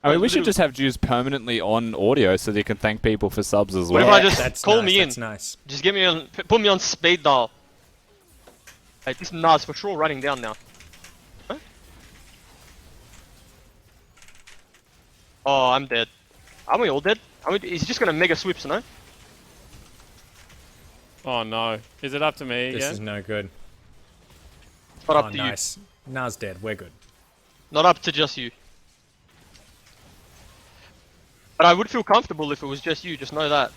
I mean, we should just have Juice permanently on audio so that you can thank people for subs as What well. if I just call me in? That's nice. Just get me on, put me on speed dial. Hey, this Nas for sure running down now. Huh? Oh, I'm dead. Aren't we all dead? He's just gonna mega sweeps, no? Oh no. Is it up to me This again? is no good. It's not Oh, up to nice. Na's dead. We're good. you. Not up to just you. But I would feel comfortable if it was just you. Just know that.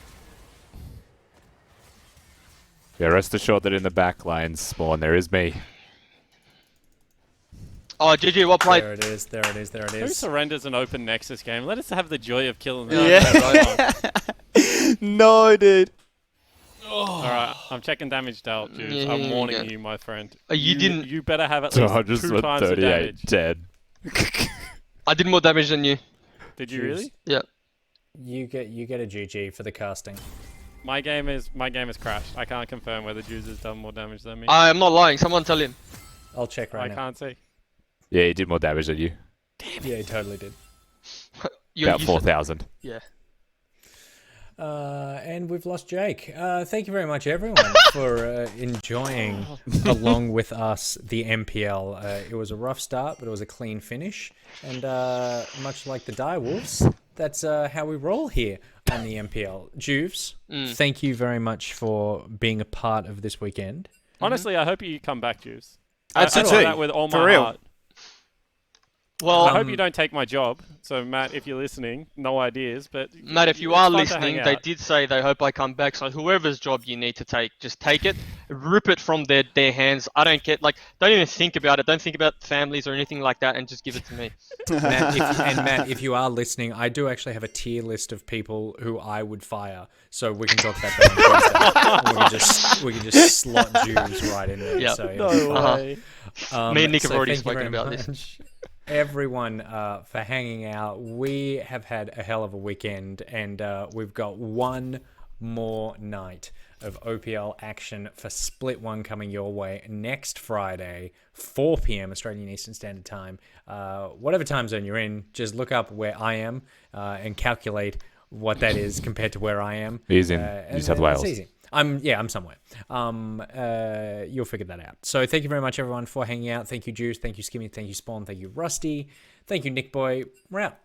Yeah, rest assured that in the back lines, Spawn, there is me. Oh, GG, well played. There it is. There it is. There it Who is. surrenders an open Nexus game? Let us have the joy of killing them. Yeah. No, dude. Alright, I'm checking damage dealt, Juice. Yeah, I'm warning yeah. you, my friend. You didn't- You better have at least 2 times the 238 damage. dead. I did more damage than you. Did you really? Yeah. You get a GG for the casting. My game is crashed. I can't confirm whether Juice has done more damage than me. I'm not lying. Someone tell him. I'll check right I now. can't see. Yeah, he did more damage than you. Yeah, he totally did. About 4,000. Yeah. And we've lost Jake. Thank you very much, everyone, for enjoying along with us the MPL. It was a rough start, but it was a clean finish. And much like the Direwolves, that's how we roll here on the MPL. Juves, thank you very much for being a part of this weekend. Honestly, I hope you come back, Juice. That's I it say too. that with all For my real. heart. Well, I hope you don't take my job. So, Matt, if you're listening, no ideas, but... Matt, if you it's are fun to listening, hang they out. did say they hope I come back. So whoever's job you need to take, just take it, rip it from their hands. I don't get don't even think about it. Don't think about families or anything like that, and just give it to me. Matt, if you are listening, I do actually have a tier list of people who I would fire, so we can talk about that on Tuesday. we can just slot Jews right in there. Yep. So it'll be fun. Me and Nick have so already thank you spoken very about this. much, everyone, for hanging out. We have had a hell of a weekend, and we've got one more night of OPL action for Split 1 coming your way next Friday, 4 p.m. Australian Eastern Standard Time. Whatever time zone you're in, just look up where I am and calculate what that is compared to where I am. He's in New South Wales. It's easy. I'm somewhere. You'll figure that out. So thank you very much, everyone, for hanging out. Thank you, Juice. Thank you, Skimmy. Thank you, Spawn. Thank you, Rusty. Thank you, Nick Boy. We're out.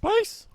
Peace.